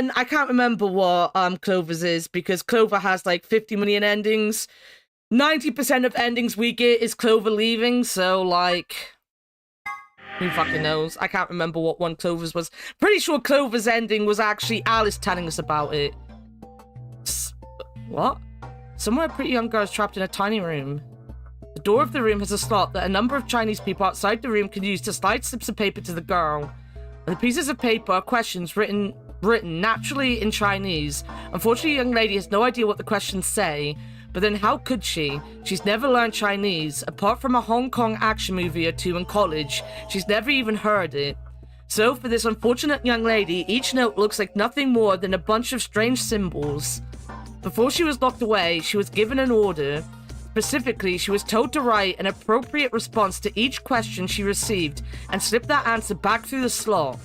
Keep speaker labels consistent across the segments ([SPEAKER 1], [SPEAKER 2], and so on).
[SPEAKER 1] then I can't remember what Clover's is, because Clover has like 50 million endings. 90% of endings we get is Clover leaving, so like, who fucking knows? I can't remember what one Clover's was. Pretty sure Clover's ending was actually Alice telling us about it. What? Somewhere a pretty young girl is trapped in a tiny room. The door of the room has a slot that a number of Chinese people outside the room can use to slide slips of paper to the girl. And the pieces of paper are questions written naturally in Chinese. Unfortunately, the young lady has no idea what the questions say. But then how could she? She's never learned Chinese. Apart from a Hong Kong action movie or two in college, she's never even heard it. So for this unfortunate young lady, each note looks like nothing more than a bunch of strange symbols. Before she was locked away, she was given an order. Specifically, she was told to write an appropriate response to each question she received and slip that answer back through the slot.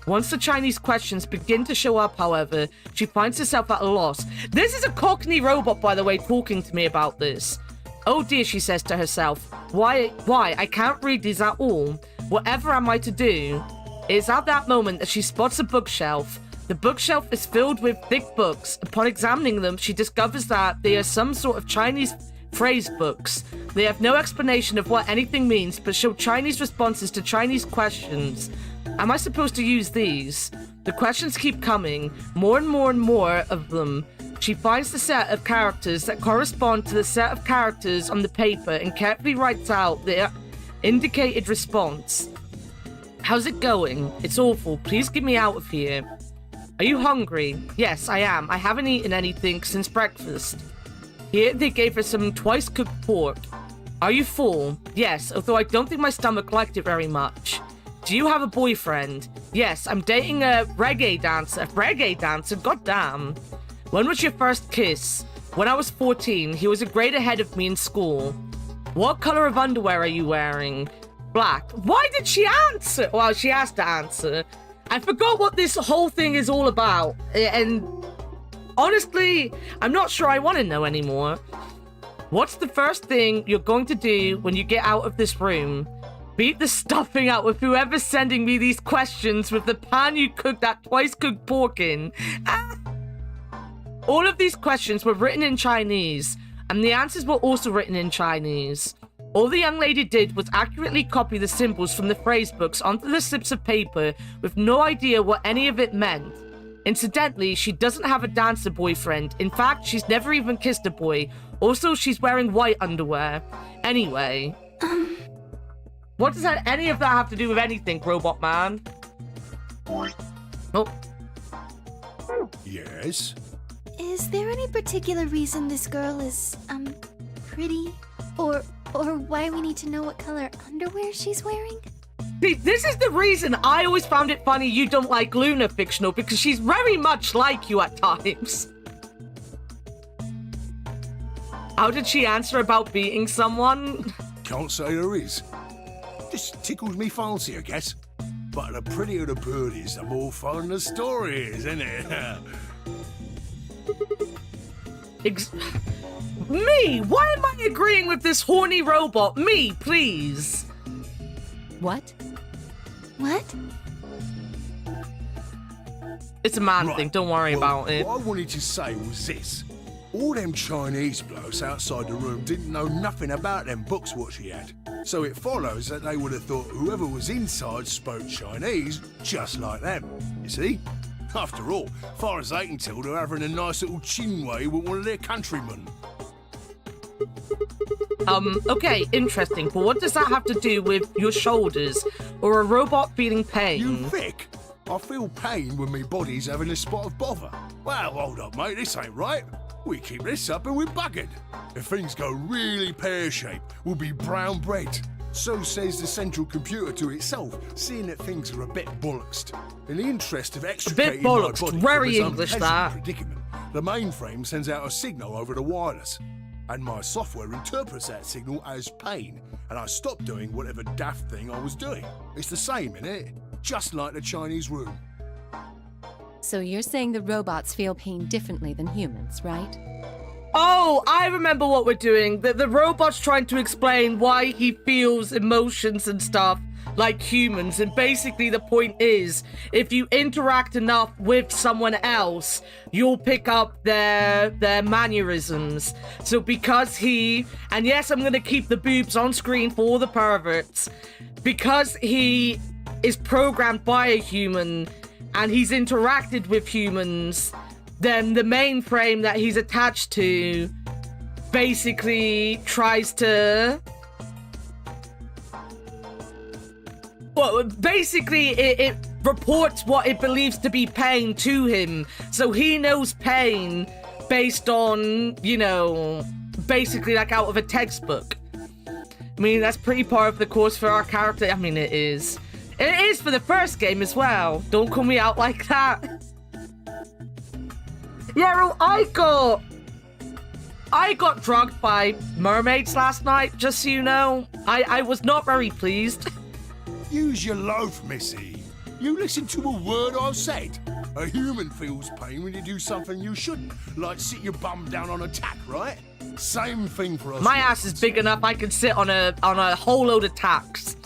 [SPEAKER 1] Once the Chinese questions begin to show up, however, she finds herself at a loss. This is a Cockney robot, by the way, talking to me about this. Oh dear, she says to herself. Why? I can't read these at all. Whatever am I to do? It is at that moment that she spots a bookshelf. The bookshelf is filled with thick books. Upon examining them, she discovers that they are some sort of Chinese phrase books. They have no explanation of what anything means, but show Chinese responses to Chinese questions. Am I supposed to use these? The questions keep coming, more and more and more of them. She finds the set of characters that correspond to the set of characters on the paper and carefully writes out the indicated response. How's it going? It's awful. Please get me out of here. Are you hungry? Yes, I am. I haven't eaten anything since breakfast. Here they gave her some twice-cooked pork. Are you full? Yes, although I don't think my stomach liked it very much. Do you have a boyfriend? Yes, I'm dating a reggae dancer. A reggae dancer? Goddamn. When was your first kiss? When I was 14. He was a grade ahead of me in school. What color of underwear are you wearing? Black. Why did she answer? Well, she has to answer. I forgot what this whole thing is all about. And honestly, I'm not sure I want to know anymore. What's the first thing you're going to do when you get out of this room? Beat the stuffing out with whoever's sending me these questions with the pan you cooked that twice-cooked pork in. Ah! All of these questions were written in Chinese, and the answers were also written in Chinese. All the young lady did was accurately copy the symbols from the phrase books onto the slips of paper with no idea what any of it meant. Incidentally, she doesn't have a dancer boyfriend. In fact, she's never even kissed a boy. Also, she's wearing white underwear. Anyway. What does any of that have to do with anything, Robot Man? Oh.
[SPEAKER 2] Yes?
[SPEAKER 3] Is there any particular reason this girl is, pretty? Or why we need to know what color underwear she's wearing?
[SPEAKER 1] See, this is the reason I always found it funny you don't like Luna fictional, because she's very much like you at times. How did she answer about beating someone?
[SPEAKER 2] Can't say there is. Just tickles me fancy, I guess. But the prettier the bird is, the more fun the story is, isn't it?
[SPEAKER 1] Me? Why am I agreeing with this horny robot? Me, please.
[SPEAKER 3] What? What?
[SPEAKER 1] It's a man thing, don't worry about it.
[SPEAKER 2] What I wanted to say was this. All them Chinese blokes outside the room didn't know nothing about them books what she had. So it follows that they would have thought whoever was inside spoke Chinese just like them. You see? After all, far as they can tell, they're having a nice little chinway with one of their countrymen.
[SPEAKER 1] Okay, interesting, but what does that have to do with your shoulders or a robot feeling pain?
[SPEAKER 2] You thick? I feel pain when my body's having a spot of bother. Well, hold up, mate, this ain't right. We keep this up and we're buggered. If things go really pear-shaped, we'll be brown bread. So says the central computer to itself, seeing that things are a bit bollocksed. In the interest of extricating my body from
[SPEAKER 1] very
[SPEAKER 2] this
[SPEAKER 1] English
[SPEAKER 2] unpleasant
[SPEAKER 1] that.
[SPEAKER 2] predicament, the mainframe sends out a signal over the wireless. And my software interprets that signal as pain, and I stop doing whatever daft thing I was doing. It's the same, innit? Just like the Chinese room.
[SPEAKER 4] So you're saying the robots feel pain differently than humans, right?
[SPEAKER 1] Oh, I remember what we're doing. The robot's trying to explain why he feels emotions and stuff like humans. And basically the point is, if you interact enough with someone else, you'll pick up their mannerisms. So because he, and yes, I'm gonna keep the boobs on screen for all the perverts, because he is programmed by a human and he's interacted with humans, then the mainframe that he's attached to basically tries to... Well, basically, it reports what it believes to be pain to him. So he knows pain based on, you know, basically like out of a textbook. I mean, that's pretty par of the course for our character. I mean, it is. It is for the first game as well. Don't call me out like that. Yeah, well, I got drugged by mermaids last night, just so you know. I was not very pleased.
[SPEAKER 2] Use your loaf, missy. You listen to a word I've said. A human feels pain when you do something you shouldn't, like sit your bum down on a tack, right? Same thing for us.
[SPEAKER 1] My ass is big enough I can sit on a whole load of tacks.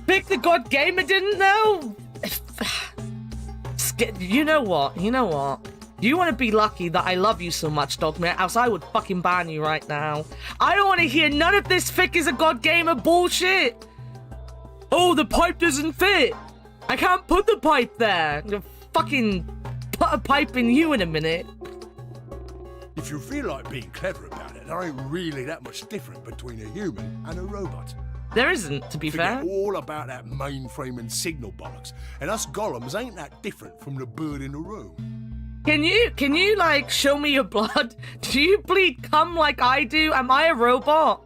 [SPEAKER 1] Pick the god gamer didn't know? You know what? You want to be lucky that I love you so much, Dogman, else I would fucking ban you right now. I don't want to hear none of this Fick is a god gamer bullshit. Oh, the pipe doesn't fit. I can't put the pipe there. You'll fucking put a pipe in you in a minute.
[SPEAKER 2] If you feel like being clever about it, there ain't really that much different between a human and a robot.
[SPEAKER 1] There isn't, to be fair.
[SPEAKER 2] Forget all about that mainframe and signal bollocks. And us golems ain't that different from the bird in the room.
[SPEAKER 1] Can you, like, show me your blood? Do you bleed cum like I do? Am I a robot?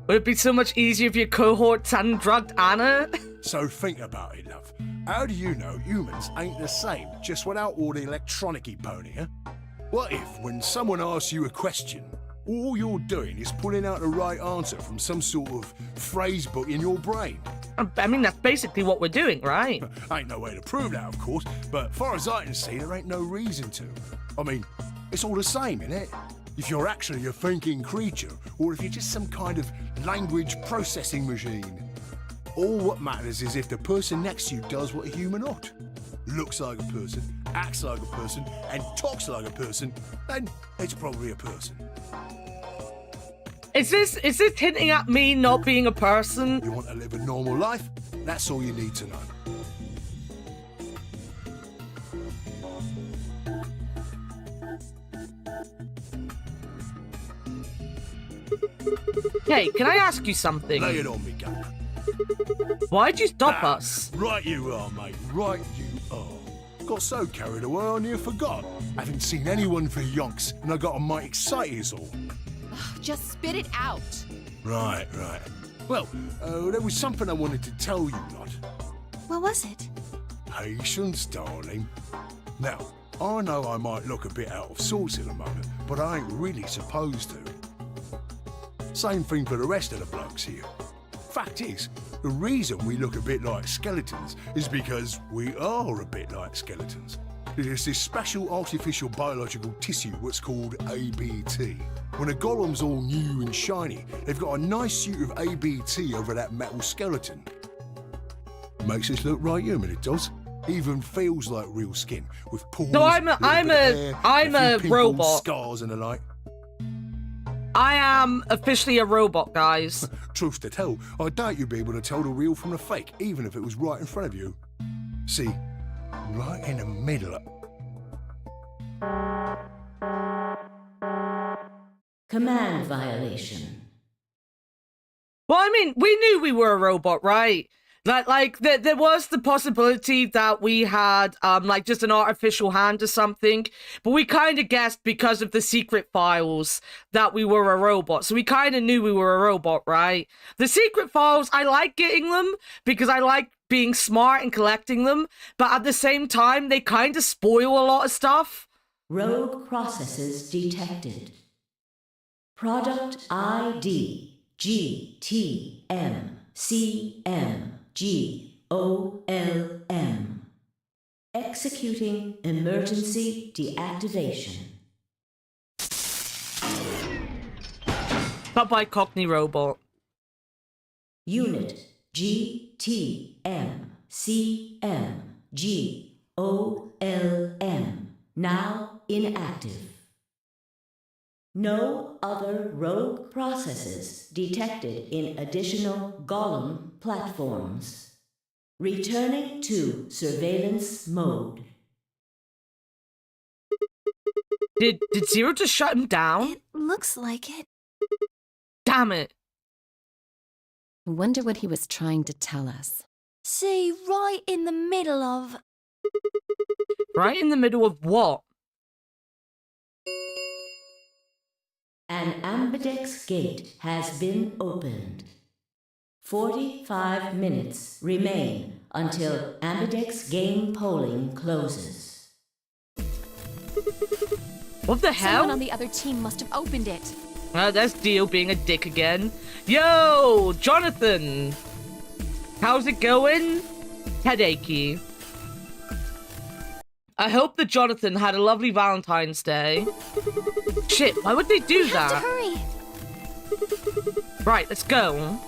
[SPEAKER 1] Would it be so much easier if your cohorts hadn't drugged Anna?
[SPEAKER 2] So think about it, love. How do you know humans ain't the same, just without all the electronic-y pony, huh? What if, when someone asks you a question, all you're doing is pulling out the right answer from some sort of phrase book in your brain?
[SPEAKER 1] I mean, that's basically what we're doing, right?
[SPEAKER 2] Ain't no way to prove that, of course, but far as I can see, there ain't no reason to. I mean, it's all the same, innit? If you're actually a thinking creature, or if you're just some kind of language processing machine. All what matters is if the person next to you does what a human ought. Looks like a person, acts like a person, and talks like a person, then it's probably a person.
[SPEAKER 1] Is this hinting at me not being a person?
[SPEAKER 2] You want to live a normal life? That's all you need to know.
[SPEAKER 1] Hey, can I ask you something?
[SPEAKER 2] Lay it on me, Gunner.
[SPEAKER 1] Why'd you stop us?
[SPEAKER 2] Right you are, mate. Right you are. Got so carried away I near forgot. Haven't seen anyone for yonks, and I got a mite excited is all.
[SPEAKER 4] Just spit it out.
[SPEAKER 2] Right. Well, there was something I wanted to tell you, lot.
[SPEAKER 3] What was it?
[SPEAKER 2] Patience, darling. Now, I know I might look a bit out of sorts at the moment, but I ain't really supposed to. Same thing for the rest of the blokes here. Fact is, the reason we look a bit like skeletons is because we are a bit like skeletons. There's this special artificial biological tissue what's called ABT. When a golem's all new and shiny, they've got a nice suit of ABT over that metal skeleton. Makes us look right human, it does. Even feels like real skin, with pores,
[SPEAKER 1] So I'm a
[SPEAKER 2] pimples,
[SPEAKER 1] robot.
[SPEAKER 2] scars and the like.
[SPEAKER 1] I am officially a robot, guys.
[SPEAKER 2] Truth to tell, I doubt you'd be able to tell the real from the fake, even if it was right in front of you. See, right in the middle.
[SPEAKER 5] Command violation.
[SPEAKER 1] Well, I mean, we knew we were a robot, right? Like there was the possibility that we had, like, just an artificial hand or something, but we kind of guessed because of the secret files that we were a robot. So we kind of knew we were a robot, right? The secret files, I like getting them because I like being smart and collecting them, but at the same time, they kind of spoil a lot of stuff.
[SPEAKER 5] Rogue processes detected. Product ID GTMCMGOLM. Executing emergency deactivation.
[SPEAKER 1] Bye-bye, Cockney Robot.
[SPEAKER 5] Unit GTMCMGOLM now inactive. No other rogue processes detected in additional Golem platforms. Returning to surveillance mode.
[SPEAKER 1] Did Zero just shut him down?
[SPEAKER 3] It looks like it.
[SPEAKER 1] Damn it.
[SPEAKER 4] I wonder what he was trying to tell us.
[SPEAKER 3] See, right in the middle of...
[SPEAKER 1] Right in the middle of what?
[SPEAKER 5] An ambidex gate has been opened. 45 minutes remain until ambidex game polling closes.
[SPEAKER 1] What the hell?
[SPEAKER 6] Someone on the other team must have opened it.
[SPEAKER 1] That's Dio being a dick again. Yo, Jonathan! How's it going? Headachy. I hope that Jonathan had a lovely Valentine's Day. Shit, why would they do
[SPEAKER 3] We have to
[SPEAKER 1] that?
[SPEAKER 3] hurry.
[SPEAKER 1] Right, let's go.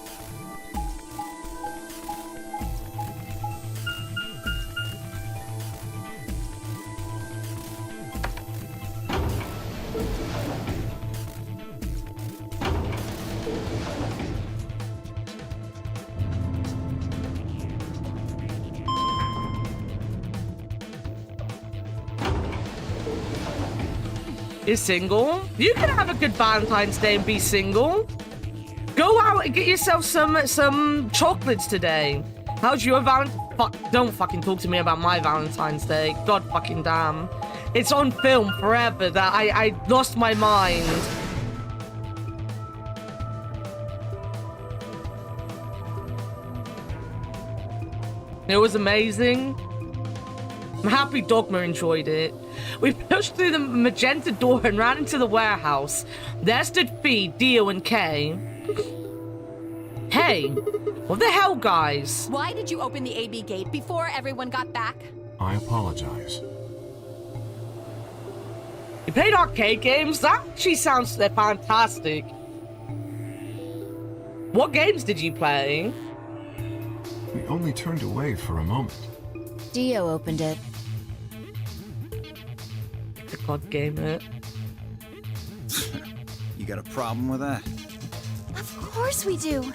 [SPEAKER 1] You're single? You can have a good Valentine's Day and be single. Go out and get yourself some chocolates today. How's your don't fucking talk to me about my Valentine's Day. God fucking damn. It's on film forever that I lost my mind. It was amazing. I'm happy Dogma enjoyed it. We pushed through the magenta door and ran into the warehouse. There stood Fee, Dio, and Kay. Hey, what the hell, guys?
[SPEAKER 6] Why did you open the AB gate before everyone got back?
[SPEAKER 7] I apologize.
[SPEAKER 1] You played arcade games? That actually sounds fantastic. What games did you play?
[SPEAKER 7] We only turned away for a moment.
[SPEAKER 6] Dio opened it.
[SPEAKER 1] God game it.
[SPEAKER 8] You got a problem with that?
[SPEAKER 3] Of course we do.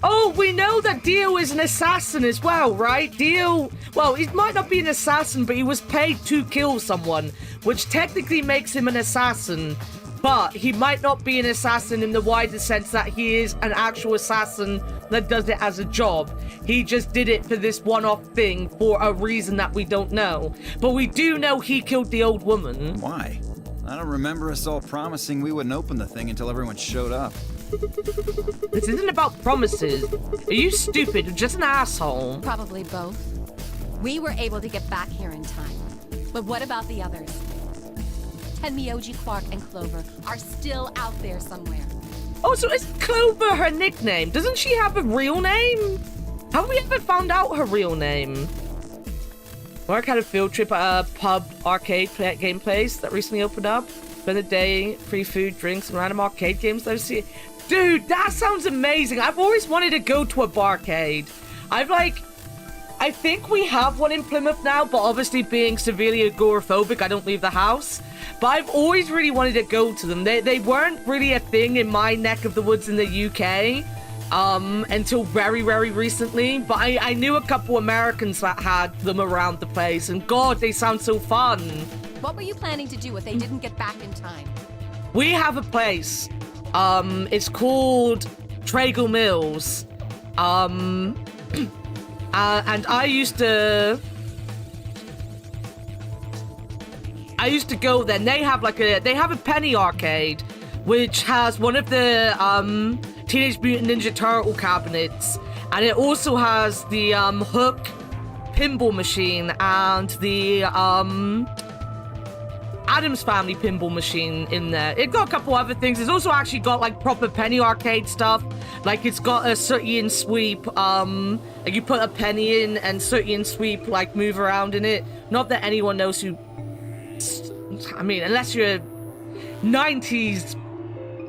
[SPEAKER 1] Oh, we know that Dio is an assassin as well, right? Dio, well, he might not be an assassin, but he was paid to kill someone, which technically makes him an assassin. But he might not be an assassin in the wider sense that he is an actual assassin that does it as a job. He just did it for this one-off thing for a reason that we don't know. But we do know he killed the old woman.
[SPEAKER 8] Why? I don't remember us all promising we wouldn't open the thing until everyone showed up.
[SPEAKER 1] This isn't about promises. Are you stupid or just an asshole?
[SPEAKER 6] Probably both. We were able to get back here in time. But what about the others? Tenmyoji, Quark, and Clover are still out there somewhere.
[SPEAKER 1] Oh, so is Clover her nickname? Doesn't she have a real name? Have we ever found out her real name? Mark had a field trip at a pub arcade game place that recently opened up. Spent a day, free food, drinks, and random arcade games that I see. Dude, that sounds amazing. I've always wanted to go to a barcade. I think we have one in Plymouth now, but obviously being severely agoraphobic, I don't leave the house. But I've always really wanted to go to them. They weren't really a thing in my neck of the woods in the UK until very, very recently. But I knew a couple Americans that had them around the place, and God, they sound so fun.
[SPEAKER 6] What were you planning to do if they didn't get back in time?
[SPEAKER 1] We have a place. It's called Trago Mills. And I used to go there, and they have a penny arcade, which has one of the Teenage Mutant Ninja Turtle cabinets, and it also has the Hook pinball machine and the Addams Family pinball machine in there. It got a couple other things. It's also actually got like proper penny arcade stuff. Like it's got a Sooty and Sweep. Like you put a penny in and Sooty and Sweep like move around in it. Not that anyone knows who. I mean, unless you're 90s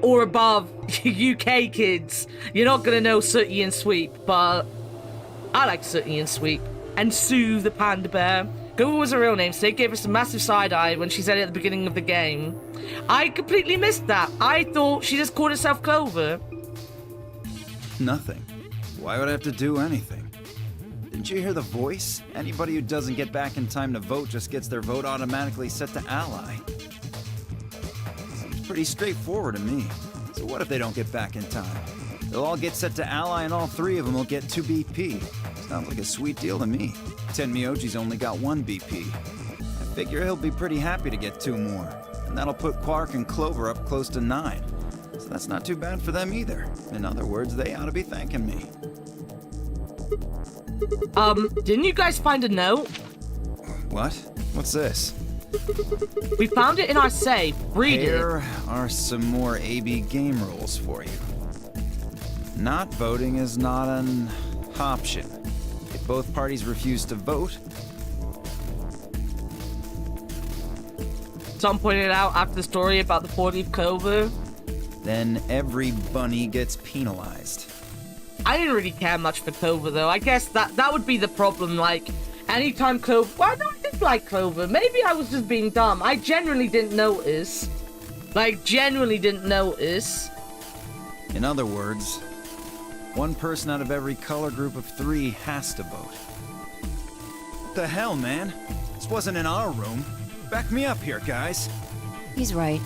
[SPEAKER 1] or above UK kids, you're not gonna know Sooty and Sweep, but I like Sooty and Sweep. And Sue the panda bear. Clover was her real name, so they gave us a massive side-eye when she said it at the beginning of the game. I completely missed that. I thought she just called herself Clover.
[SPEAKER 8] Nothing. Why would I have to do anything? Didn't you hear the voice? Anybody who doesn't get back in time to vote just gets their vote automatically set to ally. Seems pretty straightforward to me. So what if they don't get back in time? They'll all get set to ally and all 3 of them will get 2 BP. Sounds like a sweet deal to me. Tenmyoji's only got 1 BP. I figure he'll be pretty happy to get 2 more. And that'll put Quark and Clover up close to 9. So that's not too bad for them either. In other words, they ought to be thanking me.
[SPEAKER 1] Didn't you guys find a note?
[SPEAKER 8] What? What's this?
[SPEAKER 1] We found it in our safe. Read it.
[SPEAKER 8] Here are some more AB game rules for you. Not voting is not an option. If both parties refuse to vote...
[SPEAKER 1] Tom pointed out after the story about the 4-leaf clover.
[SPEAKER 8] then every bunny gets penalized.
[SPEAKER 1] I didn't really care much for Clover, though. I guess that would be the problem, like, anytime Clover... Well, no, I did like Clover. Maybe I was just being dumb. I genuinely didn't notice. Like, genuinely didn't notice.
[SPEAKER 8] In other words, one person out of every color group of 3 has to vote. What the hell, man? This wasn't in our room. Back me up here, guys.
[SPEAKER 4] He's right.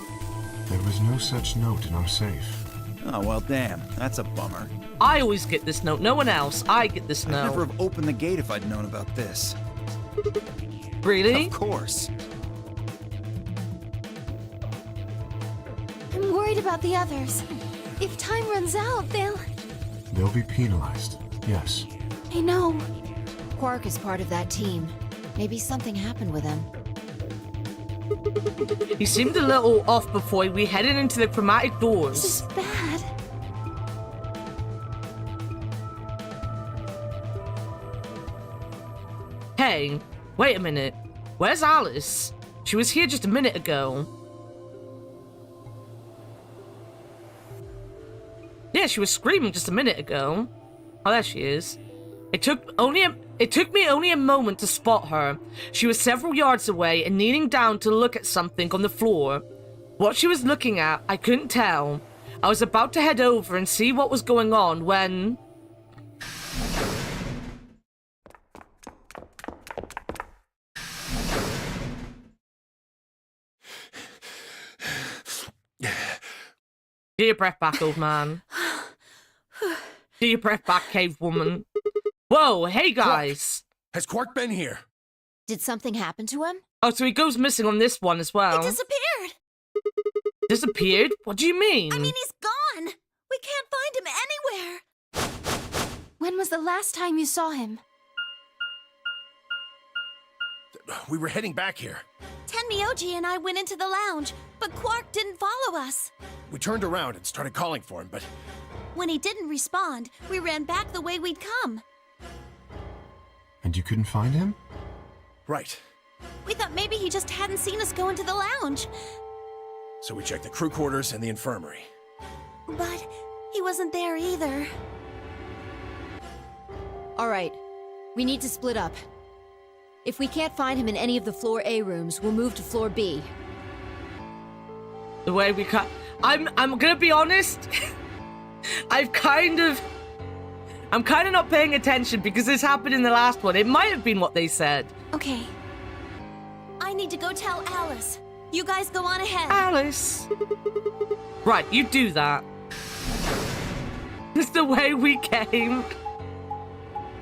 [SPEAKER 7] There was no such note in our safe.
[SPEAKER 8] Oh, well, damn. That's a bummer.
[SPEAKER 1] I always get this note. No one else. I get this
[SPEAKER 8] I'd never
[SPEAKER 1] note.
[SPEAKER 8] have opened the gate if I'd known about this.
[SPEAKER 1] Really?
[SPEAKER 8] Of course.
[SPEAKER 3] I'm worried about the others. If time runs out,
[SPEAKER 7] They'll be penalized, yes.
[SPEAKER 3] I know.
[SPEAKER 9] Quark is part of that team. Maybe something happened with him.
[SPEAKER 1] He seemed a little off before we headed into the chromatic
[SPEAKER 3] This
[SPEAKER 1] doors.
[SPEAKER 3] is bad.
[SPEAKER 1] Hey, wait a minute. Where's Alice? She was here just a minute ago. Yeah, she was screaming just a minute ago. Oh, there she is. It took me only a moment to spot her. She was several yards away and kneeling down to look at something on the floor. What she was looking at, I couldn't tell. I was about to head over and see what was going on when... Get your breath back, old man. Get your breath back, cave woman. Whoa, hey guys.
[SPEAKER 2] Has Quark been here?
[SPEAKER 9] Did something happen to him?
[SPEAKER 1] Oh, so he goes missing on this one as well.
[SPEAKER 3] He disappeared.
[SPEAKER 1] Disappeared? What do you mean?
[SPEAKER 3] I mean, he's gone. We can't find him anywhere. When was the last time you saw him?
[SPEAKER 2] We were heading back here.
[SPEAKER 3] Tenmyoji and I went into the lounge, but Quark didn't follow us.
[SPEAKER 2] We turned around and started calling for him, but
[SPEAKER 3] When he didn't respond, we ran back the way we'd come.
[SPEAKER 7] And you couldn't find him?
[SPEAKER 2] right.
[SPEAKER 3] We thought maybe he just hadn't seen us go into the lounge.
[SPEAKER 2] So we checked the crew quarters and the infirmary.
[SPEAKER 3] But he wasn't there either.
[SPEAKER 9] All right. We need to split up. If we can't find him in any of the Floor A rooms, we'll move to Floor B.
[SPEAKER 1] The way we cut. I'm gonna be honest. I'm kind of not paying attention because this happened in the last one. It might have been what they said.
[SPEAKER 3] Okay. I need to go tell Alice. You guys go on ahead.
[SPEAKER 1] Alice. Right, you do that. It's the way we came.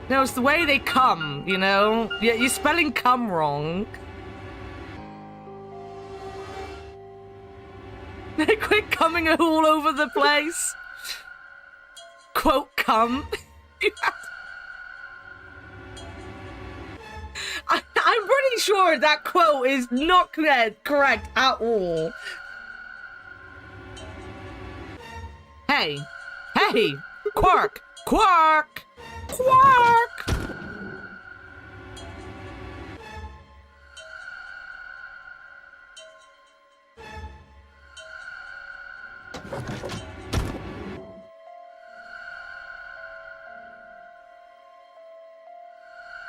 [SPEAKER 1] No, it's the way they come, you know? Yeah, you're spelling come wrong. They quit coming all over the place. Quote, come. I'm pretty sure that quote is not correct at all. Hey. Hey! Quark! Quark! Quark!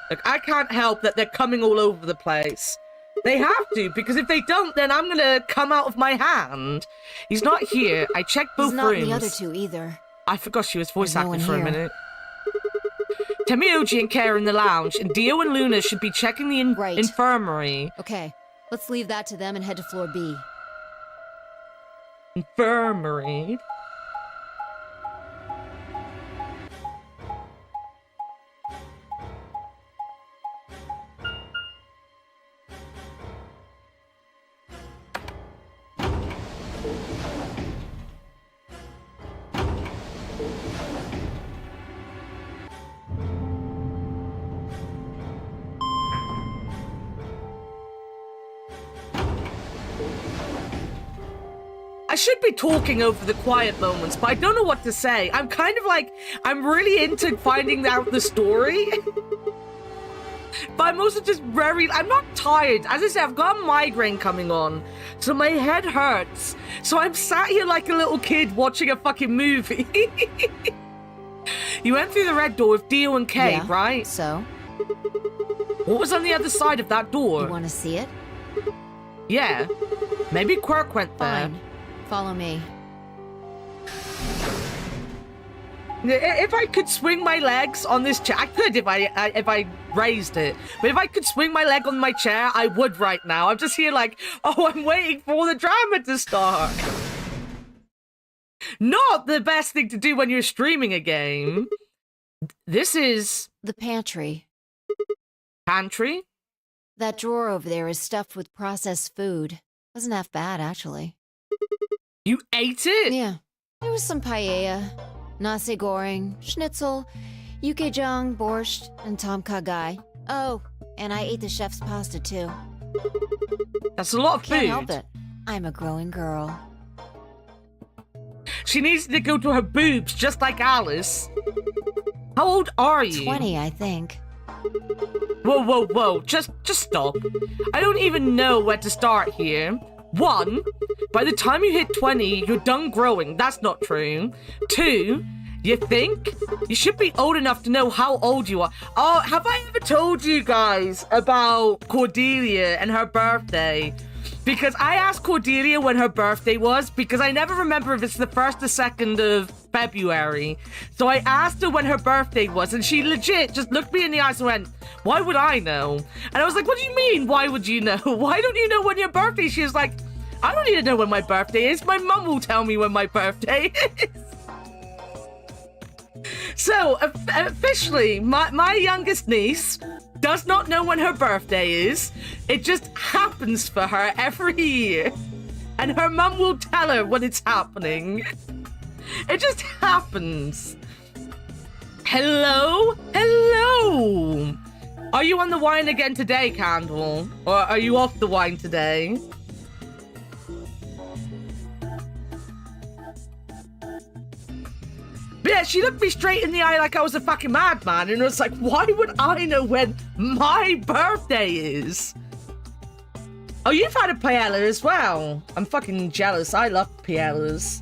[SPEAKER 1] Like, I can't help that they're coming all over the place. They have to, because if they don't, then I'm gonna come out of my hand. He's not here. I checked both
[SPEAKER 9] He's not
[SPEAKER 1] rooms.
[SPEAKER 9] in the other two either.
[SPEAKER 1] I forgot she was voice
[SPEAKER 9] There's no
[SPEAKER 1] acting
[SPEAKER 9] one
[SPEAKER 1] for a
[SPEAKER 9] here.
[SPEAKER 1] minute. Temioji and Kara in the lounge, and Dio and Luna should be checking the
[SPEAKER 9] Right.
[SPEAKER 1] infirmary.
[SPEAKER 9] Okay, let's leave that to them and head to floor B.
[SPEAKER 1] Infirmary? I should be talking over the quiet moments, but I don't know what to say. I'm kind of like, I'm really into finding out the story. But I'm also just I'm not tired. As I said, I've got a migraine coming on, so my head hurts. So I'm sat here like a little kid watching a fucking movie. You went through the red door with Dio and Kay,
[SPEAKER 9] Yeah,
[SPEAKER 1] right?
[SPEAKER 9] So,
[SPEAKER 1] What was on the other side of that door?
[SPEAKER 9] you want to see it?
[SPEAKER 1] Yeah. Maybe Quirk went there.
[SPEAKER 9] Fine. Follow me.
[SPEAKER 1] If I could swing my legs on this chair, I could if I raised it. But if I could swing my leg on my chair, I would right now. I'm just here like, oh, I'm waiting for the drama to start. Not the best thing to do when you're streaming a game. This is
[SPEAKER 9] The pantry.
[SPEAKER 1] pantry.
[SPEAKER 9] That drawer over there is stuffed with processed food. Wasn't half bad, actually.
[SPEAKER 1] You ate it?
[SPEAKER 9] Yeah. There was some paella, nasi goreng, schnitzel, yukejang, borscht, and tom kha gai. Oh, and I ate the chef's pasta, too.
[SPEAKER 1] That's a lot of
[SPEAKER 9] Can't
[SPEAKER 1] food.
[SPEAKER 9] help it. I'm a growing girl.
[SPEAKER 1] She needs to go to her boobs just like Alice. How old are you?
[SPEAKER 9] 20, I think.
[SPEAKER 1] Whoa, whoa, whoa. Just stop. I don't even know where to start here. 1, by the time you hit 20, you're done growing. That's not true. 2, you think? You should be old enough to know how old you are. Oh, have I ever told you guys about Cordelia and her birthday? Because I asked Cordelia when her birthday was, because I never remember if it's the 1st or 2nd of February. So I asked her when her birthday was, and she legit just looked me in the eyes and went, why would I know? And I was like, what do you mean, why would you know? Why don't you know when your birthday is? She was like, I don't need to know when my birthday is. My mum will tell me when my birthday is. So, officially, my youngest niece does not know when her birthday is. It just happens for her every year. And her mum will tell her when it's happening. It just happens. Hello? Hello? Are you on the wine again today, Candle? Or are you off the wine today? But yeah, she looked me straight in the eye like I was a fucking madman, and it was like, why would I know when my birthday is? Oh, you've had a paella as well. I'm fucking jealous. I love paellas.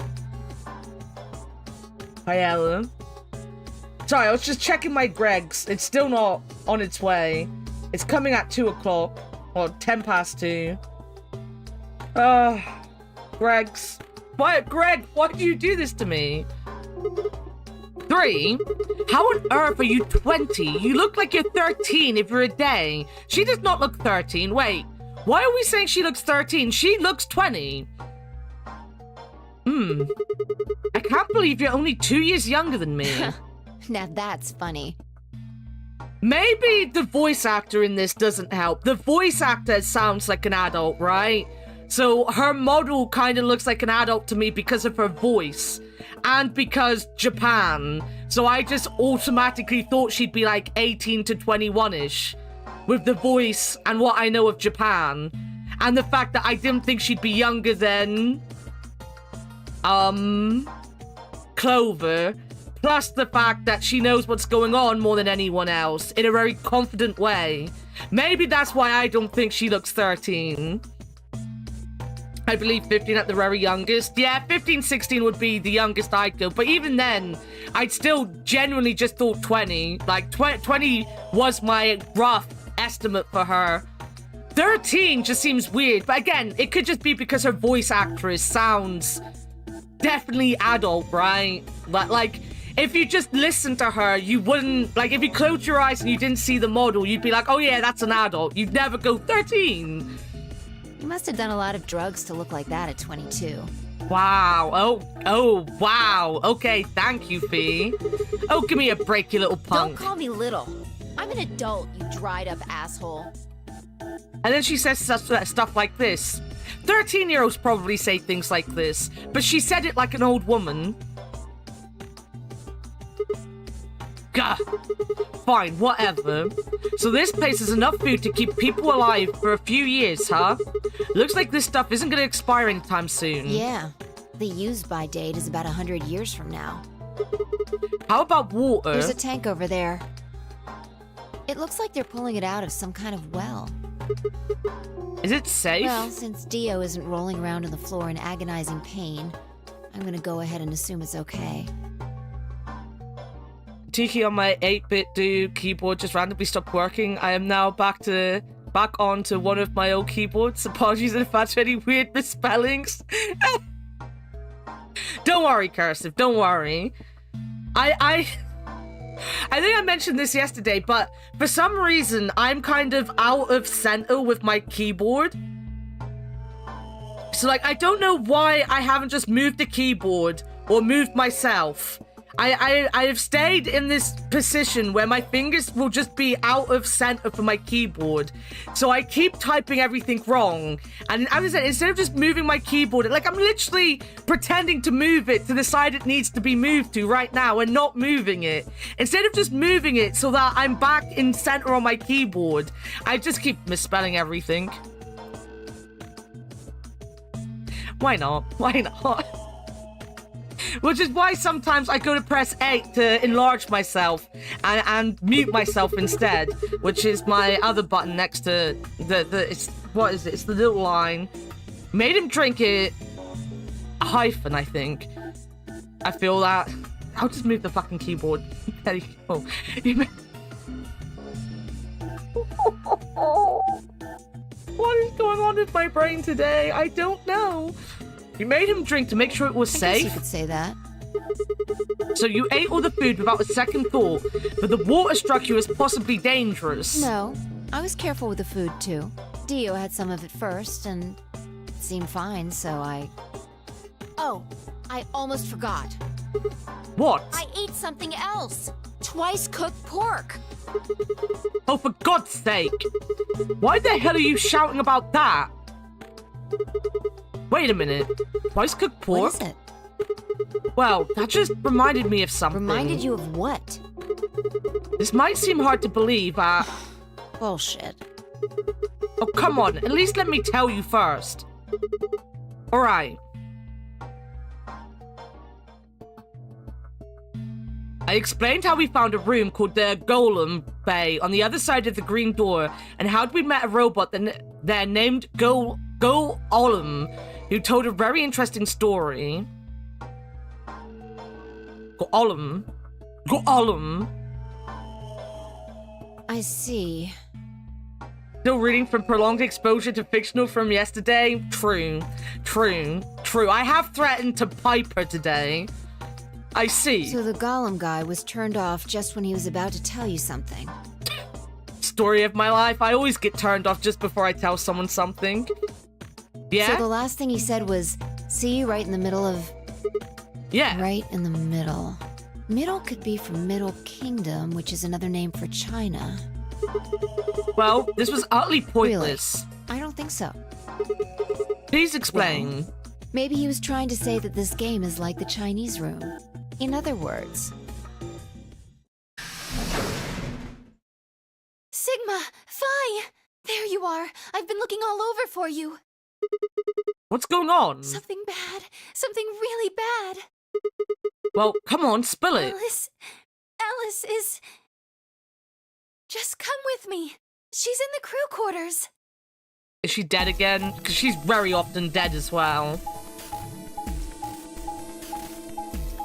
[SPEAKER 1] Paella. Sorry, I was just checking my Greg's. It's still not on its way. It's coming at 2 o'clock. Or 10 past 2. Greg's. Greg, why did you do this to me? 3, how on earth are you 20? You look like you're 13 if you're a day. She does not look 13. Wait, why are we saying she looks 13? She looks 20. I can't believe you're only 2 years younger than me.
[SPEAKER 9] Now that's funny.
[SPEAKER 1] Maybe the voice actor in this doesn't help. The voice actor sounds like an adult, right? So her model kind of looks like an adult to me because of her voice. And because Japan. So I just automatically thought she'd be like 18 to 21-ish. With the voice and what I know of Japan. And the fact that I didn't think she'd be younger than... Clover. Plus the fact that she knows what's going on more than anyone else. In a very confident way. Maybe that's why I don't think she looks 13. I believe 15 at the very youngest. Yeah, 15, 16 would be the youngest I'd go. But even then, I'd still genuinely just thought 20. Like, 20 was my rough estimate for her. 13 just seems weird. But again, it could just be because her voice actress sounds definitely adult, right? Like, if you just listened to her, you wouldn't... Like, if you closed your eyes and you didn't see the model, you'd be like, oh yeah, that's an adult. You'd never go 13.
[SPEAKER 9] You must have done a lot of drugs to look like that at 22.
[SPEAKER 1] Wow. Oh, wow. Okay, thank you, Fee. Oh, give me a break, you little punk.
[SPEAKER 6] Don't call me little. I'm an adult, you dried up asshole.
[SPEAKER 1] And then she says stuff like this. 13-year-olds probably say things like this, but she said it like an old woman. Gah. Fine, whatever. So this place has enough food to keep people alive for a few years, huh? Looks like this stuff isn't going to expire anytime soon.
[SPEAKER 9] Yeah. The use-by date is about 100 years from now.
[SPEAKER 1] How about water?
[SPEAKER 9] There's a tank over there. It looks like they're pulling it out of some kind of well.
[SPEAKER 1] Is it safe?
[SPEAKER 9] Well, since Dio isn't rolling around on the floor in agonizing pain, I'm gonna go ahead and assume it's okay.
[SPEAKER 1] Tiki on my 8-bit do keyboard just randomly stopped working. I am now back onto one of my old keyboards. Apologies if that's any weird misspellings. Don't worry, Cursive, don't worry. I think I mentioned this yesterday, but for some reason, I'm kind of out of center with my keyboard. So, like, I don't know why I haven't just moved the keyboard or moved myself. I have stayed in this position where my fingers will just be out of center for my keyboard. So I keep typing everything wrong. And as I said, instead of just moving my keyboard, like I'm literally pretending to move it to the side it needs to be moved to right now and not moving it. Instead of just moving it so that I'm back in center on my keyboard, I just keep misspelling everything. Why not? Why not? Which is why sometimes I go to press 8 to enlarge myself and mute myself instead, which is my other button next to what is it? It's the little line. Made him drink it. A hyphen, I think. I feel that. I'll just move the fucking keyboard. There you go. What is going on with my brain today? I don't know. You made him drink to make sure it was safe?
[SPEAKER 9] I guess you could say that.
[SPEAKER 1] So you ate all the food without a second thought, but the water struck you as possibly dangerous.
[SPEAKER 9] No, I was careful with the food too. Dio had some of it first, and it seemed fine, so I...
[SPEAKER 6] Oh, I almost forgot.
[SPEAKER 1] What?
[SPEAKER 6] I ate something else. Twice cooked pork.
[SPEAKER 1] Oh, for God's sake! Why the hell are you shouting about that? Wait a minute. Twice cooked pork?
[SPEAKER 9] What is it?
[SPEAKER 1] Well, that just reminded me of something.
[SPEAKER 9] Reminded you of what?
[SPEAKER 1] This might seem hard to believe,
[SPEAKER 9] Bullshit.
[SPEAKER 1] Oh, come on. At least let me tell you first. Alright. I explained how we found a room called the Golem Bay on the other side of the green door, and how we met a robot there named Golem, who told a very interesting story. Golem.
[SPEAKER 9] I see.
[SPEAKER 1] Still reading from prolonged exposure to fictional from yesterday? True. I have threatened to pipe her today. I see.
[SPEAKER 9] So the Golem guy was turned off just when he was about to tell you something.
[SPEAKER 1] Story of my life. I always get turned off just before I tell someone something. Yeah?
[SPEAKER 9] So the last thing he said was, see you right in the middle of...
[SPEAKER 1] Yeah.
[SPEAKER 9] Right in the middle. Middle could be from Middle Kingdom, which is another name for China.
[SPEAKER 1] Well, this was utterly pointless.
[SPEAKER 9] Really? I don't think so.
[SPEAKER 1] Please explain.
[SPEAKER 9] Well, maybe he was trying to say that this game is like the Chinese room. In other words...
[SPEAKER 3] Sigma! Phi! There you are! I've been looking all over for you!
[SPEAKER 1] What's going on?
[SPEAKER 3] Something bad! Something really bad!
[SPEAKER 1] Well, come on, spill it.
[SPEAKER 3] Alice is... Just come with me! She's in the crew quarters!
[SPEAKER 1] Is she dead again? Because she's very often dead as well.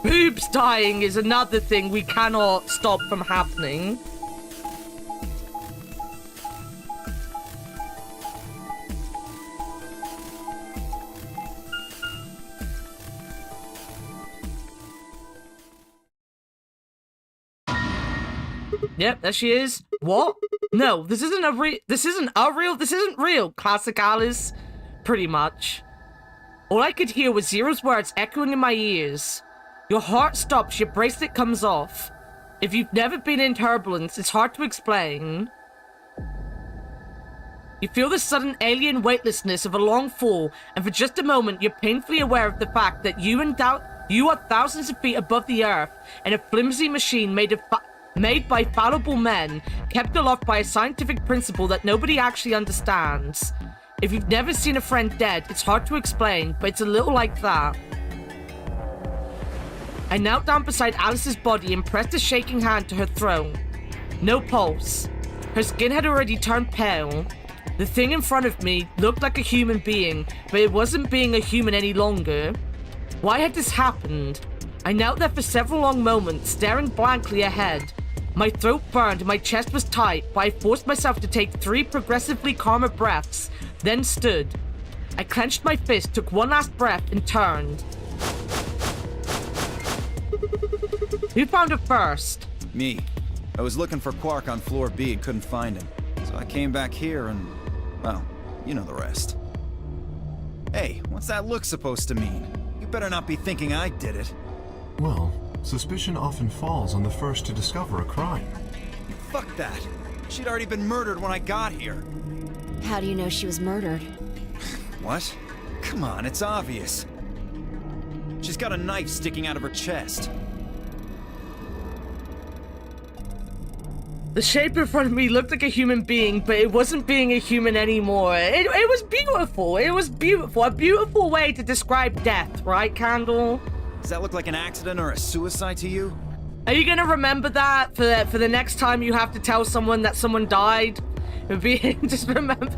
[SPEAKER 1] Boobs dying is another thing we cannot stop from happening. Yep, there she is. What? No, this isn't real. Classic Alice. Pretty much. All I could hear was Zero's words echoing in my ears. Your heart stops, your bracelet comes off. If you've never been in turbulence, it's hard to explain. You feel the sudden alien weightlessness of a long fall, and for just a moment, you're painfully aware of the fact that you are thousands of feet above the earth in a flimsy machine made by fallible men, kept aloft by a scientific principle that nobody actually understands. If you've never seen a friend dead, it's hard to explain, but it's a little like that. I knelt down beside Alice's body and pressed a shaking hand to her throat. No pulse. Her skin had already turned pale. The thing in front of me looked like a human being, but it wasn't being a human any longer. Why had this happened? I knelt there for several long moments, staring blankly ahead. My throat burned and my chest was tight, but I forced myself to take 3 progressively calmer breaths, then stood. I clenched my fist, took one last breath, and turned. Who found it first?
[SPEAKER 8] Me. I was looking for Quark on floor B and couldn't find him. So I came back here and, well, you know the rest. Hey, what's that look supposed to mean? You better not be thinking I did it.
[SPEAKER 7] Well, suspicion often falls on the first to discover a crime.
[SPEAKER 8] Fuck that. She'd already been murdered when I got here.
[SPEAKER 9] How do you know she was murdered?
[SPEAKER 8] What? Come on, it's obvious. She's got a knife sticking out of her chest.
[SPEAKER 1] The shape in front of me looked like a human being, but it wasn't being a human anymore. It was beautiful. It was beautiful. A beautiful way to describe death, right, Candle?
[SPEAKER 8] Does that look like an accident or a suicide to you?
[SPEAKER 1] Are you gonna remember that for the next time you have to tell someone that someone died? Just remember.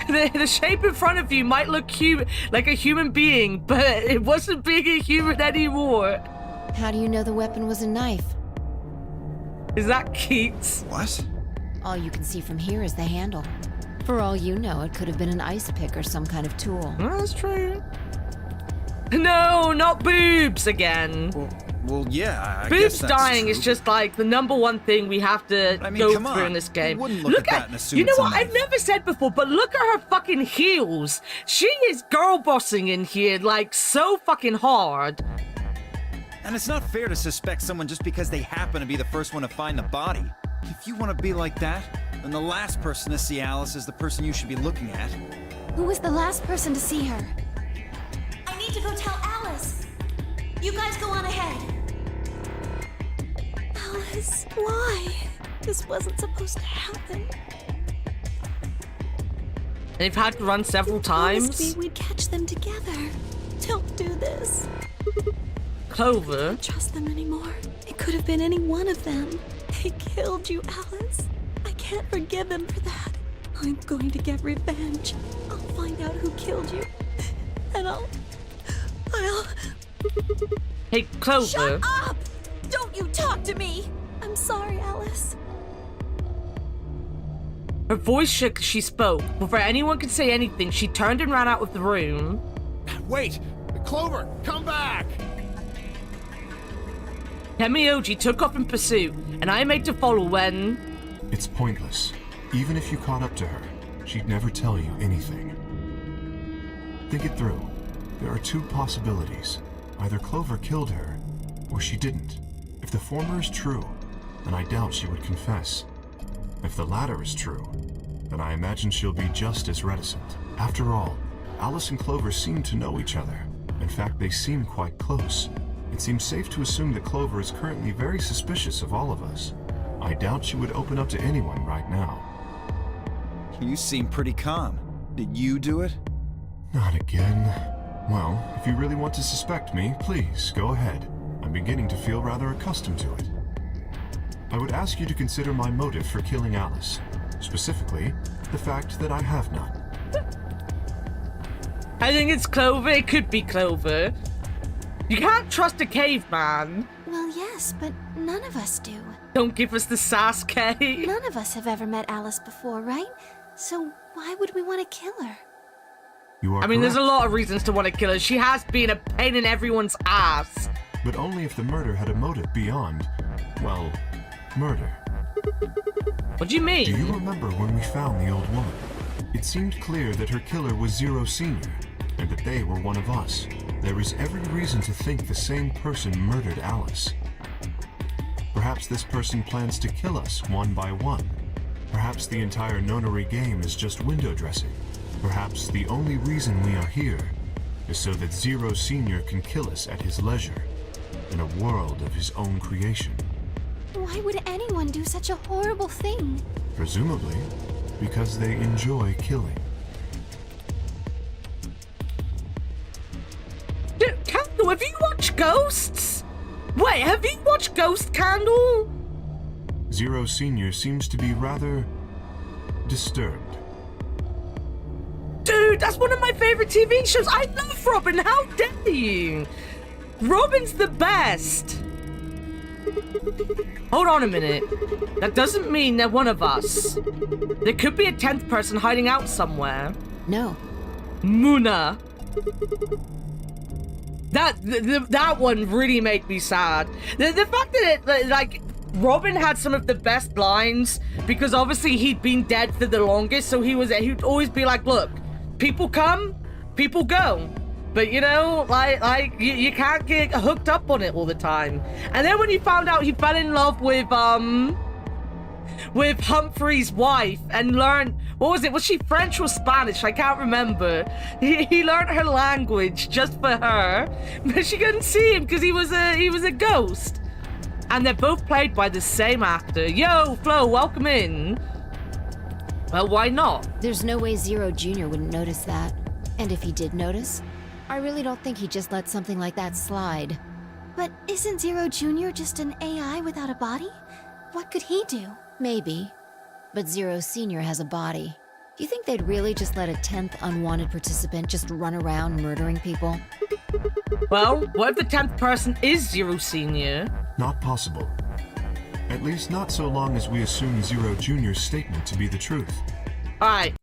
[SPEAKER 1] The shape in front of you might look like a human being, but it wasn't being a human anymore.
[SPEAKER 9] How do you know the weapon was a knife?
[SPEAKER 1] Is that Keats?
[SPEAKER 8] What?
[SPEAKER 9] All you can see from here is the handle. For all you know, it could have been an ice pick or some kind of tool.
[SPEAKER 1] That's true. No, not boobs again.
[SPEAKER 8] Well, yeah, I
[SPEAKER 1] boobs
[SPEAKER 8] guess that's
[SPEAKER 1] dying
[SPEAKER 8] true.
[SPEAKER 1] is just like the #1 thing we have to go through in this game.
[SPEAKER 8] You wouldn't look at that and assume
[SPEAKER 1] you know
[SPEAKER 8] it's a
[SPEAKER 1] what?
[SPEAKER 8] knife.
[SPEAKER 1] I've never said before, but look at her fucking heels. She is girl bossing in here like so fucking hard.
[SPEAKER 8] And it's not fair to suspect someone just because they happen to be the first one to find the body. If you want to be like that, then the last person to see Alice is the person you should be looking at.
[SPEAKER 3] Who was the last person to see her?
[SPEAKER 10] I need to go tell Alice. You guys go on ahead.
[SPEAKER 3] Alice, why? This wasn't supposed to happen.
[SPEAKER 1] They've had to run several times.
[SPEAKER 3] Promised me we'd catch them together. Don't do this.
[SPEAKER 1] Clover.
[SPEAKER 3] I don't trust them anymore. It could have been any one of them. They killed you, Alice. I can't forgive them for that. I'm going to get revenge. I'll find out who killed you. And I'll...
[SPEAKER 1] Hey, Clover.
[SPEAKER 3] Shut up! Don't you talk to me! I'm sorry, Alice.
[SPEAKER 1] Her voice shook as she spoke. Before anyone could say anything, she turned and ran out of the room.
[SPEAKER 2] Wait! Clover, come back!
[SPEAKER 1] Temioji took off in pursuit, and I made to follow when...
[SPEAKER 7] It's pointless. Even if you caught up to her, she'd never tell you anything. Think it through. There are 2 possibilities. Either Clover killed her, or she didn't. If the former is true, then I doubt she would confess. If the latter is true, then I imagine she'll be just as reticent. After all, Alice and Clover seem to know each other. In fact, they seem quite close. It seems safe to assume that Clover is currently very suspicious of all of us. I doubt she would open up to anyone right now.
[SPEAKER 8] You seem pretty calm. Did you do it?
[SPEAKER 7] Not again. Well, if you really want to suspect me, please, go ahead. I'm beginning to feel rather accustomed to it. I would ask you to consider my motive for killing Alice. Specifically, the fact that I have none.
[SPEAKER 1] I think it's Clover. It could be Clover. You can't trust a caveman.
[SPEAKER 3] Well, yes, but none of us do.
[SPEAKER 1] Don't give us the Sasuke.
[SPEAKER 3] None of us have ever met Alice before, right? So why would we want to kill her?
[SPEAKER 7] You are
[SPEAKER 1] I mean, there's a
[SPEAKER 7] correct,
[SPEAKER 1] lot of reasons to want to kill her. She has been a pain in everyone's ass.
[SPEAKER 7] but only if the murder had a motive beyond, well, murder.
[SPEAKER 1] What do you mean?
[SPEAKER 7] Do you remember when we found the old woman? It seemed clear that her killer was Zero Senior, and that they were one of us. There is every reason to think the same person murdered Alice. Perhaps this person plans to kill us one by one. Perhaps the entire nonary game is just window dressing. Perhaps the only reason we are here is so that Zero Senior can kill us at his leisure, in a world of his own creation.
[SPEAKER 3] Why would anyone do such a horrible thing?
[SPEAKER 7] Presumably, because they enjoy killing.
[SPEAKER 1] Dude, Candle, have you watched Ghosts? Wait, have you watched Ghost, Candle?
[SPEAKER 7] Zero Senior seems to be rather disturbed.
[SPEAKER 1] Dude, that's one of my favorite TV shows. I love Robin. How dare you? Robin's the best. Hold on a minute. That doesn't mean they're one of us. There could be a 10th person hiding out somewhere.
[SPEAKER 4] No.
[SPEAKER 1] Muna. That one really made me sad. The fact that like Robin had some of the best lines, because obviously he'd been dead for the longest, so he'd always be like, look, people come, people go. But you know, like you can't get hooked up on it all the time. And then when he found out he fell in love with Humphrey's wife and learned, what was it? Was she French or Spanish? I can't remember. He learned her language just for her, but she couldn't see him because he was a ghost. And they're both played by the same actor. Yo, Flo, welcome in. Well, why not?
[SPEAKER 9] There's no way Zero Jr. wouldn't notice that. And if he did notice, I really don't think he'd just let something like that slide.
[SPEAKER 3] But isn't Zero Jr. just an AI without a body? What could he do?
[SPEAKER 9] Maybe. But Zero Senior has a body. Do you think they'd really just let a 10th unwanted participant just run around murdering people?
[SPEAKER 1] Well, what if the 10th person is Zero Senior?
[SPEAKER 7] Not possible. At least not so long as we assume Zero Jr.'s statement to be the truth.
[SPEAKER 1] Alright.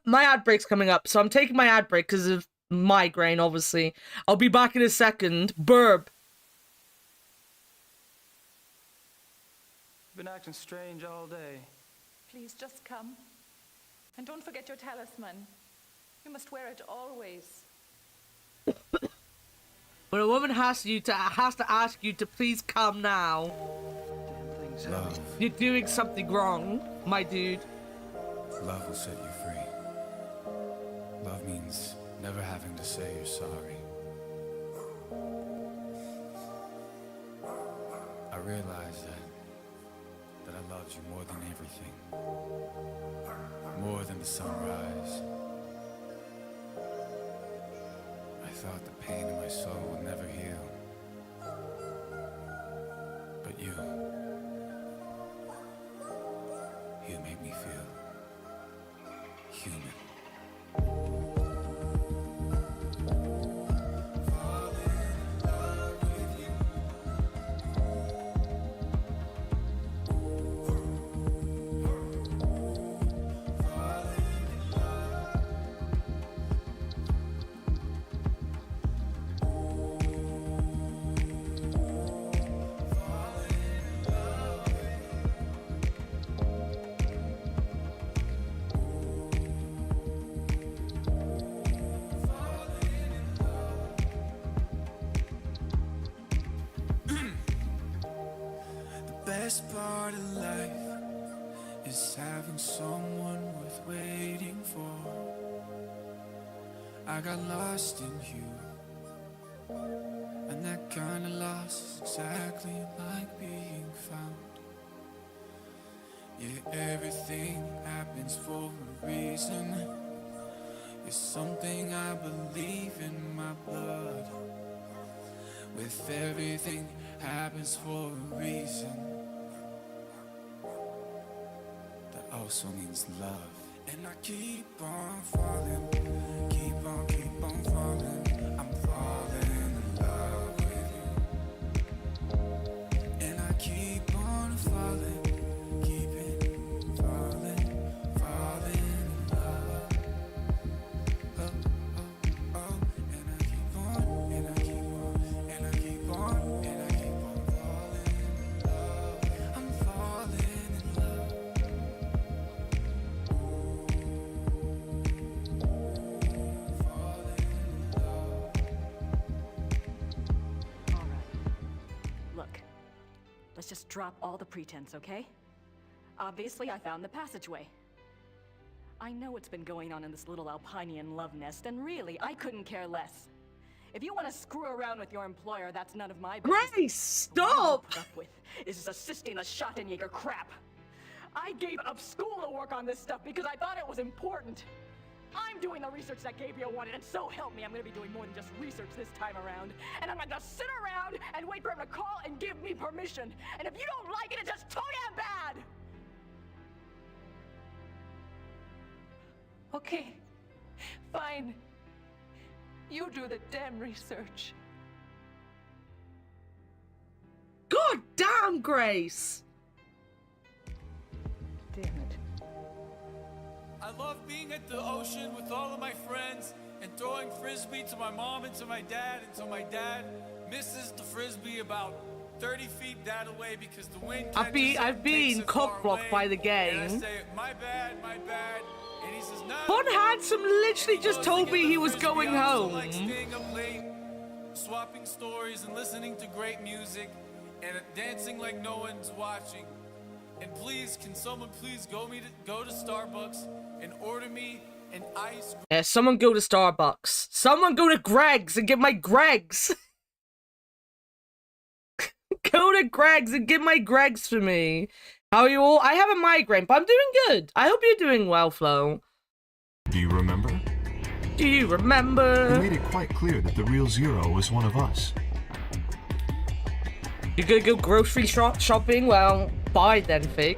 [SPEAKER 1] My ad break's coming up, so I'm taking my ad break because of migraine, obviously. I'll be back in a second. Burb.
[SPEAKER 11] Been acting strange all day.
[SPEAKER 12] Please just come. And don't forget your talisman. You must wear it always.
[SPEAKER 1] But a woman has to ask you to please come now.
[SPEAKER 11] Love.
[SPEAKER 1] You're doing something wrong, my dude.
[SPEAKER 11] Love will set you free. Love means never having to say you're sorry. I realized that I loved you more than everything. More than the sunrise. I thought the pain in my soul would never heal. But you made me feel human. Best part of life is having someone worth waiting for. I got lost in you, and that kind of loss is exactly like being found. Yeah, everything happens for a reason. It's something I believe in my blood. With everything happens for a reason. Also means love. And I keep on falling, keep on falling. I'm falling in love with you. And I keep on falling, keeping falling, falling in love. Oh, oh, oh. And I keep on, and I keep on, and I keep on, and I keep on falling in love. I'm falling in love.
[SPEAKER 13] Look, let's just drop all the pretense, okay? Obviously, I found the passageway. I know what's been going on in this little Alpinian love nest, and really, I couldn't care less. If you want to screw around with your employer, that's none of my business.
[SPEAKER 1] Grace, stop!
[SPEAKER 13] What I'm up with is assisting the Schottenjäger crap. I gave up school to work on this stuff because I thought it was important. I'm doing the research that Gabriel wanted, and so help me, I'm gonna be doing more than just research this time around. And I'm gonna sit around and wait for him to call and give me permission. And if you don't like it, it's just too damn bad!
[SPEAKER 12] Okay, fine. You do the damn research.
[SPEAKER 1] God damn, Grace!
[SPEAKER 12] Damn it.
[SPEAKER 11] I love being at the ocean with all of my friends and throwing frisbee to my mom and to my dad until my dad misses the frisbee about 30 feet that away because the wind
[SPEAKER 1] I've been cockblocked by the game.
[SPEAKER 11] And I say, my bad, and he says, no.
[SPEAKER 1] Von Handsome literally just told me he was going home.
[SPEAKER 11] Like staying up late, swapping stories and listening to great music and dancing like no one's watching. And please, can someone please go to Starbucks and order me an ice cream?
[SPEAKER 1] Yeah, someone go to Starbucks. Someone go to Greg's and get my Greg's. Go to Greg's and get my Greg's for me. How are you all? I have a migraine, but I'm doing good. I hope you're doing well, Flo.
[SPEAKER 7] Do you remember?
[SPEAKER 1] Do you remember?
[SPEAKER 7] You made it quite clear that the real Zero was one of us.
[SPEAKER 1] You're gonna go grocery shopping? Well, bye then, Fig.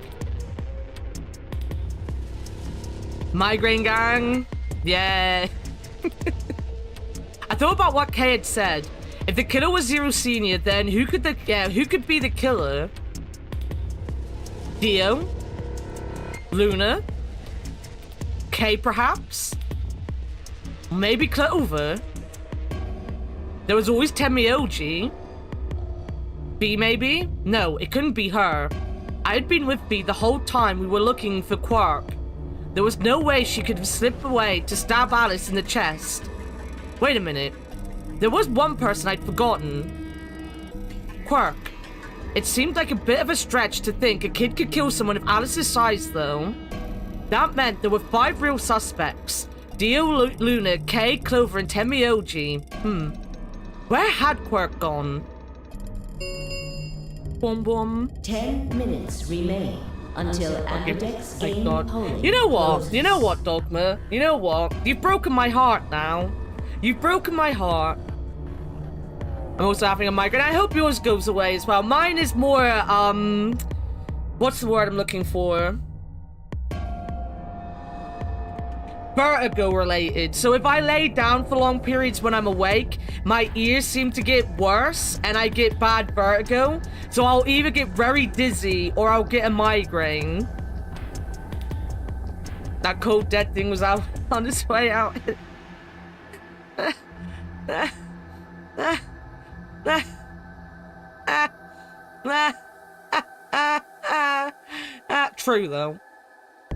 [SPEAKER 1] Migraine gang? Yeah. I thought about what Kay had said. If the killer was Zero Senior, then who could be the killer? Dio? Luna? Kay, perhaps? Maybe Clover? There was always Temioji. B, maybe? No, it couldn't be her. I had been with B the whole time we were looking for Quark. There was no way she could have slipped away to stab Alice in the chest. Wait a minute. There was one person I'd forgotten. Quark. It seemed like a bit of a stretch to think a kid could kill someone of Alice's size, though. That meant there were 5 real suspects. Dio, Luna, Kay, Clover, and Temioji. Where had Quark gone? Boom, boom.
[SPEAKER 5] 10 minutes remain until Ambidex game polling.
[SPEAKER 1] You know what?
[SPEAKER 5] closes.
[SPEAKER 1] You know what, Dogma? You know what? You've broken my heart now. You've broken my heart. I'm also having a migraine. I hope yours goes away as well. Mine is more, what's the word I'm looking for? Vertigo related. So if I lay down for long periods when I'm awake, my ears seem to get worse and I get bad vertigo. So I'll either get very dizzy or I'll get a migraine. That cold dead thing was out on its way out. True though.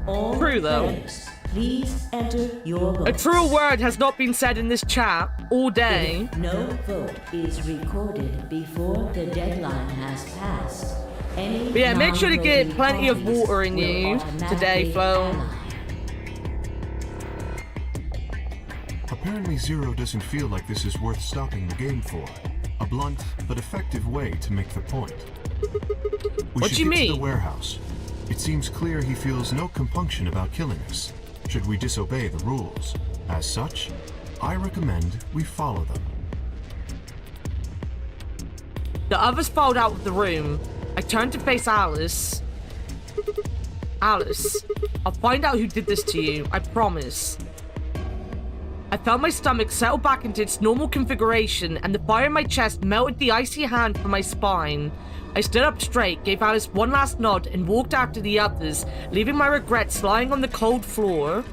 [SPEAKER 5] All
[SPEAKER 1] True though.
[SPEAKER 5] players, please enter your votes.
[SPEAKER 1] A true word has not been said in this chat all day.
[SPEAKER 5] If no vote is recorded before the deadline has passed, any
[SPEAKER 1] But yeah, make sure to get
[SPEAKER 5] non-voting
[SPEAKER 1] plenty of
[SPEAKER 5] parties
[SPEAKER 1] water in
[SPEAKER 5] will
[SPEAKER 1] you today,
[SPEAKER 5] automatically
[SPEAKER 1] Flo.
[SPEAKER 5] ally.
[SPEAKER 7] Apparently Zero doesn't feel like this is worth stopping the game for. A blunt but effective way to make the point. We
[SPEAKER 1] What
[SPEAKER 7] should
[SPEAKER 1] do you
[SPEAKER 7] get to the
[SPEAKER 1] mean?
[SPEAKER 7] warehouse. It seems clear he feels no compunction about killing us, should we disobey the rules. As such, I recommend we follow them.
[SPEAKER 1] The others filed out of the room. I turned to face Alice. Alice, I'll find out who did this to you. I promise. I felt my stomach settle back into its normal configuration, and the fire in my chest melted the icy hand from my spine. I stood up straight, gave Alice one last nod, and walked after the others, leaving my regrets lying on the cold floor.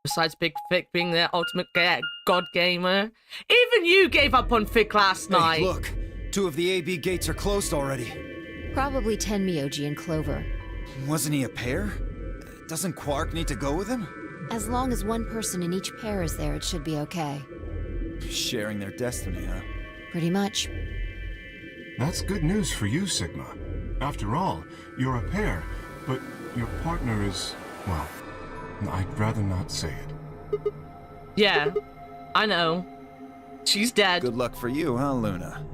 [SPEAKER 1] Besides Big Vic being the ultimate god gamer. Even you gave up on Vic last night.
[SPEAKER 8] Hey, look. 2 of the AB gates are closed already.
[SPEAKER 9] Probably Tenmyoji and Clover.
[SPEAKER 8] Wasn't he a pair? Doesn't Quark need to go with him?
[SPEAKER 9] As long as one person in each pair is there, it should be okay.
[SPEAKER 8] Sharing their destiny, huh?
[SPEAKER 9] Pretty much.
[SPEAKER 7] That's good news for you, Sigma. After all, you're a pair, but your partner is, well, I'd rather not say it.
[SPEAKER 1] Yeah, I know. She's dead.
[SPEAKER 8] Good luck for you, huh, Luna?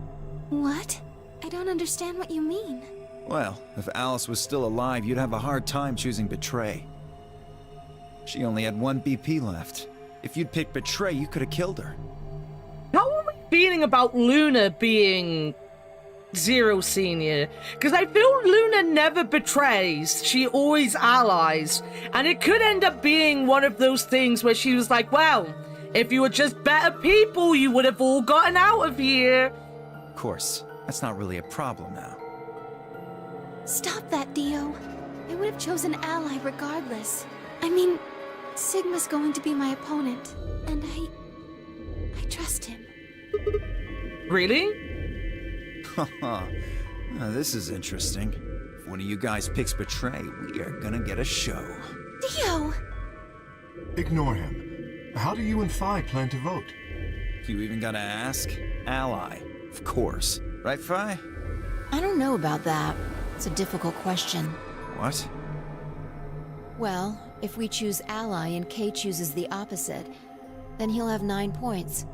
[SPEAKER 3] What? I don't understand what you mean.
[SPEAKER 8] Well, if Alice was still alive, you'd have a hard time choosing Betray. She only had 1 BP left. If you'd picked Betray, you could have killed her.
[SPEAKER 1] How are we feeling about Luna being Zero Senior? Because I feel Luna never betrays. She always allies. And it could end up being one of those things where she was like, well, if you were just better people, you would have all gotten out of here.
[SPEAKER 8] Of course, that's not really a problem now.
[SPEAKER 3] Stop that, Dio. I would have chosen Ally regardless. I mean, Sigma's going to be my opponent, and I trust him.
[SPEAKER 1] Really?
[SPEAKER 8] Haha. Now, this is interesting. If one of you guys picks Betray, we are gonna get a show.
[SPEAKER 3] Dio!
[SPEAKER 7] Ignore him. How do you and Phi plan to vote?
[SPEAKER 8] You even gotta ask? Ally. Of course. Right, Phi?
[SPEAKER 9] I don't know about that. It's a difficult question.
[SPEAKER 8] What?
[SPEAKER 9] Well, if we choose Ally and Kay chooses the opposite, then he'll have 9 points.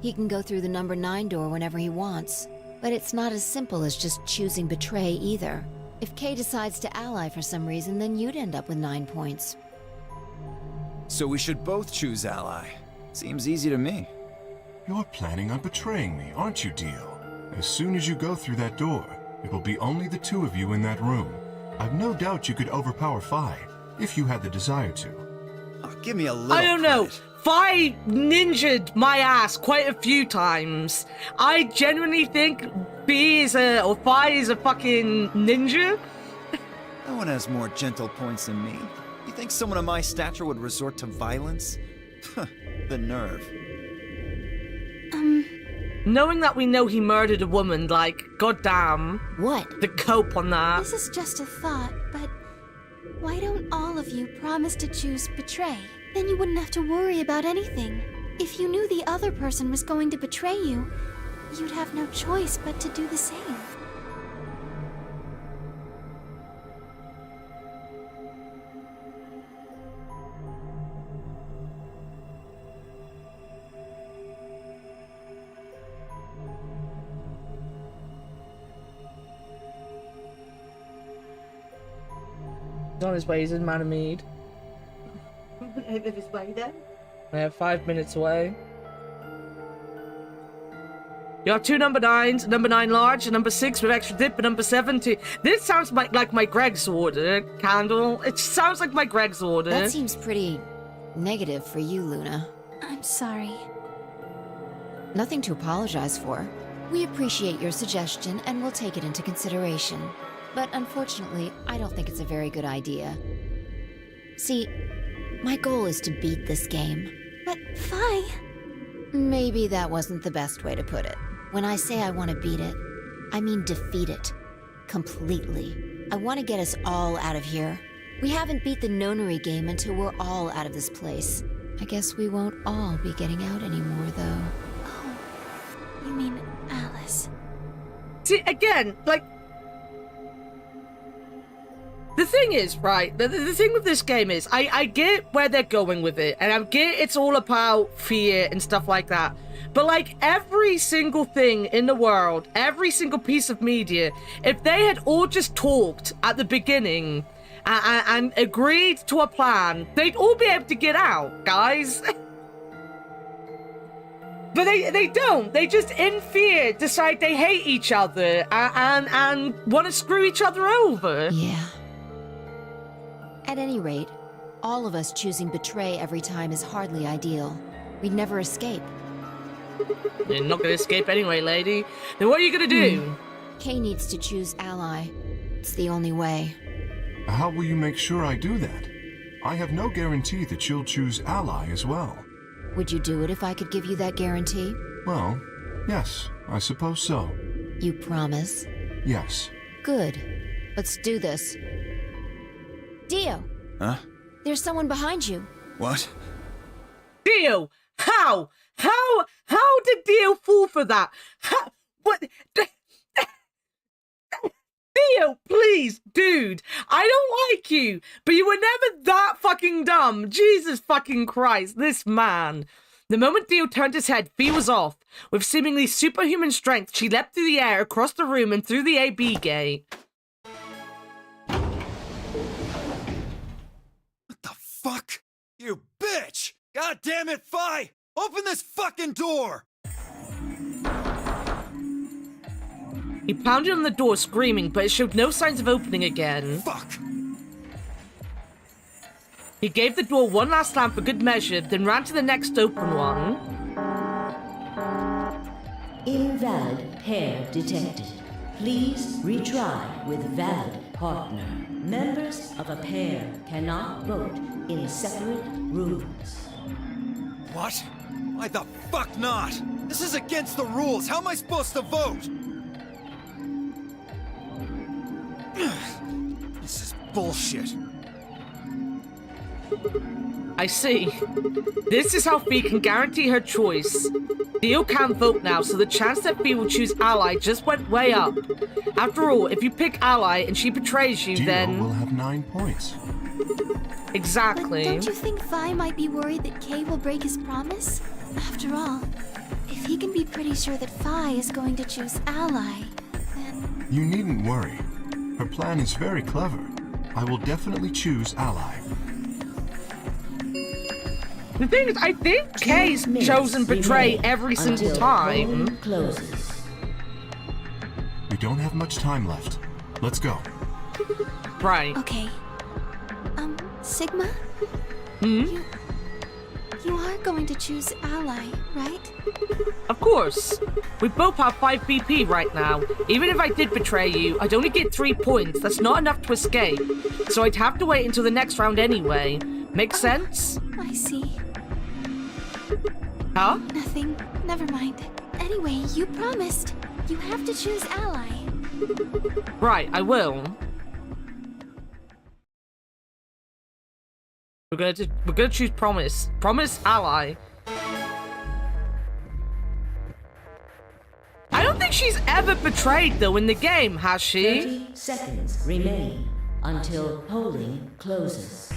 [SPEAKER 9] He can go through the number 9 door whenever he wants. But it's not as simple as just choosing Betray either. If Kay decides to ally for some reason, then you'd end up with 9 points.
[SPEAKER 8] So we should both choose Ally. Seems easy to me.
[SPEAKER 7] You're planning on betraying me, aren't you, Dio? As soon as you go through that door, it will be only the 2 of you in that room. I've no doubt you could overpower Phi, if you had the desire to.
[SPEAKER 8] Oh, give me a little
[SPEAKER 1] I don't know.
[SPEAKER 8] credit.
[SPEAKER 1] Phi ninja'd my ass quite a few times. I genuinely think Phi is a fucking ninja.
[SPEAKER 8] No one has more gentle points than me. You think someone of my stature would resort to violence? The nerve.
[SPEAKER 1] Knowing that we know he murdered a woman, like, goddamn.
[SPEAKER 9] What?
[SPEAKER 1] The cope on that.
[SPEAKER 3] This is just a thought, but why don't all of you promise to choose Betray? Then you wouldn't have to worry about anything. If you knew the other person was going to betray you, you'd have no choice but to do the same.
[SPEAKER 1] He's on his way, he's in Manamede.
[SPEAKER 13] If it's way then.
[SPEAKER 1] I have 5 minutes away. You have 2 number 9s, number 9 large, and number 6 with extra dip, and number 7 to... This sounds like my Greg's order, Candle. It sounds like my Greg's order.
[SPEAKER 9] That seems pretty negative for you, Luna.
[SPEAKER 3] I'm sorry.
[SPEAKER 9] Nothing to apologize for. We appreciate your suggestion and we'll take it into consideration. But unfortunately, I don't think it's a very good idea. See, my goal is to beat this game.
[SPEAKER 3] But Phi...
[SPEAKER 9] Maybe that wasn't the best way to put it. When I say I want to beat it, I mean defeat it. Completely. I want to get us all out of here. We haven't beat the nonary game until we're all out of this place. I guess we won't all be getting out anymore, though.
[SPEAKER 3] Oh, you mean Alice?
[SPEAKER 1] See, again, like... The thing is, right, the thing with this game is, I get where they're going with it, and I get it's all about fear and stuff like that, but like every single thing in the world, every single piece of media, if they had all just talked at the beginning and agreed to a plan, they'd all be able to get out, guys. But they don't. They just, in fear, decide they hate each other and want to screw each other over.
[SPEAKER 9] Yeah. At any rate, all of us choosing betray every time is hardly ideal. We'd never escape.
[SPEAKER 1] You're not going to escape anyway, lady. Then what are you going to do?
[SPEAKER 9] Kay needs to choose ally. It's the only way.
[SPEAKER 7] How will you make sure I do that? I have no guarantee that she'll choose ally as well.
[SPEAKER 9] Would you do it if I could give you that guarantee?
[SPEAKER 7] Well, yes, I suppose so.
[SPEAKER 9] You promise?
[SPEAKER 7] Yes.
[SPEAKER 9] Good. Let's do this. Dio!
[SPEAKER 8] Huh?
[SPEAKER 9] There's someone behind you.
[SPEAKER 8] What?
[SPEAKER 1] Dio! How did Dio fall for that? What? Dio, please, dude. I don't like you, but you were never that fucking dumb. Jesus fucking Christ, this man. The moment Dio turned his head, Fee was off. With seemingly superhuman strength, she leapt through the air, across the room, and through the AB gate.
[SPEAKER 8] What the fuck? You bitch! God damn it, Fi! Open this fucking door!
[SPEAKER 1] He pounded on the door, screaming, but it showed no signs of opening again.
[SPEAKER 8] Fuck!
[SPEAKER 1] He gave the door one last slam for good measure, then ran to the next open one.
[SPEAKER 5] Invalid pair detected. Please retry with valid partner. Members of a pair cannot vote in separate rooms.
[SPEAKER 8] What? Why the fuck not? This is against the rules. How am I supposed to vote? This is bullshit.
[SPEAKER 1] I see. This is how Fee can guarantee her choice. Dio can't vote now, so the chance that Fee will choose ally just went way up. After all, if you pick ally and she betrays you,
[SPEAKER 7] Dio
[SPEAKER 1] then...
[SPEAKER 7] will have 9 points.
[SPEAKER 1] Exactly.
[SPEAKER 3] But don't you think Vi might be worried that Kay will break his promise? After all, if he can be pretty sure that Vi is going to choose ally, then...
[SPEAKER 7] You needn't worry. Her plan is very clever. I will definitely choose ally.
[SPEAKER 1] The thing is, I think Kay's chosen betray every single time.
[SPEAKER 5] Closes.
[SPEAKER 7] We don't have much time left. Let's go.
[SPEAKER 1] Right.
[SPEAKER 3] Okay. Sigma?
[SPEAKER 1] Hmm?
[SPEAKER 3] You are going to choose ally, right?
[SPEAKER 1] Of course. We both have 5 BP right now. Even if I did betray you, I'd only get 3 points. That's not enough to escape. So I'd have to wait until the next round anyway. Make sense?
[SPEAKER 3] I see.
[SPEAKER 1] Huh?
[SPEAKER 3] Nothing. Never mind. Anyway, you promised. You have to choose ally.
[SPEAKER 1] Right, I will. We're gonna choose promise. Promise ally. I don't think she's ever betrayed though in the game, has she?
[SPEAKER 5] 30 seconds remain until polling closes.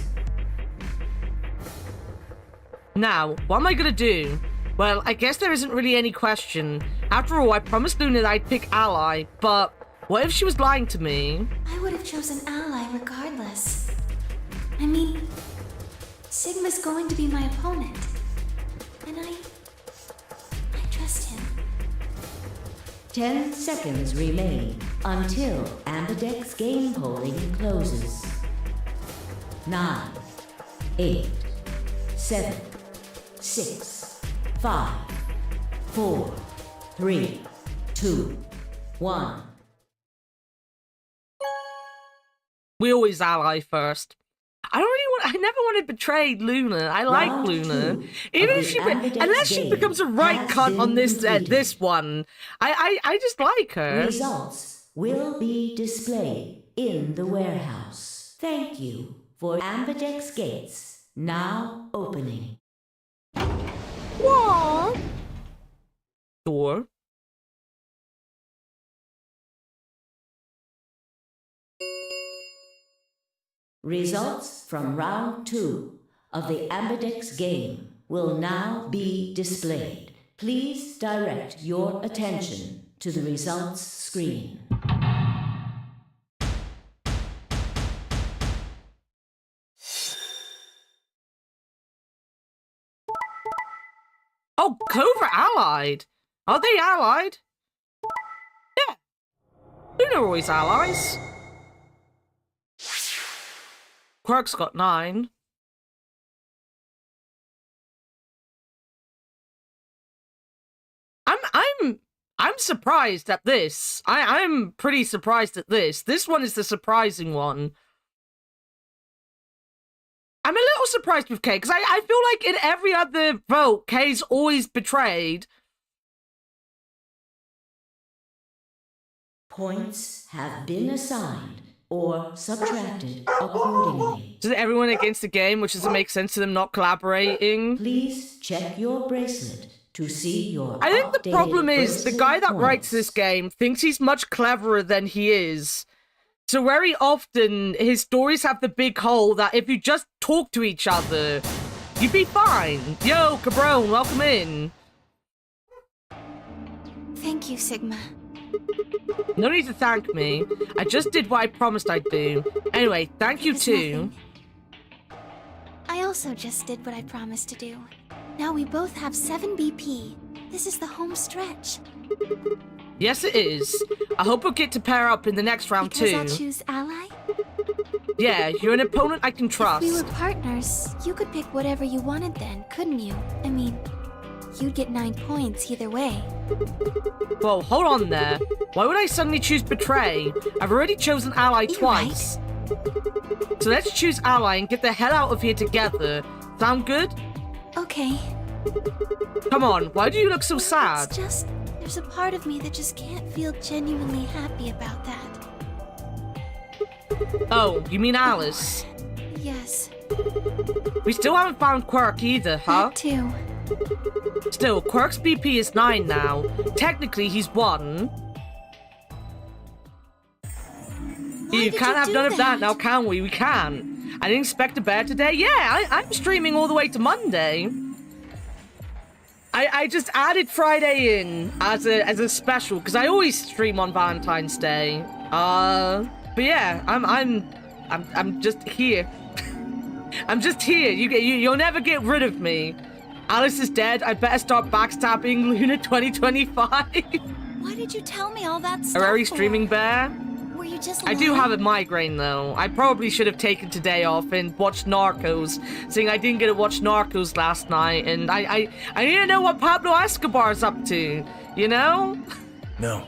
[SPEAKER 1] Now, what am I gonna do? Well, I guess there isn't really any question. After all, I promised Luna that I'd pick ally, but what if she was lying to me?
[SPEAKER 3] I would have chosen ally regardless. I mean, Sigma's going to be my opponent. And I trust him.
[SPEAKER 5] 10 seconds remain until Ambidex game polling closes. 9, 8, 7, 6, 5, 4, 3, 2, 1.
[SPEAKER 1] We always ally first. I never want to betray Luna. I like
[SPEAKER 5] Round
[SPEAKER 1] Luna.
[SPEAKER 5] 2
[SPEAKER 1] Even
[SPEAKER 5] of
[SPEAKER 1] if
[SPEAKER 5] the
[SPEAKER 1] she,
[SPEAKER 5] Ambidex
[SPEAKER 1] unless she
[SPEAKER 5] game
[SPEAKER 1] becomes a right
[SPEAKER 5] has
[SPEAKER 1] cunt on
[SPEAKER 5] been
[SPEAKER 1] this
[SPEAKER 5] completed.
[SPEAKER 1] this one, I just like her.
[SPEAKER 5] Results will be displayed in the warehouse. Thank you for Ambidex gates now opening.
[SPEAKER 1] What? Door.
[SPEAKER 5] Results from round 2 of the Ambidex game will now be displayed. Please direct your attention to the results screen.
[SPEAKER 1] Oh, Clover allied. Are they allied? Yeah. Luna always allies. Quark's got 9. I'm surprised at this. I'm pretty surprised at this. This one is the surprising one. I'm a little surprised with Kay, because I feel like in every other vote, Kay's always betrayed.
[SPEAKER 5] Points have been assigned or subtracted accordingly.
[SPEAKER 1] Just everyone against the game, which doesn't make sense to them not collaborating.
[SPEAKER 5] Please check your bracelet to see your
[SPEAKER 1] I think the problem is the guy that
[SPEAKER 5] points.
[SPEAKER 1] writes this game thinks he's much cleverer than he is. So very often, his stories have the big hole that if you just talk to each other, you'd be fine. Yo, Cabron, welcome in.
[SPEAKER 3] Thank you, Sigma.
[SPEAKER 1] No need to thank me. I just did what I promised I'd do. Anyway, thank you too.
[SPEAKER 3] I also just did what I promised to do. Now we both have 7 BP. This is the home stretch.
[SPEAKER 1] Yes, it is. I hope we'll get to pair up in the next round
[SPEAKER 3] Because
[SPEAKER 1] too.
[SPEAKER 3] I'll choose ally?
[SPEAKER 1] Yeah, you're an opponent I can trust.
[SPEAKER 3] If we were partners, you could pick whatever you wanted then, couldn't you? I mean, you'd get 9 points either way.
[SPEAKER 1] Whoa, hold on there. Why would I suddenly choose Betray? I've already chosen Ally twice. Right. So let's choose Ally and get the hell out of here together. Sound good?
[SPEAKER 3] Okay.
[SPEAKER 1] Come on, why do you look so sad?
[SPEAKER 3] It's just, there's a part of me that just can't feel genuinely happy about that.
[SPEAKER 1] Oh, you mean Alice?
[SPEAKER 3] Yes.
[SPEAKER 1] We still haven't found Quirk either, huh?
[SPEAKER 3] That too.
[SPEAKER 1] Still, Quirk's BP is 9 now. Technically, he's 1. You can't have none of that now, can we? We can. I didn't expect a bear today. Yeah, I'm streaming all the way to Monday. I just added Friday in as a special because I always stream on Valentine's Day. But yeah, I'm just here. I'm just here. You'll never get rid of me. Alice is dead. I better start backstabbing Luna 2025.
[SPEAKER 10] Why did you tell me all that stuff?
[SPEAKER 1] Are streaming bear?
[SPEAKER 10] Were you just
[SPEAKER 1] I do have a migraine though. I probably should have taken today off and watched Narcos, seeing I didn't get to watch Narcos last night, and I need to know what Pablo Escobar's up to, you know?
[SPEAKER 14] No.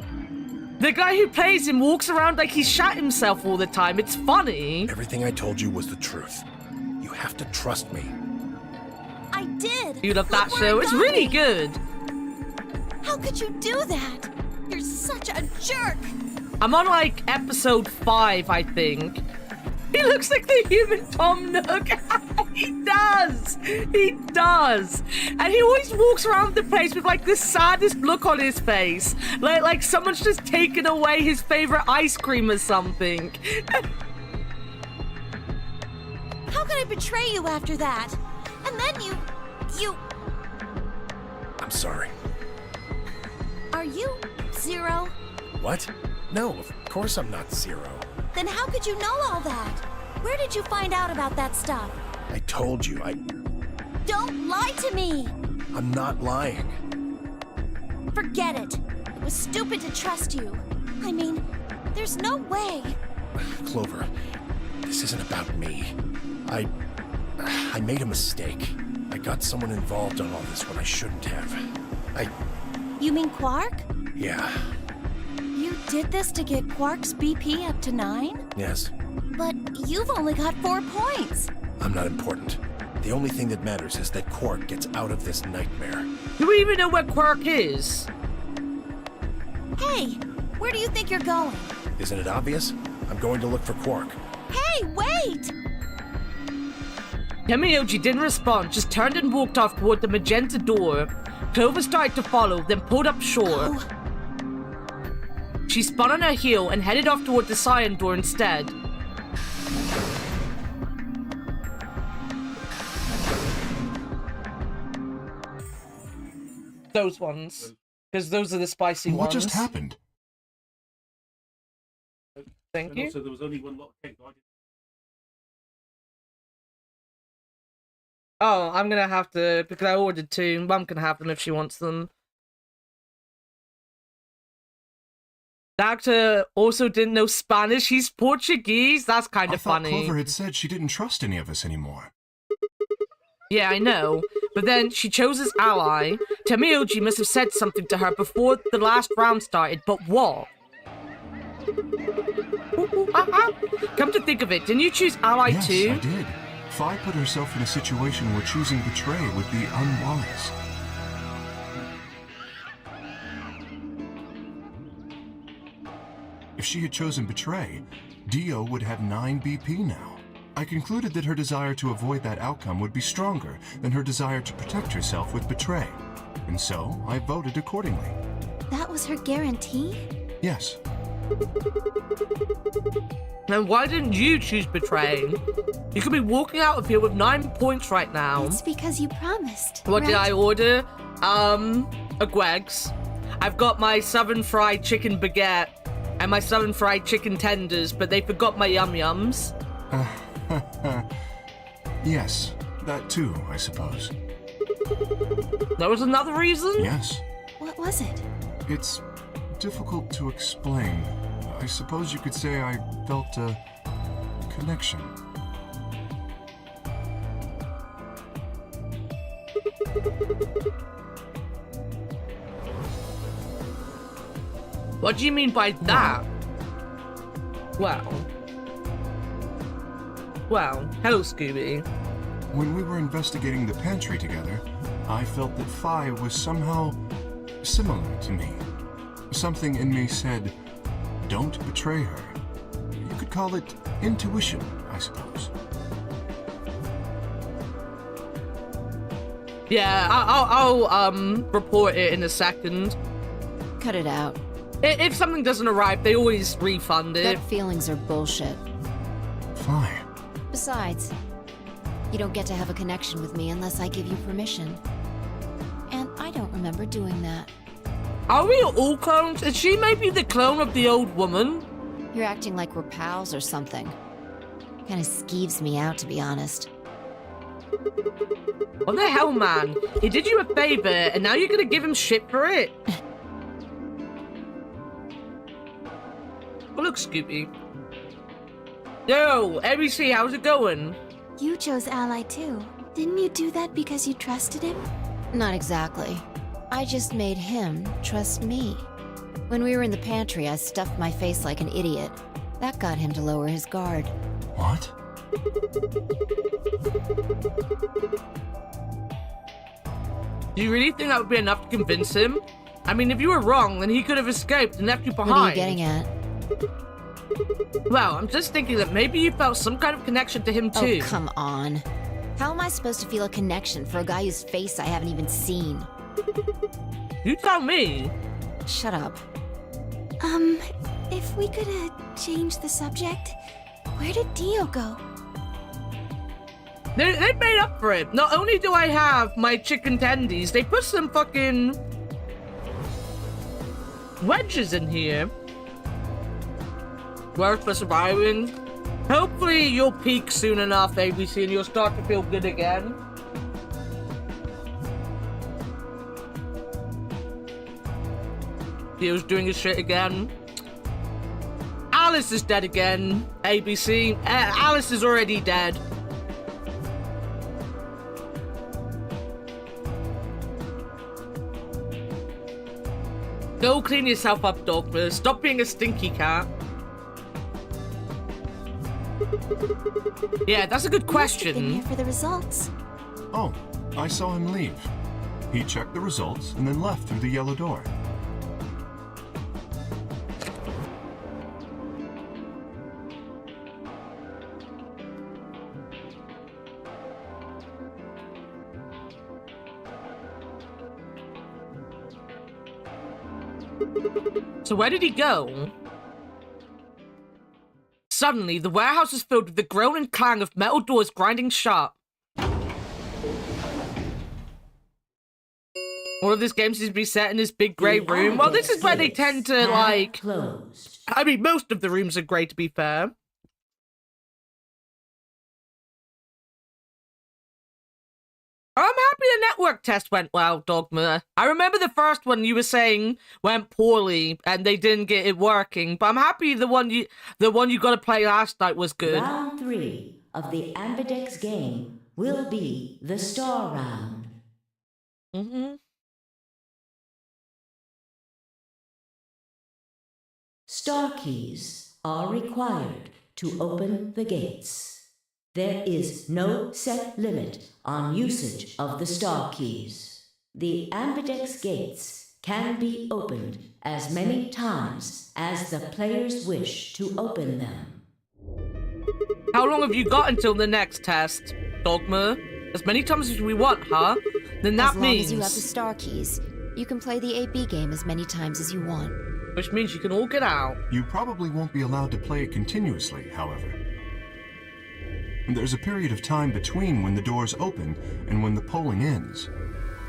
[SPEAKER 1] The guy who plays him walks around like he's shot himself all the time. It's funny.
[SPEAKER 14] Everything I told you was the truth. You have to trust me.
[SPEAKER 10] I did.
[SPEAKER 1] You love that show? It's really good.
[SPEAKER 10] How could you do that? You're such a jerk.
[SPEAKER 1] I'm on like episode 5, I think. He looks like the human Tom Nook. He does. He does. And he always walks around the place with like the saddest look on his face. Like someone's just taken away his favorite ice cream or something.
[SPEAKER 10] How could I betray you after that? And then you...
[SPEAKER 14] I'm sorry.
[SPEAKER 10] Are you Zero?
[SPEAKER 14] What? No, of course I'm not Zero.
[SPEAKER 10] Then how could you know all that? Where did you find out about that stuff?
[SPEAKER 14] I told you,
[SPEAKER 10] Don't lie to me!
[SPEAKER 14] I'm not lying.
[SPEAKER 10] Forget it. It was stupid to trust you. I mean, there's no way.
[SPEAKER 14] Clover, this isn't about me. I made a mistake. I got someone involved on all this when I shouldn't have.
[SPEAKER 10] You mean Quark?
[SPEAKER 14] Yeah.
[SPEAKER 10] You did this to get Quark's BP up to 9?
[SPEAKER 14] Yes.
[SPEAKER 10] But you've only got 4 points.
[SPEAKER 14] I'm not important. The only thing that matters is that Quark gets out of this nightmare.
[SPEAKER 1] Do we even know where Quark is?
[SPEAKER 10] Hey, where do you think you're going?
[SPEAKER 14] Isn't it obvious? I'm going to look for Quark.
[SPEAKER 10] Hey, wait!
[SPEAKER 1] Temioji didn't respond, just turned and walked off toward the magenta door. Clover started to follow, then pulled up shore.
[SPEAKER 10] Oh.
[SPEAKER 1] She spun on her heel and headed off toward the cyan door instead. Those ones. Because those are the spicy ones.
[SPEAKER 7] What just happened?
[SPEAKER 1] Thank you.
[SPEAKER 15] Also, there was only one lot of cake.
[SPEAKER 1] Oh, I'm gonna have to, because I ordered 2. Mum can have them if she wants them. The actor also didn't know Spanish. He's Portuguese. That's kind of funny.
[SPEAKER 7] I thought Clover had said she didn't trust any of us anymore.
[SPEAKER 1] Yeah, I know. But then she chose his ally. Temioji must have said something to her before the last round started, but what? Come to think of it, didn't you choose ally too?
[SPEAKER 7] Yes, I did. Fi put herself in a situation where choosing betray would be unwise. If she had chosen betray, Dio would have 9 BP now. I concluded that her desire to avoid that outcome would be stronger than her desire to protect herself with betray, and so I voted accordingly.
[SPEAKER 10] That was her guarantee?
[SPEAKER 7] Yes.
[SPEAKER 1] Then why didn't you choose betray? You could be walking out of here with 9 points right now.
[SPEAKER 10] It's because you promised.
[SPEAKER 1] What
[SPEAKER 10] right?
[SPEAKER 1] did I order? A Greg's. I've got my southern fried chicken baguette and my southern fried chicken tenders, but they forgot my yum-yums.
[SPEAKER 7] Yes, that too, I suppose.
[SPEAKER 1] There was another reason?
[SPEAKER 7] Yes.
[SPEAKER 10] What was it?
[SPEAKER 7] It's difficult to explain. I suppose you could say I felt a connection.
[SPEAKER 1] What do you mean by that? Well, hello, Scooby.
[SPEAKER 7] When we were investigating the pantry together, I felt that Fi was somehow similar to me. Something in me said, don't betray her. You could call it intuition, I suppose.
[SPEAKER 1] Yeah, I'll report it in a second.
[SPEAKER 9] Cut it out.
[SPEAKER 1] If something doesn't arrive, they always refund it.
[SPEAKER 9] Gut feelings are bullshit.
[SPEAKER 7] Fine.
[SPEAKER 9] Besides, you don't get to have a connection with me unless I give you permission. And I don't remember doing that.
[SPEAKER 1] Are we all clones? Is she maybe the clone of the old woman?
[SPEAKER 9] You're acting like we're pals or something. Kinda skeeves me out, to be honest.
[SPEAKER 1] What the hell, man? He did you a favor, and now you're gonna give him shit for it? Oh, look, Scooby. Yo, ABC, how's it going?
[SPEAKER 10] You chose Ally too. Didn't you do that because you trusted him?
[SPEAKER 9] Not exactly. I just made him trust me. When we were in the pantry, I stuffed my face like an idiot. That got him to lower his guard.
[SPEAKER 7] What?
[SPEAKER 1] Do you really think that would be enough to convince him? I mean, if you were wrong, then he could have escaped and left you behind.
[SPEAKER 9] What are you getting at?
[SPEAKER 1] Well, I'm just thinking that maybe you felt some kind of connection to him too.
[SPEAKER 9] Oh, come on. How am I supposed to feel a connection for a guy whose face I haven't even seen?
[SPEAKER 1] You tell me.
[SPEAKER 9] Shut up.
[SPEAKER 10] If we could, change the subject, where did Dio go?
[SPEAKER 1] They made up for it. Not only do I have my chicken tendies, they put some fucking wedges in here. Worth for surviving. Hopefully you'll peak soon enough, ABC, and you'll start to feel good again. Dio's doing his shit again. Alice is dead again, ABC. Alice is already dead. Go clean yourself up, Dogma. Stop being a stinky cat. Yeah, that's a good question.
[SPEAKER 10] Been here for the results.
[SPEAKER 7] Oh, I saw him leave. He checked the results and then left through the yellow door.
[SPEAKER 1] So where did he go? Suddenly, the warehouse is filled with the groan and clang of metal doors grinding shut. All of this game seems to be set in this big grey room. Well, this is where they tend to, like... I mean, most of the rooms are grey, to be fair. network test went well, Dogma. I remember the first one you were saying went poorly and they didn't get it working, but I'm happy the one you got to play last night was good.
[SPEAKER 5] Round 3 of the Ambidex game will be the Star Round. Star keys are required to open the gates. There is no set limit on usage of the star keys. The Ambidex gates can be opened as many times as the players wish to open them.
[SPEAKER 1] How long have you got until the next test, Dogma? As many times as we want, huh? Then that means...
[SPEAKER 9] As long as you have the star keys, you can play the AB game as many times as you want.
[SPEAKER 1] Which means you can all get out.
[SPEAKER 7] You probably won't be allowed to play it continuously, however. There's a period of time between when the doors open and when the polling ends.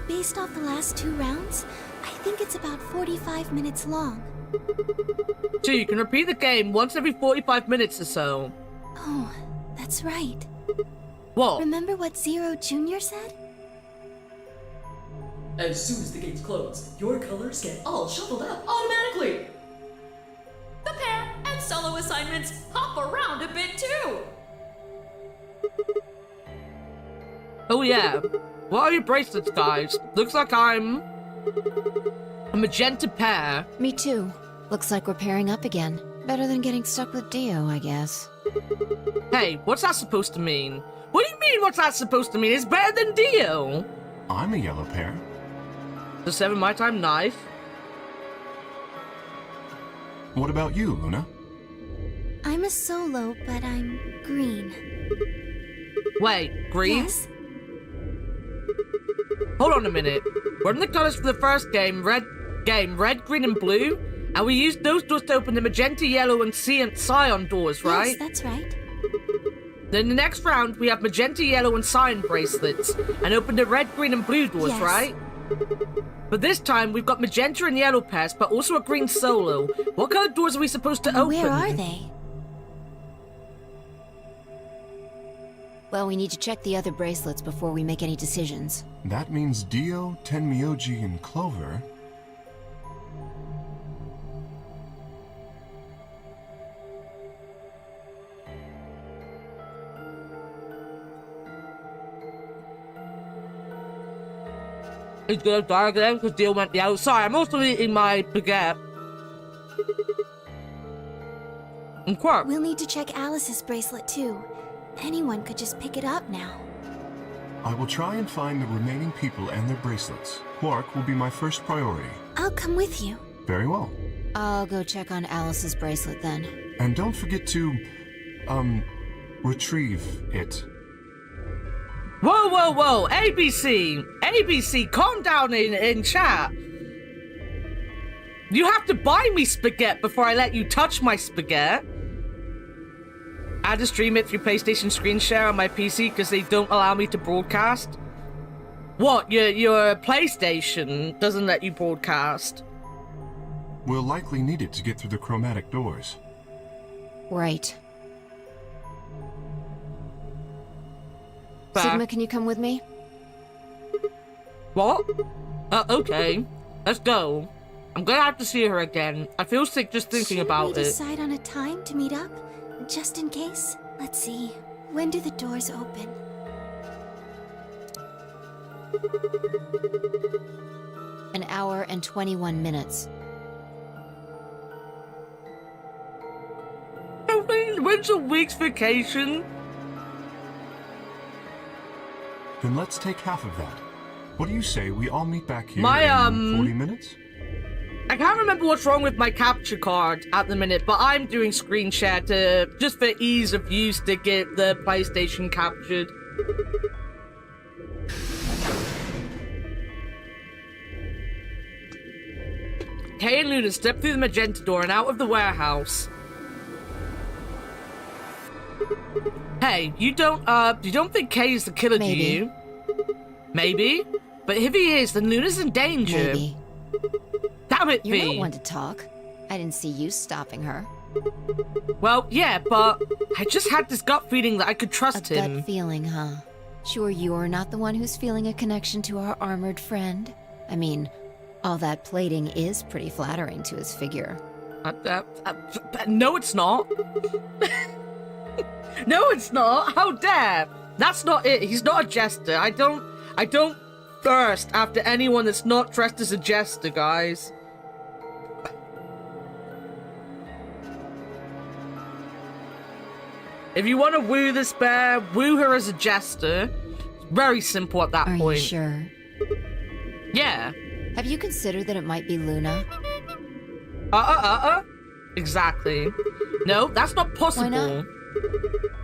[SPEAKER 10] Based off the last 2 rounds, I think it's about 45 minutes long.
[SPEAKER 1] So you can repeat the game once every 45 minutes or so.
[SPEAKER 10] Oh, that's right.
[SPEAKER 1] What?
[SPEAKER 10] Remember what Zero Jr. said?
[SPEAKER 15] As soon as the gates close, your colors get all shuffled up automatically. The pair and solo assignments hop around a bit too.
[SPEAKER 1] Oh yeah. What are your bracelets, guys? Looks like I'm a magenta pair.
[SPEAKER 9] Me too. Looks like we're pairing up again. Better than getting stuck with Dio, I guess.
[SPEAKER 1] Hey, what's that supposed to mean? What do you mean, what's that supposed to mean? It's better than Dio.
[SPEAKER 7] I'm a yellow pair.
[SPEAKER 1] The 7 My Time knife.
[SPEAKER 7] What about you, Luna?
[SPEAKER 10] I'm a solo, but I'm green.
[SPEAKER 1] Wait, green?
[SPEAKER 10] Yes.
[SPEAKER 1] Hold on a minute. We're in the colors for the first game, red, green, and blue, and we used those doors to open the magenta, yellow, and cyan doors, right?
[SPEAKER 10] Yes, that's right.
[SPEAKER 1] Then the next round, we have magenta, yellow, and cyan bracelets, and open the red, green, and blue doors,
[SPEAKER 10] Yes.
[SPEAKER 1] right? But this time, we've got magenta and yellow pairs, but also a green solo. What kind of doors are we supposed to open?
[SPEAKER 10] Where are they?
[SPEAKER 9] Well, we need to check the other bracelets before we make any decisions.
[SPEAKER 7] That means Dio, Tenmyoji, and Clover...
[SPEAKER 1] It's gonna die again because Dio went yellow. Sorry, I'm also eating my baguette. And Quark.
[SPEAKER 10] We'll need to check Alice's bracelet too. Anyone could just pick it up now.
[SPEAKER 7] I will try and find the remaining people and their bracelets. Quark will be my first priority.
[SPEAKER 10] I'll come with you.
[SPEAKER 7] Very well.
[SPEAKER 9] I'll go check on Alice's bracelet then.
[SPEAKER 7] And don't forget to, retrieve it.
[SPEAKER 1] Whoa, whoa, whoa! ABC! ABC, calm down in chat. You have to buy me spaghetti before I let you touch my spaghetti. I had to stream it through PlayStation Screen Share on my PC because they don't allow me to broadcast. What? Your PlayStation doesn't let you broadcast?
[SPEAKER 7] We'll likely need it to get through the chromatic doors.
[SPEAKER 9] Right. Sigma, can you come with me?
[SPEAKER 1] What? Okay. Let's go. I'm gonna have to see her again. I feel sick just thinking about
[SPEAKER 10] Should we
[SPEAKER 1] it.
[SPEAKER 10] decide on a time to meet up? Just in case? Let's see. When do the doors open?
[SPEAKER 9] An hour and 21 minutes.
[SPEAKER 1] When's a week's vacation?
[SPEAKER 7] Then let's take half of that. What do you say we all meet back here
[SPEAKER 1] My,
[SPEAKER 7] in 40 minutes?
[SPEAKER 1] I can't remember what's wrong with my capture card at the minute, but I'm doing screen share to just for ease of use to get the PlayStation captured. Kay and Luna step through the magenta door and out of the warehouse. Hey, you don't think Kay is the killer, do you? Maybe. But if he is, then Luna's in danger.
[SPEAKER 9] Maybe.
[SPEAKER 1] Damn it,
[SPEAKER 9] You're
[SPEAKER 1] V.
[SPEAKER 9] not one to talk. I didn't see you stopping her.
[SPEAKER 1] Well, yeah, but I just had this gut feeling that I could trust him.
[SPEAKER 9] Gut feeling, huh? Sure you're not the one who's feeling a connection to our armored friend? I mean, all that plating is pretty flattering to his figure.
[SPEAKER 1] No, it's not. No, it's not. How dare? That's not it. He's not a jester. I don't thirst after anyone that's not dressed as a jester, guys. If you want to woo this bear, woo her as a jester. It's very simple at that point.
[SPEAKER 9] Are you sure?
[SPEAKER 1] Yeah.
[SPEAKER 9] Have you considered that it might be Luna?
[SPEAKER 1] Exactly. No, that's not possible.
[SPEAKER 9] Why not?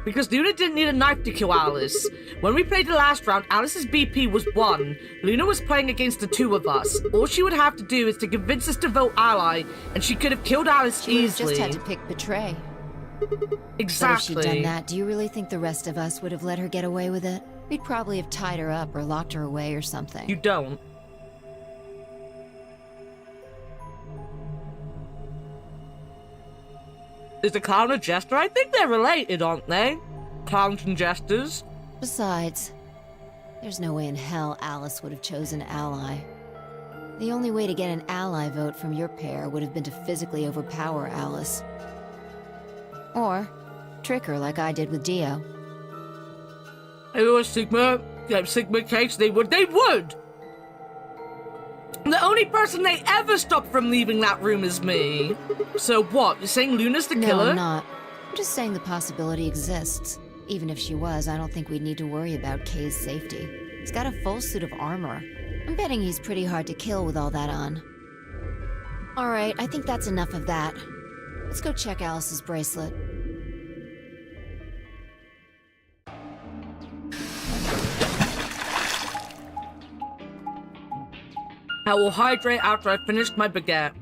[SPEAKER 1] Because Luna didn't need a knife to kill Alice. When we played the last round, Alice's BP was 1. Luna was playing against the 2 of us. All she would have to do is to convince us to vote ally, and she could have killed Alice
[SPEAKER 9] She
[SPEAKER 1] easily.
[SPEAKER 9] just had to pick betray.
[SPEAKER 1] Exactly.
[SPEAKER 9] But if she'd done that, do you really think the rest of us would have let her get away with it? We'd probably have tied her up or locked her away or something.
[SPEAKER 1] You don't. Is the clown a jester? I think they're related, aren't they? Clowns and jesters.
[SPEAKER 9] Besides, there's no way in hell Alice would have chosen ally. The only way to get an ally vote from your pair would have been to physically overpower Alice. Or trick her like I did with Dio.
[SPEAKER 1] If it was Sigma case, they would. They would! The only person they ever stop from leaving that room is me. So what? You're saying Luna's the killer?
[SPEAKER 9] No, I'm not. I'm just saying the possibility exists. Even if she was, I don't think we'd need to worry about Kay's safety. He's got a full suit of armor. I'm betting he's pretty hard to kill with all that on. Alright, I think that's enough of that. Let's go check Alice's bracelet.
[SPEAKER 1] I will hydrate after I finish my baguette.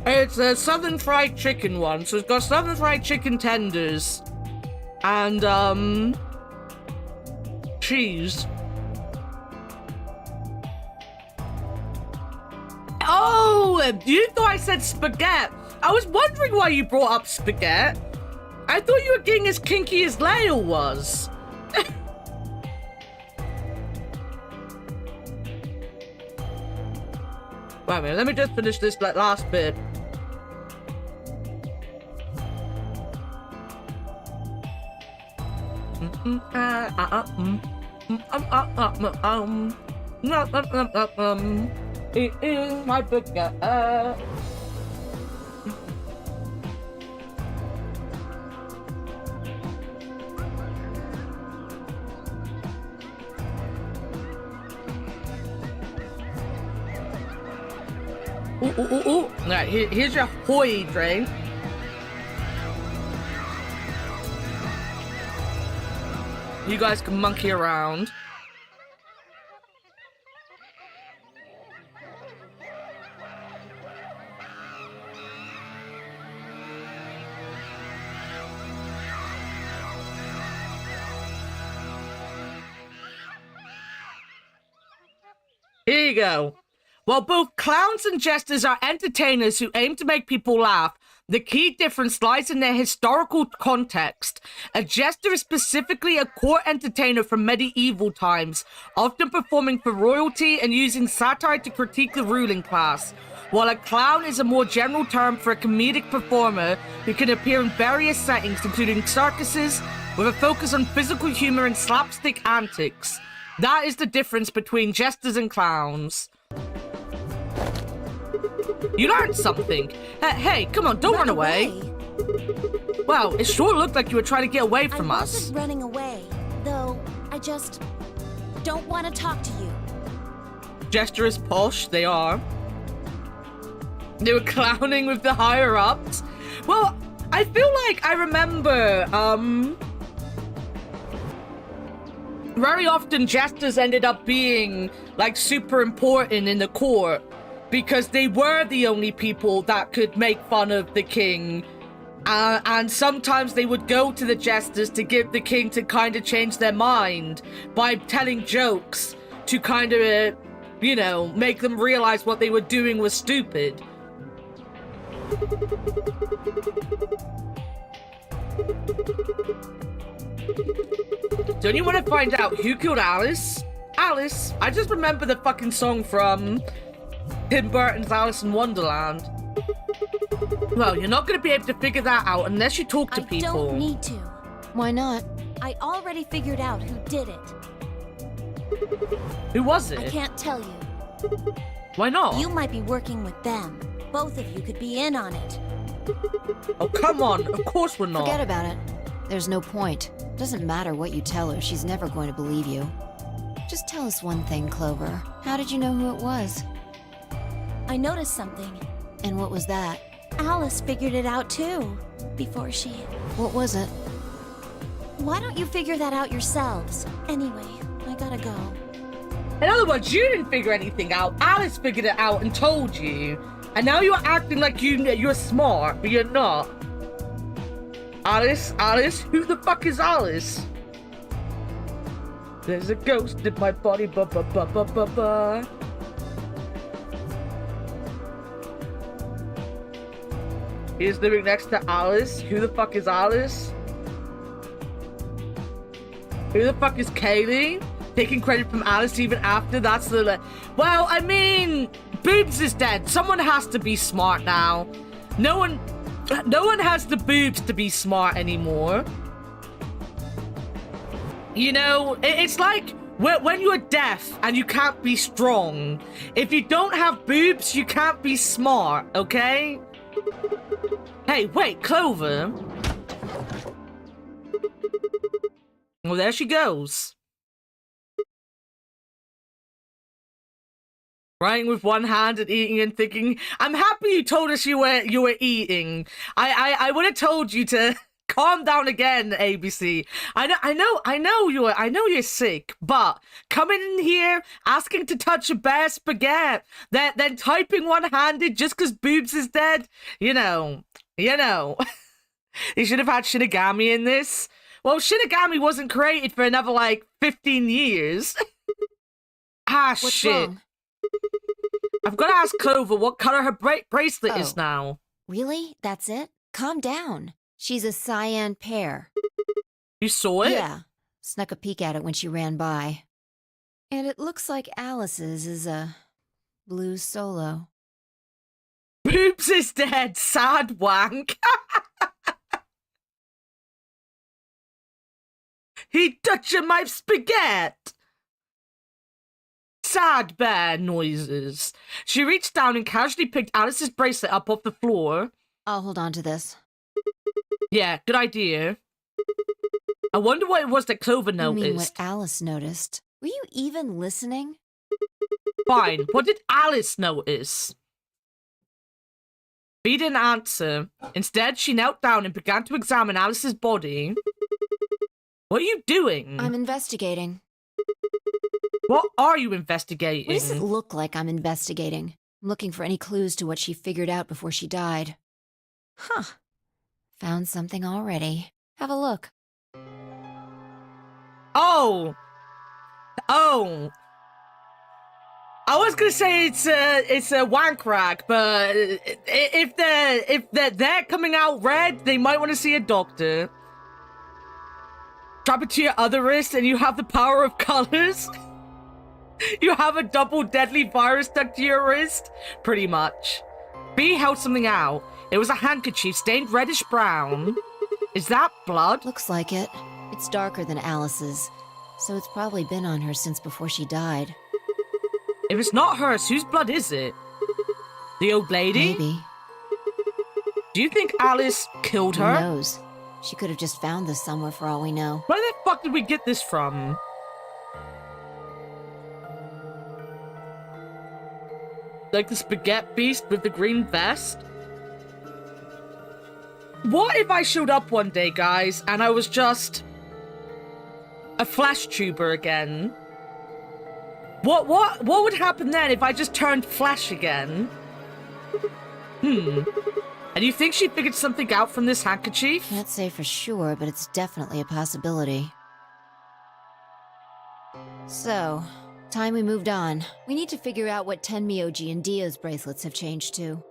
[SPEAKER 1] It's a southern fried chicken one, so it's got southern fried chicken tenders and cheese. Oh, you thought I said spaghetti. I was wondering why you brought up spaghetti. I thought you were getting as kinky as Lale was. Wait a minute, let me just finish this last bit. Eating my baguette. Ooh. Alright, here's your hoy drink. You guys can monkey around. Here you go. While both clowns and jesters are entertainers who aim to make people laugh, the key difference lies in their historical context. A jester is specifically a court entertainer from medieval times, often performing for royalty and using satire to critique the ruling class, while a clown is a more general term for a comedic performer who can appear in various settings, including circuses, with a focus on physical humor and slapstick antics. That is the difference between jesters and clowns. You learned something. Hey, come on, don't run away. Wow, it sure looked like you were trying to get away from us.
[SPEAKER 10] I wasn't running away, though I just don't want to talk to you.
[SPEAKER 1] Jester is posh, they are. They were clowning with the higher-ups. Well, I feel like I remember, very often jesters ended up being, like, super important in the court because they were the only people that could make fun of the king And sometimes they would go to the jesters to give the king to kind of change their mind by telling jokes to kind of, you know, make them realize what they were doing was stupid. Don't you want to find out who killed Alice? Alice? I just remember the fucking song from Tim Burton's Alice in Wonderland. Well, you're not going to be able to figure that out unless you talk to people.
[SPEAKER 10] I don't need to.
[SPEAKER 9] Why not?
[SPEAKER 10] I already figured out who did it.
[SPEAKER 1] Who was it?
[SPEAKER 10] I can't tell you.
[SPEAKER 1] Why not?
[SPEAKER 10] You might be working with them. Both of you could be in on it.
[SPEAKER 1] Oh, come on. Of course we're not.
[SPEAKER 9] Forget about it. There's no point. Doesn't matter what you tell her, she's never going to believe you. Just tell us one thing, Clover. How did you know who it was?
[SPEAKER 10] I noticed something.
[SPEAKER 9] And what was that?
[SPEAKER 10] Alice figured it out too, before she...
[SPEAKER 9] What was it?
[SPEAKER 10] Why don't you figure that out yourselves? Anyway, I gotta go.
[SPEAKER 1] In other words, you didn't figure anything out. Alice figured it out and told you. And now you're acting like you're smart, but you're not. Alice? Who the fuck is Alice? There's a ghost in my body, ba-ba-ba-ba-ba-ba. He's living next to Alice. Who the fuck is Alice? Who the fuck is Kaylee? Taking credit from Alice even after that's the... Well, I mean, Boobs is dead. Someone has to be smart now. No one has the boobs to be smart anymore. You know, it's like when you're deaf and you can't be strong. If you don't have boobs, you can't be smart, okay? Hey, wait, Clover. Well, there she goes. Writing with one hand and eating and thinking. I'm happy you told us you were eating. I would have told you to calm down again, ABC. I know you're sick, but coming in here asking to touch a bare spaghetti, then typing one-handed just because Boobs is dead. You know. They should have had Shinigami in this. Well, Shinigami wasn't created for another, 15 years.
[SPEAKER 9] What's
[SPEAKER 1] shit.
[SPEAKER 9] Wrong?
[SPEAKER 1] I've got to ask Clover what color her bracelet is now.
[SPEAKER 9] Really? That's it? Calm down. She's a cyan pear.
[SPEAKER 1] You saw it?
[SPEAKER 9] Yeah. Snuck a peek at it when she ran by. And it looks like Alice's is a blue solo.
[SPEAKER 1] Boobs is dead, sad wank. He touching my spaghetti. Sad bear noises. She reached down and casually picked Alice's bracelet up off the floor.
[SPEAKER 9] I'll hold on to this.
[SPEAKER 1] Yeah, good idea. I wonder what it was that Clover noticed.
[SPEAKER 9] You mean what Alice noticed? Were you even listening?
[SPEAKER 1] Fine. What did Alice notice? Bea didn't answer. Instead, she knelt down and began to examine Alice's body. What are you doing?
[SPEAKER 9] I'm investigating.
[SPEAKER 1] What are you investigating?
[SPEAKER 9] What does it look like I'm investigating? I'm looking for any clues to what she figured out before she died. Huh. Found something already. Have a look.
[SPEAKER 1] Oh. I was gonna say it's a wank rag, but if they're coming out red, they might want to see a doctor. Drop it to your other wrist and you have the power of colors. You have a double deadly virus stuck to your wrist? Pretty much. Bea held something out. It was a handkerchief stained reddish brown. Is that blood?
[SPEAKER 9] Looks like it. It's darker than Alice's, so it's probably been on her since before she died.
[SPEAKER 1] If it's not hers, whose blood is it? The old lady?
[SPEAKER 9] Maybe.
[SPEAKER 1] Do you think Alice killed her?
[SPEAKER 9] Who knows? She could have just found this somewhere for all we know.
[SPEAKER 1] Where the fuck did we get this from? Like the spaghetti beast with the green vest? What if I showed up one day, guys, and I was just a flash tuber again? What would happen then if I just turned Flash again? And you think she figured something out from this handkerchief?
[SPEAKER 9] Can't say for sure, but it's definitely a possibility. So, time we moved on. We need to figure out what Tenmyoji and Dio's bracelets have changed to.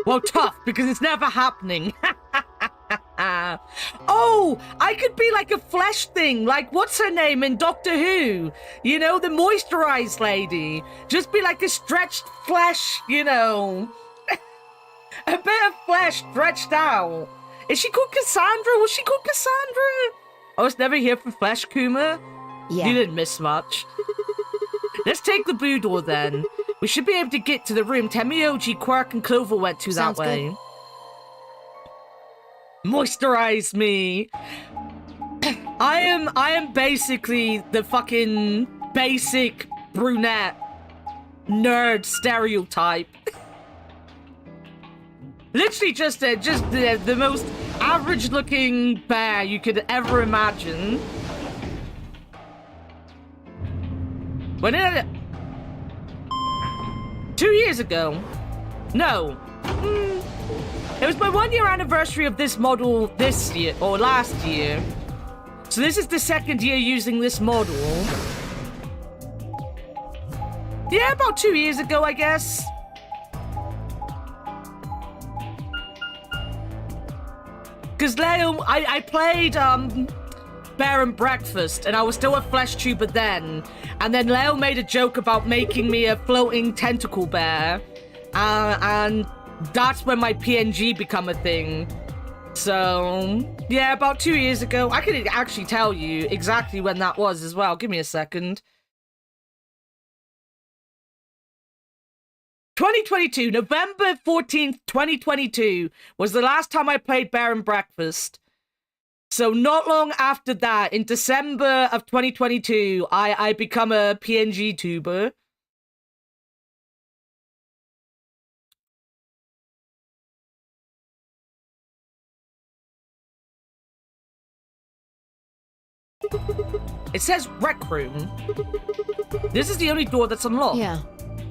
[SPEAKER 1] Well, tough, because it's never happening. Oh, I could be like a flesh thing, like what's her name in Doctor Who? You know, the moisturized lady. Just be like a stretched flesh, you know. A bit of flesh stretched out. Is she called Cassandra? Was she called Cassandra? I was never here for Flesh, Kuma.
[SPEAKER 9] Yeah.
[SPEAKER 1] You didn't miss much. Let's take the blue door then. We should be able to get to the room Tenmyoji, Quark, and Clover went to
[SPEAKER 9] Sounds
[SPEAKER 1] that way.
[SPEAKER 9] good.
[SPEAKER 1] Moisturize me. I am basically the fucking basic brunette nerd stereotype. Literally just the most average looking bear you could ever imagine. When did I... 2 years ago? No. It was my 1 year anniversary of this model this year, or last year. So this is the second year using this model. Yeah, about 2 years ago, I guess. Because Leo, I played Bear and Breakfast, and I was still a flesh tuber then. And then Leo made a joke about making me a floating tentacle bear. And that's when my PNG become a thing. So, yeah, about 2 years ago. I could actually tell you exactly when that was as well. Give me a second. 2022, November 14th, 2022 was the last time I played Bear and Breakfast. So not long after that, in December of 2022, I become a PNG tuber. It says Rec Room. This is the only door that's unlocked.
[SPEAKER 9] Yeah.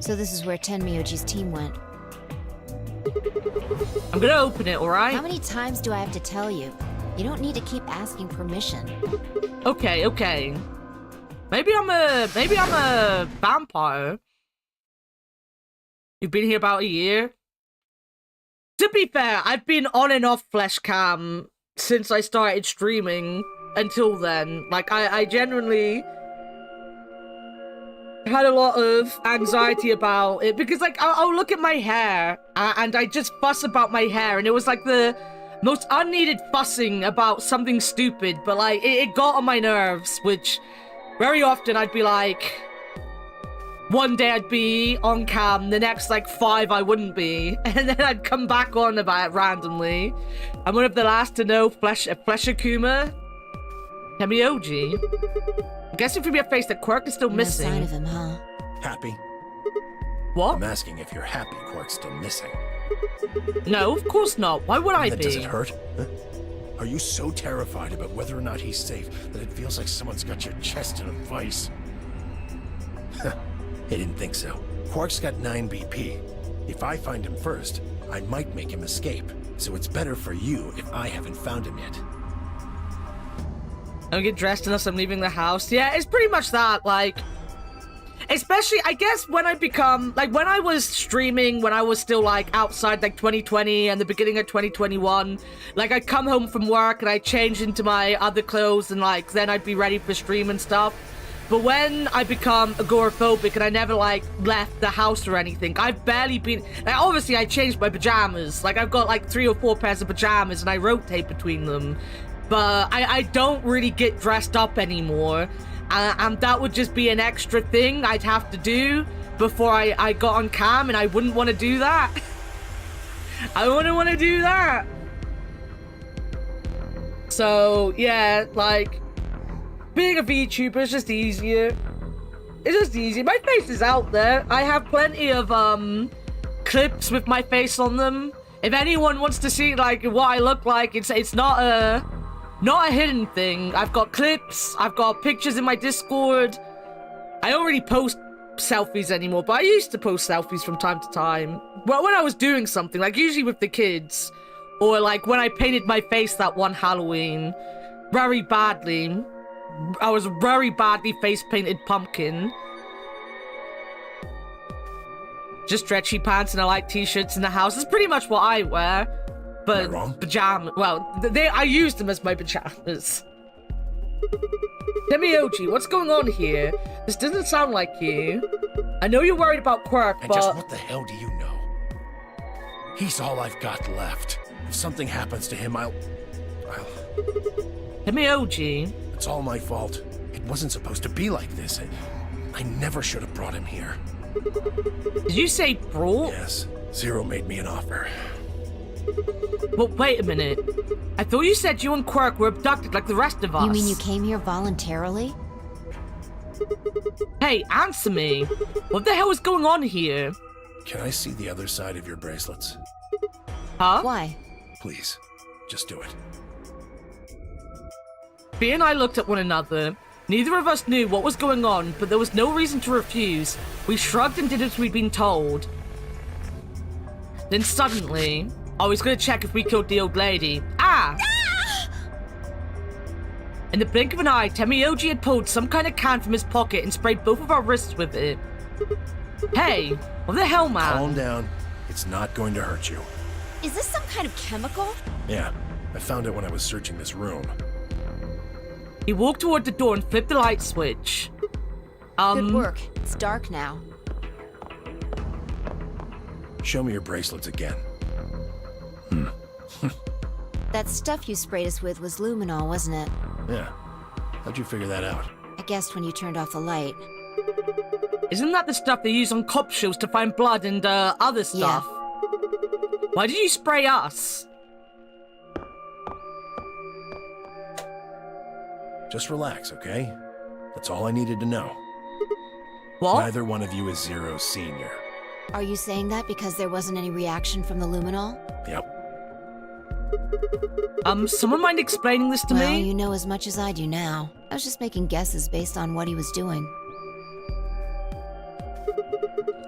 [SPEAKER 9] So this is where Tenmyoji's team went.
[SPEAKER 1] I'm gonna open it, alright?
[SPEAKER 9] How many times do I have to tell you? You don't need to keep asking permission.
[SPEAKER 1] Okay, okay. Maybe I'm a vampire. You've been here about a year? To be fair, I've been on and off flesh cam since I started streaming until then. Like, I genuinely had a lot of anxiety about it because, like, I'll look at my hair and I just fuss about my hair, and it was like the most unneeded fussing about something stupid, but like it got on my nerves, which very often I'd be like, one day I'd be on cam, the next like 5 I wouldn't be, and then I'd come back on about it randomly. I'm one of the last to know Flesh Akuma. Tenmyoji. I'm guessing from your face that Quark is still missing.
[SPEAKER 9] No sign of him, huh?
[SPEAKER 14] Happy?
[SPEAKER 1] What?
[SPEAKER 14] I'm asking if you're happy Quark's still missing.
[SPEAKER 1] No, of course not. Why would I be?
[SPEAKER 14] Does it hurt? Huh? Are you so terrified about whether or not he's safe that it feels like someone's got your chest in a vice? I didn't think so. Quark's got 9 BP. If I find him first, I might make him escape. So it's better for you if I haven't found him yet.
[SPEAKER 1] I don't get dressed unless I'm leaving the house. Yeah, it's pretty much that, like... Especially, I guess, when I become... Like, when I was streaming, when I was still, like, outside, like, 2020 and the beginning of 2021, like, I'd come home from work and I'd change into my other clothes and, like, then I'd be ready for stream and stuff. But when I become agoraphobic and I never, like, left the house or anything, I've barely been... Like, obviously, I changed my pajamas. Like, I've got, like, 3 or 4 pairs of pajamas and I rotate between them. But I don't really get dressed up anymore. And that would just be an extra thing I'd have to do before I got on cam, and I wouldn't want to do that. I wouldn't want to do that. So, yeah, like, being a VTuber is just easier. It's just easy. My face is out there. I have plenty of, clips with my face on them. If anyone wants to see, like, what I look like, it's not a hidden thing. I've got clips. I've got pictures in my Discord. I don't really post selfies anymore, but I used to post selfies from time to time. Well, when I was doing something, like usually with the kids, or like when I painted my face that one Halloween, very badly. I was a very badly face-painted pumpkin. Just stretchy pants and I like t-shirts in the house. That's pretty much what I wear. But pajamas, well, I used them as my pajamas. Demioji, what's going on here? This doesn't sound like you. I know you're worried about Quirk,
[SPEAKER 14] And
[SPEAKER 1] but...
[SPEAKER 14] just what the hell do you know? He's all I've got left. If something happens to him, I'll...
[SPEAKER 1] Demioji?
[SPEAKER 14] It's all my fault. It wasn't supposed to be like this. I never should have brought him here.
[SPEAKER 1] Did you say brought?
[SPEAKER 14] Yes. Zero made me an offer.
[SPEAKER 1] But wait a minute. I thought you said you and Quirk were abducted like the rest of us.
[SPEAKER 9] You mean you came here voluntarily?
[SPEAKER 1] Hey, answer me. What the hell is going on here?
[SPEAKER 14] Can I see the other side of your bracelets?
[SPEAKER 1] Huh?
[SPEAKER 9] Why?
[SPEAKER 14] Please, just do it.
[SPEAKER 1] Bea and I looked at one another. Neither of us knew what was going on, but there was no reason to refuse. We shrugged and did as we'd been told. Then suddenly, I was going to check if we killed the old lady. Ah! In the blink of an eye, Temioji had pulled some kind of can from his pocket and sprayed both of our wrists with it. Hey, what the hell, man?
[SPEAKER 14] Calm down. It's not going to hurt you.
[SPEAKER 10] Is this some kind of chemical?
[SPEAKER 14] Yeah, I found it when I was searching this room.
[SPEAKER 1] He walked toward the door and flipped the light switch.
[SPEAKER 9] Good work. It's dark now.
[SPEAKER 14] Show me your bracelets again.
[SPEAKER 9] That stuff you sprayed us with was luminol, wasn't it?
[SPEAKER 14] Yeah. How'd you figure that out?
[SPEAKER 9] I guessed when you turned off the light.
[SPEAKER 1] Isn't that the stuff they use on cop shows to find blood and other stuff?
[SPEAKER 9] Yeah.
[SPEAKER 1] Why did you spray us?
[SPEAKER 14] Just relax, okay? That's all I needed to know.
[SPEAKER 1] What?
[SPEAKER 14] Neither one of you is Zero Senior.
[SPEAKER 9] Are you saying that because there wasn't any reaction from the luminol?
[SPEAKER 14] Yep.
[SPEAKER 1] Someone mind explaining this to
[SPEAKER 9] Well,
[SPEAKER 1] me?
[SPEAKER 9] you know as much as I do now. I was just making guesses based on what he was doing.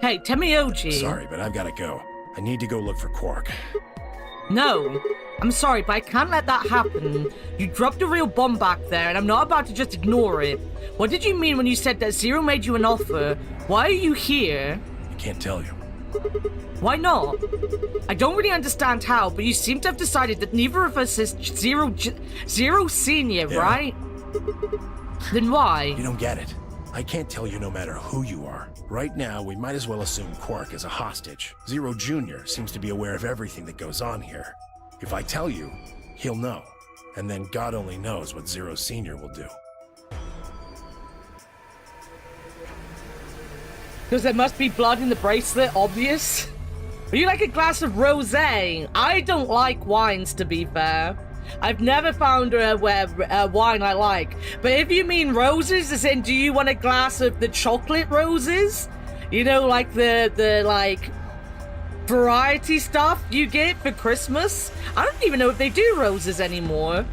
[SPEAKER 1] Hey, Temioji.
[SPEAKER 14] Sorry, but I've got to go. I need to go look for Quark.
[SPEAKER 1] No. I'm sorry, but I can't let that happen. You dropped a real bomb back there, and I'm not about to just ignore it. What did you mean when you said that Zero made you an offer? Why are you here?
[SPEAKER 14] I can't tell you.
[SPEAKER 1] Why not? I don't really understand how, but you seem to have decided that neither of us is Zero Senior,
[SPEAKER 14] Yeah.
[SPEAKER 1] right? Then why?
[SPEAKER 14] You don't get it. I can't tell you no matter who you are. Right now, we might as well assume Quark is a hostage. Zero Jr. seems to be aware of everything that goes on here. If I tell you, he'll know. And then God only knows what Zero Senior will do.
[SPEAKER 1] Because there must be blood in the bracelet, obvious. Are you like a glass of rosé? I don't like wines, to be fair. I've never found a wine I like. But if you mean roses, as in, do you want a glass of the chocolate roses? You know, like the like variety stuff you get for Christmas? I don't even know if they do roses anymore.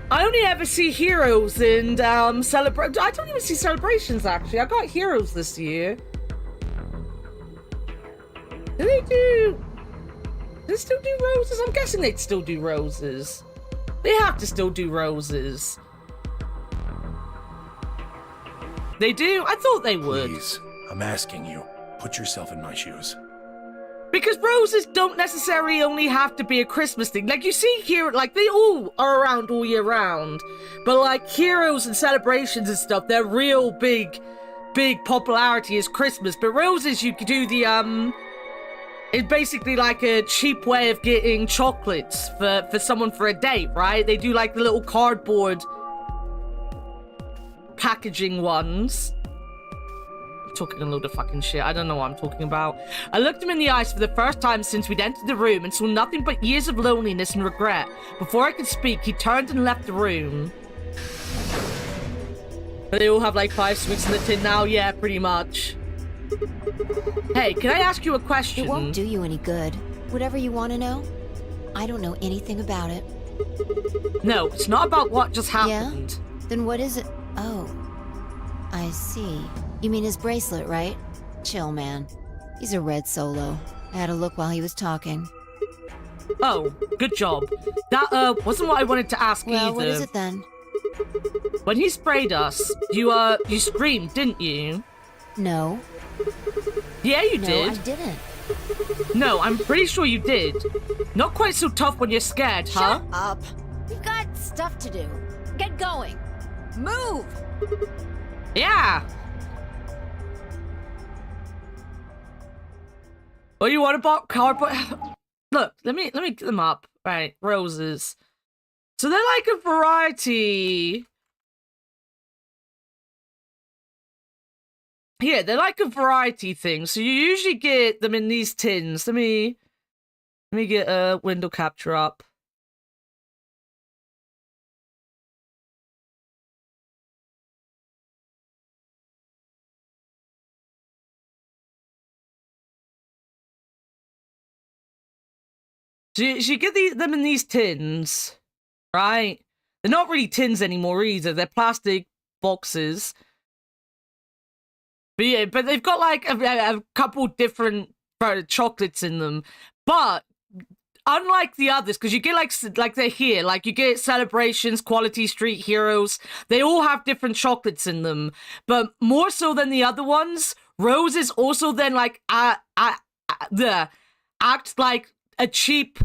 [SPEAKER 1] I only ever see Heroes and I don't even see Celebrations, actually. I got Heroes this year. Do they still do roses? I'm guessing they'd still do roses. They have to still do roses. They do? I thought they would.
[SPEAKER 14] Please, I'm asking you, put yourself in my shoes.
[SPEAKER 1] Because roses don't necessarily only have to be a Christmas thing. Like, you see here, like, they all are around all year round. But, like, Heroes and Celebrations and stuff, their real big popularity is Christmas. But roses, you could do the, it's basically like a cheap way of getting chocolates for someone for a date, right? They do, like, the little cardboard packaging ones. Talking a load of fucking shit. I don't know what I'm talking about. I looked him in the eyes for the first time since we'd entered the room and saw nothing but years of loneliness and regret. Before I could speak, he turned and left the room. But they all have like 5 sweets in the tin now? Yeah, pretty much. Hey, can I ask you a question?
[SPEAKER 9] It won't do you any good. Whatever you want to know, I don't know anything about it.
[SPEAKER 1] No, it's not about what just happened.
[SPEAKER 9] Yeah? Then what is it? Oh, I I see. You mean his bracelet, right? Chill, man. He's a red Solo. I had a look while he was talking.
[SPEAKER 1] Oh, good job. That wasn't what I wanted to ask either.
[SPEAKER 9] Well, what is it then?
[SPEAKER 1] When he sprayed us, you screamed, didn't you?
[SPEAKER 9] No.
[SPEAKER 1] Yeah, you did.
[SPEAKER 9] No, I didn't.
[SPEAKER 1] No, I'm pretty sure you did. Not quite so tough when you're scared, huh?
[SPEAKER 10] Shut up. We've got stuff to do. Get going. Move!
[SPEAKER 1] Yeah! Oh, you want to buy cardboard? Look, let me get them up. Right, roses. So they're like a variety. Yeah, they're like a variety thing. So you usually get them in these tins. Let me get a window capture up. So you get them in these tins, right? They're not really tins anymore either. They're plastic boxes. But yeah, but they've got like a couple different chocolates in them. But unlike the others, because you get like they're here, like you get Celebrations, Quality Street Heroes. They all have different chocolates in them. But more so than the other ones, Rose is also then like act like a cheap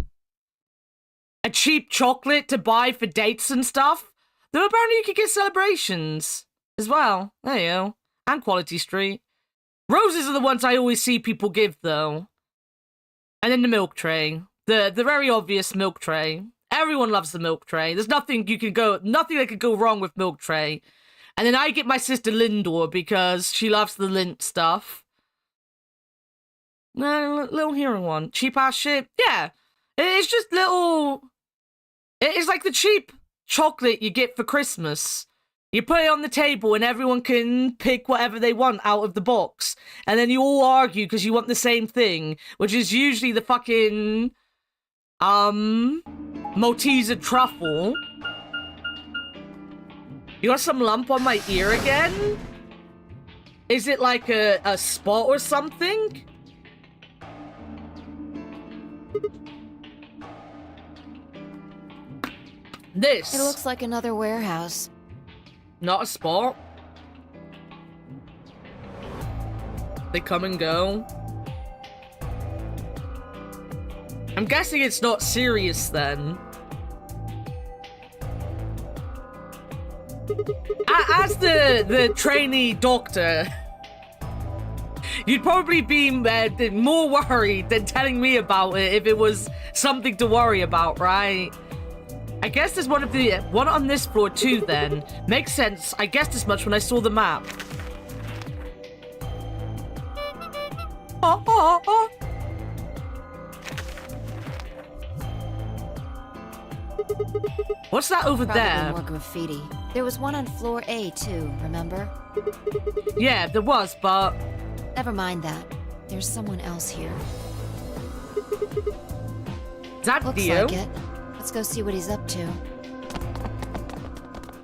[SPEAKER 1] chocolate to buy for dates and stuff. Though apparently you could get Celebrations as well. There you go. And Quality Street. Roses are the ones I always see people give though. And then the milk tray. The very obvious milk tray. Everyone loves the milk tray. There's nothing that could go wrong with milk tray. And then I get my sister Lindor because she loves the Lindt stuff. Little hero one. Cheap ass shit. Yeah. It's just little... It's like the cheap chocolate you get for Christmas. You put it on the table and everyone can pick whatever they want out of the box. And then you all argue because you want the same thing. Which is usually the fucking... Malteser truffle. You got some lump on my ear again? Is it like a spot or something? This.
[SPEAKER 9] It looks like another warehouse.
[SPEAKER 1] Not a spot. They come and go. I'm guessing it's not serious then. As the trainee doctor, you'd probably be more worried than telling me about it if it was something to worry about, right? I guess there's one on this floor too then. Makes sense. I guessed as much when I saw the map. Oh. What's that over there?
[SPEAKER 9] More graffiti. There was one on floor A too, remember?
[SPEAKER 1] Yeah, there was, but...
[SPEAKER 9] Never mind that. There's someone else here.
[SPEAKER 1] Is that
[SPEAKER 9] Looks
[SPEAKER 1] Dio?
[SPEAKER 9] like it. Let's go see what he's up to.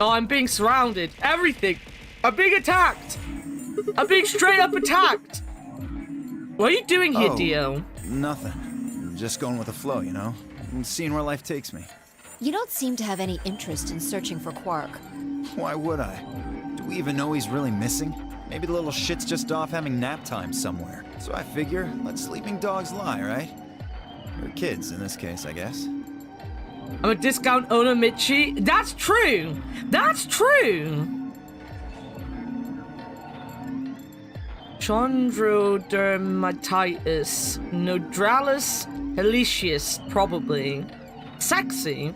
[SPEAKER 1] Oh, I'm being surrounded. Everything. I'm being attacked. I'm being straight up attacked. What are you doing here, Dio?
[SPEAKER 8] Nothing. Just going with the flow, you know? And seeing where life takes me.
[SPEAKER 9] You don't seem to have any interest in searching for Quark.
[SPEAKER 8] Why would I? Do we even know he's really missing? Maybe the little shit's just off having nap time somewhere. So I figure, let sleeping dogs lie, right? Or kids, in this case, I guess.
[SPEAKER 1] I'm a discount owner, Mitchie. That's true. That's true. Chondrodermatitis. Nodralis heliciosus, probably. Sexy.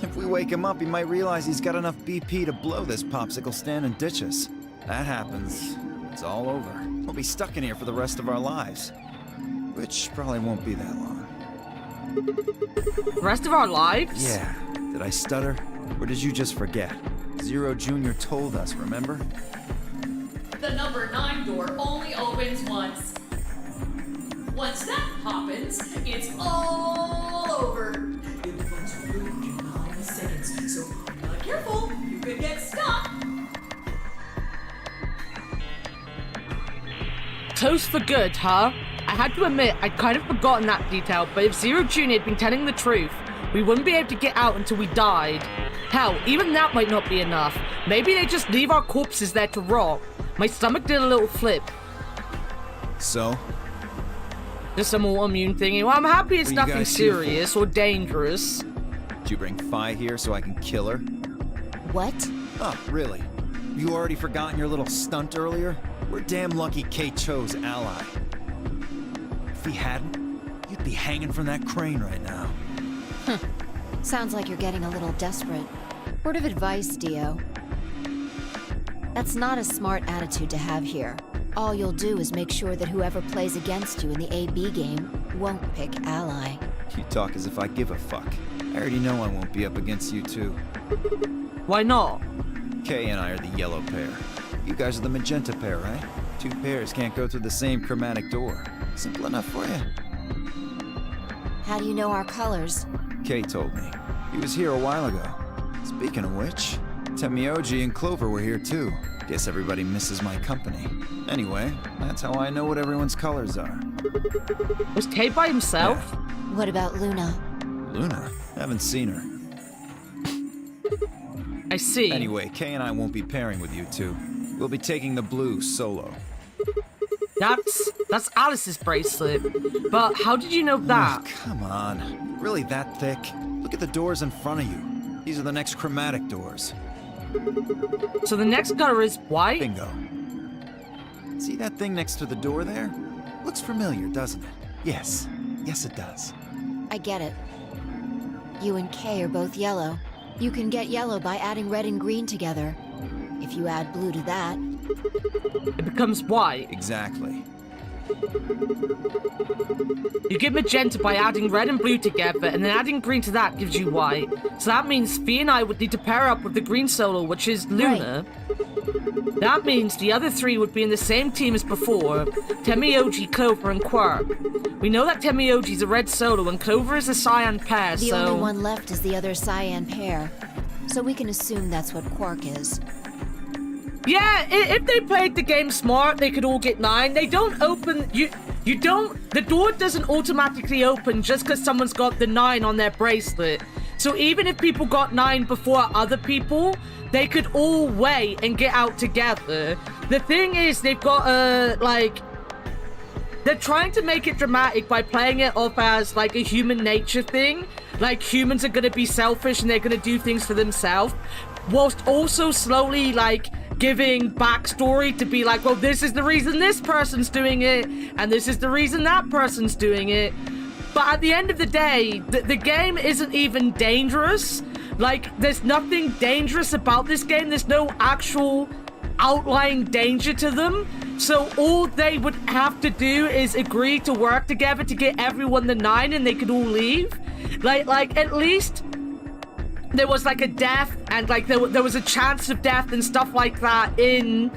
[SPEAKER 8] If we wake him up, he might realize he's got enough BP to blow this popsicle stand and ditch us. That happens. It's all over. We'll be stuck in here for the rest of our lives. Which probably won't be that long.
[SPEAKER 1] The rest of our lives?
[SPEAKER 8] Yeah. Did I stutter? Or did you just forget? Zero Jr. told us, remember?
[SPEAKER 15] The number 9 door only opens once. Once that happens, it's all over. It opens really in 9 seconds, so if you're not careful, you could get stuck.
[SPEAKER 1] toast for good, huh? I had to admit, I'd kind of forgotten that detail, but if Zero Jr. had been telling the truth, we wouldn't be able to get out until we died. Hell, even that might not be enough. Maybe they just leave our corpses there to rot. My stomach did a little flip.
[SPEAKER 8] So?
[SPEAKER 1] Just some autoimmune thingy. Well, I'm happy it's
[SPEAKER 8] What are you
[SPEAKER 1] nothing
[SPEAKER 8] guys here for?
[SPEAKER 1] serious or dangerous.
[SPEAKER 8] Did you bring Fi here so I can kill her?
[SPEAKER 9] What?
[SPEAKER 8] Oh, really? You already forgotten your little stunt earlier? We're damn lucky Kay chose ally. If he hadn't, you'd be hanging from that crane right now.
[SPEAKER 9] Sounds like you're getting a little desperate. Word of advice, Dio. That's not a smart attitude to have here. All you'll do is make sure that whoever plays against you in the AB game won't pick ally.
[SPEAKER 8] You talk as if I give a fuck. I already know I won't be up against you two.
[SPEAKER 1] Why not?
[SPEAKER 8] Kay and I are the yellow pair. You guys are the magenta pair, right? Two pairs can't go through the same chromatic door. Simple enough for you.
[SPEAKER 9] How do you know our colors?
[SPEAKER 8] Kay told me. He was here a while ago. Speaking of which, Temioji and Clover were here too. Guess everybody misses my company. Anyway, that's how I know what everyone's colors are.
[SPEAKER 1] Was Kay by himself?
[SPEAKER 8] Yeah.
[SPEAKER 9] What about Luna?
[SPEAKER 8] Luna? Haven't seen her.
[SPEAKER 1] I see.
[SPEAKER 8] Anyway, Kay and I won't be pairing with you two. We'll be taking the blue solo.
[SPEAKER 1] That's Alice's bracelet. But how did you know that?
[SPEAKER 8] Oh, come on. Really that thick? Look at the doors in front of you. These are the next chromatic doors.
[SPEAKER 1] So the next color is white?
[SPEAKER 8] Bingo. See that thing next to the door there? Looks familiar, doesn't it? Yes. Yes, it does.
[SPEAKER 9] I get it. You and Kay are both yellow. You can get yellow by adding red and green together. If you add blue to that,
[SPEAKER 1] it becomes white.
[SPEAKER 8] Exactly.
[SPEAKER 1] You get magenta by adding red and blue together, and then adding green to that gives you white. So that means Fee and I would need to pair up with the green solo, which is Luna. Right. That means the other three would be in the same team as before. Temioji, Clover, and Quark. We know that Temioji's a red solo, and Clover is a cyan pair,
[SPEAKER 9] the only one left is the other cyan pair. So we can assume that's what Quark is.
[SPEAKER 1] Yeah, if they played the game smart, they could all get 9. They don't open... The door doesn't automatically open just because someone's got the 9 on their bracelet. So even if people got 9 before other people, they could all wait and get out together. The thing is, they've got they're trying to make it dramatic by playing it off as like a human nature thing. Like humans are gonna be selfish and they're gonna do things for themselves, whilst also slowly giving backstory to be like, well, this is the reason this person's doing it, and this is the reason that person's doing it. But at the end of the day, the game isn't even dangerous. There's nothing dangerous about this game. There's no actual outlying danger to them. So all they would have to do is agree to work together to get everyone the 9 and they could all leave. At least there was a death and there was a chance of death and stuff like that in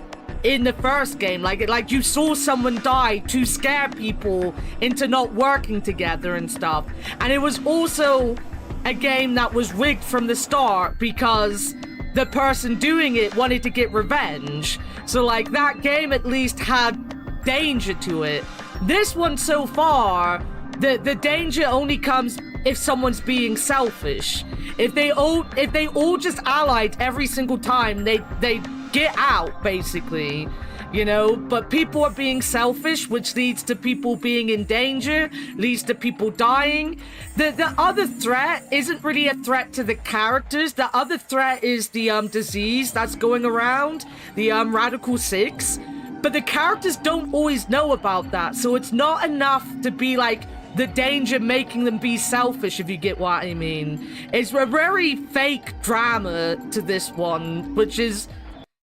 [SPEAKER 1] the first game. You saw someone die to scare people into not working together and stuff. And it was also a game that was rigged from the start because the person doing it wanted to get revenge. So that game at least had danger to it. This one so far, the danger only comes if someone's being selfish. If they all just allied every single time, they get out, basically. You know, but people are being selfish, which leads to people being in danger, leads to people dying. The other threat isn't really a threat to the characters. The other threat is the disease that's going around, the Radical 6. But the characters don't always know about that, so it's not enough to be the danger making them be selfish, if you get what I mean. It's a very fake drama to this one, which is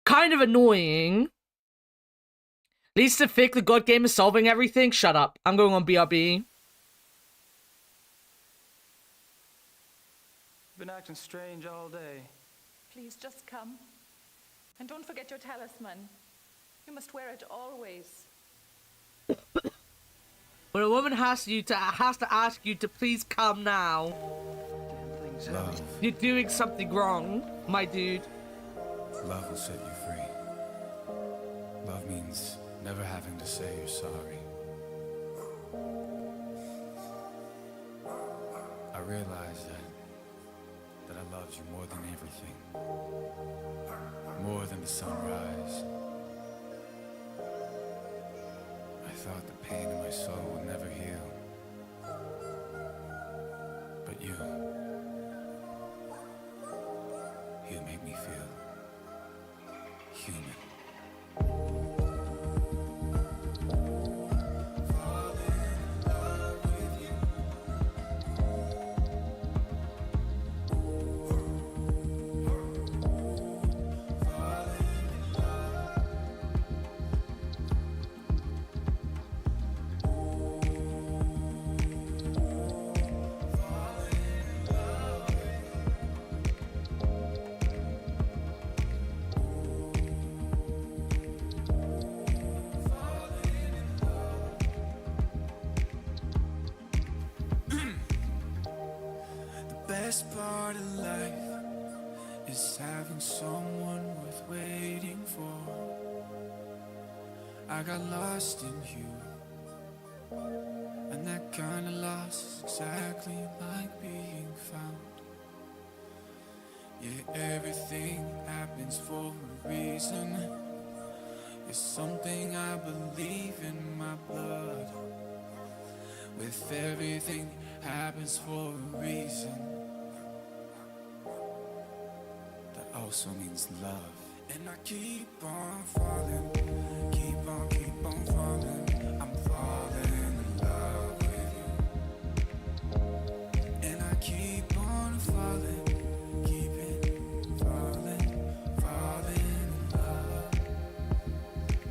[SPEAKER 1] kind of annoying. At least the fic, the god game is solving everything. Shut up. I'm going on BRB.
[SPEAKER 16] Been acting strange all day.
[SPEAKER 12] Please just come. And don't forget your talisman. You must wear it always.
[SPEAKER 1] When a woman has to ask you to please come now.
[SPEAKER 11] Love.
[SPEAKER 1] You're doing something wrong, my dude.
[SPEAKER 11] Love will set you free. Love means never having to say you're sorry. I realized that I loved you more than everything. More than the sunrise. I thought the pain in my soul would never heal. But you make me feel human. Best part of life is having someone worth waiting for. I got lost in you, and that kind of loss is exactly like being found. Yeah, everything happens for a reason. It's something I believe in my blood. With everything happens for a reason. Also means love. And I keep on falling, keep on falling. I'm falling in love with you. And I keep on falling, keeping falling in love.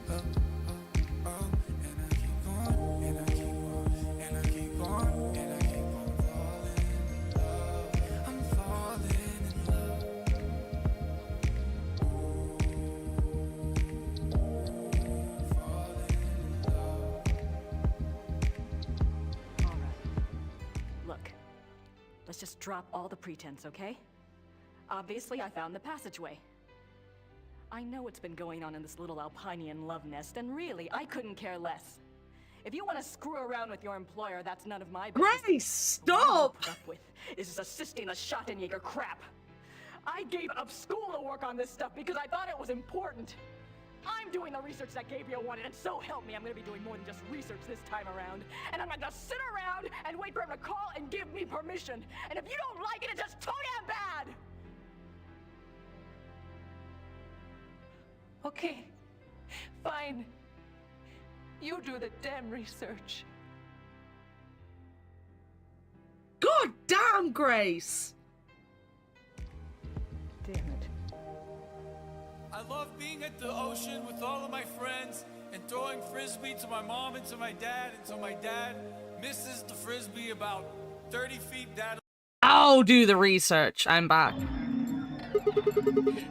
[SPEAKER 11] Oh, oh, oh. And I keep on, and I keep on, and I keep on, and I keep on falling in love. I'm falling in love.
[SPEAKER 13] Let's just drop all the pretense, okay? Obviously, I found the passageway. I know what's been going on in this little Alpinian love nest, and really, I couldn't care less. If you want to screw around with your employer, that's none of my business.
[SPEAKER 1] Grace, stop!
[SPEAKER 13] What I'm put up with is this assisting a Schottenjäger crap. I gave up schoolwork on this stuff because I thought it was important. I'm doing the research that Gabriel wanted, and so help me, I'm gonna be doing more than just research this time around. And I'm not gonna sit around and wait for him to call and give me permission. And if you don't like it, it's just too damn bad!
[SPEAKER 12] Okay, fine. You do the damn research.
[SPEAKER 1] God damn, Grace!
[SPEAKER 13] Damn it.
[SPEAKER 16] I love being at the ocean with all of my friends and throwing frisbee to my mom and to my dad until my dad misses the frisbee about 30 feet down.
[SPEAKER 1] I'll do the research. I'm back.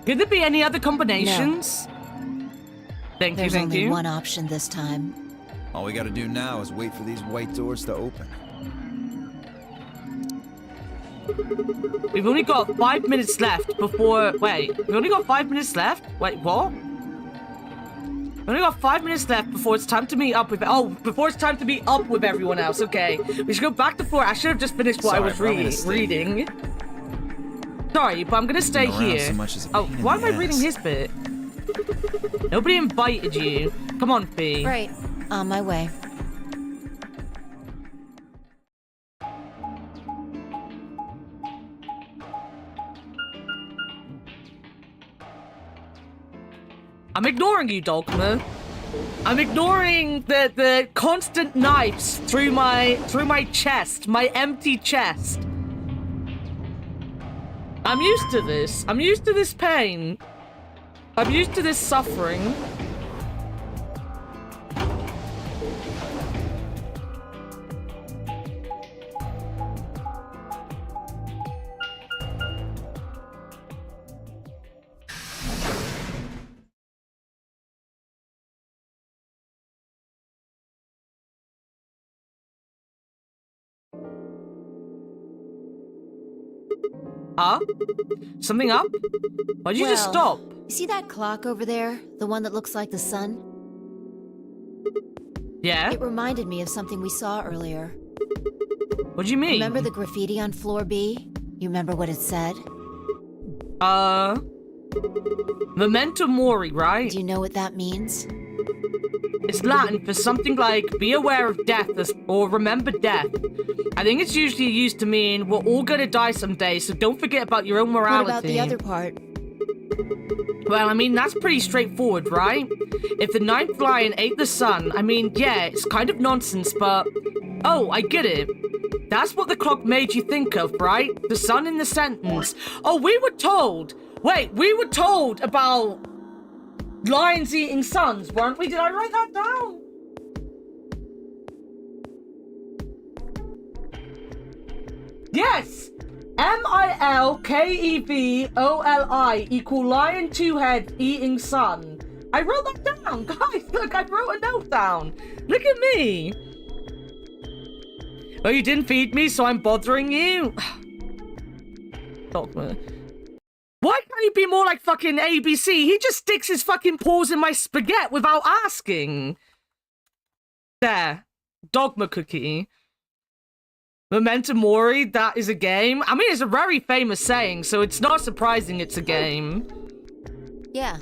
[SPEAKER 1] Could there be any other combinations?
[SPEAKER 9] No.
[SPEAKER 1] Thank
[SPEAKER 9] There's
[SPEAKER 1] you, thank
[SPEAKER 9] only
[SPEAKER 1] you.
[SPEAKER 9] one option this time.
[SPEAKER 8] All we gotta do now is wait for these white doors to open.
[SPEAKER 1] We've only got 5 minutes left before... Wait, we've only got 5 minutes left? Wait, what? We've only got 5 minutes left before it's time to meet up with... Oh, before it's time to meet up with everyone else. Okay. We should go back to 4. I should have just finished what I was reading. Sorry, but I'm gonna stay here. Oh, why am I reading his bit? Nobody invited you. Come on, Fee.
[SPEAKER 9] Right. On my way.
[SPEAKER 1] I'm ignoring you, Dogma. I'm ignoring the constant knives through my chest, my empty chest. I'm used to this. I'm used to this pain. I'm used to this suffering. Huh? Something up? Why'd you just stop?
[SPEAKER 9] You see that clock over there? The one that looks like the sun?
[SPEAKER 1] Yeah?
[SPEAKER 9] It reminded me of something we saw earlier.
[SPEAKER 1] What do you mean?
[SPEAKER 9] Remember the graffiti on floor B? You remember what it said?
[SPEAKER 1] Memento Mori, right?
[SPEAKER 9] Do you know what that means?
[SPEAKER 1] It's Latin for something like be aware of death or remember death. I think it's usually used to mean we're all gonna die someday, so don't forget about your own morality.
[SPEAKER 9] What about the other part?
[SPEAKER 1] Well, I mean, that's pretty straightforward, right? If the ninth lion ate the sun, I mean, yeah, it's kind of nonsense, but... Oh, I get it. That's what the clock made you think of, right? The sun in the sentence. Oh, we were told... Wait, we were told about lions eating suns, weren't we? Did I write that down? Yes! MILKEVOLI equal lion two head eating sun. I wrote that down, guys. Look, I wrote a note down. Look at me. Oh, you didn't feed me, so I'm bothering you. Dogma. Why can't he be more like fucking ABC? He just sticks his fucking paws in my spaghetti without asking. There. Dogma cookie. Memento Mori, that is a game. I mean, it's a very famous saying, so it's not surprising it's a game.
[SPEAKER 9] Yeah.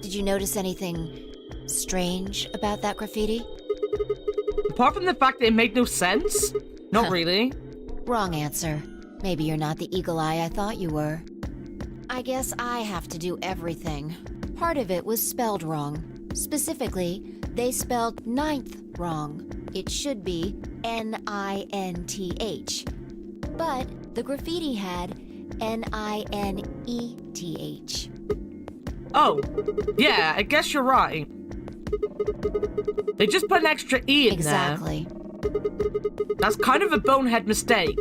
[SPEAKER 9] Did you notice anything strange about that graffiti?
[SPEAKER 1] Apart from the fact that it made no sense? Not really.
[SPEAKER 9] Wrong answer. Maybe you're not the eagle eye I thought you were. I guess I have to do everything. Part of it was spelled wrong. Specifically, they spelled ninth wrong. It should be N-I-N-T-H. But the graffiti had N-I-N-E-T-H.
[SPEAKER 1] Oh, yeah, I guess you're right. They just put an extra E in
[SPEAKER 9] Exactly.
[SPEAKER 1] there. That's kind of a bonehead mistake.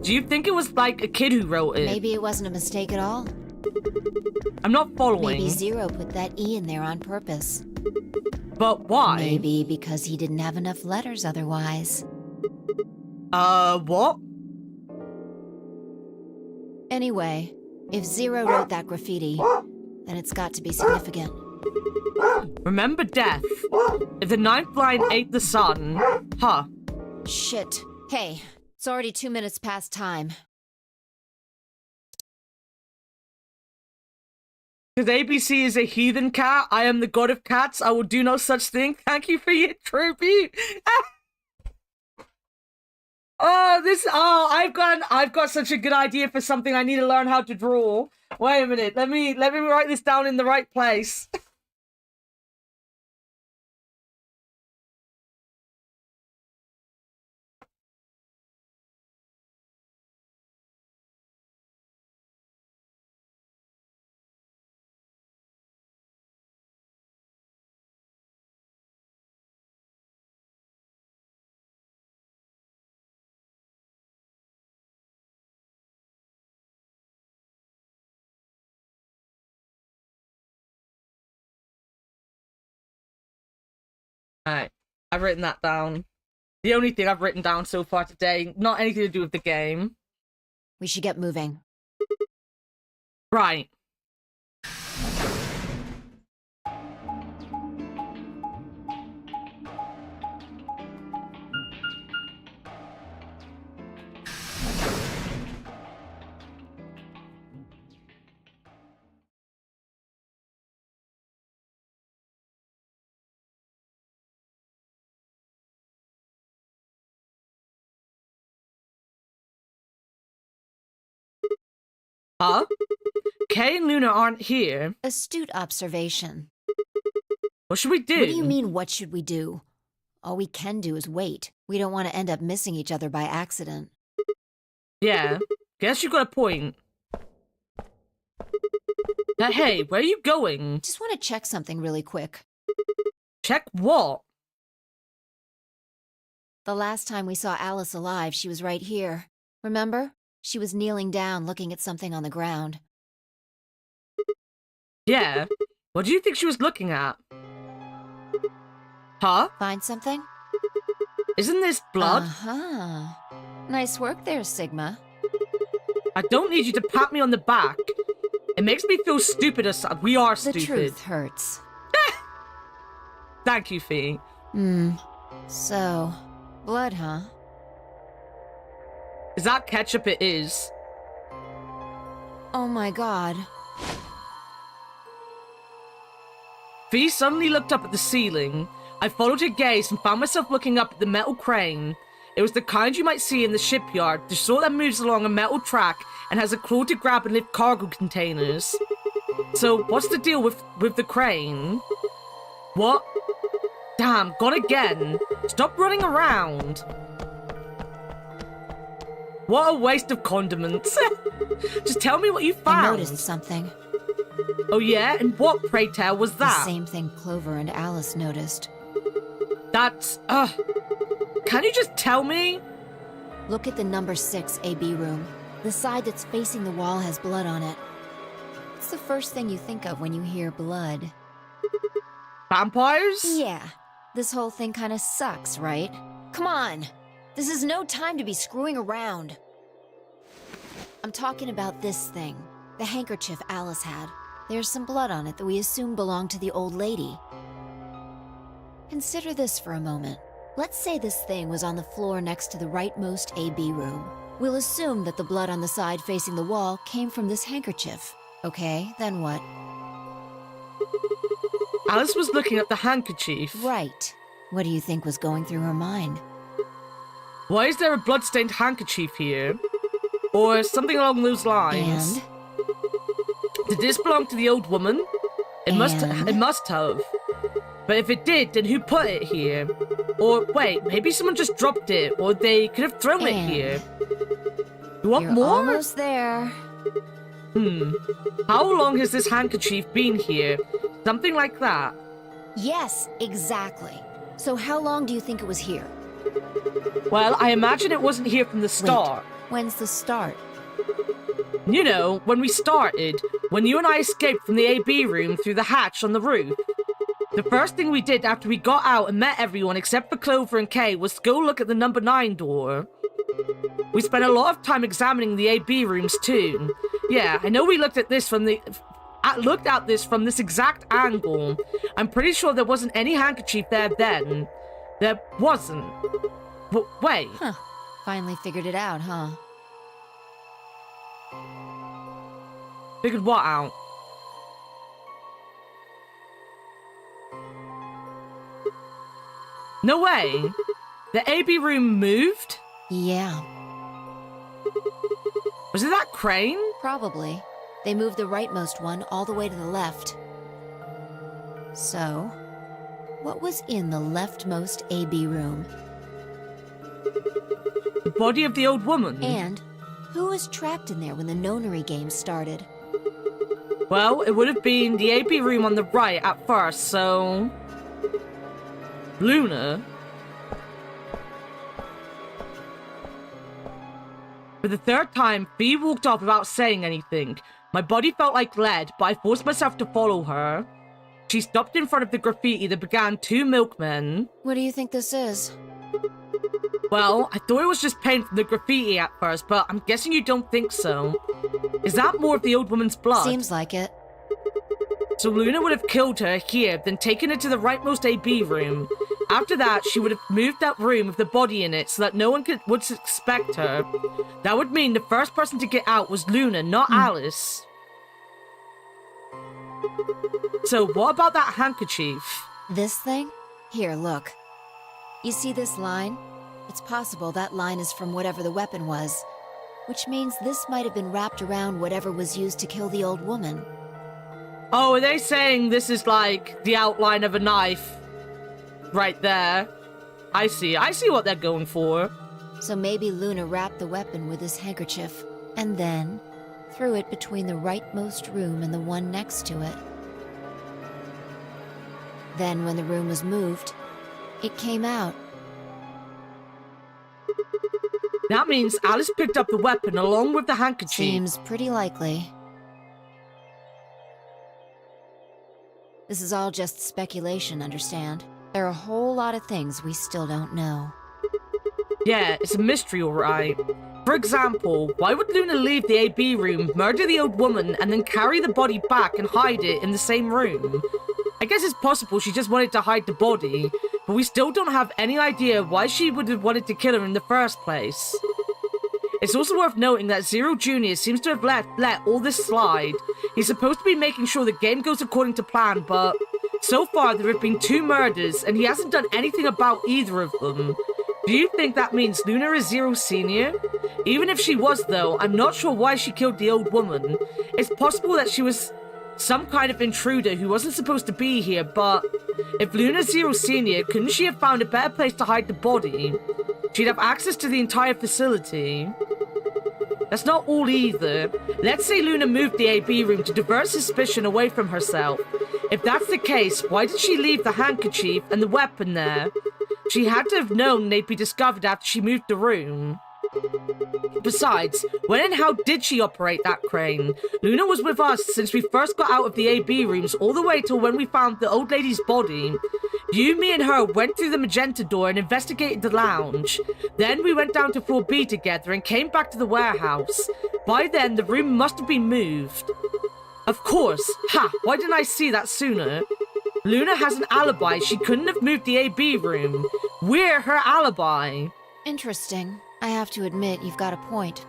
[SPEAKER 1] Do you think it was like a kid who wrote it?
[SPEAKER 9] Maybe it wasn't a mistake at all.
[SPEAKER 1] I'm not following.
[SPEAKER 9] Maybe Zero put that E in there on purpose.
[SPEAKER 1] But why?
[SPEAKER 9] Maybe because he didn't have enough letters otherwise.
[SPEAKER 1] What?
[SPEAKER 9] Anyway, if Zero wrote that graffiti, then it's got to be significant.
[SPEAKER 1] Remember death. If the ninth line ate the sun, huh?
[SPEAKER 9] Shit. Hey, it's already 2 minutes past time.
[SPEAKER 1] Because ABC is a heathen cat, I am the god of cats, I will do no such thing. Thank you for your tribute. I've got such a good idea for something I need to learn how to draw. Wait a minute, let me write this down in the right place. Alright, I've written that down. The only thing I've written down so far today, not anything to do with the game.
[SPEAKER 9] We should get moving.
[SPEAKER 1] Right. Huh? Kay and Luna aren't here.
[SPEAKER 9] Astute observation.
[SPEAKER 1] What should we do?
[SPEAKER 9] What do you mean, what should we do? All we can do is wait. We don't want to end up missing each other by accident.
[SPEAKER 1] Yeah, guess you got a point. Now, hey, where are you going?
[SPEAKER 9] Just want to check something really quick.
[SPEAKER 1] Check what?
[SPEAKER 9] The last time we saw Alice alive, she was right here. Remember? She was kneeling down, looking at something on the ground.
[SPEAKER 1] Yeah. What do you think she was looking at? Huh?
[SPEAKER 9] Find something?
[SPEAKER 1] Isn't this blood?
[SPEAKER 9] Uh-huh. Nice work there, Sigma.
[SPEAKER 1] I don't need you to pat me on the back. It makes me feel stupid as we are stupid.
[SPEAKER 9] The truth hurts.
[SPEAKER 1] Thank you, Fee.
[SPEAKER 9] So, blood, huh?
[SPEAKER 1] Is that ketchup? It is.
[SPEAKER 9] Oh my god.
[SPEAKER 1] Fee suddenly looked up at the ceiling. I followed her gaze and found myself looking up at the metal crane. It was the kind you might see in the shipyard, the sort that moves along a metal track and has a claw to grab and lift cargo containers. So, what's the deal with the crane? What? Damn, gone again. Stop running around. What a waste of condiments. Just tell me what you found.
[SPEAKER 9] I noticed something.
[SPEAKER 1] Oh yeah? And what, pray tell, was that?
[SPEAKER 9] The same thing Clover and Alice noticed.
[SPEAKER 1] That's, can you just tell me?
[SPEAKER 9] Look at the number 6 AB room. The side that's facing the wall has blood on it. What's the first thing you think of when you hear blood?
[SPEAKER 1] Vampires?
[SPEAKER 9] Yeah. This whole thing kind of sucks, right? Come on! This is no time to be screwing around. I'm talking about this thing. The handkerchief Alice had. There's some blood on it that we assume belonged to the old lady. Consider this for a moment. Let's say this thing was on the floor next to the rightmost AB room. We'll assume that the blood on the side facing the wall came from this handkerchief. Okay, then what?
[SPEAKER 1] Alice was looking at the handkerchief.
[SPEAKER 9] Right. What do you think was going through her mind?
[SPEAKER 1] Why is there a blood-stained handkerchief here? Or something along those lines.
[SPEAKER 9] And?
[SPEAKER 1] Did this belong to the old woman? It must have. But if it did, then who put it here? Or wait, maybe someone just dropped it, or they could have thrown it here. You want
[SPEAKER 9] You're
[SPEAKER 1] more?
[SPEAKER 9] Almost there.
[SPEAKER 1] How long has this handkerchief been here? Something like that.
[SPEAKER 9] Yes, exactly. So how long do you think it was here?
[SPEAKER 1] Well, I imagine it wasn't here from the start.
[SPEAKER 9] Wait, when's the start?
[SPEAKER 1] You know, when we started, when you and I escaped from the AB room through the hatch on the roof. The first thing we did after we got out and met everyone except for Clover and Kay was to go look at the number 9 door. We spent a lot of time examining the AB rooms too. Yeah, I know we looked at this from this exact angle. I'm pretty sure there wasn't any handkerchief there then. There wasn't. But wait.
[SPEAKER 9] Huh. Finally figured it out, huh?
[SPEAKER 1] Figured what out? No way! The AB room moved?
[SPEAKER 9] Yeah.
[SPEAKER 1] Was it that crane?
[SPEAKER 9] Probably. They moved the rightmost one all the way to the left. So, what was in the leftmost AB room?
[SPEAKER 1] The body of the old woman.
[SPEAKER 9] And who was trapped in there when the nonary game started?
[SPEAKER 1] Well, it would have been the AB room on the right at first, so... Luna? For the third time, Fee walked off without saying anything. My body felt like lead, but I forced myself to follow her. She stopped in front of the graffiti that began 2 milkmen.
[SPEAKER 9] What do you think this is?
[SPEAKER 1] Well, I thought it was just paint from the graffiti at first, but I'm guessing you don't think so. Is that more of the old woman's blood?
[SPEAKER 9] Seems like it.
[SPEAKER 1] So Luna would have killed her here, then taken her to the rightmost AB room. After that, she would have moved that room with the body in it so that no one would suspect her. That would mean the first person to get out was Luna, not Alice. So what about that handkerchief?
[SPEAKER 9] This thing? Here, look. You see this line? It's possible that line is from whatever the weapon was, which means this might have been wrapped around whatever was used to kill the old woman.
[SPEAKER 1] Oh, are they saying this is like the outline of a knife? Right there. I see what they're going for.
[SPEAKER 9] So maybe Luna wrapped the weapon with this handkerchief, and then threw it between the rightmost room and the one next to it. Then when the room was moved, it came out.
[SPEAKER 1] That means Alice picked up the weapon along with the handkerchief.
[SPEAKER 9] Seems pretty likely. This is all just speculation, understand? There are a whole lot of things we still don't know.
[SPEAKER 1] Yeah, it's a mystery, alright. For example, why would Luna leave the AB room, murder the old woman, and then carry the body back and hide it in the same room? I guess it's possible she just wanted to hide the body, but we still don't have any idea why she would have wanted to kill her in the first place. It's also worth noting that Zero Jr. seems to have let all this slide. He's supposed to be making sure the game goes according to plan, but so far there have been 2 murders, and he hasn't done anything about either of them. Do you think that means Luna is Zero Senior? Even if she was, though, I'm not sure why she killed the old woman. It's possible that she was some kind of intruder who wasn't supposed to be here, but if Luna's Zero Senior, couldn't she have found a better place to hide the body? She'd have access to the entire facility. That's not all either. Let's say Luna moved the AB room to divert suspicion away from herself. If that's the case, why did she leave the handkerchief and the weapon there? She had to have known they'd be discovered after she moved the room. Besides, when and how did she operate that crane? Luna was with us since we first got out of the AB rooms all the way till when we found the old lady's body. You, me, and her went through the magenta door and investigated the lounge. Then we went down to floor B together and came back to the warehouse. By then, the room must have been moved. Of course. Ha! Why didn't I see that sooner? Luna has an alibi. She couldn't have moved the AB room. We're her alibi.
[SPEAKER 9] Interesting. I have to admit, you've got a point.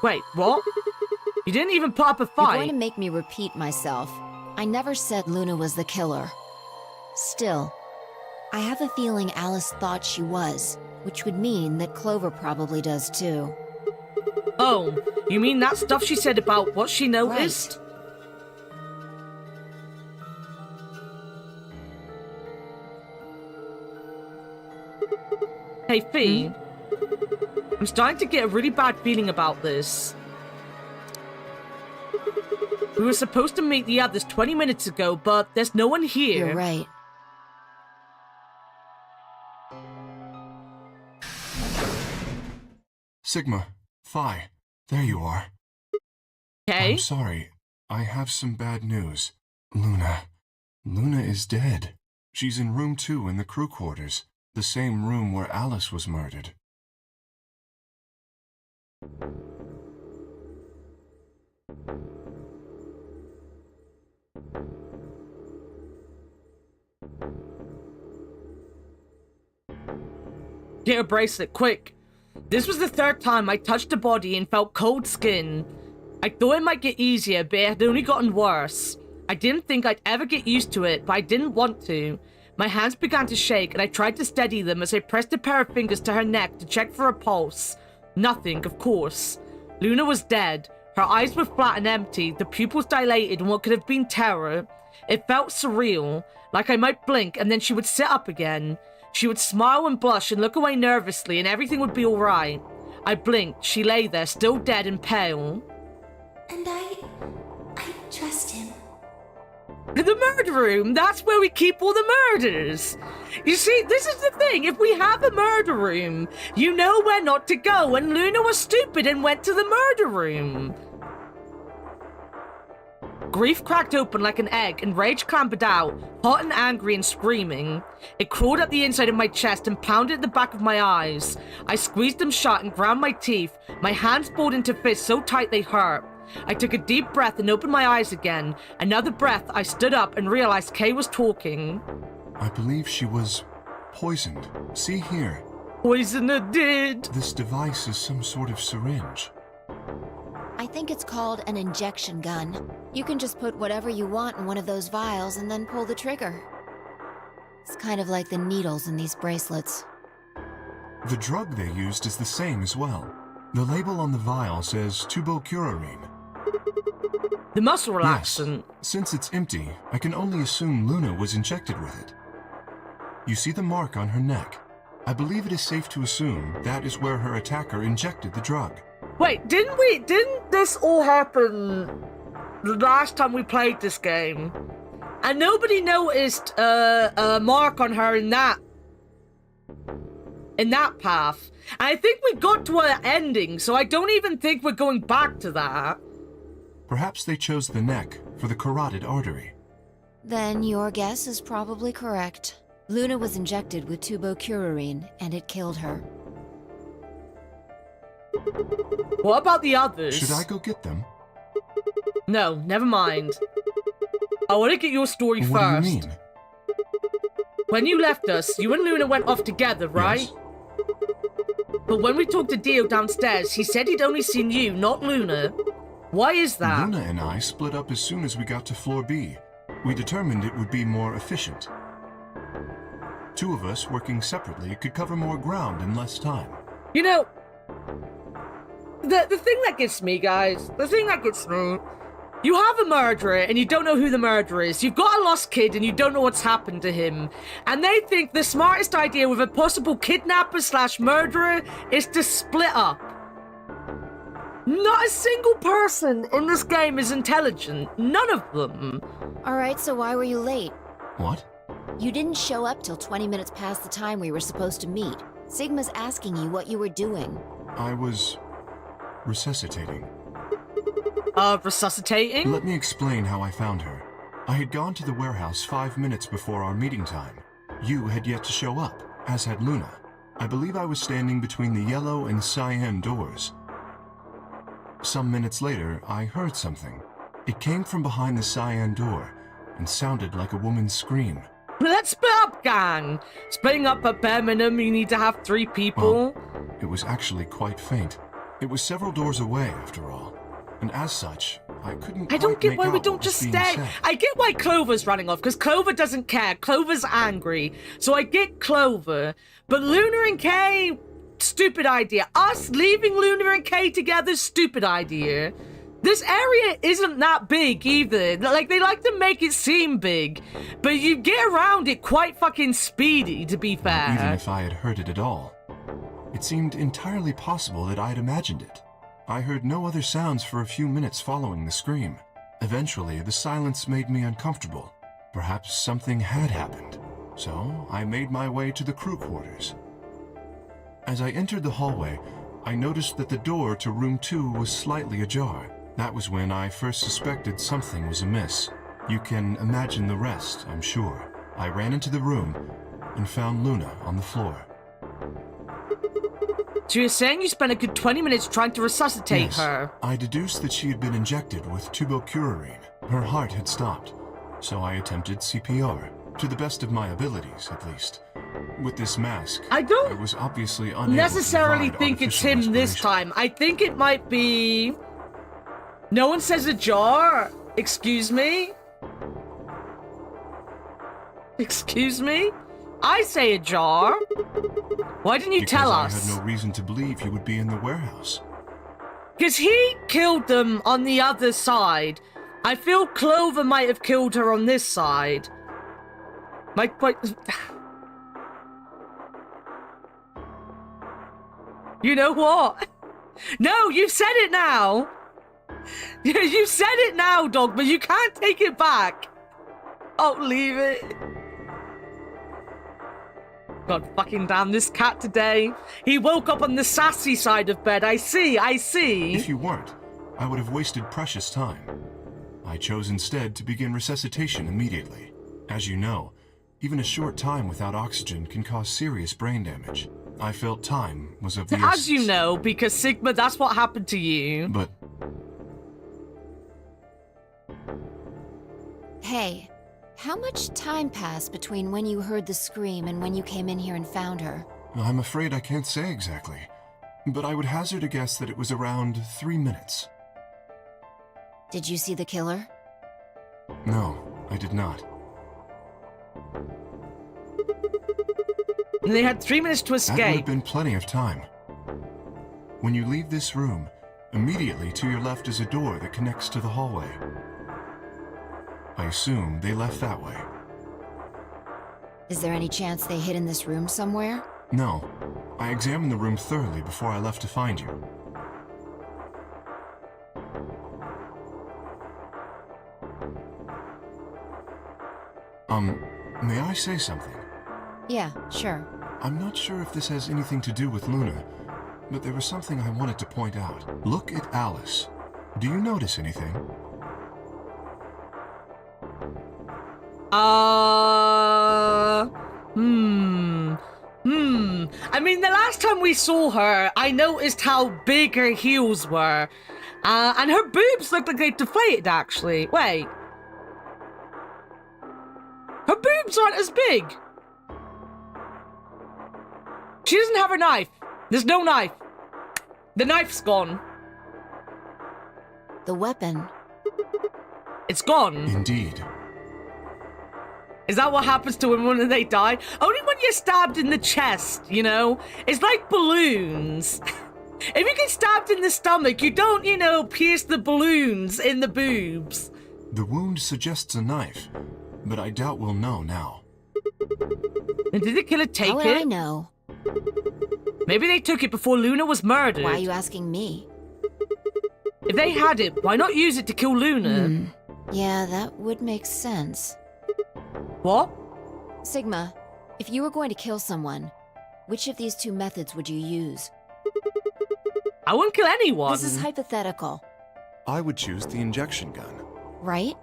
[SPEAKER 1] Wait, what? You didn't even put up a fight.
[SPEAKER 9] You're going to make me repeat myself. I never said Luna was the killer. Still, I have a feeling Alice thought she was, which would mean that Clover probably does too.
[SPEAKER 1] Oh, you mean that stuff she said about what she noticed?
[SPEAKER 9] Right.
[SPEAKER 1] Hey, Fee. I'm starting to get a really bad feeling about this. We were supposed to meet the others 20 minutes ago, but there's no one here.
[SPEAKER 9] You're right.
[SPEAKER 7] Sigma, Phi, there you are.
[SPEAKER 1] Okay.
[SPEAKER 7] I'm sorry. I have some bad news. Luna is dead. She's in room 2 in the crew quarters, the same room where Alice was murdered.
[SPEAKER 1] Get a bracelet, quick. This was the 3rd time I touched a body and felt cold skin. I thought it might get easier, but it had only gotten worse. I didn't think I'd ever get used to it, but I didn't want to. My hands began to shake, and I tried to steady them as I pressed a pair of fingers to her neck to check for a pulse. Nothing, of course. Luna was dead. Her eyes were flat and empty, the pupils dilated in what could have been terror. It felt surreal, like I might blink and then she would sit up again. She would smile and blush and look away nervously and everything would be alright. I blinked. She lay there, still dead and pale.
[SPEAKER 10] And I trust him.
[SPEAKER 1] The murder room, that's where we keep all the murders. You see, this is the thing. If we have a murder room, you know where not to go, and Luna was stupid and went to the murder room. Grief cracked open like an egg, and rage clambered out, hot and angry and screaming. It crawled up the inside of my chest and pounded at the back of my eyes. I squeezed them shut and ground my teeth. My hands balled into fists so tight they hurt. I took a deep breath and opened my eyes again. Another breath, I stood up and realized Kay was talking.
[SPEAKER 7] I believe she was poisoned. See here.
[SPEAKER 1] Poisoner did.
[SPEAKER 7] This device is some sort of syringe.
[SPEAKER 9] I think it's called an injection gun. You can just put whatever you want in one of those vials and then pull the trigger. It's kind of like the needles in these bracelets.
[SPEAKER 7] The drug they used is the same as well. The label on the vial says tubocurarine.
[SPEAKER 1] The muscle relaxant.
[SPEAKER 7] Yes. Since it's empty, I can only assume Luna was injected with it. You see the mark on her neck? I believe it is safe to assume that is where her attacker injected the drug.
[SPEAKER 1] Wait, didn't this all happen the last time we played this game? And nobody noticed a mark on her in that path. And I think we got to an ending, so I don't even think we're going back to that.
[SPEAKER 7] Perhaps they chose the neck for the carotid artery.
[SPEAKER 9] Then your guess is probably correct. Luna was injected with tubocurarine, and it killed her.
[SPEAKER 1] What about the others?
[SPEAKER 7] Should I go get them?
[SPEAKER 1] No, never mind. I want to get your story
[SPEAKER 7] What
[SPEAKER 1] first.
[SPEAKER 7] do you mean?
[SPEAKER 1] When you left us, you and Luna went off together, right?
[SPEAKER 7] Yes.
[SPEAKER 1] But when we talked to Dio downstairs, he said he'd only seen you, not Luna. Why is that?
[SPEAKER 7] Luna and I split up as soon as we got to floor B. We determined it would be more efficient. Two of us working separately could cover more ground in less time.
[SPEAKER 1] You know, the thing that gets me, guys, the thing that gets me, you have a murderer and you don't know who the murderer is. You've got a lost kid and you don't know what's happened to him. And they think the smartest idea with a possible kidnapper / murderer is to split up. Not a single person in this game is intelligent. None of them.
[SPEAKER 9] Alright, so why were you late?
[SPEAKER 7] What?
[SPEAKER 9] You didn't show up till 20 minutes past the time we were supposed to meet. Sigma's asking you what you were doing.
[SPEAKER 7] I was resuscitating.
[SPEAKER 1] Resuscitating?
[SPEAKER 7] Let me explain how I found her. I had gone to the warehouse 5 minutes before our meeting time. You had yet to show up, as had Luna. I believe I was standing between the yellow and cyan doors. Some minutes later, I heard something. It came from behind the cyan door and sounded like a woman's scream.
[SPEAKER 1] Let's split up, gang! Splitting up at bare minimum, you need to have 3 people.
[SPEAKER 7] Well, it was actually quite faint. It was several doors away, after all. And as such, I couldn't
[SPEAKER 1] I don't
[SPEAKER 7] quite
[SPEAKER 1] get
[SPEAKER 7] make
[SPEAKER 1] why we
[SPEAKER 7] out
[SPEAKER 1] don't
[SPEAKER 7] what was
[SPEAKER 1] just
[SPEAKER 7] being
[SPEAKER 1] stay.
[SPEAKER 7] said.
[SPEAKER 1] I get why Clover's running off, because Clover doesn't care. Clover's angry. So I get Clover. But Luna and Kay, stupid idea. Us leaving Luna and Kay together, stupid idea. This area isn't that big either. Like, they like to make it seem big. But you get around it quite fucking speedy, to be fair.
[SPEAKER 7] Even if I had heard it at all, it seemed entirely possible that I'd imagined it. I heard no other sounds for a few minutes following the scream. Eventually, the silence made me uncomfortable. Perhaps something had happened. So, I made my way to the crew quarters. As I entered the hallway, I noticed that the door to room 2 was slightly ajar. That was when I first suspected something was amiss. You can imagine the rest, I'm sure. I ran into the room and found Luna on the floor.
[SPEAKER 1] So you're saying you spent a good 20 minutes trying to resuscitate
[SPEAKER 7] Yes,
[SPEAKER 1] her?
[SPEAKER 7] I deduced that she had been injected with tubocurarine. Her heart had stopped, so I attempted CPR, to the best of my abilities, at least. With this mask, I was obviously unable
[SPEAKER 1] necessarily
[SPEAKER 7] to
[SPEAKER 1] think it's
[SPEAKER 7] artificial
[SPEAKER 1] him this
[SPEAKER 7] respiration.
[SPEAKER 1] time. I think it might be... No one says a jar. Excuse me? Excuse me? I say a jar. Why didn't you tell us?
[SPEAKER 7] Because I had no reason to believe he would be in the warehouse.
[SPEAKER 1] Because he killed them on the other side. I feel Clover might have killed her on this side. My point... You know what? No, you said it now. You said it now, dog, but you can't take it back. Oh, leave it. God fucking damn this cat today. He woke up on the sassy side of bed. I see.
[SPEAKER 7] If you weren't, I would have wasted precious time. I chose instead to begin resuscitation immediately. As you know, even a short time without oxygen can cause serious brain damage. I felt time was of the essence.
[SPEAKER 1] As you know, because Sigma, that's what happened to you.
[SPEAKER 7] But...
[SPEAKER 9] Hey, how much time passed between when you heard the scream and when you came in here and found her?
[SPEAKER 7] I'm afraid I can't say exactly. But I would hazard a guess that it was around 3 minutes.
[SPEAKER 9] Did you see the killer?
[SPEAKER 7] No, I did not.
[SPEAKER 1] And they had 3 minutes to
[SPEAKER 7] That would
[SPEAKER 1] escape.
[SPEAKER 7] have been plenty of time. When you leave this room, immediately to your left is a door that connects to the hallway. I assume they left that way.
[SPEAKER 9] Is there any chance they hid in this room somewhere?
[SPEAKER 7] No, I examined the room thoroughly before I left to find you. May I say something?
[SPEAKER 9] Yeah, sure.
[SPEAKER 7] I'm not sure if this has anything to do with Luna, but there was something I wanted to point out. Look at Alice. Do you notice anything?
[SPEAKER 1] I mean, the last time we saw her, I noticed how big her heels were. And her boobs looked like they deflated, actually. Wait. boobs aren't as big. She doesn't have her knife. There's no knife. The knife's gone.
[SPEAKER 9] The weapon.
[SPEAKER 1] It's gone.
[SPEAKER 7] Indeed.
[SPEAKER 1] Is that what happens to women when they die? Only when you're stabbed in the chest, you know? It's like balloons. If you get stabbed in the stomach, you don't, you know, pierce the balloons in the boobs.
[SPEAKER 7] The wound suggests a knife, but I doubt we'll know now.
[SPEAKER 1] And did the killer take
[SPEAKER 9] How
[SPEAKER 1] it?
[SPEAKER 9] would I know?
[SPEAKER 1] Maybe they took it before Luna was murdered.
[SPEAKER 9] Why are you asking me?
[SPEAKER 1] If they had it, why not use it to kill Luna?
[SPEAKER 9] Yeah, that would make sense.
[SPEAKER 1] What?
[SPEAKER 9] Sigma, if you were going to kill someone, which of these two methods would you use?
[SPEAKER 1] I wouldn't kill anyone.
[SPEAKER 9] This is hypothetical,
[SPEAKER 7] I would choose the injection gun.
[SPEAKER 9] right?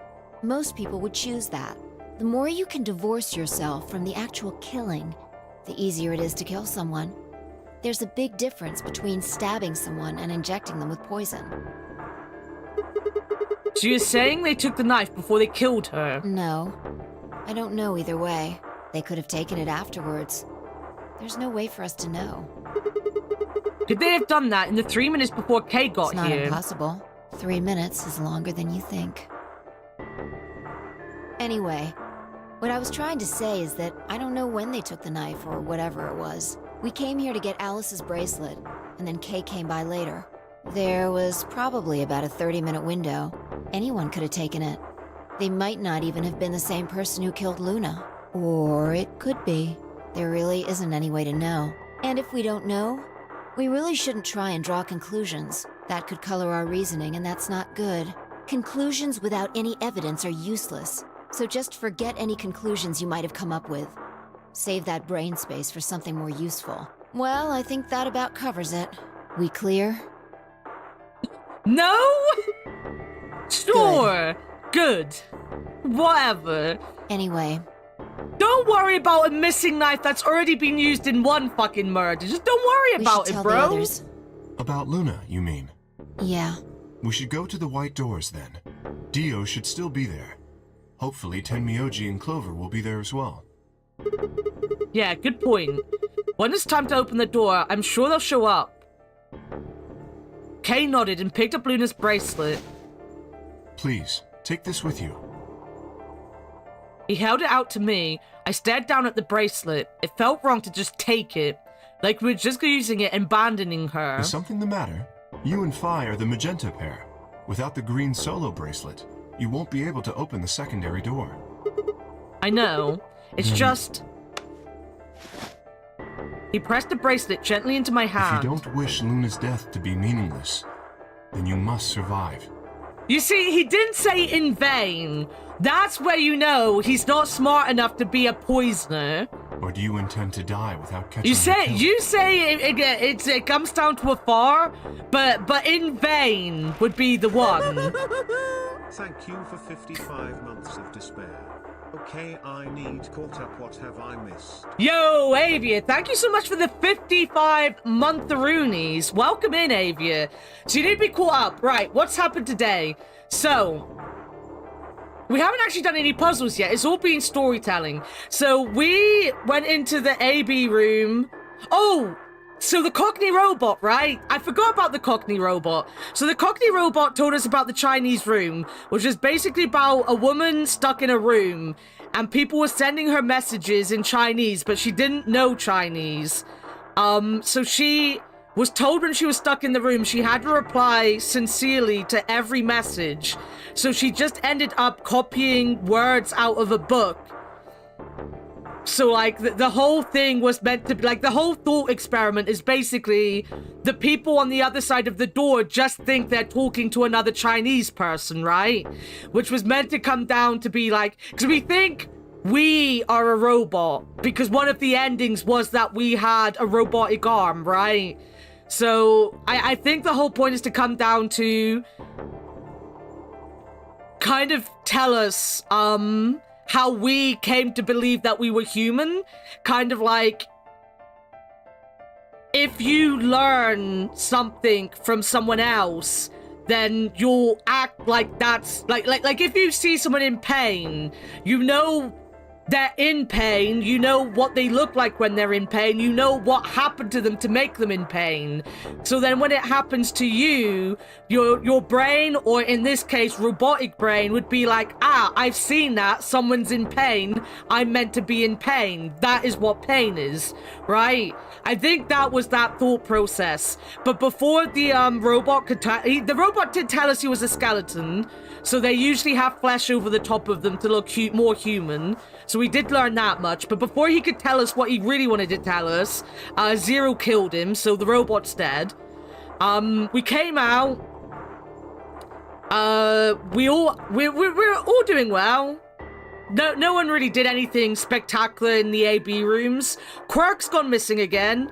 [SPEAKER 9] Most people would choose that. The more you can divorce yourself from the actual killing, the easier it is to kill someone. There's a big difference between stabbing someone and injecting them with poison.
[SPEAKER 1] So you're saying they took the knife before they killed her?
[SPEAKER 9] No. I don't know either way. They could have taken it afterwards. There's no way for us to know.
[SPEAKER 1] Could they have done that in the 3 minutes before Kay got
[SPEAKER 9] It's not
[SPEAKER 1] here?
[SPEAKER 9] impossible. 3 minutes is longer than you think. Anyway, what I was trying to say is that I don't know when they took the knife or whatever it was. We came here to get Alice's bracelet, and then Kay came by later. There was probably about a 30-minute window. Anyone could have taken it. They might not even have been the same person who killed Luna. Or it could be. There really isn't any way to know. And if we don't know, we really shouldn't try and draw conclusions. That could color our reasoning, and that's not good. Conclusions without any evidence are useless. So just forget any conclusions you might have come up with. Save that brain space for something more useful. Well, I think that about covers it. We clear?
[SPEAKER 1] No? Sure. Good. Whatever.
[SPEAKER 9] Anyway.
[SPEAKER 1] Don't worry about a missing knife that's already been used in one fucking murder. Just don't worry about it, bro.
[SPEAKER 9] The others.
[SPEAKER 7] About Luna, you mean?
[SPEAKER 9] Yeah.
[SPEAKER 7] We should go to the white doors then. Dio should still be there. Hopefully Tenmyoji and Clover will be there as well.
[SPEAKER 1] Yeah, good point. When it's time to open the door, I'm sure they'll show up. Kay nodded and picked up Luna's bracelet.
[SPEAKER 7] Please, take this with you.
[SPEAKER 1] He held it out to me. I stared down at the bracelet. It felt wrong to just take it. Like we were just using it and abandoning her.
[SPEAKER 7] Is something the matter? You and Phi are the magenta pair. Without the green solo bracelet, you won't be able to open the secondary door.
[SPEAKER 1] I know. It's just... He pressed the bracelet gently into my hand.
[SPEAKER 7] If you don't wish Luna's death to be meaningless, then you must survive.
[SPEAKER 1] You see, he didn't say in vain. That's where you know he's not smart enough to be a poisoner.
[SPEAKER 7] Or do you intend to die without catching
[SPEAKER 1] You say it comes down to a far, but in vain would be the one.
[SPEAKER 17] Thank you for 55 months of despair. Okay, I need caught up. What have I missed?
[SPEAKER 1] Yo, Avia, thank you so much for the 55 month-roonies. Welcome in, Avia. So you need to be caught up. Right, what's happened today? So, we haven't actually done any puzzles yet. It's all been storytelling. So we went into the AB room. Oh, so the Cockney robot, right? I forgot about the Cockney robot. So the Cockney robot told us about the Chinese room, which is basically about a woman stuck in a room, and people were sending her messages in Chinese, but she didn't know Chinese. So she was told when she was stuck in the room she had to reply sincerely to every message. So she just ended up copying words out of a book. So, like, the whole thing was meant to be, like, the whole thought experiment is basically the people on the other side of the door just think they're talking to another Chinese person, right? Which was meant to come down to be, like, because we think we are a robot, because one of the endings was that we had a robotic arm, right? So, I think the whole point is to come down to kind of tell us, how we came to believe that we were human. Kind of like, if you learn something from someone else, then you'll act like that's, like if you see someone in pain, you know they're in pain, you know what they look like when they're in pain, you know what happened to them to make them in pain. So then when it happens to you, your brain, or in this case, robotic brain, would be like, I've seen that, someone's in pain, I'm meant to be in pain. That is what pain is, right? I think that was that thought process. But before the robot could the robot did tell us he was a skeleton, so they usually have flesh over the top of them to look more human. So we did learn that much. But before he could tell us what he really wanted to tell us, Zero killed him, so the robot's dead. We came out. We're all doing well. No one really did anything spectacular in the AB rooms. Quirk's gone missing again.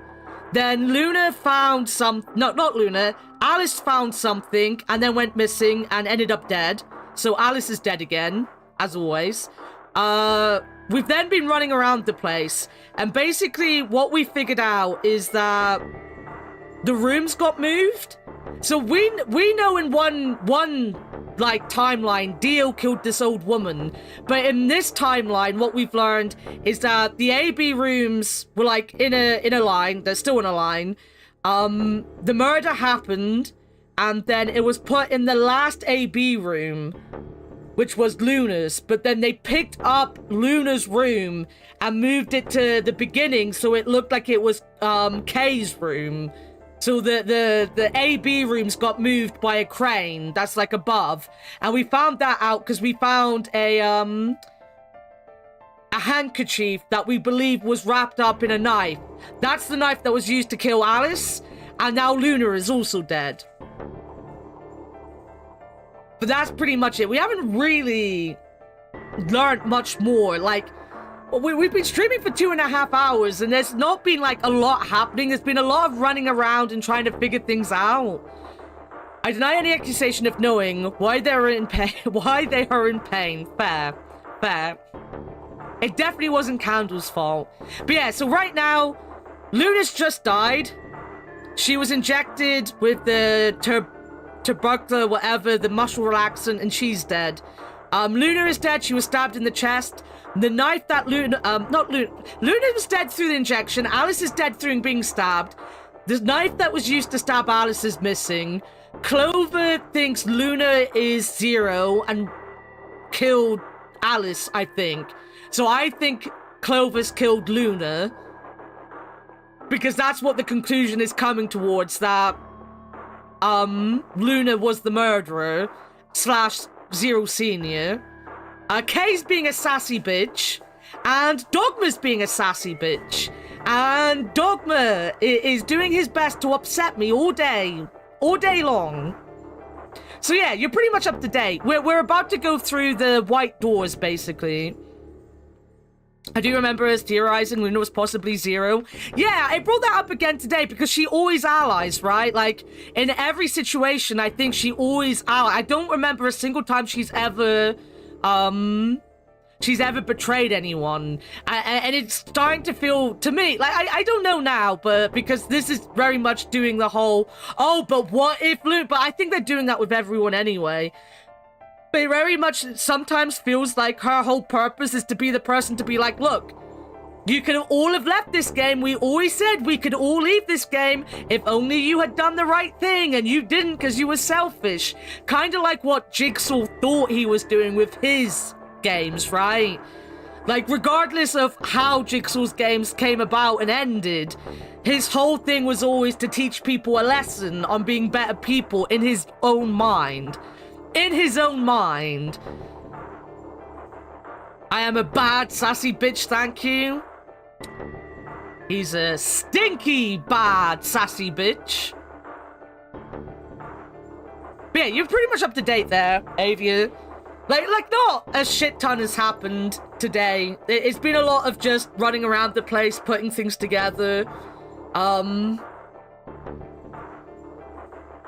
[SPEAKER 1] Then Luna found not Luna. Alice found something and then went missing and ended up dead. So Alice is dead again, as always. We've then been running around the place, and basically what we figured out is that the rooms got moved. So we know in one like timeline, Dio killed this old woman, but in this timeline, what we've learned is that the AB rooms were like in a line. They're still in a line. The murder happened, and then it was put in the last AB room, which was Luna's, but then they picked up Luna's room and moved it to the beginning, so it looked like it was Kay's room. So the AB rooms got moved by a crane that's like above, and we found that out because we found a handkerchief that we believe was wrapped up in a knife. That's the knife that was used to kill Alice, and now Luna is also dead. But that's pretty much it. We haven't really learned much more. Like, we've been streaming for 2.5 hours, and there's not been, like, a lot happening. There's been a lot of running around and trying to figure things out. I deny any accusation of knowing why they're in pain. Why they are in pain. Fair. It definitely wasn't Candle's fault. But yeah, so right now, Luna's just died. She was injected with the tubercular, whatever, the muscle relaxant, and she's dead. Luna is dead. She was stabbed in the chest. The knife that Luna was dead through the injection. Alice is dead through being stabbed. The knife that was used to stab Alice is missing. Clover thinks Luna is Zero and killed Alice, I think. So I think Clover's killed Luna, because that's what the conclusion is coming towards, that Luna was the murderer / Zero Senior. Kay's being a sassy bitch, and Dogma's being a sassy bitch, and Dogma is doing his best to upset me all day long. So yeah, you're pretty much up to date. We're about to go through the white doors, basically. I do remember us theorizing Luna was possibly Zero. Yeah, I brought that up again today because she always allies, right? Like, in every situation, I think she always allies. I don't remember a single time she's ever betrayed anyone. And it's starting to feel, to me, like, I don't know now, but because this is very much doing the whole, oh, but what if Luna, but I think they're doing that with everyone anyway. But it very much sometimes feels like her whole purpose is to be the person to be like, look, you could all have left this game. We always said we could all leave this game if only you had done the right thing, and you didn't because you were selfish. Kind of like what Jigsaw thought he was doing with his games, right? Like, regardless of how Jigsaw's games came about and ended, his whole thing was always to teach people a lesson on being better people in his own mind. In his own mind. I am a bad, sassy bitch, thank you. He's a stinky, bad, sassy bitch. But yeah, you're pretty much up to date there, Avia. Like not a shit ton has happened today. It's been a lot of just running around the place, putting things together.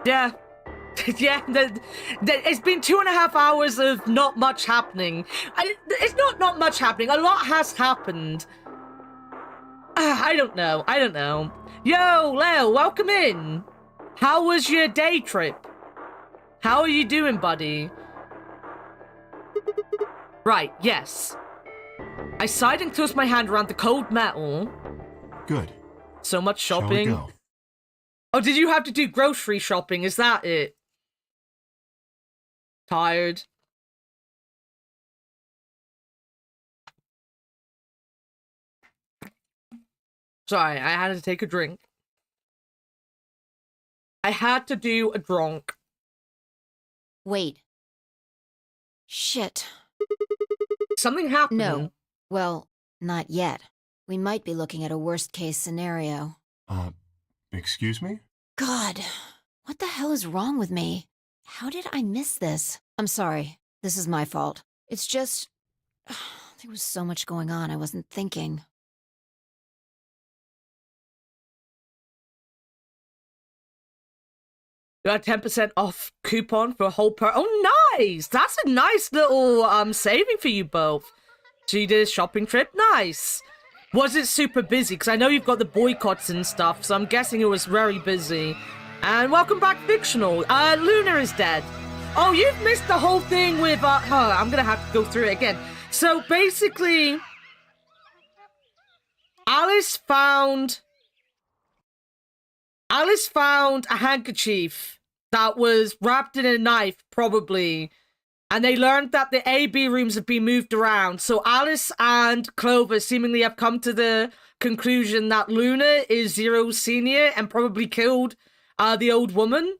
[SPEAKER 1] Yeah. Yeah, it's been 2.5 hours of not much happening. It's not much happening. A lot has happened. I don't know. Yo, Leo, welcome in. How was your day trip? How are you doing, buddy? Right, yes. I sighed and closed my hand around the cold metal.
[SPEAKER 7] Good.
[SPEAKER 1] So much
[SPEAKER 7] Shall we
[SPEAKER 1] shopping.
[SPEAKER 7] go?
[SPEAKER 1] Oh, did you have to do grocery shopping? Is that it? Tired. Sorry, I had to take a drink. I had to do a drunk.
[SPEAKER 9] Wait. Shit.
[SPEAKER 1] Something happened.
[SPEAKER 9] No. Well, not yet. We might be looking at a worst-case scenario.
[SPEAKER 7] Excuse me?
[SPEAKER 9] God, what the hell is wrong with me? How did I miss this? I'm sorry. This is my fault. It's just... there was so much going on, I wasn't thinking.
[SPEAKER 1] You got a 10% off coupon for a whole Oh, nice! That's a nice little saving for you both. So you did a shopping trip? Nice. Was it super busy? Because I know you've got the boycotts and stuff, so I'm guessing it was very busy. And welcome back, Fictional. Luna is dead. Oh, you've missed the whole thing with, I'm gonna have to go through it again. So basically, Alice found a handkerchief that was wrapped in a knife, probably. And they learned that the A-B rooms have been moved around. So Alice and Clover seemingly have come to the conclusion that Luna is Zero's senior and probably killed the old woman.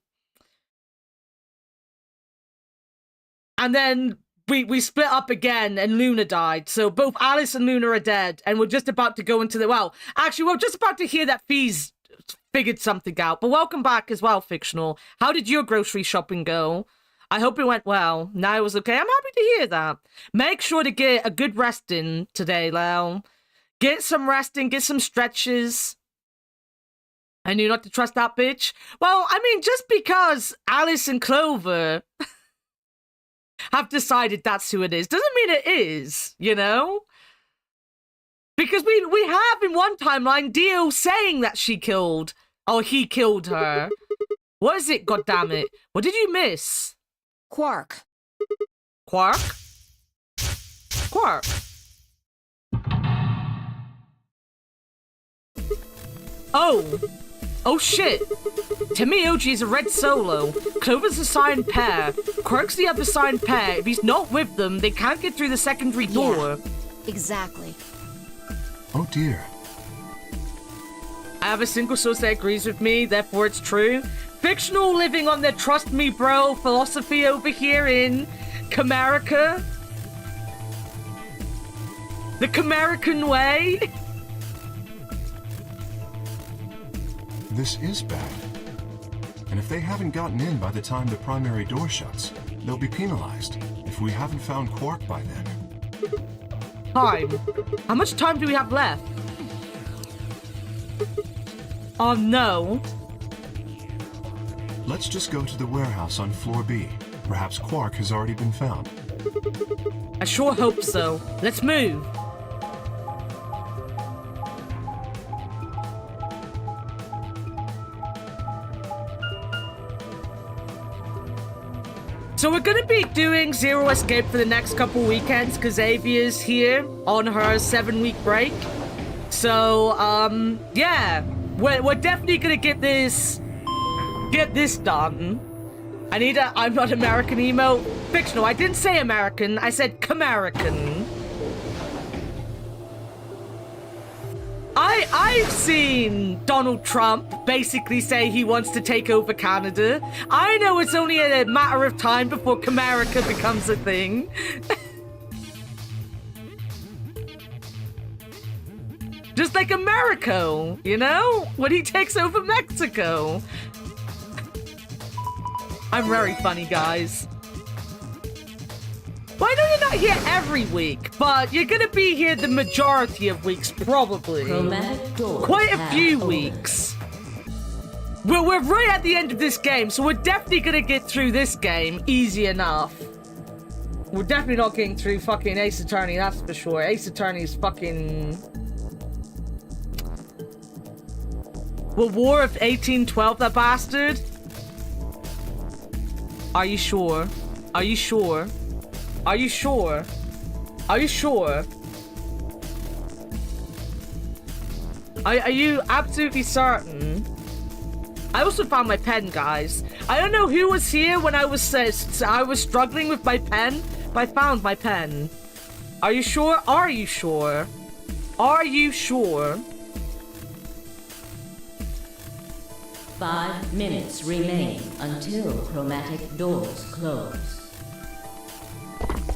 [SPEAKER 1] And then we split up again and Luna died. So both Alice and Luna are dead. And we're just about to go into the... Well, actually, we're just about to hear that Fee's figured something out. But welcome back as well, Fictional. How did your grocery shopping go? I hope it went well. Now it was okay. I'm happy to hear that. Make sure to get a good rest in today, Lel. Get some resting, get some stretches. I knew not to trust that bitch. Well, I mean, just because Alice and Clover have decided that's who it is, doesn't mean it is, you know? Because we have in one timeline Dio saying that she killed, or he killed her. What is it, goddammit? What did you miss?
[SPEAKER 9] Quark.
[SPEAKER 1] Quark? Quark. Oh shit. Temioji is a red solo. Clover's a signed pair. Quark's the other signed pair. If he's not with them, they can't get through the secondary door.
[SPEAKER 9] Yeah, exactly.
[SPEAKER 7] Oh dear.
[SPEAKER 1] I have a single source that agrees with me, therefore it's true. Fictional living on their trust me bro philosophy over here in Camerica. The Camerican way.
[SPEAKER 7] This is bad. And if they haven't gotten in by the time the primary door shuts, they'll be penalized if we haven't found Quark by then.
[SPEAKER 1] Time. How much time do we have left? Oh no.
[SPEAKER 7] Let's just go to the warehouse on floor B. Perhaps Quark has already been found.
[SPEAKER 1] I sure hope so. Let's move. So we're gonna be doing Zero Escape for the next couple weekends because Avia's here on her 7-week break. So, yeah, we're definitely gonna get this done. I need a I'm not American emo. Fictional. I didn't say American. I said Camerican. I've seen Donald Trump basically say he wants to take over Canada. I know it's only a matter of time before Camerica becomes a thing. Just like Americo, you know? When he takes over Mexico. I'm very funny, guys. Well, I know you're not here every week, but you're gonna be here the majority of weeks, probably. Quite a few weeks. We're right at the end of this game, so we're definitely gonna get through this game easy enough. We're definitely not getting through fucking Ace Attorney, that's for sure. Ace Attorney is fucking... Well, War of 1812, that bastard? Are you sure? Are you sure? Are you sure? Are you sure? Are you absolutely certain? I also found my pen, guys. I don't know who was here when I was struggling with my pen, but I found my pen. Are you sure? Are you sure? Are you sure?
[SPEAKER 5] 5 minutes remain until chromatic doors close.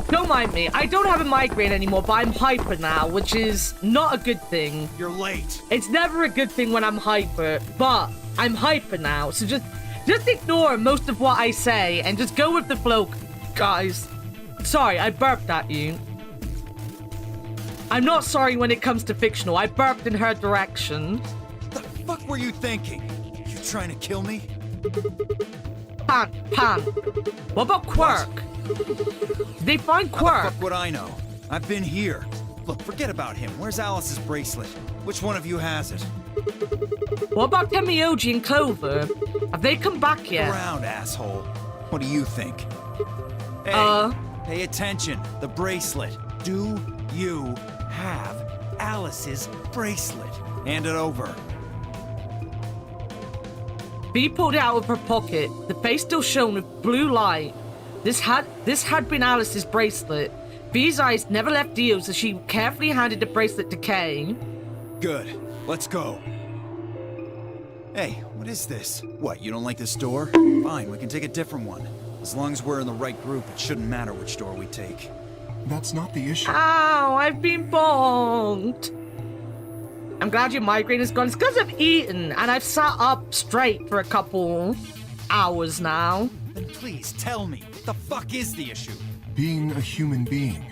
[SPEAKER 1] Don't mind me. I don't have a migraine anymore, but I'm hyper now, which is not a good thing.
[SPEAKER 8] You're late.
[SPEAKER 1] It's never a good thing when I'm hyper, but I'm hyper now, so just ignore most of what I say and just go with the flow, guys. Sorry, I burped at you. I'm not sorry when it comes to fictional. I burped in her direction.
[SPEAKER 8] The fuck were you thinking? You trying to kill me?
[SPEAKER 1] Pan. What about Quirk? Did they find Quirk?
[SPEAKER 8] How the fuck would I know? I've been here. Look, forget about him. Where's Alice's bracelet? Which one of you has it?
[SPEAKER 1] What about Temioji and Clover? Have they come back yet?
[SPEAKER 8] Around, asshole. What do you think? Hey, pay attention. The bracelet. Do you have Alice's bracelet? Hand it over.
[SPEAKER 1] V pulled it out of her pocket. The face still shone with blue light. This had been Alice's bracelet. V's eyes never left Dio's as she carefully handed the bracelet to Kay.
[SPEAKER 8] Good. Let's go. Hey, what is this? What, you don't like this door? Fine, we can take a different one. As long as we're in the right group, it shouldn't matter which door we take.
[SPEAKER 7] That's not the issue.
[SPEAKER 1] Ow, I've been bonked. I'm glad your migraine is gone. It's because I've eaten, and I've sat up straight for a couple hours now.
[SPEAKER 8] Then please, tell me, what the fuck is the issue?
[SPEAKER 7] Being a human being.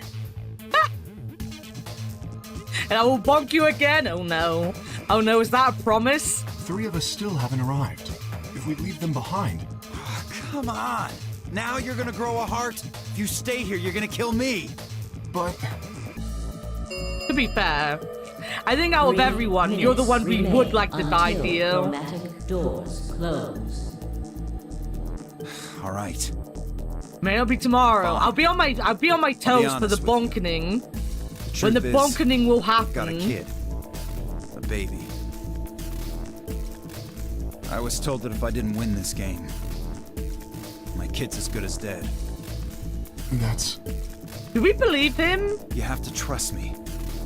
[SPEAKER 1] And I will bonk you again? Oh no. Oh no, is that a promise?
[SPEAKER 7] 3 of us still haven't arrived. If we leave them behind...
[SPEAKER 8] Oh, come on! Now you're gonna grow a heart? If you stay here, you're gonna kill me!
[SPEAKER 7] But...
[SPEAKER 1] To be fair, I think out of everyone, you're the one we would like to die, Dio.
[SPEAKER 5] Chromatic doors close.
[SPEAKER 8] Alright.
[SPEAKER 1] May it'll be tomorrow. I'll be on my toes for the bonkening. When the bonkening will happen.
[SPEAKER 8] I've got a kid. A baby. I was told that if I didn't win this game, my kid's as good as dead.
[SPEAKER 7] That's...
[SPEAKER 1] Do we believe him?
[SPEAKER 8] You have to trust me.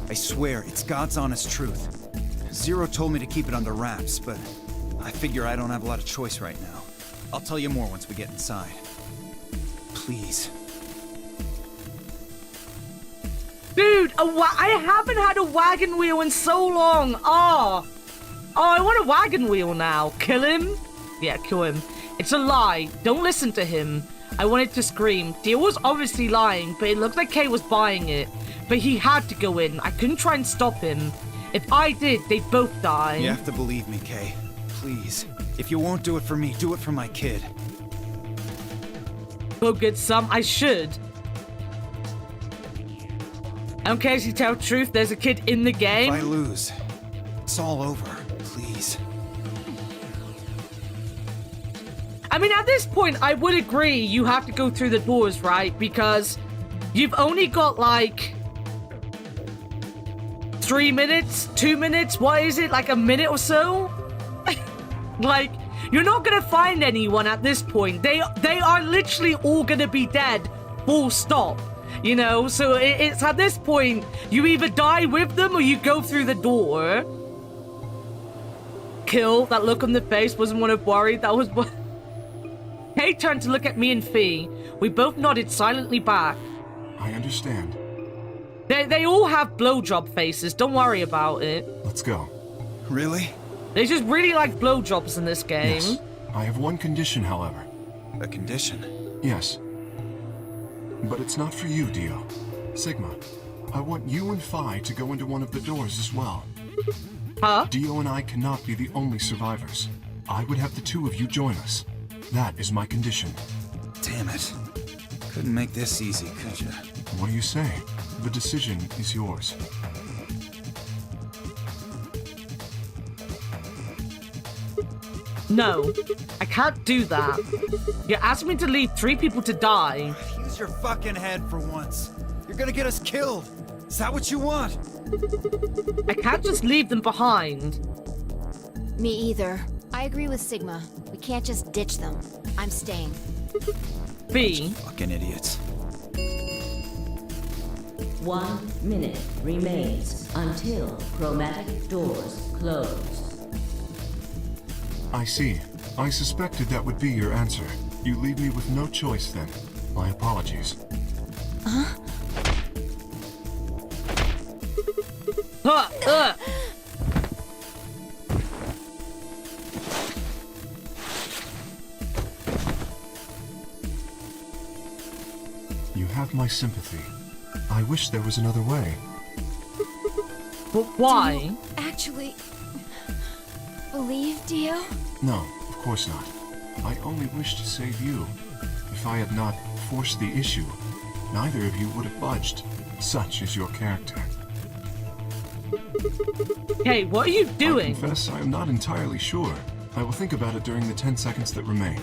[SPEAKER 8] I swear, it's God's honest truth. Zero told me to keep it under wraps, but I figure I don't have a lot of choice right now. I'll tell you more once we get inside. Please.
[SPEAKER 1] Dude, I haven't had a wagon wheel in so long. Oh, I want a wagon wheel now. Kill him? Yeah, kill him. It's a lie. Don't listen to him. I wanted to scream. Dio was obviously lying, but it looked like Kay was buying it. But he had to go in. I couldn't try and stop him. If I did, they'd both die.
[SPEAKER 8] You have to believe me, Kay. Please. If you won't do it for me, do it for my kid.
[SPEAKER 1] Go get some. I should. I don't care if you tell the truth. There's a kid in the game.
[SPEAKER 8] If I lose, it's all over. Please.
[SPEAKER 1] I mean, at this point, I would agree you have to go through the doors, right? Because you've only got, like, 3 minutes, 2 minutes, what is it? Like a minute or so? Like, you're not gonna find anyone at this point. They are literally all gonna be dead, full stop. You know, so it's at this point, you either die with them or you go through the door. Kill, that look on the face wasn't one of worry, that was what... Kay turned to look at me and Fee. We both nodded silently back.
[SPEAKER 7] I understand.
[SPEAKER 1] They all have blowjob faces, don't worry about it.
[SPEAKER 7] Let's go.
[SPEAKER 8] Really?
[SPEAKER 1] They just really like blowjobs in this game.
[SPEAKER 7] Yes. I have one condition, however.
[SPEAKER 8] A condition?
[SPEAKER 7] Yes. But it's not for you, Dio. Sigma, I want you and Phi to go into one of the doors as well.
[SPEAKER 1] Huh?
[SPEAKER 7] Dio and I cannot be the only survivors. I would have the 2 of you join us. That is my condition.
[SPEAKER 8] Damn it. Couldn't make this easy, could you?
[SPEAKER 7] What do you say? The decision is yours.
[SPEAKER 1] No, I can't do that. You're asking me to leave 3 people to die.
[SPEAKER 8] Use your fucking head for once. You're gonna get us killed. Is that what you want?
[SPEAKER 1] I can't just leave them behind.
[SPEAKER 9] Me either. I agree with Sigma. We can't just ditch them. I'm staying.
[SPEAKER 1] B.
[SPEAKER 8] Fucking idiots.
[SPEAKER 5] 1 minute remains until chromatic doors close.
[SPEAKER 7] I see. I suspected that would be your answer. You leave me with no choice then. My apologies.
[SPEAKER 9] Huh?
[SPEAKER 7] You have my sympathy. I wish there was another way.
[SPEAKER 1] But why?
[SPEAKER 9] Do you actually believe Dio?
[SPEAKER 7] No, of course not. I only wish to save you. If I had not forced the issue, neither of you would have budged. Such is your character.
[SPEAKER 1] Hey, what are you doing?
[SPEAKER 7] I confess I am not entirely sure. I will think about it during the 10 seconds that remain.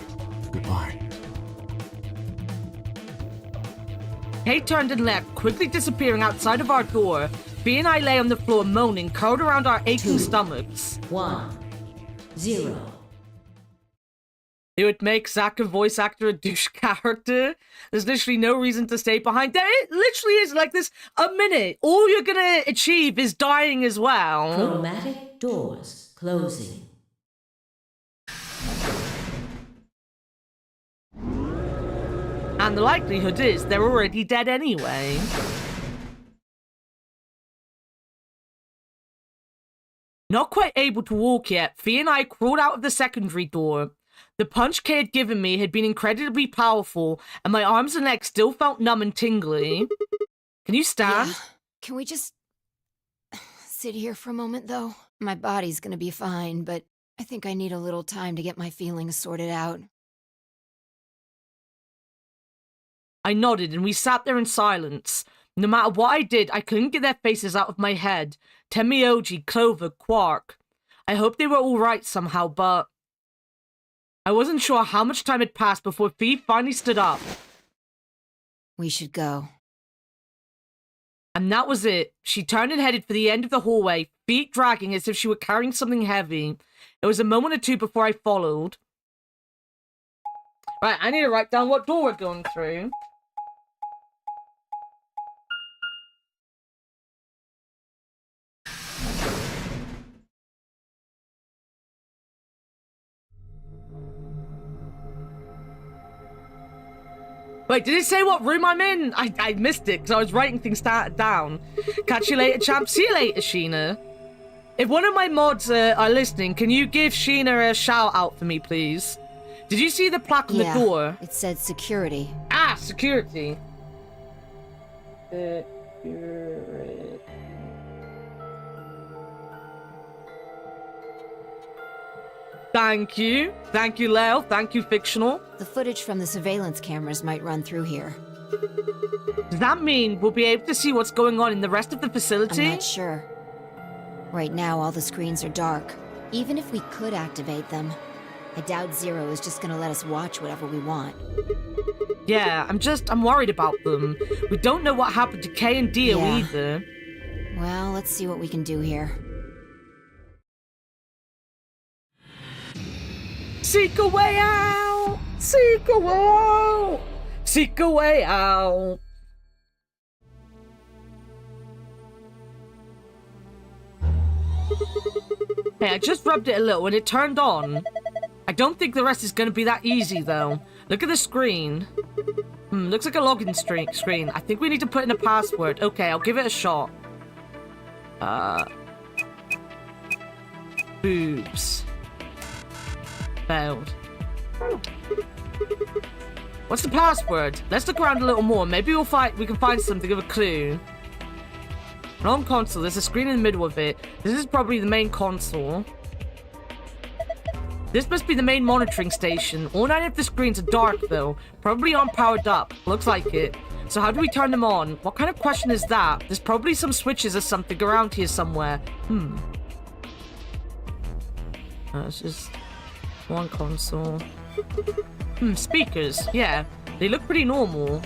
[SPEAKER 7] Goodbye.
[SPEAKER 1] Kate turned and left, quickly disappearing outside of our door. Fee and I lay on the floor moaning, curled around our aching stomachs.
[SPEAKER 5] 1, 0.
[SPEAKER 1] It would make Zack a voice actor a douche character. There's literally no reason to stay behind. There it literally is like this a minute. All you're gonna achieve is dying as well.
[SPEAKER 5] Chromatic doors closing.
[SPEAKER 1] And the likelihood is they're already dead anyway. Not quite able to walk yet, Fee and I crawled out of the secondary door. The punch Kay had given me had been incredibly powerful, and my arms and legs still felt numb and tingly. Can you stand?
[SPEAKER 9] Yeah. Can we just sit here for a moment, though? My body's gonna be fine, but I think I need a little time to get my feelings sorted out.
[SPEAKER 1] I nodded, and we sat there in silence. No matter what I did, I couldn't get their faces out of my head. Tenmyoji, Clover, Quark. I hoped they were all right somehow, but I wasn't sure how much time had passed before Fee finally stood up.
[SPEAKER 9] We should go.
[SPEAKER 1] And that was it. She turned and headed for the end of the hallway, feet dragging as if she were carrying something heavy. It was a moment or two before I followed. Right, I need to write down what door we're going through. Wait, did it say what room I'm in? I missed it because I was writing things down. Catch you later, champ. See you later, Sheena. If one of my mods are listening, can you give Sheena a shout out for me, please? Did you see the plaque on the door?
[SPEAKER 9] It said security.
[SPEAKER 1] Ah, security. Thank you. Thank you, Leo. Thank you, Fictional.
[SPEAKER 9] The footage from the surveillance cameras might run through here.
[SPEAKER 1] Does that mean we'll be able to see what's going on in the rest of the facility?
[SPEAKER 9] I'm not sure. Right now, all the screens are dark. Even if we could activate them, I doubt Zero is just gonna let us watch whatever we want.
[SPEAKER 1] Yeah, I'm worried about them. We don't know what happened to Kay and Dio either.
[SPEAKER 9] Well, let's see what we can do here.
[SPEAKER 1] Seek a way out! Seek a way out! Seek a way out! Hey, I just rubbed it a little and it turned on. I don't think the rest is going to be that easy, though. Look at the screen. Looks like a login screen. I think we need to put in a password. Okay, I'll give it a shot. Boobs. Failed. What's the password? Let's look around a little more. Maybe we can find something of a clue. Wrong console. There's a screen in the middle of it. This is probably the main console. This must be the main monitoring station. All 9 of the screens are dark, though. Probably aren't powered up. Looks like it. So how do we turn them on? What kind of question is that? There's probably some switches or something around here somewhere. It's just one console. Speakers. Yeah. They look pretty normal.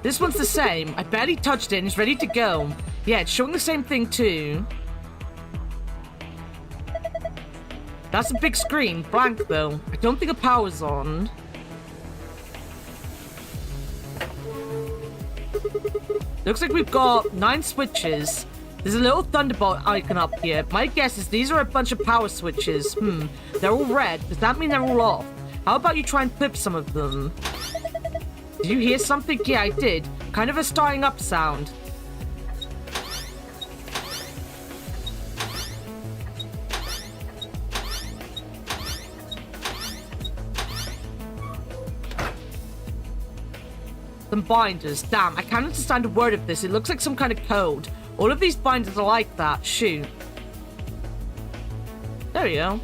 [SPEAKER 1] This one's the same. I barely touched it and it's ready to go. Yeah, it's showing the same thing too. That's a big screen. Blank though. I don't think the power's on. Looks like we've got 9 switches. There's a little thunderbolt icon up here. My guess is these are a bunch of power switches. They're all red. Does that mean they're all off? How about you try and flip some of them? Did you hear something? Yeah, I did. Kind of a starting up sound. Some binders. Damn, I can't understand a word of this. It looks like some kind of code. All of these binders are like that. Shoot. There we go.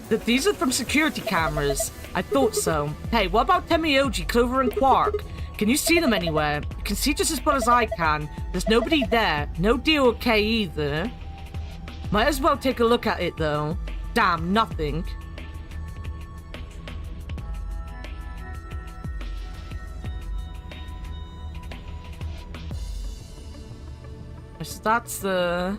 [SPEAKER 1] These are from security cameras. I thought so. Hey, what about Temioji, Clover, and Quark? Can you see them anywhere? You can see just as well as I can. There's nobody there. No D or K either. Might as well take a look at it, though. Damn, nothing. So that's the...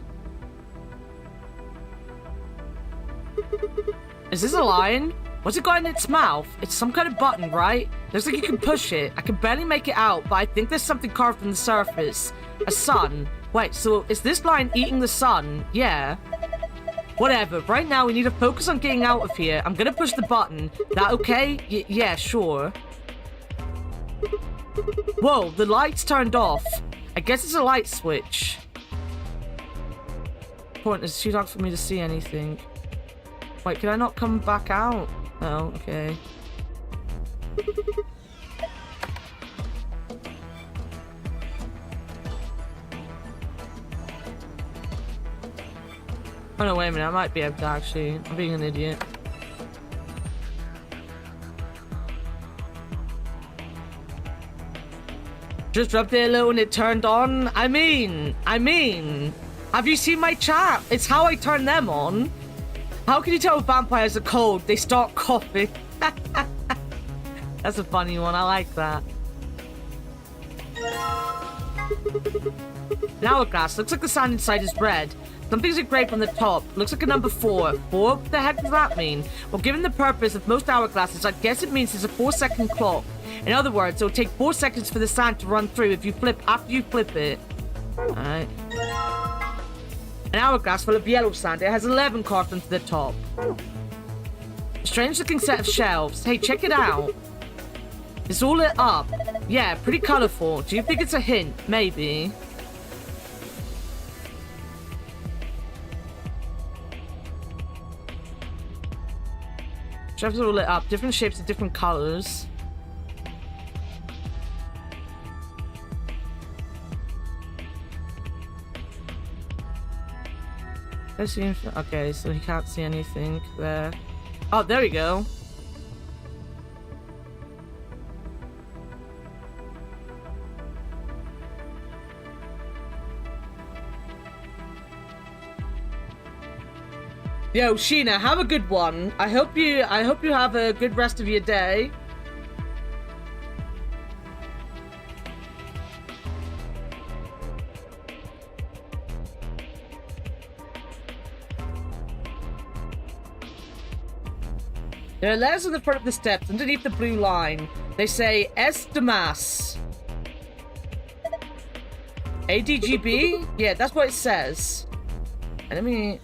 [SPEAKER 1] Is this a lion? What's it got in its mouth? It's some kind of button, right? Looks like you can push it. I can barely make it out, but I think there's something carved in the surface. A sun. Wait, so is this lion eating the sun? Yeah. Whatever. Right now, we need to focus on getting out of here. I'm gonna push the button. That okay? Yeah, sure. Whoa, the light's turned off. I guess it's a light switch. Point is too dark for me to see anything. Wait, can I not come back out? Oh, okay. Oh no, wait a minute, I might be able to actually. I'm being an idiot. Just rubbed it a little and it turned on. I mean, have you seen my chat? It's how I turn them on. How can you tell vampires are cold? They start coughing. That's a funny one. I like that. An hourglass. Looks like the sand inside is red. Something's engraved on the top. Looks like a number 4. 4? What the heck does that mean? Well, given the purpose of most hourglasses, I guess it means it's a 4-second clock. In other words, it'll take 4 seconds for the sand to run through if you flip after you flip it. Alright. An hourglass full of yellow sand. It has 11 carved onto the top. A strange looking set of shelves. Hey, check it out. It's all lit up. Yeah, pretty colorful. Do you think it's a hint? Maybe. Shelves are all lit up. Different shapes and different colors. Okay, so he can't see anything there. Oh, there we go. Yo, Sheena, have a good one. I hope you have a good rest of your day. There are letters on the front of the steps underneath the blue line. They say S. Damas. ADGB? Yeah, that's what it says. And let me...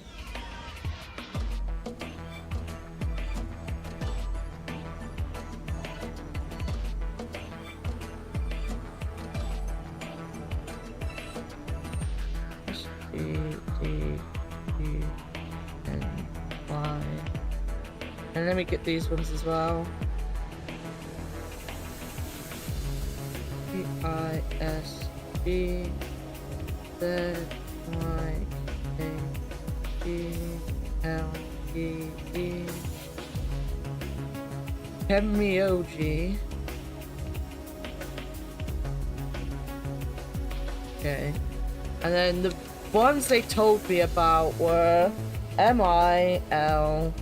[SPEAKER 1] And let me get these ones as well. P-I-S-B Z-Y-A-G-L-E-E Temioji. Okay. And then the ones they told me about were M-I-L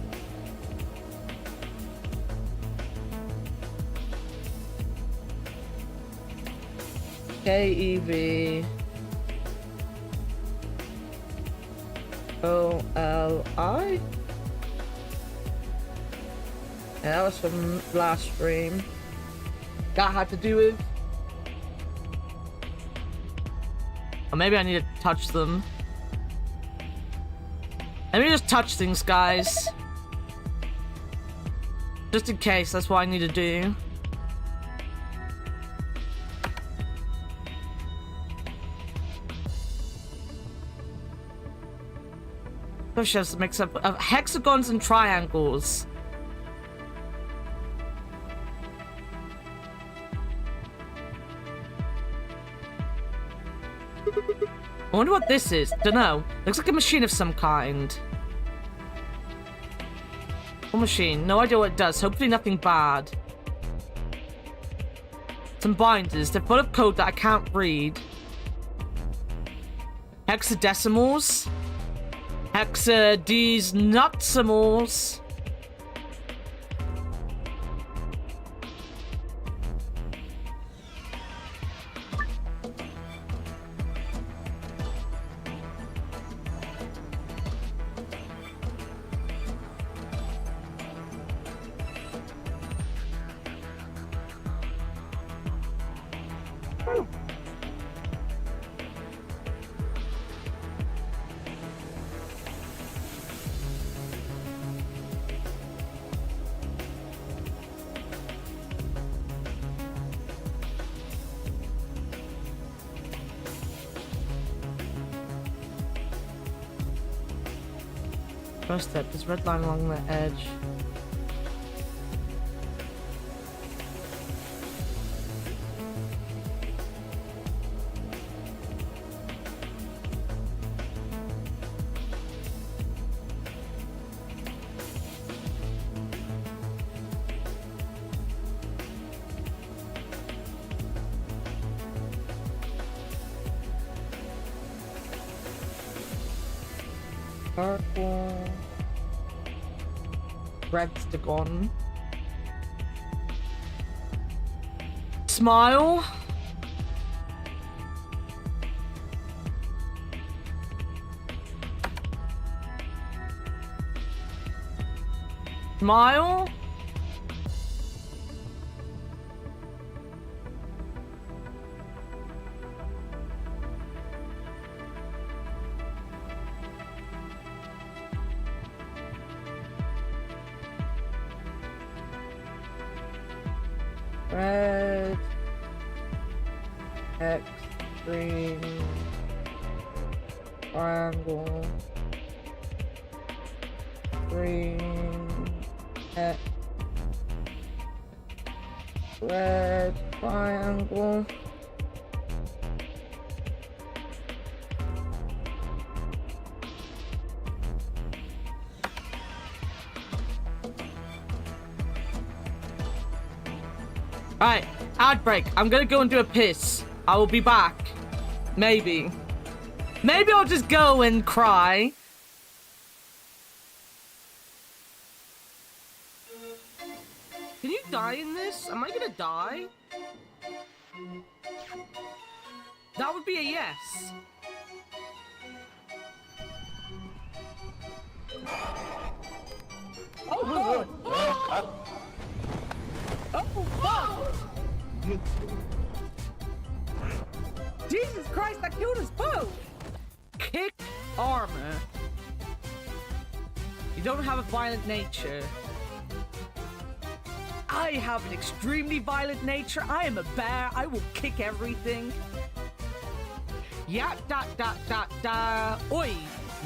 [SPEAKER 1] K-E-V O-L-I. Yeah, that was from last stream. That had to do with... Or maybe I need to touch them. Let me just touch things, guys. Just in case, that's what I need to do. Push us mix up of hexagons and triangles. I wonder what this is. Dunno. Looks like a machine of some kind. What machine? No idea what it does. Hopefully nothing bad. Some binders. They're full of code that I can't read. Hexadecimals. Hexadecimals. First step, this red line along the edge. Purple. Redstagon. Smile. Smile. Red, X, green, triangle, green, X, red, triangle. Alright, ad break. I'm gonna go and do a piss. I will be back. Maybe. Maybe I'll just go and cry. Can you die in this? Am I gonna die? That would be a yes. Oh, God. Oh, fuck! Jesus Christ, that killed us both! Kick armor. You don't have a violent nature. I have an extremely violent nature. I am a bear. I will kick everything. Ya da da da da. Oi.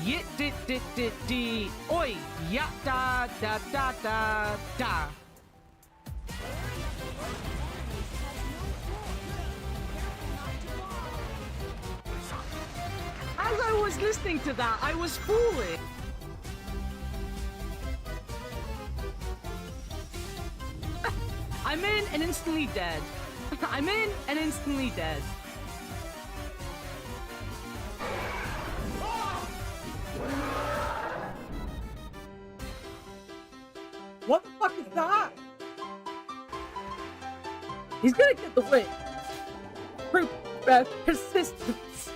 [SPEAKER 1] Yit dit dit dit di. Oi. Ya da da da da da. As I was listening to that, I was fooling. I'm in and instantly dead. I'm in and instantly dead. What the fuck is that? He's gonna get the win. Proof. about persistence.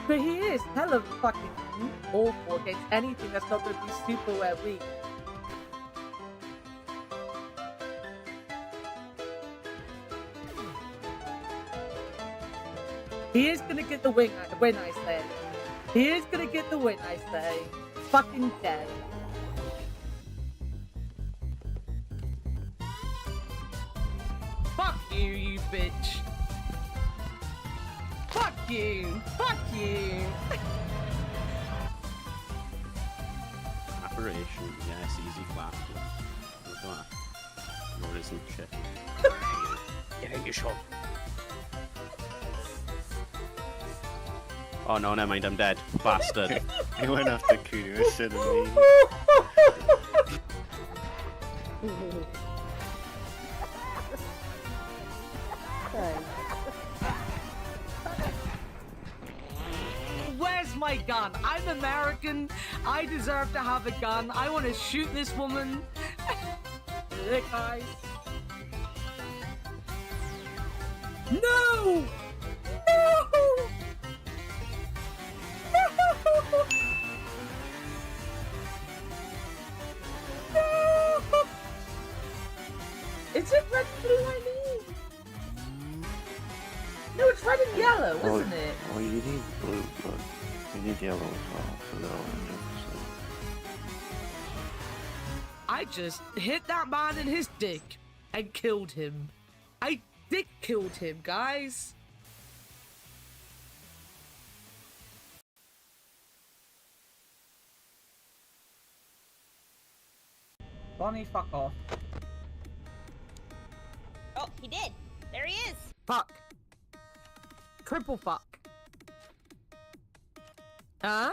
[SPEAKER 1] But he is hella fucking awful against anything that's not going to be super well weak. He is going to get the win, I say. He is going to get the win, I say. Fucking dead. Fuck you, you bitch. Fuck you. Fuck you.
[SPEAKER 18] Apparition, yes, easy faster. Look at that. There isn't shit. Yeah, you should. Oh no, never mind, I'm dead. Bastard.
[SPEAKER 19] He went after Kudu instead of me.
[SPEAKER 1] Where's my gun? I'm American. I deserve to have a gun. I want to shoot this woman. Hey, guys. No! No! No! Is it red, blue, I need? No, it's red and yellow, isn't it?
[SPEAKER 19] Oh, you need blue, but you need yellow as well for the orange.
[SPEAKER 1] I just hit that man in his dick and killed him. I dick killed him, guys. Bonnie, fuck off.
[SPEAKER 10] Oh, he did. There he is.
[SPEAKER 1] Fuck. Triple fuck. Huh?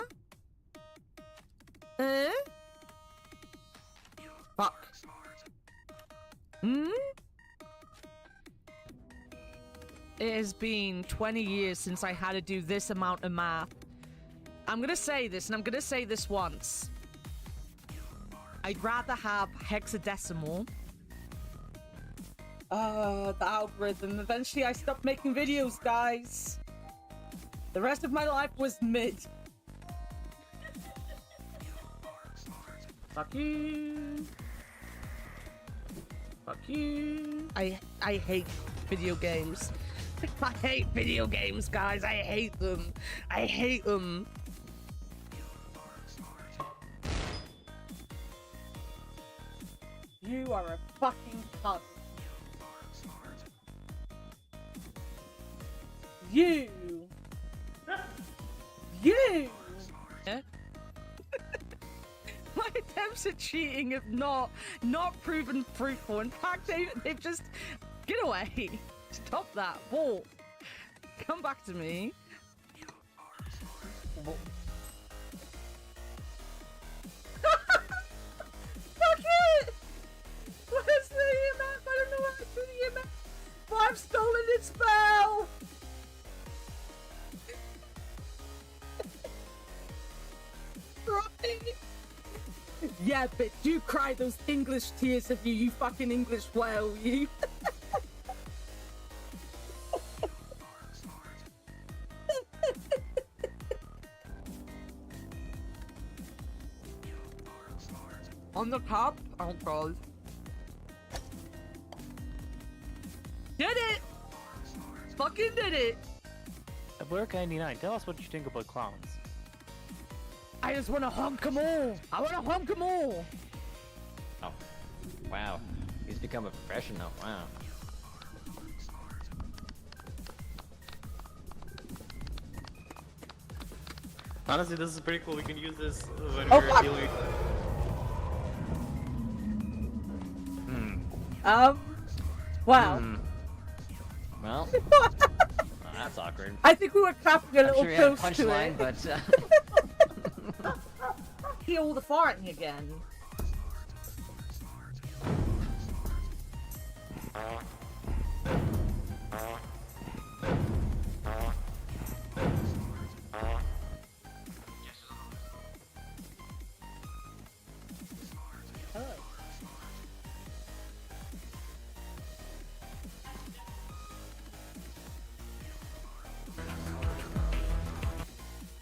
[SPEAKER 1] Fuck. Hmm? It has been 20 years since I had to do this amount of math. I'm gonna say this, and I'm gonna say this once. I'd rather have hexadecimal. The algorithm. Eventually I stopped making videos, guys. The rest of my life was mid. Fuck you. Fuck you. I hate video games. I hate video games, guys. I hate them. I hate them. You are a fucking cunt. You. You. Yeah? My attempts at cheating have not proven fruitful. In fact, they've just get away. Stop that. Walk. Come back to me. Fuck it! Where's the EMF? I don't know how to do the EMF. But I've stolen its spell! Right? Yeah, but do cry those English tears of you fucking English whale, you. On the top? Oh god. Did it! Fucking did it!
[SPEAKER 20] Blurk 99, tell us what you think about clowns.
[SPEAKER 1] I just want to honk them all! I want to honk them all!
[SPEAKER 21] Oh. Wow. He's become a professional. Wow.
[SPEAKER 20] Honestly, this is pretty cool. We can use this when
[SPEAKER 1] Oh,
[SPEAKER 20] we're
[SPEAKER 1] fuck.
[SPEAKER 20] dealing.
[SPEAKER 1] Wow.
[SPEAKER 21] Well, that's awkward.
[SPEAKER 1] I think we were clapping a little
[SPEAKER 21] I'm sure we had a
[SPEAKER 1] close to
[SPEAKER 21] punchline,
[SPEAKER 1] it.
[SPEAKER 21] but
[SPEAKER 1] Hear all the farting again.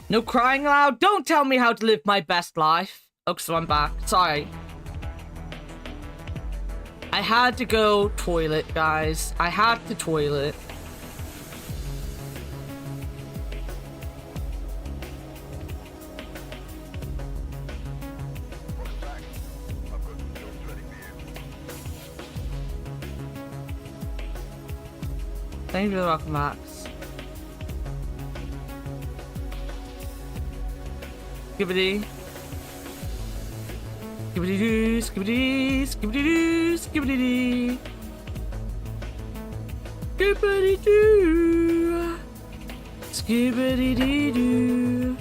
[SPEAKER 1] No crying loud. Don't tell me how to live my best life. Oh, so I'm back. Sorry. I had to go toilet, guys. I had to toilet. Thank you for the welcome, Max. Skibbity. Skibbity doo, skibbity, skibbity doo, skibbity dee. Skibbity doo. Skibbity dee doo.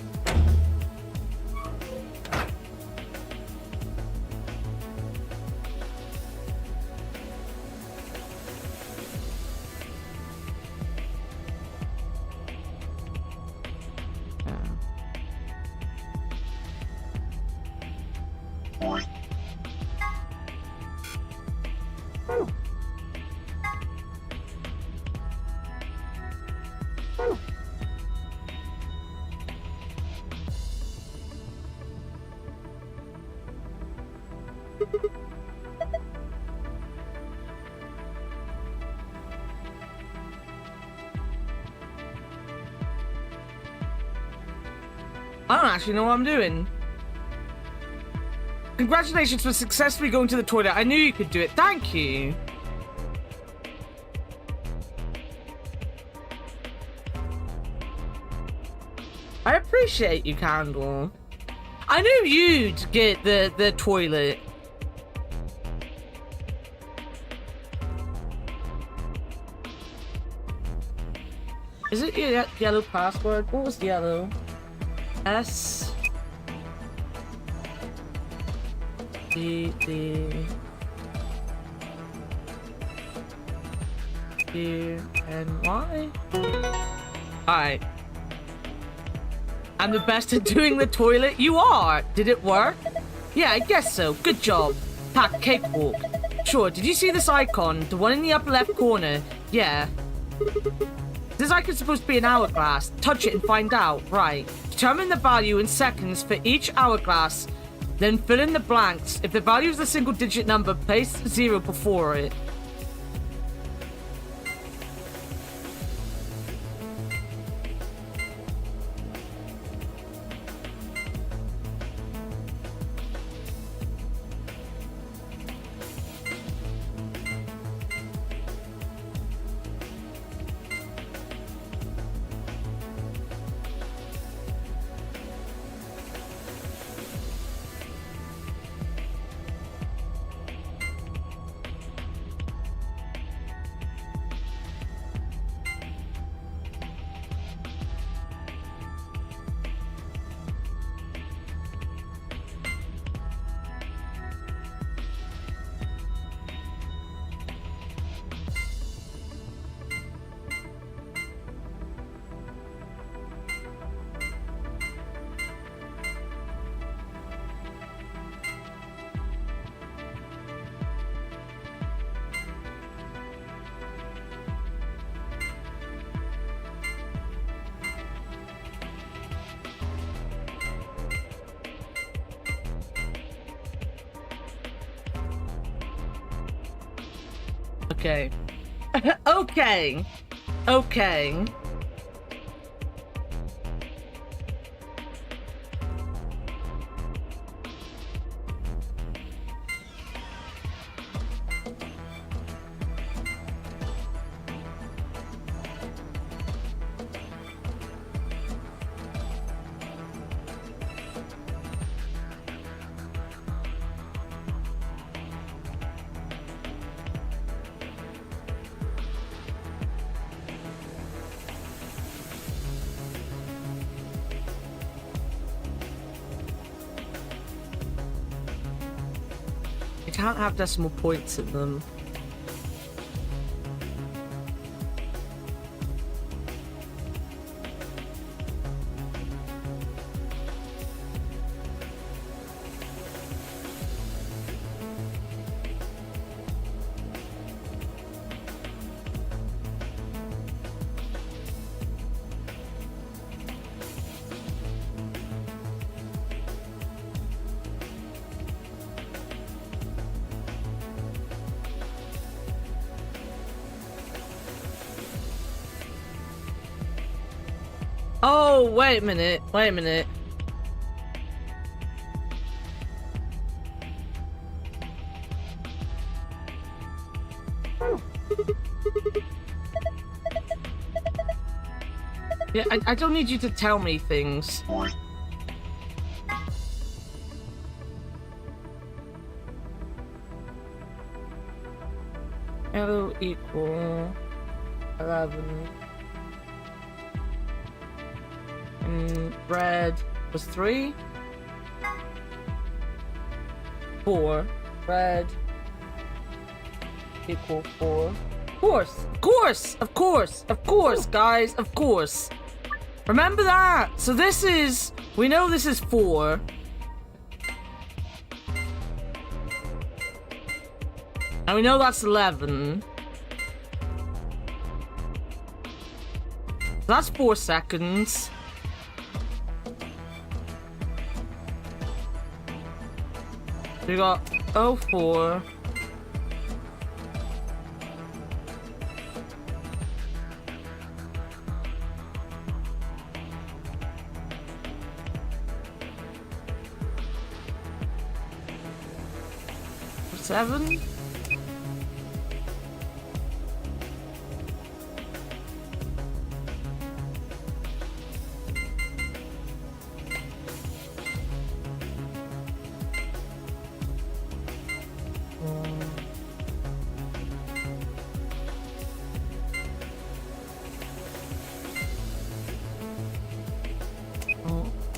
[SPEAKER 1] I don't actually know what I'm doing. Congratulations for successfully going to the toilet. I knew you could do it. Thank you. I appreciate you, Candle. I knew you'd get the toilet. Is it your yellow password? What was yellow? S D D U N Y. Alright. I'm the best at doing the toilet. You are. Did it work? Yeah, I guess so. Good job. Pack cakewalk. Sure. Did you see this icon? The one in the upper left corner? Yeah. This icon's supposed to be an hourglass. Touch it and find out. Right. Determine the value in seconds for each hourglass. Then fill in the blanks. If the value is a single-digit number, place 0 before it. Okay. Okay. Okay. Can't have decimal points in them. Oh, wait a minute. Wait a minute. Yeah, I don't need you to tell me things. L equal 11. And red was 3. 4. Red equal 4. Of course, guys, of course. Remember that. So this is, we know this is 4. And we know that's 11. That's 4 seconds. We got 04. Seven.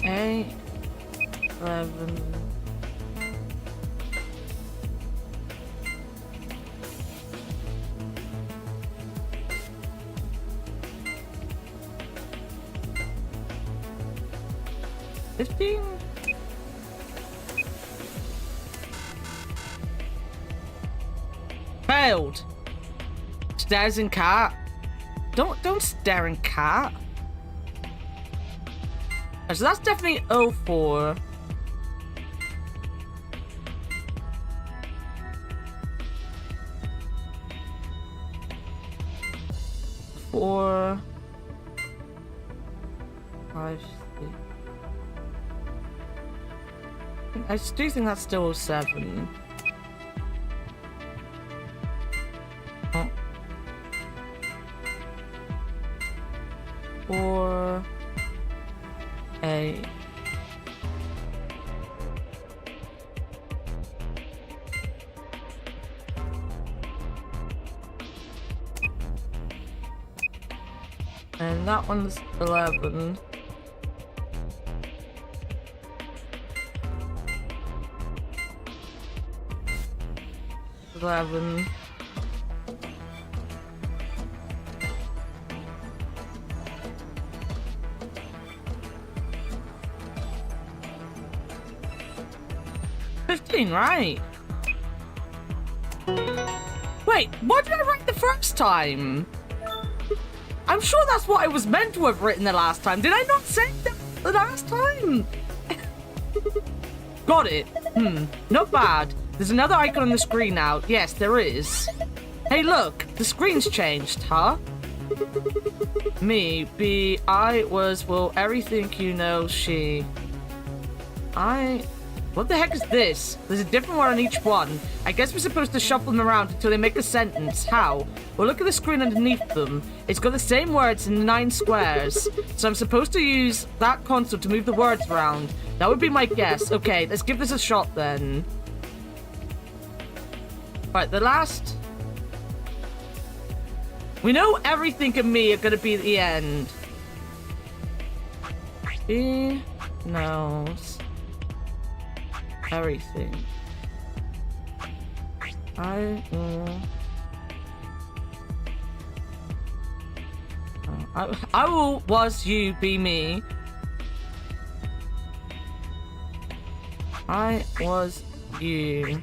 [SPEAKER 1] Eight. 11. Failed. Stares in cat. Don't stare in cat. So that's definitely 04. Four. 5, 6. I do think that's still 7. Oh. 4. 8. And that one's 11. Right. Wait, what did I write the first time? I'm sure that's what I was meant to have written the last time. Did I not say that the last time? Got it. Not bad. There's another icon on the screen now. Yes, there is. Hey, look. The screen's changed, huh? Me, be, I, was, will, everything you know, she. What the heck is this? There's a different one on each one. I guess we're supposed to shuffle them around until they make a sentence. How? Well, look at the screen underneath them. It's got the same words in 9 squares. So I'm supposed to use that console to move the words around. That would be my guess. Okay, let's give this a shot then. Right, the last... We know everything and me are going to be at the end. He knows everything. I will... I will, was, you, be me. I was you.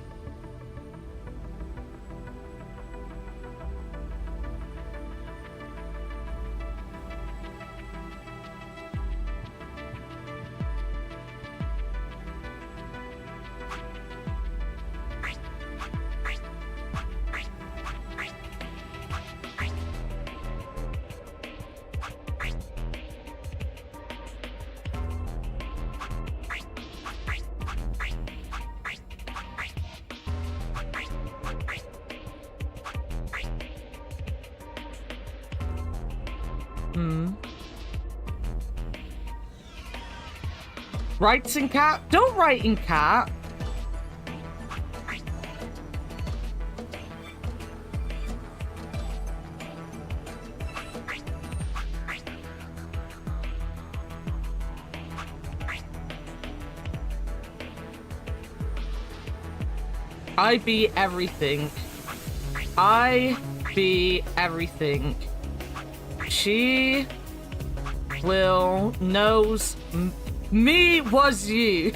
[SPEAKER 1] Writes in cat? Don't write in cat. I be everything. I be everything. She will knows me was you.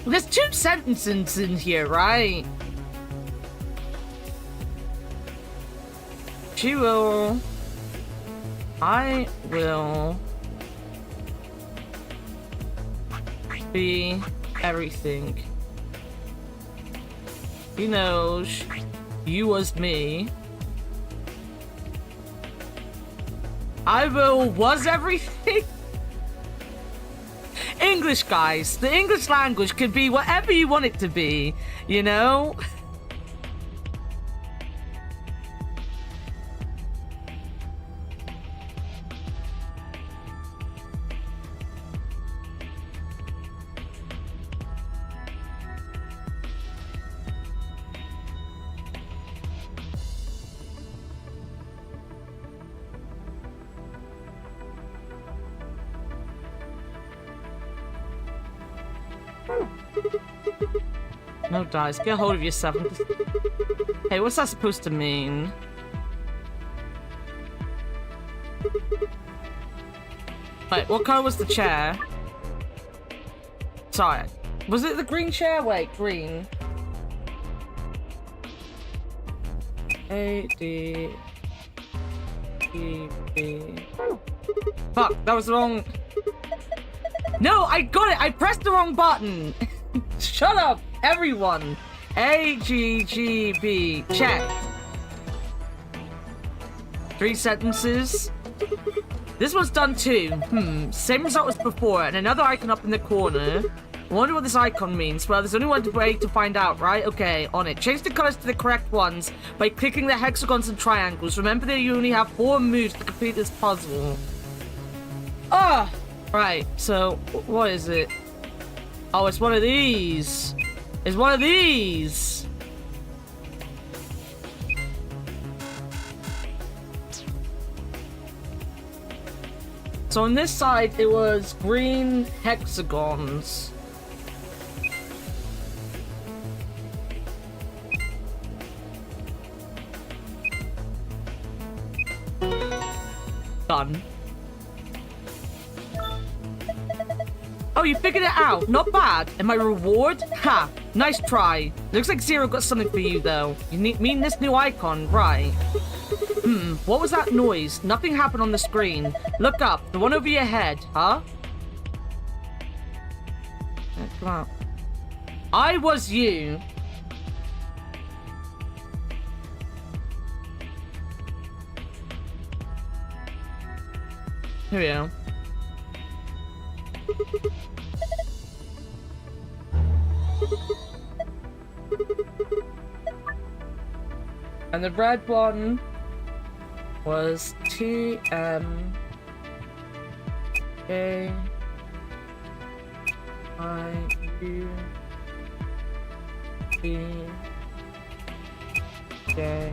[SPEAKER 1] There's 2 sentences in here, right? She will. I will be everything. He knows you was me. I will was everything. English, guys. The English language could be whatever you want it to be, you know? No dice. Get a hold of yourself. Hey, what's that supposed to mean? Wait, what color was the chair? Sorry. Was it the green chair? Wait, green. A, D, E, B. Fuck, that was the wrong... No, I got it! I pressed the wrong button! Shut up, everyone! A, G, G, B. Check. 3 sentences. This one's done too. Same result as before, and another icon up in the corner. I wonder what this icon means. Well, there's only one way to find out, right? Okay, on it. Change the colors to the correct ones by clicking the hexagons and triangles. Remember that you only have 4 moves to complete this puzzle. Ah! Right, so, what is it? Oh, it's one of these. It's one of these. So on this side, it was green hexagons. Done. Oh, you figured it out. Not bad. And my reward? Ha! Nice try. Looks like Zero got something for you, though. You mean this new icon, right? What was that noise? Nothing happened on the screen. Look up. The one over your head, huh? Come on. I was you. Here we go. And the red one was TM A I U B J.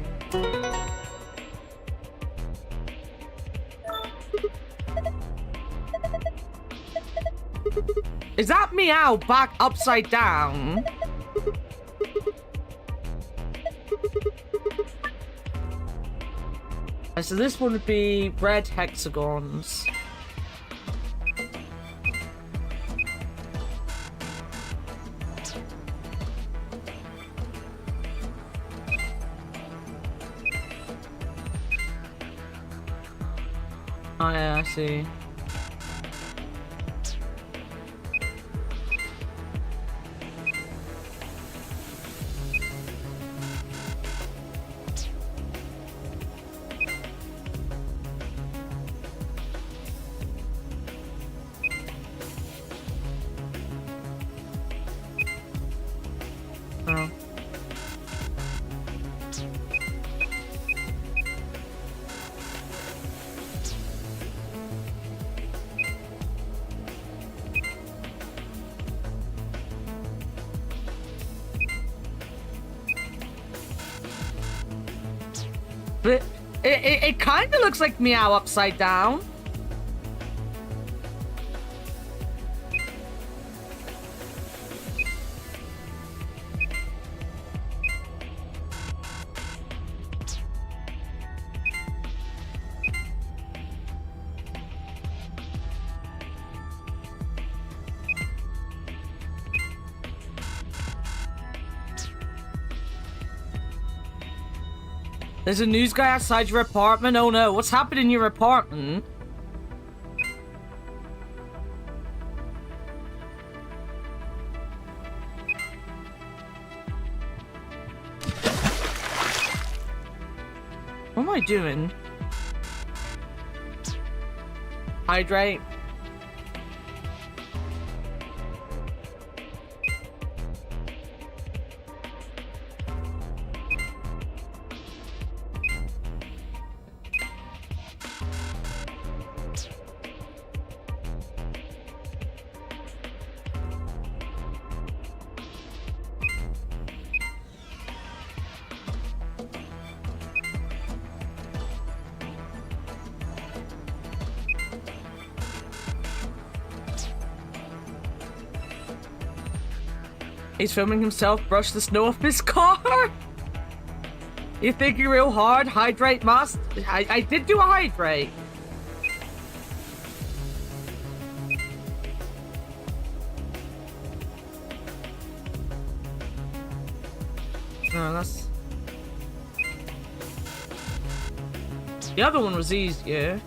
[SPEAKER 1] Is that meow back upside down? So this one would be red hexagons. Oh yeah, I see. But it kind of looks like Meow upside down. There's a news guy outside your apartment. Oh no, what's happened in your apartment? What am I doing? Hydrate. He's filming himself brush the snow off his car. You thinking real hard? Hydrate must. I did do a hydrate. No, that's... The other one was easier.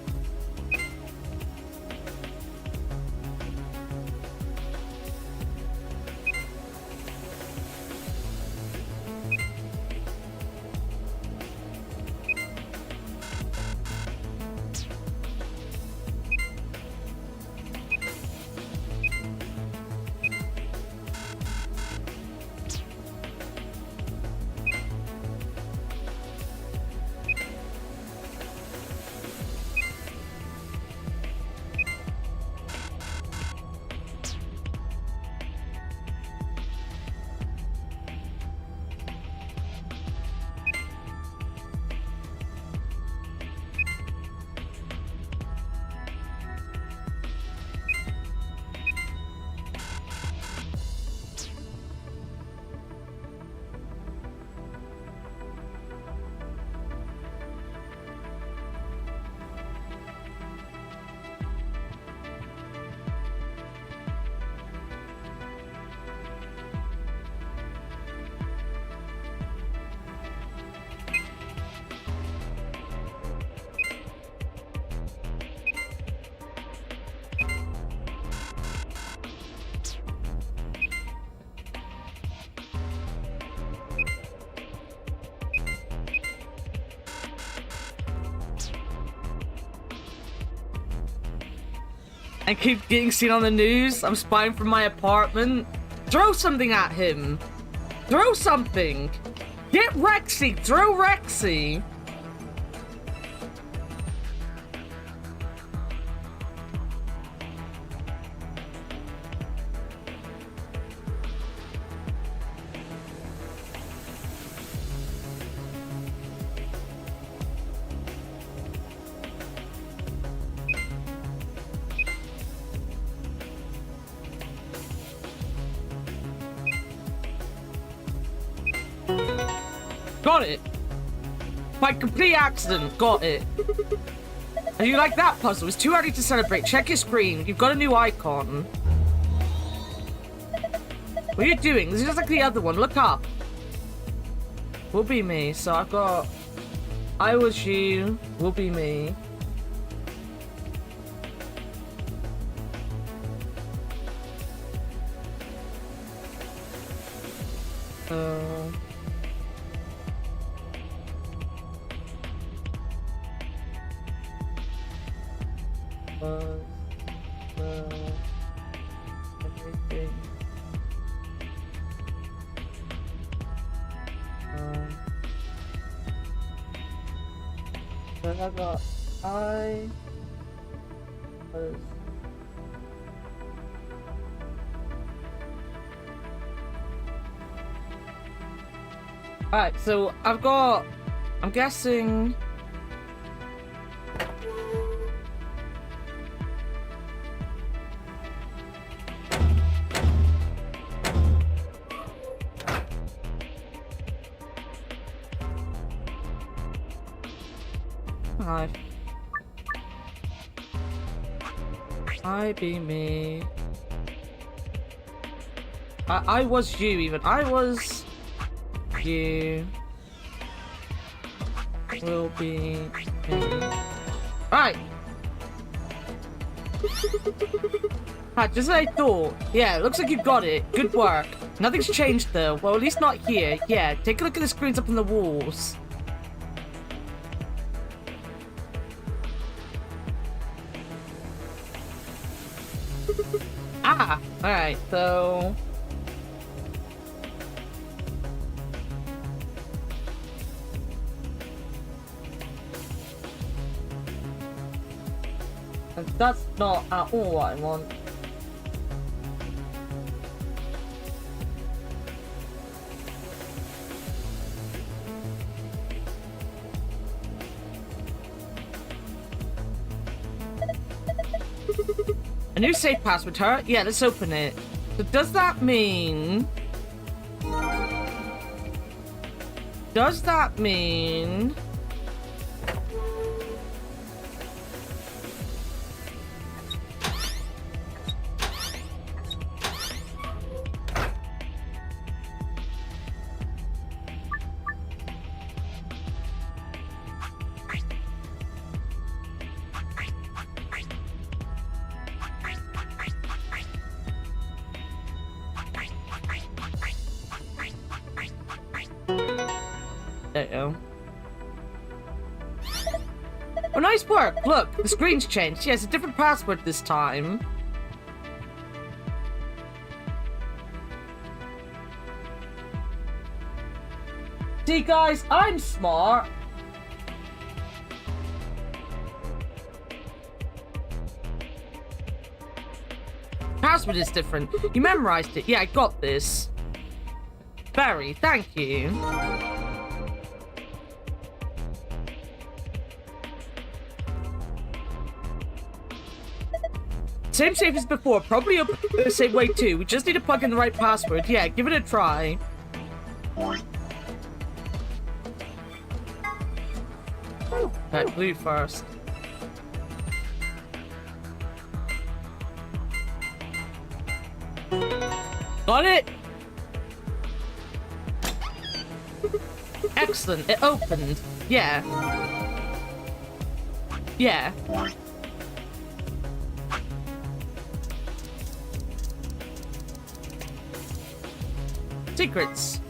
[SPEAKER 1] I keep getting seen on the news. I'm spying from my apartment. Throw something at him. Throw something. Get Rexy. Throw Rexy. Got it. By complete accident, got it. And you like that puzzle? It's too early to celebrate. Check your screen. You've got a new icon. What are you doing? This is just like the other one. Look up. Will be me. So I've got... I was you. Will be me. Everything. Then I got I was alright, so I've got, I'm guessing Hi. I be me. I was you even. I was you. Will be me. Right. Just as I thought. Yeah, looks like you got it. Good work. Nothing's changed though. Well, at least not here. Yeah, take a look at the screens up on the walls. Alright, so... And that's not at all what I want. A new safe password, huh? Yeah, let's open it. So does that mean... Does that mean... Oh, nice work! Look, the screen's changed. She has a different password this time. See, guys, I'm smart. Password is different. You memorized it. Yeah, I got this. Barry, thank you. Same safe as before, probably up the same way too. We just need to plug in the right password. Yeah, give it a try. Right, blue first. Got it! Excellent, it opened. Yeah. Yeah. Secrets.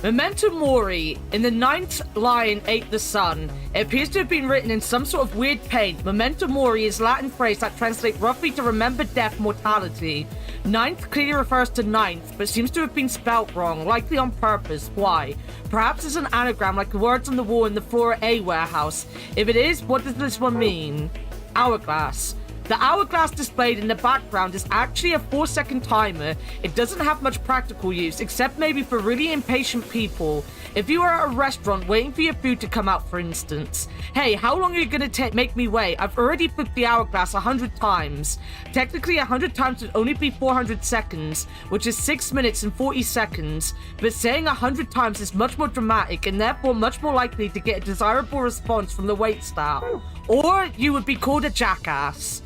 [SPEAKER 1] Memento Mori. In the 9th line ate the sun. It appears to have been written in some sort of weird paint. Memento Mori is a Latin phrase that translates roughly to remember death, mortality. 9th clearly refers to 9th, but seems to have been spelt wrong, likely on purpose. Why? Perhaps it's an anagram like the words on the wall in the Floor A warehouse. If it is, what does this one mean? Hourglass. The hourglass displayed in the background is actually a 4-second timer. It doesn't have much practical use, except maybe for really impatient people. If you are at a restaurant waiting for your food to come out, for instance. Hey, how long are you gonna make me wait? I've already flipped the hourglass 100 times. Technically, 100 times would only be 400 seconds, which is 6 minutes and 40 seconds. But saying 100 times is much more dramatic and therefore much more likely to get a desirable response from the waitstaff. Or you would be called a jackass.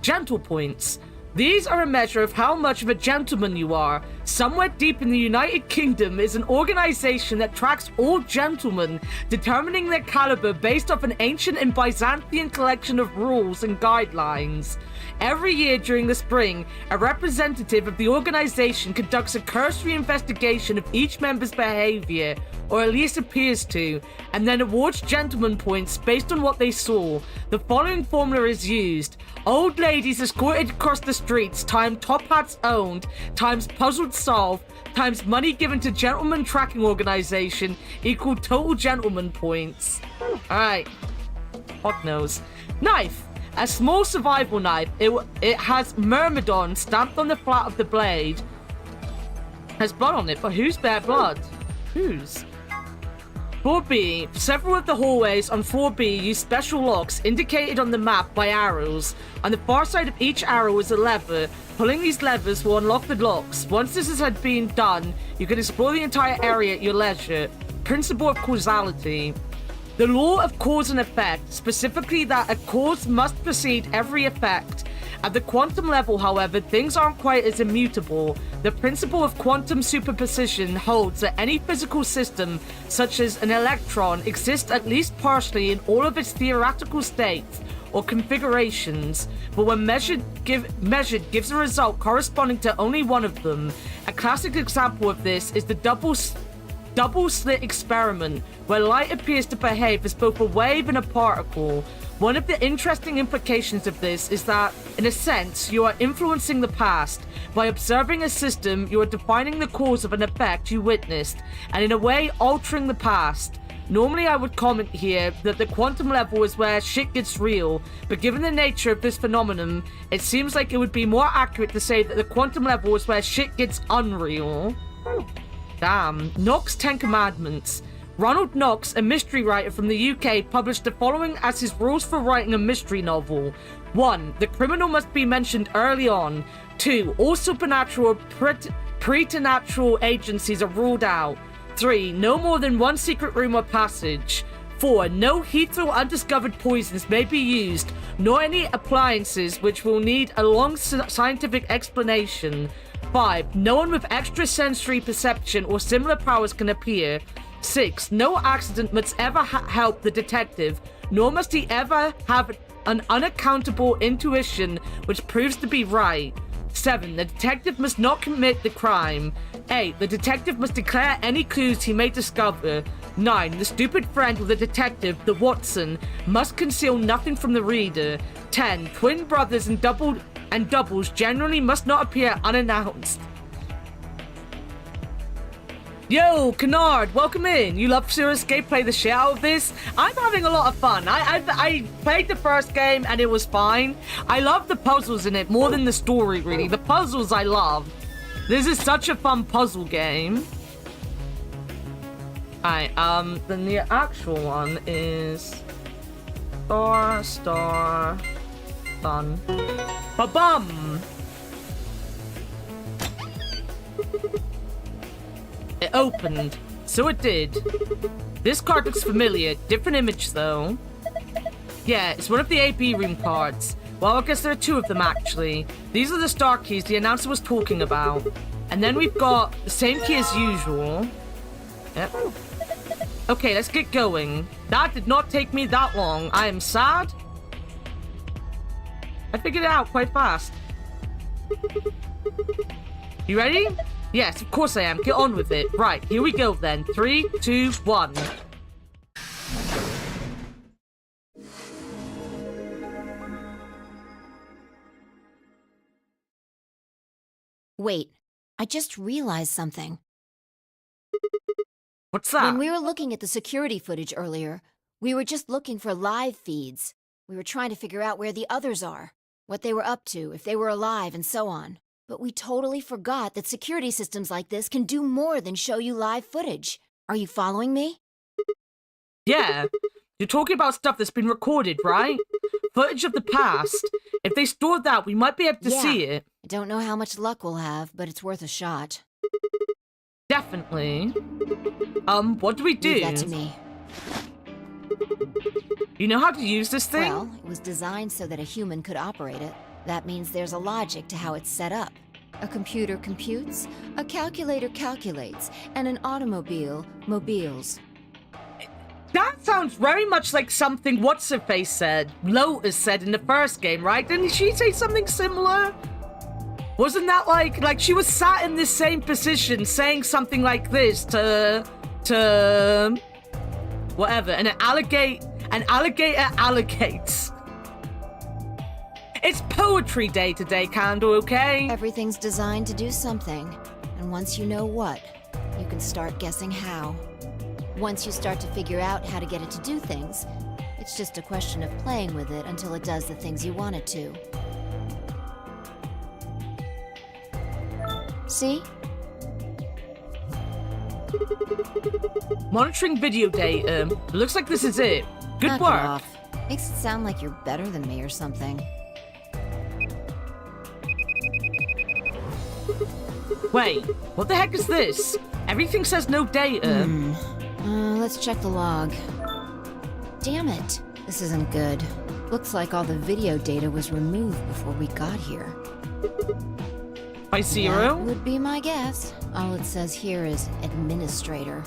[SPEAKER 1] Gentle points. These are a measure of how much of a gentleman you are. Somewhere deep in the United Kingdom is an organization that tracks all gentlemen, determining their caliber based off an ancient and Byzantine collection of rules and guidelines. Every year during the spring, a representative of the organization conducts a cursory investigation of each member's behavior, or at least appears to, and then awards gentleman points based on what they saw. The following formula is used. Old ladies escorted across the streets times top hats owned times puzzled solved times money given to gentleman tracking organization equal total gentleman points. Alright. Fuck knows. Knife. A small survival knife. It has Myrmidon stamped on the flat of the blade. Has blood on it, but whose bare blood? Whose? 4B. Several of the hallways on 4B use special locks indicated on the map by arrows. On the far side of each arrow is a lever. Pulling these levers will unlock the locks. Once this has been done, you can explore the entire area at your leisure. Principle of causality. The law of cause and effect, specifically that a cause must precede every effect. At the quantum level, however, things aren't quite as immutable. The principle of quantum superposition holds that any physical system, such as an electron, exists at least partially in all of its theoretical states or configurations, but when measured gives a result corresponding to only one of them. A classic example of this is the double slit experiment, where light appears to behave as both a wave and a particle. One of the interesting implications of this is that, in a sense, you are influencing the past. By observing a system, you are defining the cause of an effect you witnessed, and in a way altering the past. Normally I would comment here that the quantum level is where shit gets real, but given the nature of this phenomenon, it seems like it would be more accurate to say that the quantum level is where shit gets unreal. Damn. Knox 10 Commandments. Ronald Knox, a mystery writer from the UK, published the following as his rules for writing a mystery novel. 1. The criminal must be mentioned early on. 2. All supernatural or preternatural agencies are ruled out. 3. No more than one secret room or passage. 4. No heat or undiscovered poisons may be used, nor any appliances which will need a long scientific explanation. 5. No one with extrasensory perception or similar powers can appear. 6. No accident must ever help the detective, nor must he ever have an unaccountable intuition which proves to be right. 7. The detective must not commit the crime. 8. The detective must declare any clues he may discover. 9. The stupid friend of the detective, the Watson, must conceal nothing from the reader. 10. Twin brothers and doubles generally must not appear unannounced. Yo, Kennard, welcome in. You love Serious Gameplay the shit out of this? I'm having a lot of fun. I played the first game and it was fine. I love the puzzles in it more than the story, really. The puzzles I love. This is such a fun puzzle game. Alright, then the actual one is... Star, Sun. Ba-bum! It opened. So it did. This card looks familiar. Different image, though. Yeah, it's one of the AB room cards. Well, I guess there are two of them, actually. These are the star keys the announcer was talking about. And then we've got the same key as usual. Yep. Okay, let's get going. That did not take me that long. I am sad. I figured it out quite fast. You ready? Yes, of course I am. Get on with it. Right, here we go then. 3, 2, 1.
[SPEAKER 9] Wait, I just realized something.
[SPEAKER 1] What's that?
[SPEAKER 9] When we were looking at the security footage earlier, we were just looking for live feeds. We were trying to figure out where the others are, what they were up to, if they were alive, and so on. But we totally forgot that security systems like this can do more than show you live footage. Are you following me?
[SPEAKER 1] Yeah. You're talking about stuff that's been recorded, right? Footage of the past. If they stored that, we might be able to see it.
[SPEAKER 9] I don't know how much luck we'll have, but it's worth a shot.
[SPEAKER 1] Definitely. What do we do?
[SPEAKER 9] Leave that to me.
[SPEAKER 1] You know how to use this thing?
[SPEAKER 9] Well, it was designed so that a human could operate it. That means there's a logic to how it's set up. A computer computes, a calculator calculates, and an automobile mobiles.
[SPEAKER 1] That sounds very much like something What's-Her-Face said. Lotus said in the first game, right? Didn't she say something similar? Wasn't that like she was sat in this same position saying something like this to whatever, and an alligator alligates. It's poetry day today, Candle, okay?
[SPEAKER 9] Everything's designed to do something, and once you know what, you can start guessing how. Once you start to figure out how to get it to do things, it's just a question of playing with it until it does the things you want it to. See?
[SPEAKER 1] Monitoring video data. Looks like this is it. Good
[SPEAKER 9] Knock
[SPEAKER 1] work.
[SPEAKER 9] it off. Makes it sound like you're better than me or something.
[SPEAKER 1] Wait, what the heck is this? Everything says no data.
[SPEAKER 9] Let's check the log. Damn it. This isn't good. Looks like all the video data was removed before we got here.
[SPEAKER 1] By Zero?
[SPEAKER 9] That would be my guess. All it says here is administrator.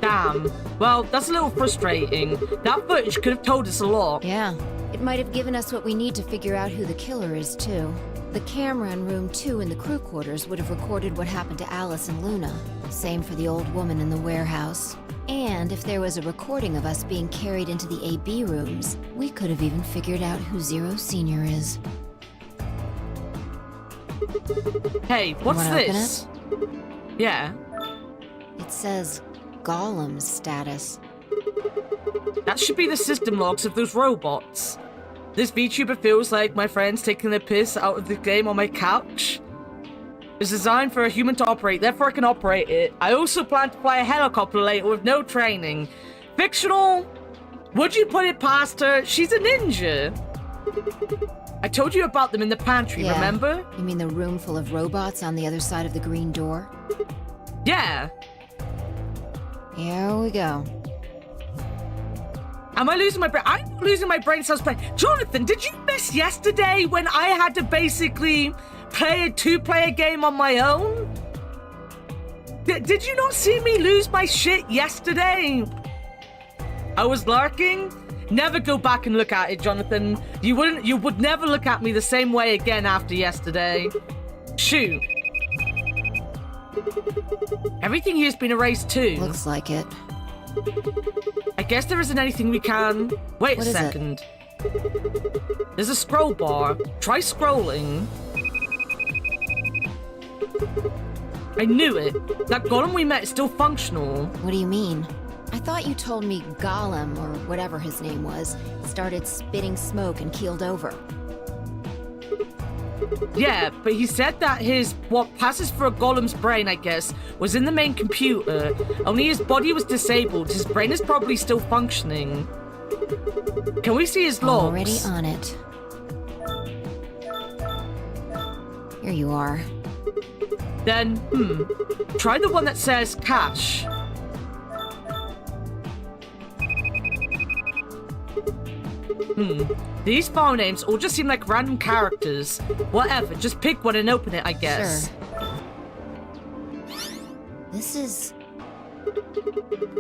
[SPEAKER 1] Damn. Well, that's a little frustrating. That footage could have told us a lot.
[SPEAKER 9] Yeah. It might have given us what we need to figure out who the killer is, too. The camera in room 2 in the crew quarters would have recorded what happened to Alice and Luna. Same for the old woman in the warehouse. And if there was a recording of us being carried into the AB rooms, we could have even figured out who Zero Senior is.
[SPEAKER 1] Hey, what's
[SPEAKER 9] Wanna
[SPEAKER 1] this? Yeah.
[SPEAKER 9] It says Gollum status.
[SPEAKER 1] That should be the system logs of those robots. This VTuber feels like my friend's taking the piss out of the game on my couch. It's designed for a human to operate, therefore I can operate it. I also plan to fly a helicopter later with no training. Fictional? Would you put it past her? She's a ninja. I told you about them in the pantry,
[SPEAKER 9] Yeah.
[SPEAKER 1] remember?
[SPEAKER 9] You mean the room full of robots on the other side of the green door?
[SPEAKER 1] Yeah.
[SPEAKER 9] Here we go.
[SPEAKER 1] Am I losing my brain? I'm losing my brain cells. Jonathan, did you miss yesterday when I had to basically play a 2-player game on my own? Did you not see me lose my shit yesterday? I was lurking. Never go back and look at it, Jonathan. You would never look at me the same way again after yesterday. Shoot. Everything here's been erased too.
[SPEAKER 9] Looks like it.
[SPEAKER 1] I guess there isn't anything we can... Wait a second. There's a scroll bar. Try scrolling. I knew it. That golem we met is still functional.
[SPEAKER 9] What do you mean? I thought you told me Gollum, or whatever his name was, started spitting smoke and keeled over.
[SPEAKER 1] Yeah, but he said that what passes for a golem's brain, I guess, was in the main computer. Only his body was disabled. His brain is probably still functioning. Can we see his logs?
[SPEAKER 9] Already on it. Here you are.
[SPEAKER 1] Then, try the one that says cash. These file names all just seem like random characters. Whatever, just pick one and open it, I guess.
[SPEAKER 9] Sure. This is...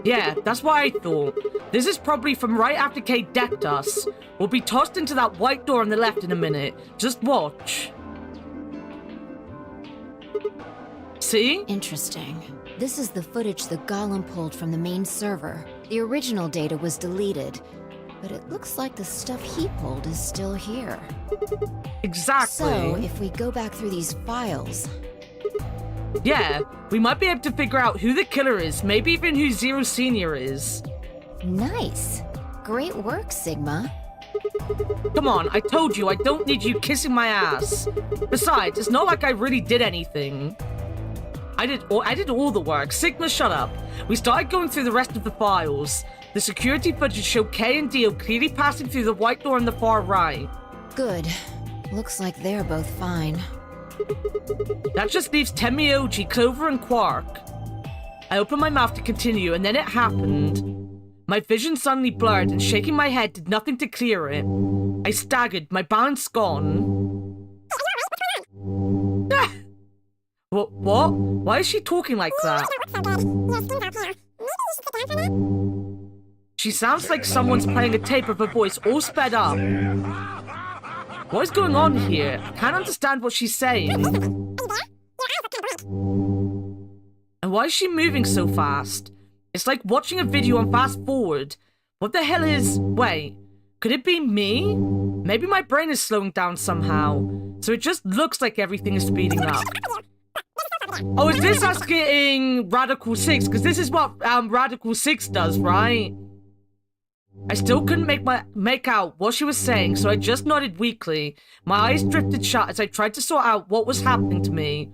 [SPEAKER 1] Yeah, that's what I thought. This is probably from right after Kate decked us. We'll be tossed into that white door on the left in a minute. Just watch. See?
[SPEAKER 9] Interesting. This is the footage the Golem pulled from the main server. The original data was deleted, but it looks like the stuff he pulled is still here.
[SPEAKER 1] Exactly.
[SPEAKER 9] So, if we go back through these files...
[SPEAKER 1] Yeah, we might be able to figure out who the killer is, maybe even who Zero Senior is.
[SPEAKER 9] Nice. Great work, Sigma.
[SPEAKER 1] Come on, I told you I don't need you kissing my ass. Besides, it's not like I really did anything. I did all the work. Sigma, shut up. We started going through the rest of the files. The security footage showed Kay and Dio clearly passing through the white door on the far right.
[SPEAKER 9] Good. Looks like they're both fine.
[SPEAKER 1] That just leaves Tenmyoji, Clover, and Quark. I opened my mouth to continue, and then it happened. My vision suddenly blurred, and shaking my head did nothing to clear it. I staggered, my balance gone. What? Why is she talking like that? She sounds like someone's playing a tape of her voice all sped up. What is going on here? I can't understand what she's saying. And why is she moving so fast? It's like watching a video on fast forward. What the hell is... Wait, could it be me? Maybe my brain is slowing down somehow. So it just looks like everything is speeding up. Oh, is this us getting Radical 6? Because this is what Radical 6 does, right? I still couldn't make out what she was saying, so I just nodded weakly. My eyes drifted shut as I tried to sort out what was happening to me.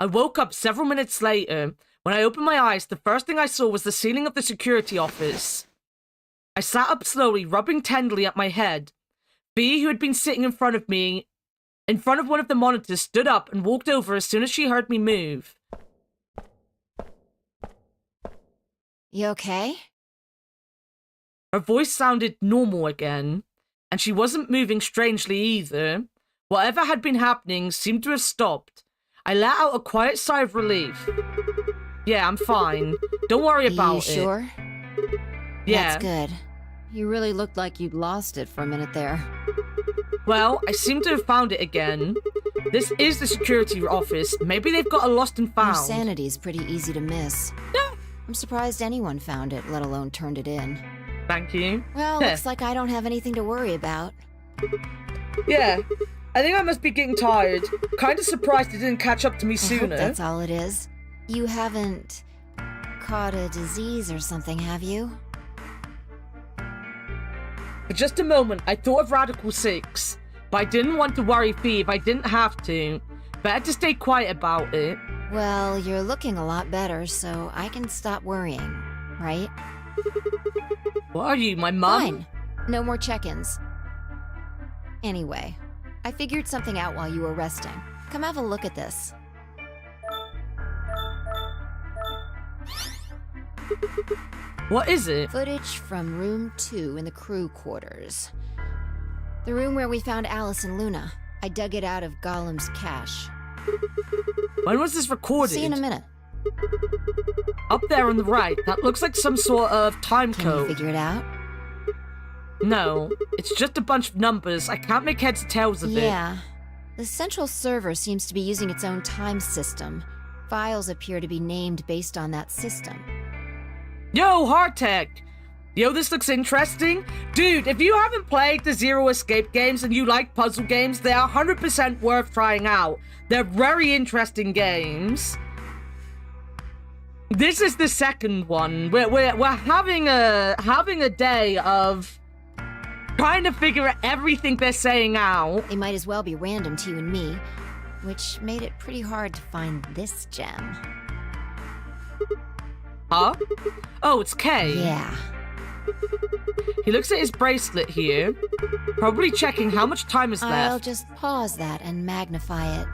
[SPEAKER 1] I woke up several minutes later. When I opened my eyes, the first thing I saw was the ceiling of the security office. I sat up slowly, rubbing tenderly at my head. V, who had been sitting in front of me, in front of one of the monitors, stood up and walked over as soon as she heard me move.
[SPEAKER 9] You okay?
[SPEAKER 1] Her voice sounded normal again, and she wasn't moving strangely either. Whatever had been happening seemed to have stopped. I let out a quiet sigh of relief. Yeah, I'm fine. Don't worry about it.
[SPEAKER 9] You sure?
[SPEAKER 1] Yeah.
[SPEAKER 9] That's good. You really looked like you'd lost it for a minute there.
[SPEAKER 1] Well, I seem to have found it again. This is the security office. Maybe they've got a lost and found.
[SPEAKER 9] Your sanity's pretty easy to miss. I'm surprised anyone found it, let alone turned it in.
[SPEAKER 1] Thank you.
[SPEAKER 9] Well, looks like I don't have anything to worry about.
[SPEAKER 1] Yeah, I think I must be getting tired. Kind of surprised it didn't catch up to me sooner.
[SPEAKER 9] I hope that's all it is. You haven't caught a disease or something, have you?
[SPEAKER 1] For just a moment, I thought of Radical 6, but I didn't want to worry Fee if I didn't have to. Better to stay quiet about it.
[SPEAKER 9] Well, you're looking a lot better, so I can stop worrying, right?
[SPEAKER 1] What are you, my mum?
[SPEAKER 9] Fine. No more check-ins. Anyway, I figured something out while you were resting. Come have a look at this.
[SPEAKER 1] What is it?
[SPEAKER 9] Footage from room 2 in the crew quarters. The room where we found Alice and Luna. I dug it out of Gollum's cache.
[SPEAKER 1] When was this recorded?
[SPEAKER 9] See you in a minute.
[SPEAKER 1] Up there on the right, that looks like some sort of time code.
[SPEAKER 9] Can you figure it out?
[SPEAKER 1] No, it's just a bunch of numbers. I can't make heads or tails of it.
[SPEAKER 9] Yeah. The central server seems to be using its own time system. Files appear to be named based on that system.
[SPEAKER 1] Yo, Hardtech! Yo, this looks interesting. Dude, if you haven't played the Zero Escape games and you like puzzle games, they are 100% worth trying out. They're very interesting games. This is the second one. We're having a day of trying to figure everything they're saying out.
[SPEAKER 9] They might as well be random to you and me, which made it pretty hard to find this gem.
[SPEAKER 1] Huh? Oh, it's Kay.
[SPEAKER 9] Yeah.
[SPEAKER 1] He looks at his bracelet here, probably checking how much time is left.
[SPEAKER 9] I'll just pause that and magnify it.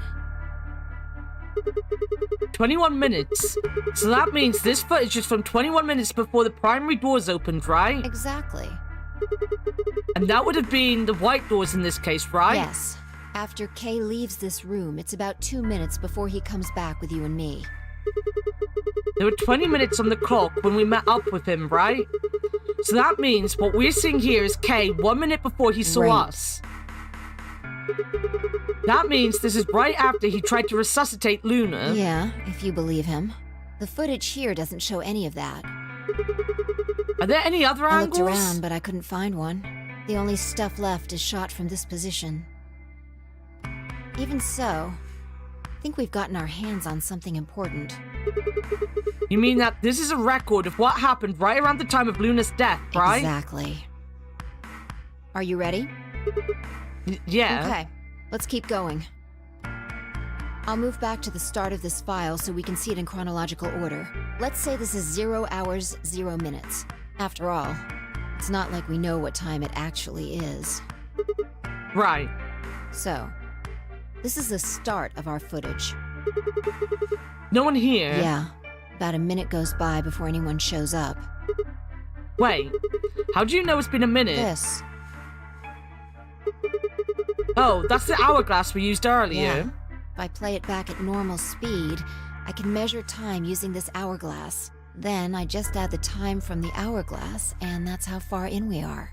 [SPEAKER 1] 21 minutes. So that means this footage is from 21 minutes before the primary doors opened, right?
[SPEAKER 9] Exactly.
[SPEAKER 1] And that would have been the white doors in this case, right?
[SPEAKER 9] Yes. After Kay leaves this room, it's about 2 minutes before he comes back with you and me.
[SPEAKER 1] There were 20 minutes on the clock when we met up with him, right? So that means what we're seeing here is Kay 1 minute before he saw us. That means this is right after he tried to resuscitate Luna.
[SPEAKER 9] Yeah, if you believe him. The footage here doesn't show any of that.
[SPEAKER 1] Are there any other angles?
[SPEAKER 9] I looked around, but I couldn't find one. The only stuff left is shot from this position. Even so, I think we've gotten our hands on something important.
[SPEAKER 1] You mean that this is a record of what happened right around the time of Luna's death, right?
[SPEAKER 9] Exactly. Are you ready?
[SPEAKER 1] Yeah.
[SPEAKER 9] Okay, let's keep going. I'll move back to the start of this file so we can see it in chronological order. Let's say this is 0 hours, 0 minutes. After all, it's not like we know what time it actually is.
[SPEAKER 1] Right.
[SPEAKER 9] So, this is the start of our footage.
[SPEAKER 1] No one here?
[SPEAKER 9] Yeah. About a minute goes by before anyone shows up.
[SPEAKER 1] Wait, how do you know it's been a minute?
[SPEAKER 9] This.
[SPEAKER 1] Oh, that's the hourglass we used earlier.
[SPEAKER 9] Yeah. If I play it back at normal speed, I can measure time using this hourglass. Then I just add the time from the hourglass, and that's how far in we are.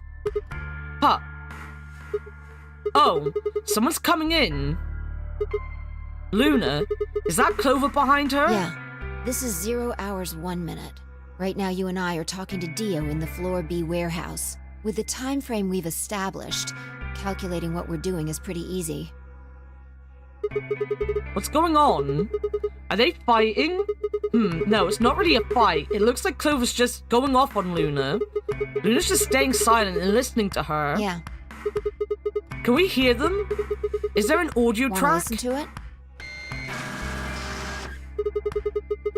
[SPEAKER 1] Huh. Oh, someone's coming in. Luna? Is that Clover behind her?
[SPEAKER 9] Yeah. This is 0 hours, 1 minute. Right now you and I are talking to Dio in the Floor B warehouse. With the time frame we've established, calculating what we're doing is pretty easy.
[SPEAKER 1] What's going on? Are they fighting? No, it's not really a fight. It looks like Clover's just going off on Luna. Luna's just staying silent and listening to her.
[SPEAKER 9] Yeah.
[SPEAKER 1] Can we hear them? Is there an audio
[SPEAKER 9] Wanna
[SPEAKER 1] track?
[SPEAKER 9] listen to it?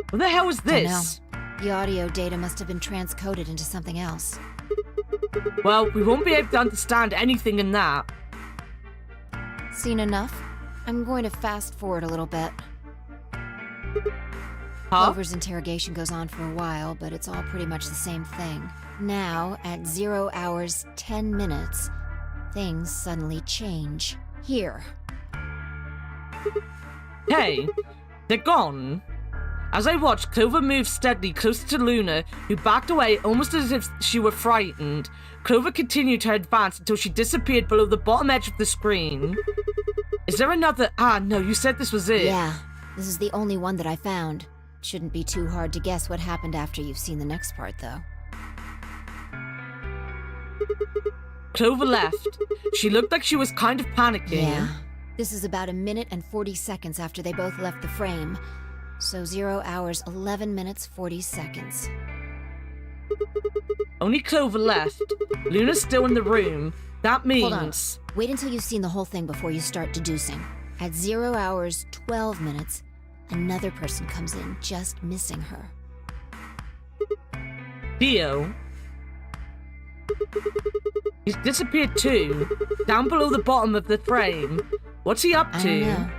[SPEAKER 1] What the hell is this?
[SPEAKER 9] Don't know. The audio data must have been transcoded into something else.
[SPEAKER 1] Well, we won't be able to understand anything in that.
[SPEAKER 9] Seen enough? I'm going to fast forward a little bit.
[SPEAKER 1] Huh?
[SPEAKER 9] Clover's interrogation goes on for a while, but it's all pretty much the same thing. Now, at 0 hours 10 minutes, things suddenly change. Here.
[SPEAKER 1] Hey, they're gone. As I watched, Clover moved steadily closer to Luna, who backed away almost as if she were frightened. Clover continued her advance until she disappeared below the bottom edge of the screen. Is there another? Ah, no, you said this was it.
[SPEAKER 9] Yeah, this is the only one that I found. Shouldn't be too hard to guess what happened after you've seen the next part, though.
[SPEAKER 1] Clover left. She looked like she was kind of panicking.
[SPEAKER 9] Yeah. This is about 1 minute and 40 seconds after they both left the frame. So 0 hours 11 minutes 40 seconds.
[SPEAKER 1] Only Clover left. Luna's still in the room. That means...
[SPEAKER 9] Hold on. Wait until you've seen the whole thing before you start deducing. At 0 hours 12 minutes, another person comes in, just missing her.
[SPEAKER 1] Dio. He's disappeared too. Down below the bottom of the frame. What's he up to?
[SPEAKER 9] I don't know.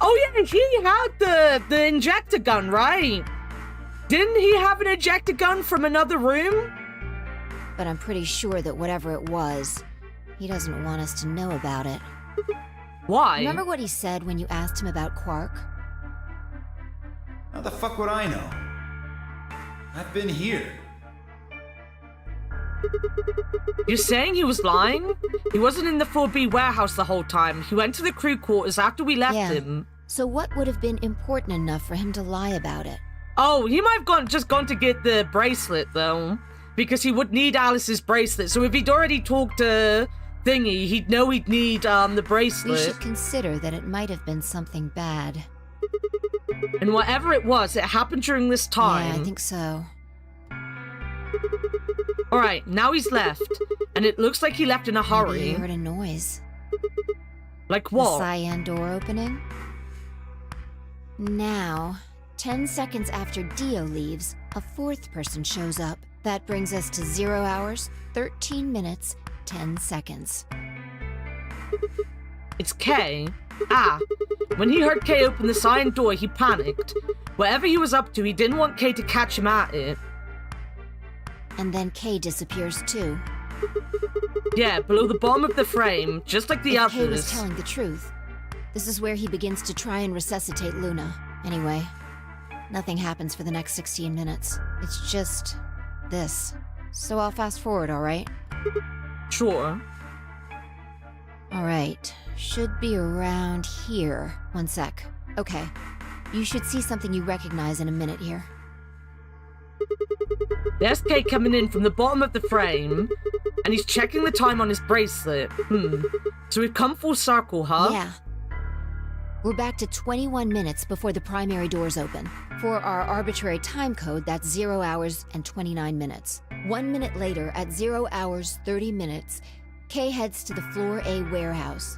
[SPEAKER 1] Oh yeah, he had the injector gun, right? Didn't he have an injector gun from another room?
[SPEAKER 9] But I'm pretty sure that whatever it was, he doesn't want us to know about it.
[SPEAKER 1] Why?
[SPEAKER 9] Remember what he said when you asked him about Quark?
[SPEAKER 8] How the fuck would I know? I've been here.
[SPEAKER 1] You're saying he was lying? He wasn't in the 4B warehouse the whole time. He went to the crew quarters after we left him.
[SPEAKER 9] So what would have been important enough for him to lie about it?
[SPEAKER 1] Oh, he might have just gone to get the bracelet, though. Because he would need Alice's bracelet. So if he'd already talked to Thingy, he'd know he'd need the bracelet.
[SPEAKER 9] We should consider that it might have been something bad.
[SPEAKER 1] And whatever it was, it happened during this time.
[SPEAKER 9] Yeah, I think so.
[SPEAKER 1] Alright, now he's left. And it looks like he left in a hurry.
[SPEAKER 9] Maybe he heard a noise.
[SPEAKER 1] Like what?
[SPEAKER 9] The cyan door opening. Now, 10 seconds after Dio leaves, a fourth person shows up. That brings us to 0 hours, 13 minutes, 10 seconds.
[SPEAKER 1] It's Kay. Ah, when he heard Kay open the cyan door, he panicked. Whatever he was up to, he didn't want Kay to catch him at it.
[SPEAKER 9] And then Kay disappears too.
[SPEAKER 1] Yeah, below the bottom of the frame, just like the others.
[SPEAKER 9] Kay was telling the truth. This is where he begins to try and resuscitate Luna. Anyway, nothing happens for the next 16 minutes. It's just this. So I'll fast forward, alright?
[SPEAKER 1] Sure.
[SPEAKER 9] Alright, should be around here. One sec. Okay, you should see something you recognize in a minute here.
[SPEAKER 1] There's Kay coming in from the bottom of the frame, and he's checking the time on his bracelet. So we've come full circle, huh?
[SPEAKER 9] Yeah. We're back to 21 minutes before the primary doors open. For our arbitrary time code, that's 0 hours and 29 minutes. 1 minute later, at 0 hours 30 minutes, Kay heads to the Floor A warehouse.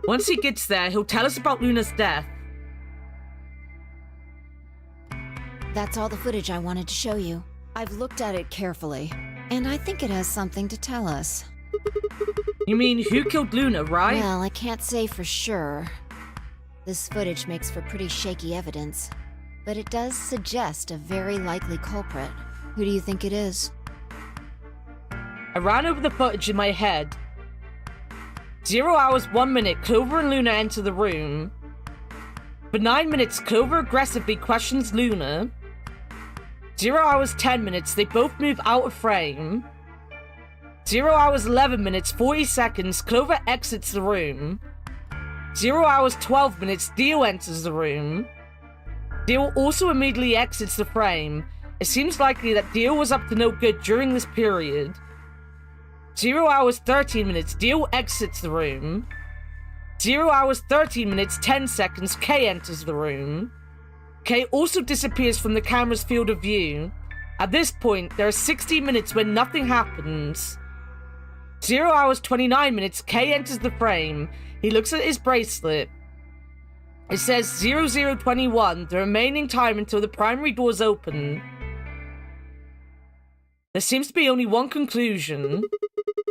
[SPEAKER 1] Once he gets there, he'll tell us about Luna's death.
[SPEAKER 9] That's all the footage I wanted to show you. I've looked at it carefully, and I think it has something to tell us.
[SPEAKER 1] You mean who killed Luna, right?
[SPEAKER 9] Well, I can't say for sure. This footage makes for pretty shaky evidence, but it does suggest a very likely culprit. Who do you think it is?
[SPEAKER 1] I ran over the footage in my head. 0 hours 1 minute, Clover and Luna enter the room. For 9 minutes, Clover aggressively questions Luna. 0 hours 10 minutes, they both move out of frame. 0 hours 11 minutes 40 seconds, Clover exits the room. 0 hours 12 minutes, Dio enters the room. Dio also immediately exits the frame. It seems likely that Dio was up to no good during this period. 0 hours 13 minutes, Dio exits the room. 0 hours 13 minutes 10 seconds, Kay enters the room. Kay also disappears from the camera's field of view. At this point, there are 60 minutes when nothing happens. 0 hours 29 minutes, Kay enters the frame. He looks at his bracelet. It says 0021, the remaining time until the primary doors open. There seems to be only one conclusion.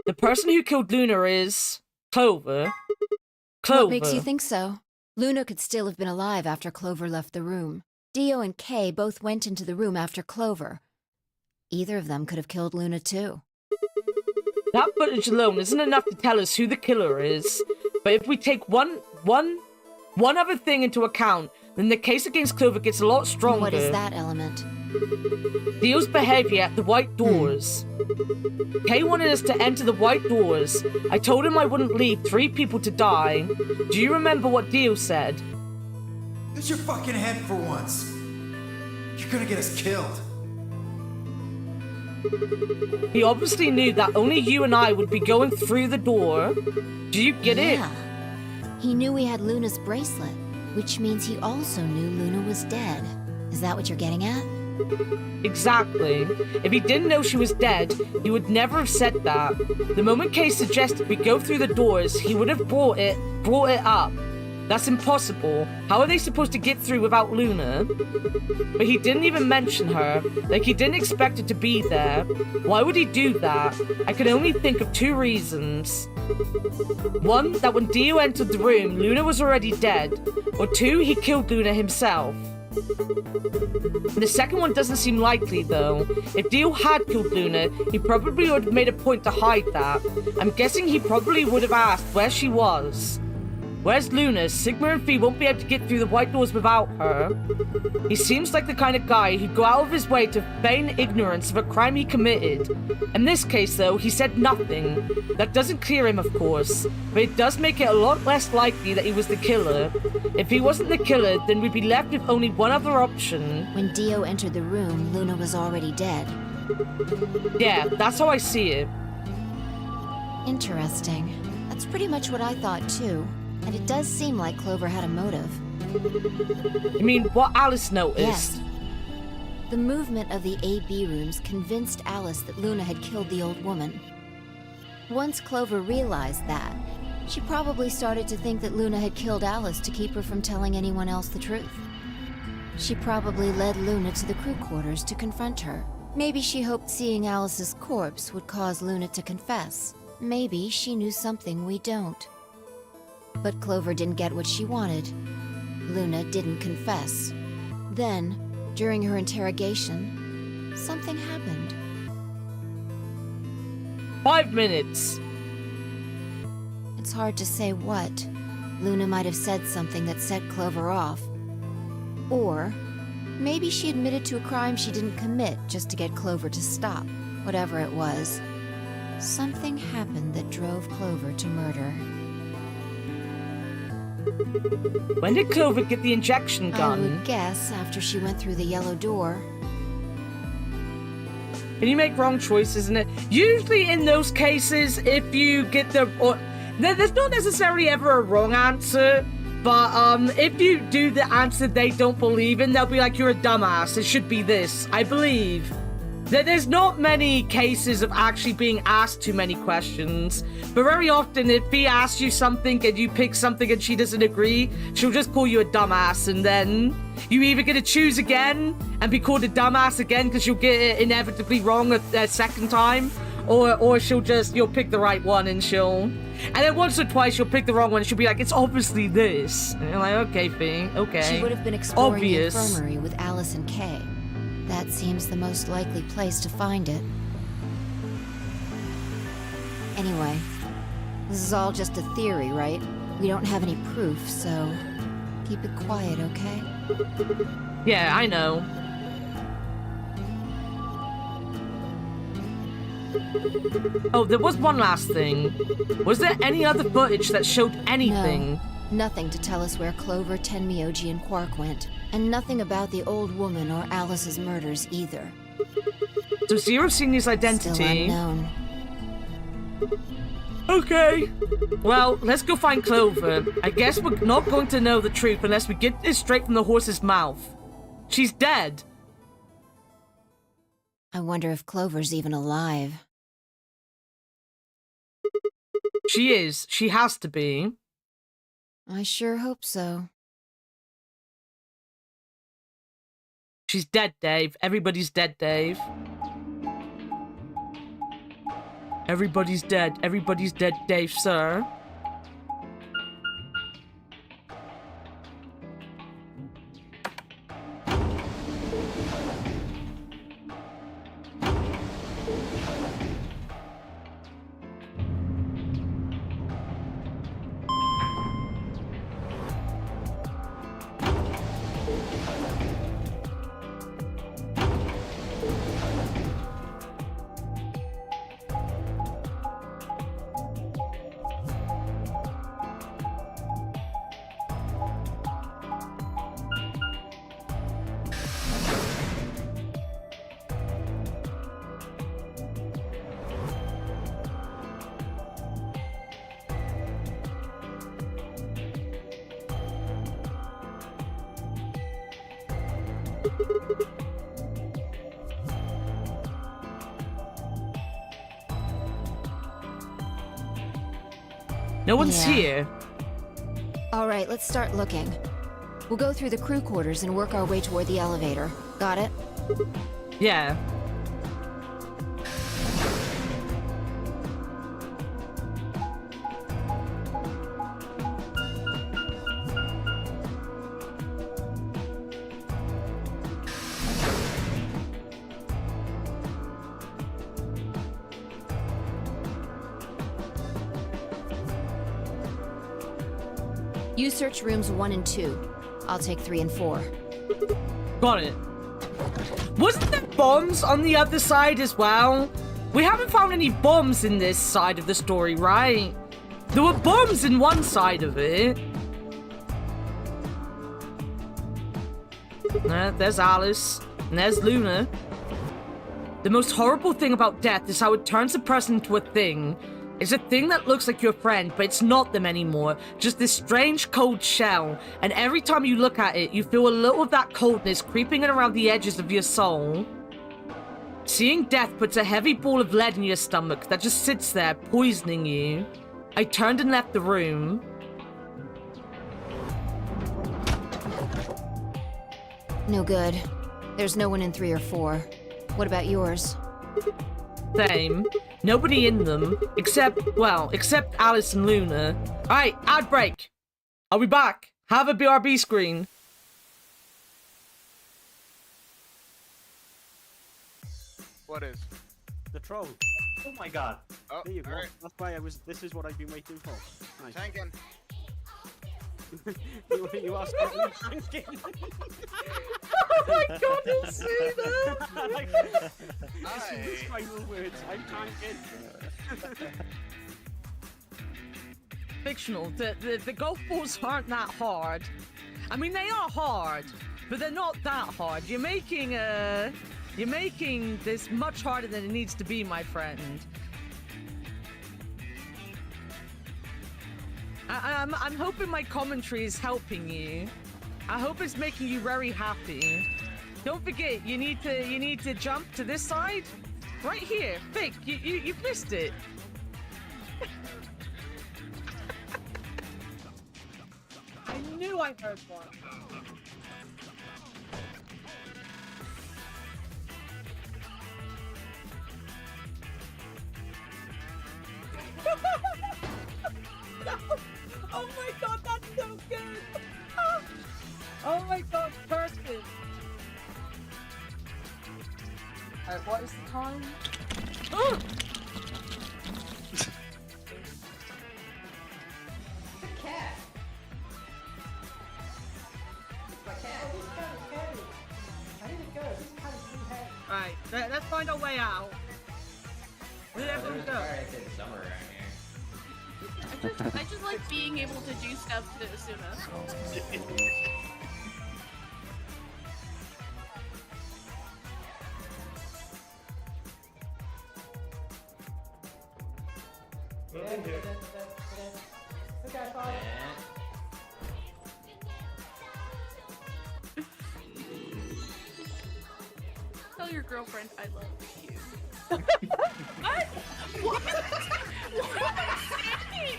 [SPEAKER 1] The person who killed Luna is Clover. Clover.
[SPEAKER 9] What makes you think so? Luna could still have been alive after Clover left the room. Dio and Kay both went into the room after Clover. Either of them could have killed Luna too.
[SPEAKER 1] That footage alone isn't enough to tell us who the killer is. But if we take one other thing into account, then the case against Clover gets a lot stronger.
[SPEAKER 9] What is that element?
[SPEAKER 1] Dio's behavior at the White Doors. Kay wanted us to enter the White Doors. I told him I wouldn't leave 3 people to die. Do you remember what Dio said?
[SPEAKER 8] Use your fucking head for once. You're gonna get us killed.
[SPEAKER 1] He obviously knew that only you and I would be going through the door. Do you get it?
[SPEAKER 9] He knew we had Luna's bracelet, which means he also knew Luna was dead. Is that what you're getting at?
[SPEAKER 1] Exactly. If he didn't know she was dead, he would never have said that. The moment Kay suggested we go through the doors, he would have brought it up. That's impossible. How are they supposed to get through without Luna? But he didn't even mention her. Like, he didn't expect her to be there. Why would he do that? I can only think of 2 reasons. 1, that when Dio entered the room, Luna was already dead. Or 2, he killed Luna himself. The second one doesn't seem likely, though. If Dio had killed Luna, he probably would have made a point to hide that. I'm guessing he probably would have asked where she was. Where's Luna? Sigma and Phi won't be able to get through the White Doors without her. He seems like the kind of guy who'd go out of his way to feign ignorance of a crime he committed. In this case, though, he said nothing. That doesn't clear him, of course, but it does make it a lot less likely that he was the killer. If he wasn't the killer, then we'd be left with only one other option.
[SPEAKER 9] When Dio entered the room, Luna was already dead.
[SPEAKER 1] Yeah, that's how I see it.
[SPEAKER 9] Interesting. That's pretty much what I thought, too. And it does seem like Clover had a motive.
[SPEAKER 1] You mean what Alice noticed?
[SPEAKER 9] Yes. The movement of the A-B rooms convinced Alice that Luna had killed the old woman. Once Clover realized that, she probably started to think that Luna had killed Alice to keep her from telling anyone else the truth. She probably led Luna to the crew quarters to confront her. Maybe she hoped seeing Alice's corpse would cause Luna to confess. Maybe she knew something we don't. But Clover didn't get what she wanted. Luna didn't confess. Then, during her interrogation, something happened.
[SPEAKER 1] 5 minutes.
[SPEAKER 9] It's hard to say what. Luna might have said something that set Clover off. Or, maybe she admitted to a crime she didn't commit just to get Clover to stop. Whatever it was, something happened that drove Clover to murder.
[SPEAKER 1] When did Clover get the injection gun?
[SPEAKER 9] I would guess after she went through the yellow door.
[SPEAKER 1] Can you make wrong choices in it? Usually in those cases, if you get there's not necessarily ever a wrong answer, but if you do the answer they don't believe in, they'll be like, you're a dumbass, it should be this. I believe. There's not many cases of actually being asked too many questions, but very often if he asks you something and you pick something and she doesn't agree, she'll just call you a dumbass, and then you either get to choose again and be called a dumbass again because you'll get it inevitably wrong a second time, or you'll pick the right one and and then once or twice you'll pick the wrong one and she'll be like, it's obviously this. And you're like, okay, Fee, okay.
[SPEAKER 9] She would have been exploring
[SPEAKER 1] Obvious.
[SPEAKER 9] the infirmary with Alice and Kay. That seems the most likely place to find it. Anyway, this is all just a theory, right? We don't have any proof, so keep it quiet, okay?
[SPEAKER 1] Yeah, I know. Oh, there was one last thing. Was there any other footage that showed anything?
[SPEAKER 9] No, nothing to tell us where Clover, Tenmyoji, and Quark went. And nothing about the old woman or Alice's murders either.
[SPEAKER 1] So Zero Senior's identity...
[SPEAKER 9] Still unknown.
[SPEAKER 1] Okay. Well, let's go find Clover. I guess we're not going to know the truth unless we get this straight from the horse's mouth. She's dead.
[SPEAKER 9] I wonder if Clover's even alive.
[SPEAKER 1] She is. She has to be.
[SPEAKER 9] I sure hope so.
[SPEAKER 1] She's dead, Dave. Everybody's dead, Dave. Everybody's dead. Everybody's dead, Dave, sir. No one's
[SPEAKER 9] Yeah.
[SPEAKER 1] here.
[SPEAKER 9] All right, let's start looking. We'll go through the crew quarters and work our way toward the elevator. Got it?
[SPEAKER 1] Yeah.
[SPEAKER 9] You search rooms 1 and 2. I'll take 3 and 4.
[SPEAKER 1] Got it. Wasn't there bombs on the other side as well? We haven't found any bombs in this side of the story, right? There were bombs in one side of it. There's Alice. And there's Luna. The most horrible thing about death is how it turns a person into a thing. It's a thing that looks like your friend, but it's not them anymore. Just this strange cold shell. And every time you look at it, you feel a little of that coldness creeping in around the edges of your soul. Seeing death puts a heavy ball of lead in your stomach that just sits there, poisoning you. I turned and left the room.
[SPEAKER 9] No good. There's no one in 3 or 4. What about yours?
[SPEAKER 1] Same. Nobody in them, except Alice and Luna. Alright, ad break. I'll be back. Have a BRB screen.
[SPEAKER 6] What is?
[SPEAKER 18] The troll. Oh my god.
[SPEAKER 6] Oh,
[SPEAKER 18] there you go.
[SPEAKER 6] alright.
[SPEAKER 18] That's why this is what I've been waiting for. Nice.
[SPEAKER 6] Tankin.
[SPEAKER 18] you asked me tanking.
[SPEAKER 1] Oh my god, you see that?
[SPEAKER 18] Like, this is the final words. I'm tanking.
[SPEAKER 1] Fictional. The golf balls aren't that hard. I mean, they are hard, but they're not that hard. You're making this much harder than it needs to be, my friend. I'm hoping my commentary is helping you. I hope it's making you very happy. Don't forget, you need to jump to this side, right here. Fig, you missed it. I knew I heard one. No. Oh my god, that's so good! Oh my god, perfect! Alright, what is the time? Oh!
[SPEAKER 15] The cat. My cat. Oh, this cat is heavy. I need to go. This cat is too heavy.
[SPEAKER 1] Alright, let's find our way out. Where did everyone go?
[SPEAKER 21] Summer around here.
[SPEAKER 22] I just like being able to do stuff to Asuna.
[SPEAKER 15] Okay, fine.
[SPEAKER 22] Tell your girlfriend I love you. What? What? What am I saying?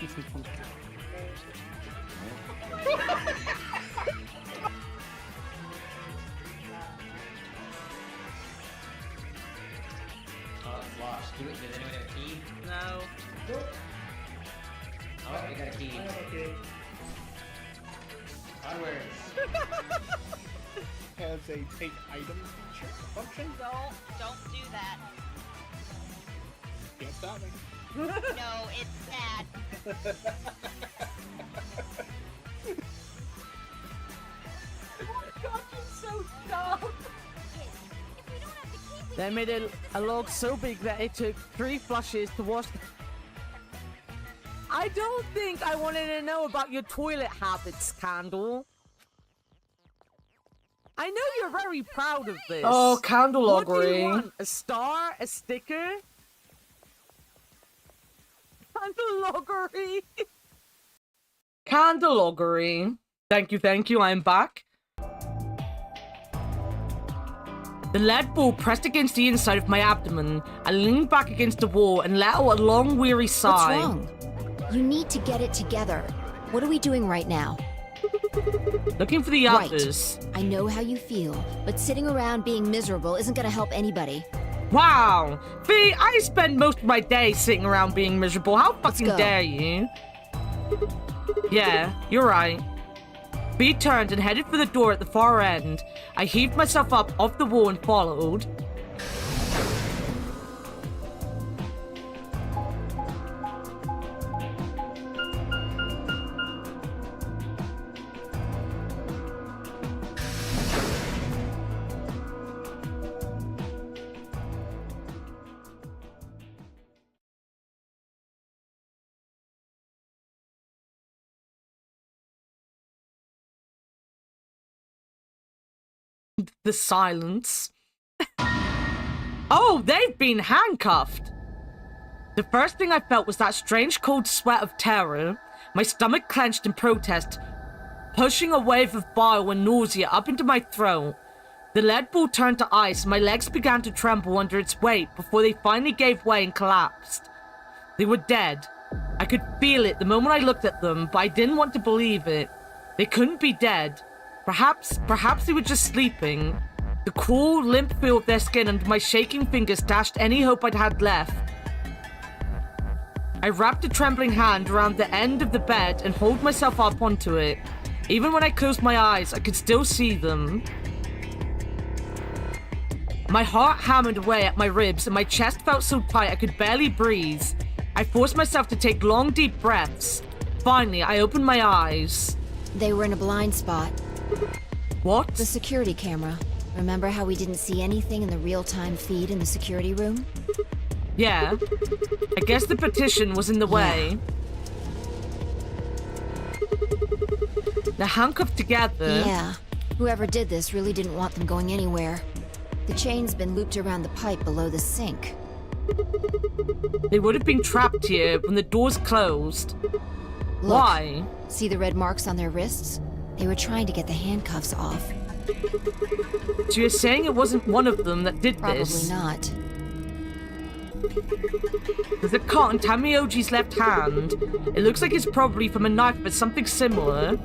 [SPEAKER 21] Oh, it's lost. Does anyone have a key?
[SPEAKER 1] No.
[SPEAKER 21] Oh, we got a key. Onwards.
[SPEAKER 23] Has a take item function.
[SPEAKER 22] Don't do that.
[SPEAKER 18] Stop me.
[SPEAKER 10] No, it's sad.
[SPEAKER 13] God, you're so dumb.
[SPEAKER 1] They made a log so big that it took 3 flushes to wash. I don't think I wanted to know about your toilet habits, Candle. I know you're very proud of this. Oh, Candle What do you loggery. want? A star? A sticker? Candle loggery. Candle loggery. Thank you, I'm back. The lead ball pressed against the inside of my abdomen. I leaned back against the wall and let out a long, weary sigh.
[SPEAKER 9] What's wrong? You need to get it together. What are we doing right now?
[SPEAKER 1] Looking for the others.
[SPEAKER 9] Right. I know how you feel, but sitting around being miserable isn't gonna help anybody.
[SPEAKER 1] Wow! Fee, I spend most of my day sitting around being miserable. How fucking
[SPEAKER 9] go.
[SPEAKER 1] dare you? Yeah, you're right. Fee turned and headed for the door at the far end. I heaved myself up off the wall and followed. The silence. Oh, they've been handcuffed! The first thing I felt was that strange cold sweat of terror. My stomach clenched in protest, pushing a wave of bile and nausea up into my throat. The lead ball turned to ice and my legs began to tremble under its weight before they finally gave way and collapsed. They were dead. I could feel it the moment I looked at them, but I didn't want to believe it. They couldn't be dead. Perhaps they were just sleeping. The cool, limp feel of their skin under my shaking fingers dashed any hope I'd had left. I wrapped a trembling hand around the end of the bed and hauled myself up onto it. Even when I closed my eyes, I could still see them. My heart hammered away at my ribs and my chest felt so tight I could barely breathe. I forced myself to take long, deep breaths. Finally, I opened my eyes.
[SPEAKER 9] They were in a blind spot.
[SPEAKER 1] What?
[SPEAKER 9] The security camera. Remember how we didn't see anything in the real-time feed in the security room?
[SPEAKER 1] Yeah. I guess the petition was in the way. They're handcuffed together.
[SPEAKER 9] Yeah. Whoever did this really didn't want them going anywhere. The chain's been looped around the pipe below the sink.
[SPEAKER 1] They would have been trapped here when the doors closed.
[SPEAKER 9] Look,
[SPEAKER 1] why?
[SPEAKER 9] See the red marks on their wrists? They were trying to get the handcuffs off.
[SPEAKER 1] So you're saying it wasn't one of them that did this?
[SPEAKER 9] Probably not.
[SPEAKER 1] There's a cut on Tamioji's left hand. It looks like it's probably from a knife, but something similar.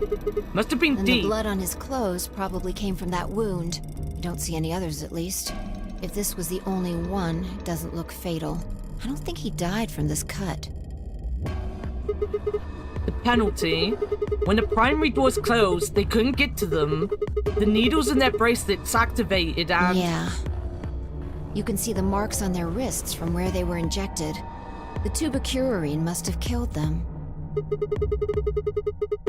[SPEAKER 1] Must have been
[SPEAKER 9] And
[SPEAKER 1] deep.
[SPEAKER 9] the blood on his clothes probably came from that wound. I don't see any others, at least. If this was the only one, it doesn't look fatal. I don't think he died from this cut.
[SPEAKER 1] The penalty. When the primary doors closed, they couldn't get to them. The needles in their bracelets activated and...
[SPEAKER 9] Yeah. You can see the marks on their wrists from where they were injected. The tubicurine must have killed them.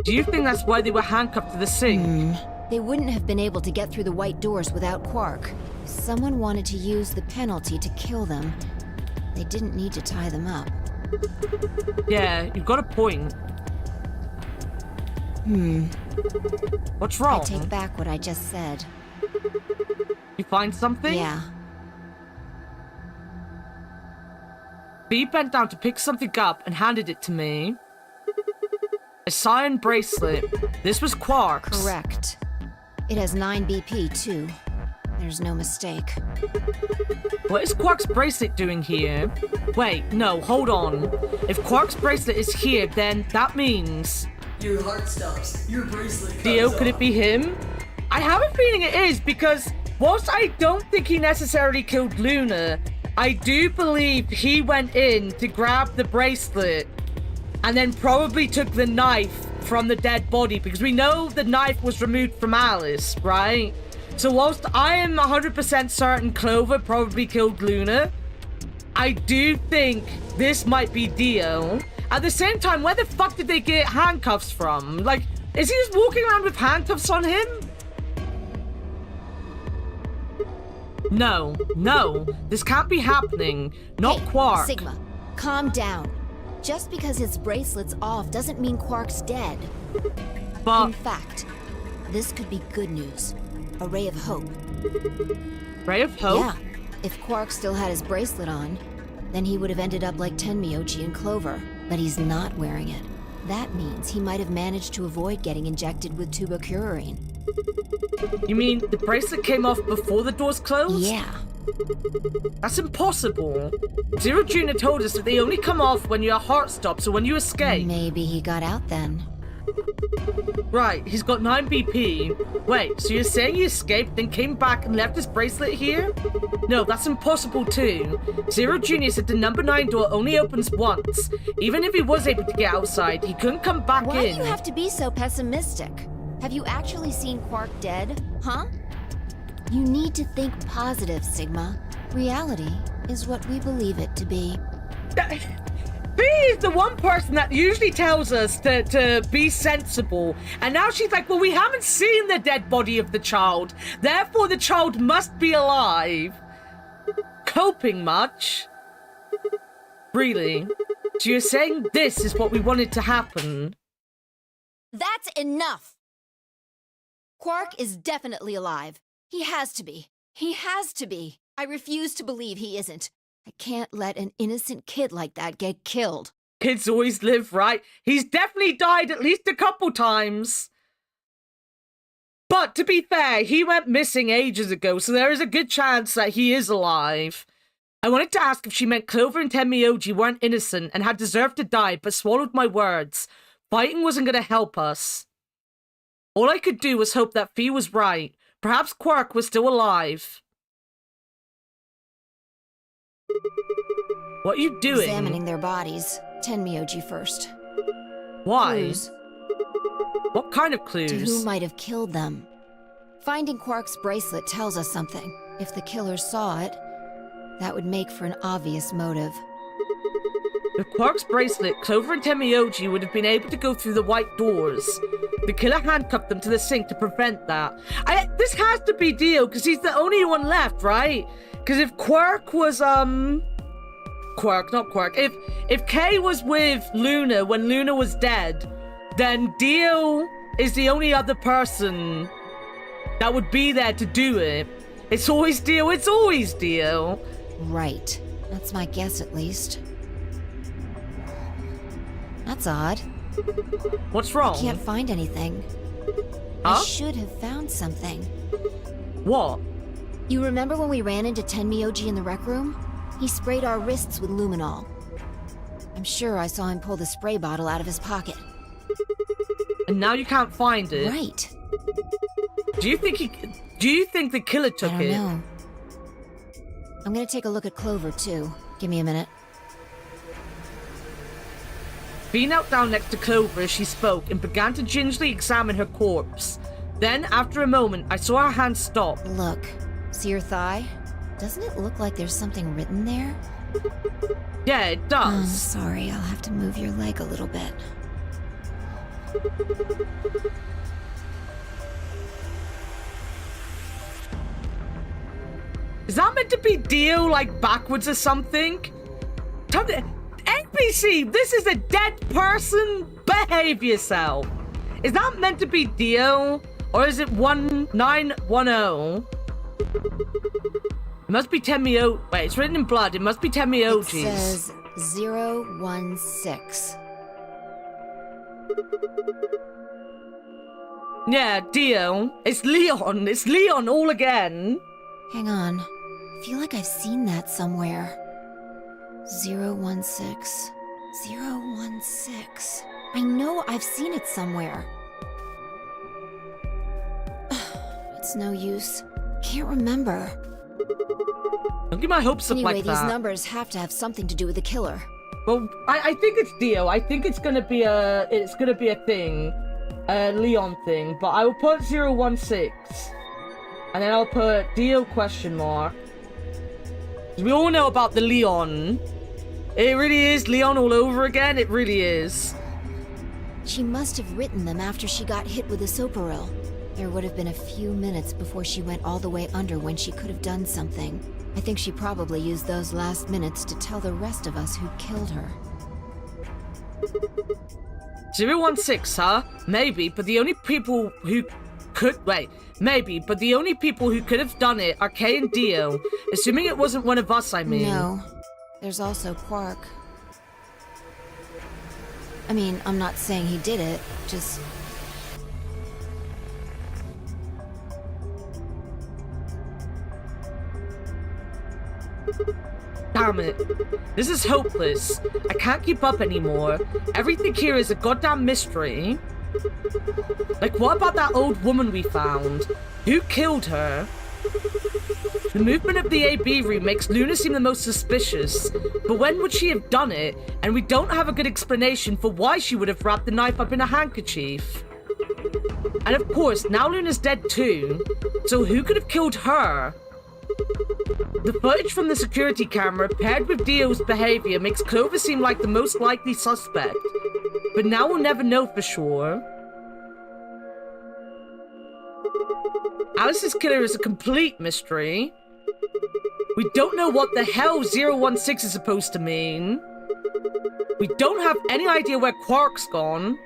[SPEAKER 1] Do you think that's why they were handcuffed to the sink?
[SPEAKER 9] They wouldn't have been able to get through the white doors without Quark. Someone wanted to use the penalty to kill them. They didn't need to tie them up.
[SPEAKER 1] Yeah, you've got a point. What's wrong?
[SPEAKER 9] I take back what I just said.
[SPEAKER 1] You find something?
[SPEAKER 9] Yeah.
[SPEAKER 1] B bent down to pick something up and handed it to me. A cyan bracelet. This was Quark's.
[SPEAKER 9] Correct. It has 9 BP, too. There's no mistake.
[SPEAKER 1] What is Quark's bracelet doing here? Wait, no, hold on. If Quark's bracelet is here, then that means...
[SPEAKER 15] Your heart stops. Your bracelet comes
[SPEAKER 1] Theo, could
[SPEAKER 15] off.
[SPEAKER 1] it be him? I have a feeling it is, because whilst I don't think he necessarily killed Luna, I do believe he went in to grab the bracelet and then probably took the knife from the dead body, because we know the knife was removed from Alice, right? So whilst I am 100% certain Clover probably killed Luna, I do think this might be Dio. At the same time, where the fuck did they get handcuffs from? Like, is he just walking around with handcuffs on him? No, this can't be happening. Not
[SPEAKER 9] Hey,
[SPEAKER 1] Quark.
[SPEAKER 9] Sigma, calm down. Just because his bracelet's off doesn't mean Quark's dead.
[SPEAKER 1] But
[SPEAKER 9] in fact, this could be good news. A ray of hope.
[SPEAKER 1] Ray of hope?
[SPEAKER 9] Yeah. If Quark still had his bracelet on, then he would have ended up like Tenmyoji and Clover. But he's not wearing it. That means he might have managed to avoid getting injected with tubocurarine.
[SPEAKER 1] You mean the bracelet came off before the doors closed?
[SPEAKER 9] Yeah.
[SPEAKER 1] That's impossible. Zero Junior told us that they only come off when your heart stops or when you escape.
[SPEAKER 9] Maybe he got out then.
[SPEAKER 1] Right, he's got 9 BP. Wait, so you're saying he escaped, then came back and left his bracelet here? No, that's impossible too. Zero Junior said the number 9 door only opens once. Even if he was able to get outside, he couldn't come back
[SPEAKER 9] Why
[SPEAKER 1] in.
[SPEAKER 9] do you have to be so pessimistic? Have you actually seen Quark dead, huh? You need to think positive, Sigma. Reality is what we believe it to be.
[SPEAKER 1] Bea is the one person that usually tells us to be sensible. And now she's like, well, we haven't seen the dead body of the child. Therefore, the child must be alive. Coping much? Really? So you're saying this is what we wanted to happen?
[SPEAKER 9] That's enough! Quark is definitely alive. He has to be. He has to be. I refuse to believe he isn't. I can't let an innocent kid like that get killed.
[SPEAKER 1] Kids always live, right? He's definitely died at least a couple times. But to be fair, he went missing ages ago, so there is a good chance that he is alive. I wanted to ask if she meant Clover and Tenmyoji weren't innocent and had deserved to die, but swallowed my words. Fighting wasn't going to help us. All I could do was hope that Fee was right. Perhaps Quark was still alive. What are you doing?
[SPEAKER 9] Examining their bodies. Tenmyoji first.
[SPEAKER 1] Why?
[SPEAKER 9] Clues.
[SPEAKER 1] What kind of clues?
[SPEAKER 9] To who might have killed them. Finding Quark's bracelet tells us something. If the killer saw it, that would make for an obvious motive.
[SPEAKER 1] With Quark's bracelet, Clover and Tenmyoji would have been able to go through the white doors. The killer handcuffed them to the sink to prevent that. This has to be Dio, because he's the only one left, right? Because if Quark was, Quark, not Quark. If Kay was with Luna when Luna was dead, then Dio is the only other person that would be there to do it. It's always Dio, it's always Dio.
[SPEAKER 9] Right. That's my guess, at least. That's odd.
[SPEAKER 1] What's wrong?
[SPEAKER 9] I can't find anything.
[SPEAKER 1] Huh?
[SPEAKER 9] I should have found something.
[SPEAKER 1] What?
[SPEAKER 9] You remember when we ran into Tenmyoji in the rec room? He sprayed our wrists with luminol. I'm sure I saw him pull the spray bottle out of his pocket.
[SPEAKER 1] And now you can't find it?
[SPEAKER 9] Right.
[SPEAKER 1] Do you think the killer took
[SPEAKER 9] I don't
[SPEAKER 1] it?
[SPEAKER 9] know. I'm gonna take a look at Clover, too. Give me a minute.
[SPEAKER 1] Fee knelt down next to Clover as she spoke and began to gingerly examine her corpse. Then, after a moment, I saw her hand stop.
[SPEAKER 9] Look. See your thigh? Doesn't it look like there's something written there?
[SPEAKER 1] Yeah, it does.
[SPEAKER 9] I'm sorry, I'll have to move your leg a little bit.
[SPEAKER 1] Is that meant to be Dio, like, backwards or something? NPC, this is a dead person? Behave yourself. Is that meant to be Dio? Or is it 1910? It must be Tenmyoji. Wait, it's written in blood. It must be Tenmyoji's.
[SPEAKER 9] It says 016.
[SPEAKER 1] Yeah, Dio. It's Leon. It's Leon all again.
[SPEAKER 9] Hang on. I feel like I've seen that somewhere. 016. 016. I know I've seen it somewhere. It's no use. Can't remember.
[SPEAKER 1] Don't get my hopes up like that.
[SPEAKER 9] Anyway, these numbers have to have something to do with the killer.
[SPEAKER 1] Well, I think it's Dio. I think it's gonna be a thing. A Leon thing. But I will put 016. And then I'll put Dio question mark. We all know about the Leon. It really is Leon all over again. It really is.
[SPEAKER 9] She must have written them after she got hit with the soparil. There would have been a few minutes before she went all the way under when she could have done something. I think she probably used those last minutes to tell the rest of us who killed her.
[SPEAKER 1] 016, huh? Maybe, but the only people who could... Wait. Maybe, but the only people who could have done it are Kay and Dio. Assuming it wasn't one of us, I mean.
[SPEAKER 9] No. There's also Quark. I mean, I'm not saying he did it, just...
[SPEAKER 1] Damn it. This is hopeless. I can't keep up anymore. Everything here is a goddamn mystery. Like, what about that old woman we found? Who killed her? The movement of the AB room makes Luna seem the most suspicious. But when would she have done it? And we don't have a good explanation for why she would have wrapped the knife up in a handkerchief. And of course, now Luna's dead too. So who could have killed her? The footage from the security camera paired with Dio's behavior makes Clover seem like the most likely suspect. But now we'll never know for sure. Alice's killer is a complete mystery. We don't know what the hell 016 is supposed to mean. We don't have any idea where Quark's gone.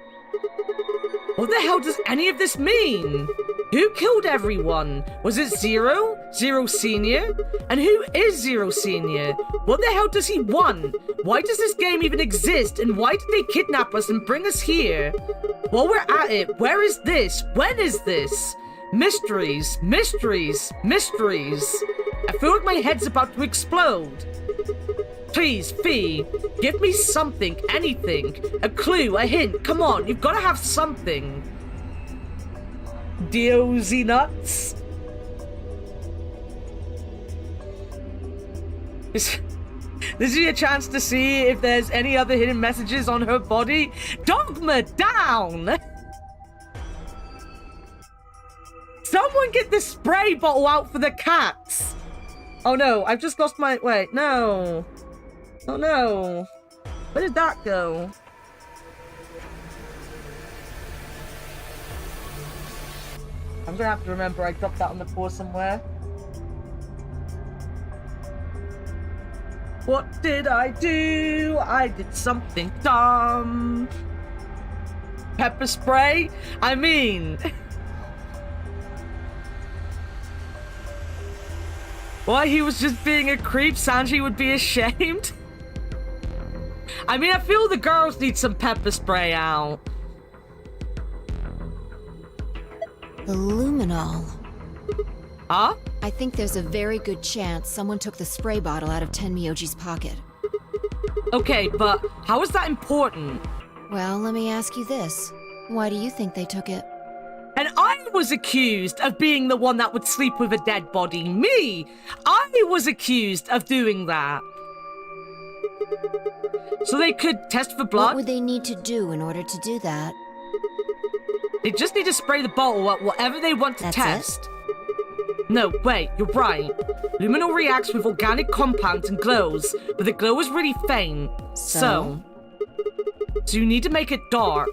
[SPEAKER 1] What the hell does any of this mean? Who killed everyone? Was it Zero? Zero Senior? And who is Zero Senior? What the hell does he want? Why does this game even exist? And why did they kidnap us and bring us here? While we're at it, where is this? When is this? Mysteries, mysteries, mysteries. I feel like my head's about to explode. Please, Fee, give me something, anything. A clue, a hint. Come on, you've got to have something. Diozy nuts. This is your chance to see if there's any other hidden messages on her body. Dogma down! Someone get the spray bottle out for the cats! Oh no, I've just lost my... Wait, no. Oh no. Where did that go? I'm gonna have to remember I dropped that on the floor somewhere. What did I do? I did something dumb. Pepper spray? I mean... Why he was just being a creep, Sanji would be ashamed? I mean, I feel the girls need some pepper spray out.
[SPEAKER 9] The luminol.
[SPEAKER 1] Huh?
[SPEAKER 9] I think there's a very good chance someone took the spray bottle out of Tenmyoji's pocket.
[SPEAKER 1] Okay, but how is that important?
[SPEAKER 9] Well, let me ask you this. Why do you think they took it?
[SPEAKER 1] And I was accused of being the one that would sleep with a dead body. Me! I was accused of doing that. So they could test for blood?
[SPEAKER 9] What would they need to do in order to do that?
[SPEAKER 1] They just need to spray the bottle at whatever they want to test. No, wait, you're right. Luminol reacts with organic compounds and glows, but the glow is really faint. So you need to make it dark.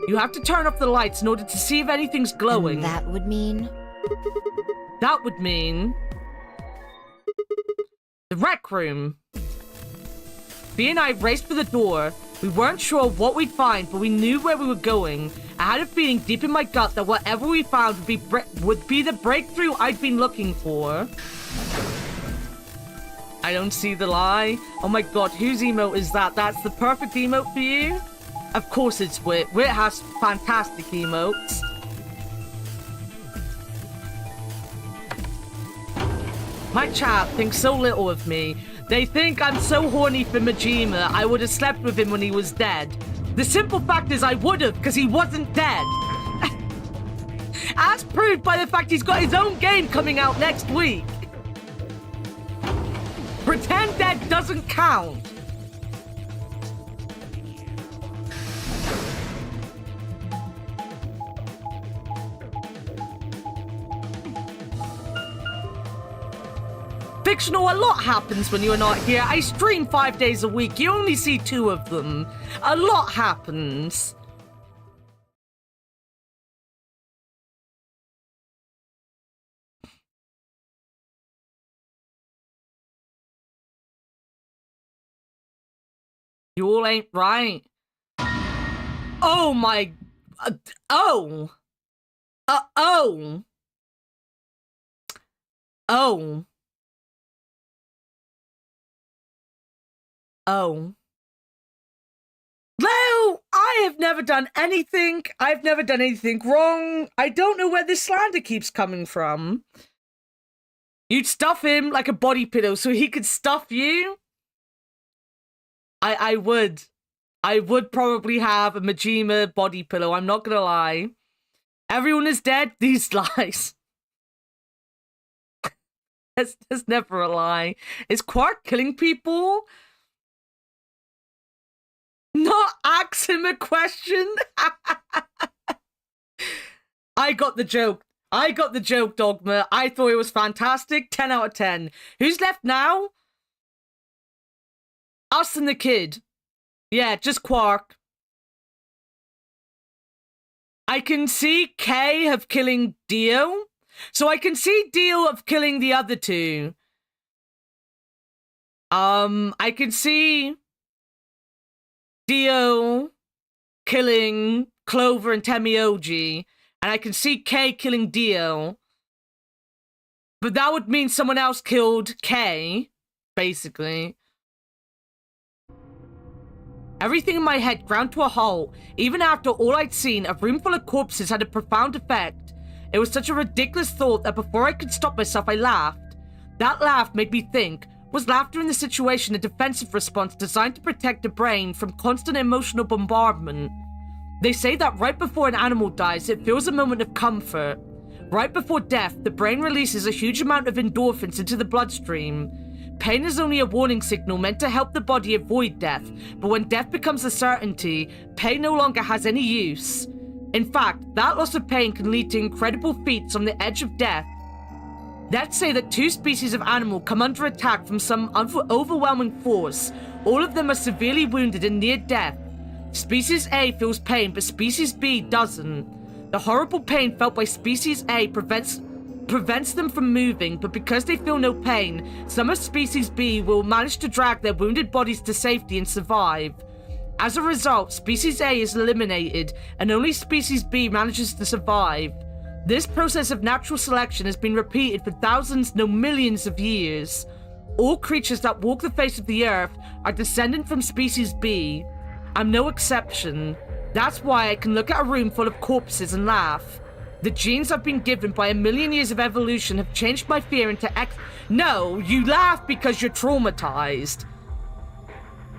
[SPEAKER 1] You have to turn off the lights in order to see if anything's glowing.
[SPEAKER 9] And that would mean?
[SPEAKER 1] That would mean... the rec room. Bea and I raced for the door. We weren't sure what we'd find, but we knew where we were going. I had a feeling deep in my gut that whatever we found would be the breakthrough I'd been looking for. I don't see the lie. Oh my god, whose emote is that? That's the perfect emote for you? Of course it's Wit. Wit has fantastic emotes. My chat thinks so little of me. They think I'm so horny for Majima, I would have slept with him when he was dead. The simple fact is I would have, because he wasn't dead. As proved by the fact he's got his own game coming out next week. Pretend dead doesn't count. Fictional, a lot happens when you are not here. I stream 5 days a week. You only see 2 of them. A lot happens. You all ain't right. Oh my... oh. Oh. Oh. Oh. No! I have never done anything. I've never done anything wrong. I don't know where this slander keeps coming from. You'd stuff him like a body pillow so he could stuff you? I would. I would probably have a Majima body pillow, I'm not gonna lie. Everyone is dead? These lies. That's never a lie. Is Quark killing people? Not ask him a question? I got the joke. I got the joke, Dogma. I thought it was fantastic. 10 out of 10. Who's left now? Us and the kid. Yeah, just Quark. I can see Kay of killing Dio. So I can see Dio of killing the other 2. I can see Dio killing Clover and Temioji. And I can see Kay killing Dio. But that would mean someone else killed Kay, basically. Everything in my head ground to a halt. Even after all I'd seen, a room full of corpses had a profound effect. It was such a ridiculous thought that before I could stop myself, I laughed. That laugh made me think, was laughter in the situation a defensive response designed to protect the brain from constant emotional bombardment? They say that right before an animal dies, it feels a moment of comfort. Right before death, the brain releases a huge amount of endorphins into the bloodstream. Pain is only a warning signal meant to help the body avoid death, but when death becomes a certainty, pain no longer has any use. In fact, that loss of pain can lead to incredible feats on the edge of death. Let's say that 2 species of animal come under attack from some overwhelming force. All of them are severely wounded and near death. Species A feels pain, but Species B doesn't. The horrible pain felt by Species A prevents them from moving, but because they feel no pain, some of Species B will manage to drag their wounded bodies to safety and survive. As a result, Species A is eliminated, and only Species B manages to survive. This process of natural selection has been repeated for thousands, no millions of years. All creatures that walk the face of the earth are descendant from Species B. I'm no exception. That's why I can look at a room full of corpses and laugh. The genes I've been given by a million years of evolution have changed my fear into No, you laugh because you're traumatized.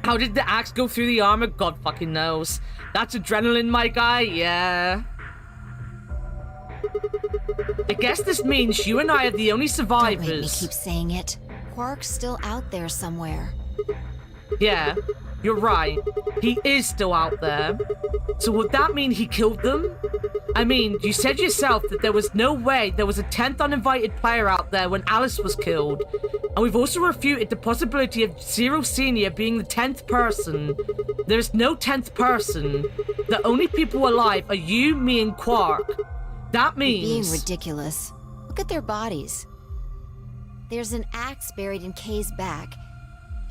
[SPEAKER 1] How did the axe go through the armor? God fucking knows. That's adrenaline, my guy, yeah. I guess this means you and I are the only survivors.
[SPEAKER 9] Don't make me keep saying it. Quark's still out there somewhere.
[SPEAKER 1] Yeah, you're right. He is still out there. So would that mean he killed them? I mean, you said yourself that there was no way there was a 10th uninvited player out there when Alice was killed. And we've also refuted the possibility of Zero Senior being the 10th person. There's no 10th person. The only people alive are you, me, and Quark. That means...
[SPEAKER 9] You're being ridiculous. Look at their bodies. There's an axe buried in Kay's back,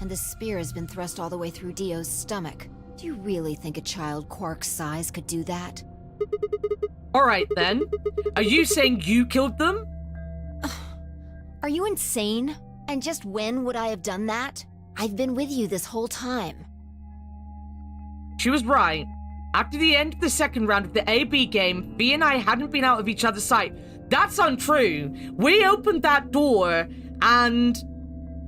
[SPEAKER 9] and the spear has been thrust all the way through Dio's stomach. Do you really think a child Quark's size could do that?
[SPEAKER 1] Alright then. Are you saying you killed them?
[SPEAKER 9] Are you insane? And just when would I have done that? I've been with you this whole time.
[SPEAKER 1] She was right. After the end of the second round of the AB game, V and I hadn't been out of each other's sight. That's untrue. We opened that door, and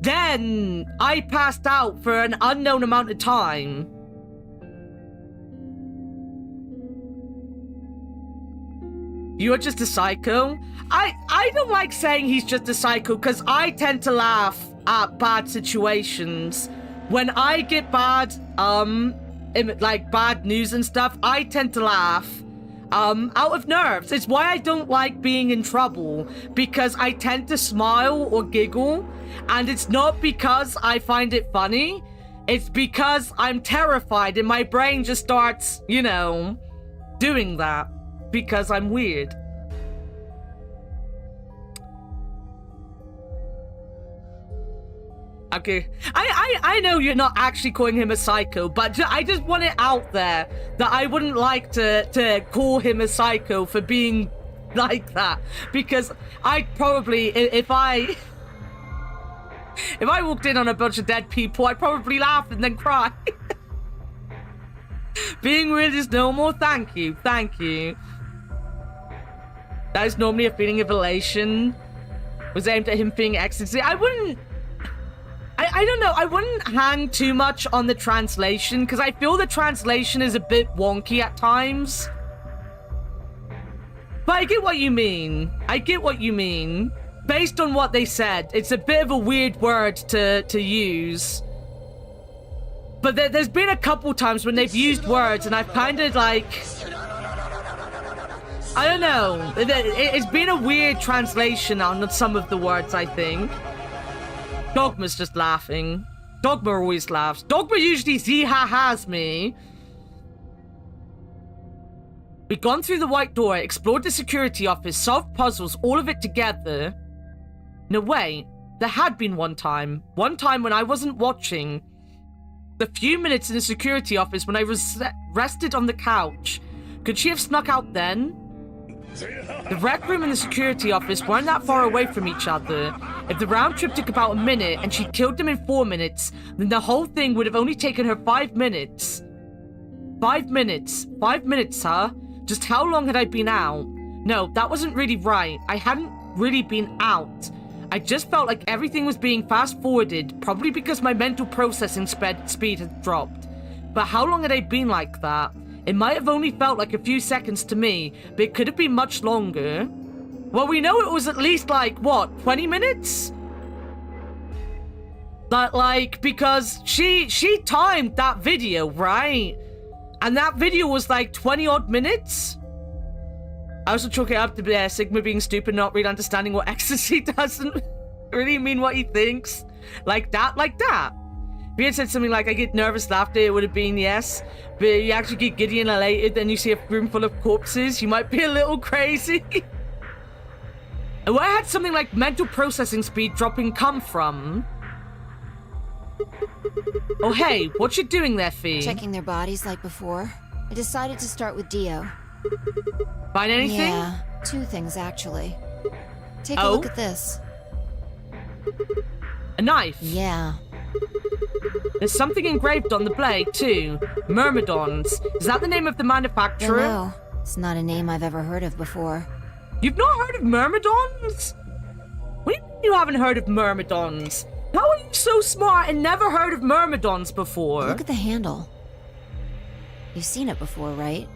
[SPEAKER 1] then I passed out for an unknown amount of time. You're just a psycho? I don't like saying he's just a psycho because I tend to laugh at bad situations. When I get bad, like bad news and stuff, I tend to laugh. out of nerves. It's why I don't like being in trouble, because I tend to smile or giggle, and it's not because I find it funny. It's because I'm terrified and my brain just starts, you know, doing that because I'm weird. Okay, I know you're not actually calling him a psycho, but I just want it out there that I wouldn't like to call him a psycho for being like that, because I'd probably, if I walked in on a bunch of dead people, I'd probably laugh and then cry. Being weird is normal. Thank you. Thank you. That is normally a feeling of elation. Was aimed at him being ecstasy. I don't know. I wouldn't hang too much on the translation, because I feel the translation is a bit wonky at times. But I get what you mean. I get what you mean. Based on what they said, it's a bit of a weird word to use. But there's been a couple times when they've used words and I've kind of like... I don't know. It's been a weird translation on some of the words, I think. Dogma's just laughing. Dogma always laughs. Dogma usually zee-ha-has me. We've gone through the white door, explored the security office, solved puzzles, all of it together. No, wait. There had been one time when I wasn't watching. The few minutes in the security office when I was rested on the couch. Could she have snuck out then? The rec room and the security office weren't that far away from each other. If the round trip took about a minute and she killed them in 4 minutes, then the whole thing would have only taken her 5 minutes. 5 minutes. 5 minutes, huh? Just how long had I been out? No, that wasn't really right. I hadn't really been out. I just felt like everything was being fast-forwarded, probably because my mental processing speed had dropped. But how long had I been like that? It might have only felt like a few seconds to me, but it could have been much longer. Well, we know it was at least like, what, 20 minutes? Like, because she timed that video, right? And that video was like 20-odd minutes? I also chalk it up to Sigma being stupid, not really understanding what ecstasy doesn't really mean what he thinks. Like that. If he had said something like, I get nervous laughter, it would have been yes. But you actually get giddy and elated, then you see a room full of corpses, you might be a little crazy. And where had something like mental processing speed dropping come from? Oh hey, what you doing there, Fee?
[SPEAKER 9] Checking their bodies like before. I decided to start with Dio.
[SPEAKER 1] Find anything?
[SPEAKER 9] Yeah, 2 things actually. Take a look at this.
[SPEAKER 1] A knife?
[SPEAKER 9] Yeah.
[SPEAKER 1] There's something engraved on the blade, too. Myrmidons. Is that the name of the manufacturer?
[SPEAKER 9] No, it's not a name I've ever heard of before.
[SPEAKER 1] You've not heard of Myrmidons? What do you mean you haven't heard of Myrmidons? How are you so smart and never heard of Myrmidons before?
[SPEAKER 9] Look at the handle. You've seen it before, right?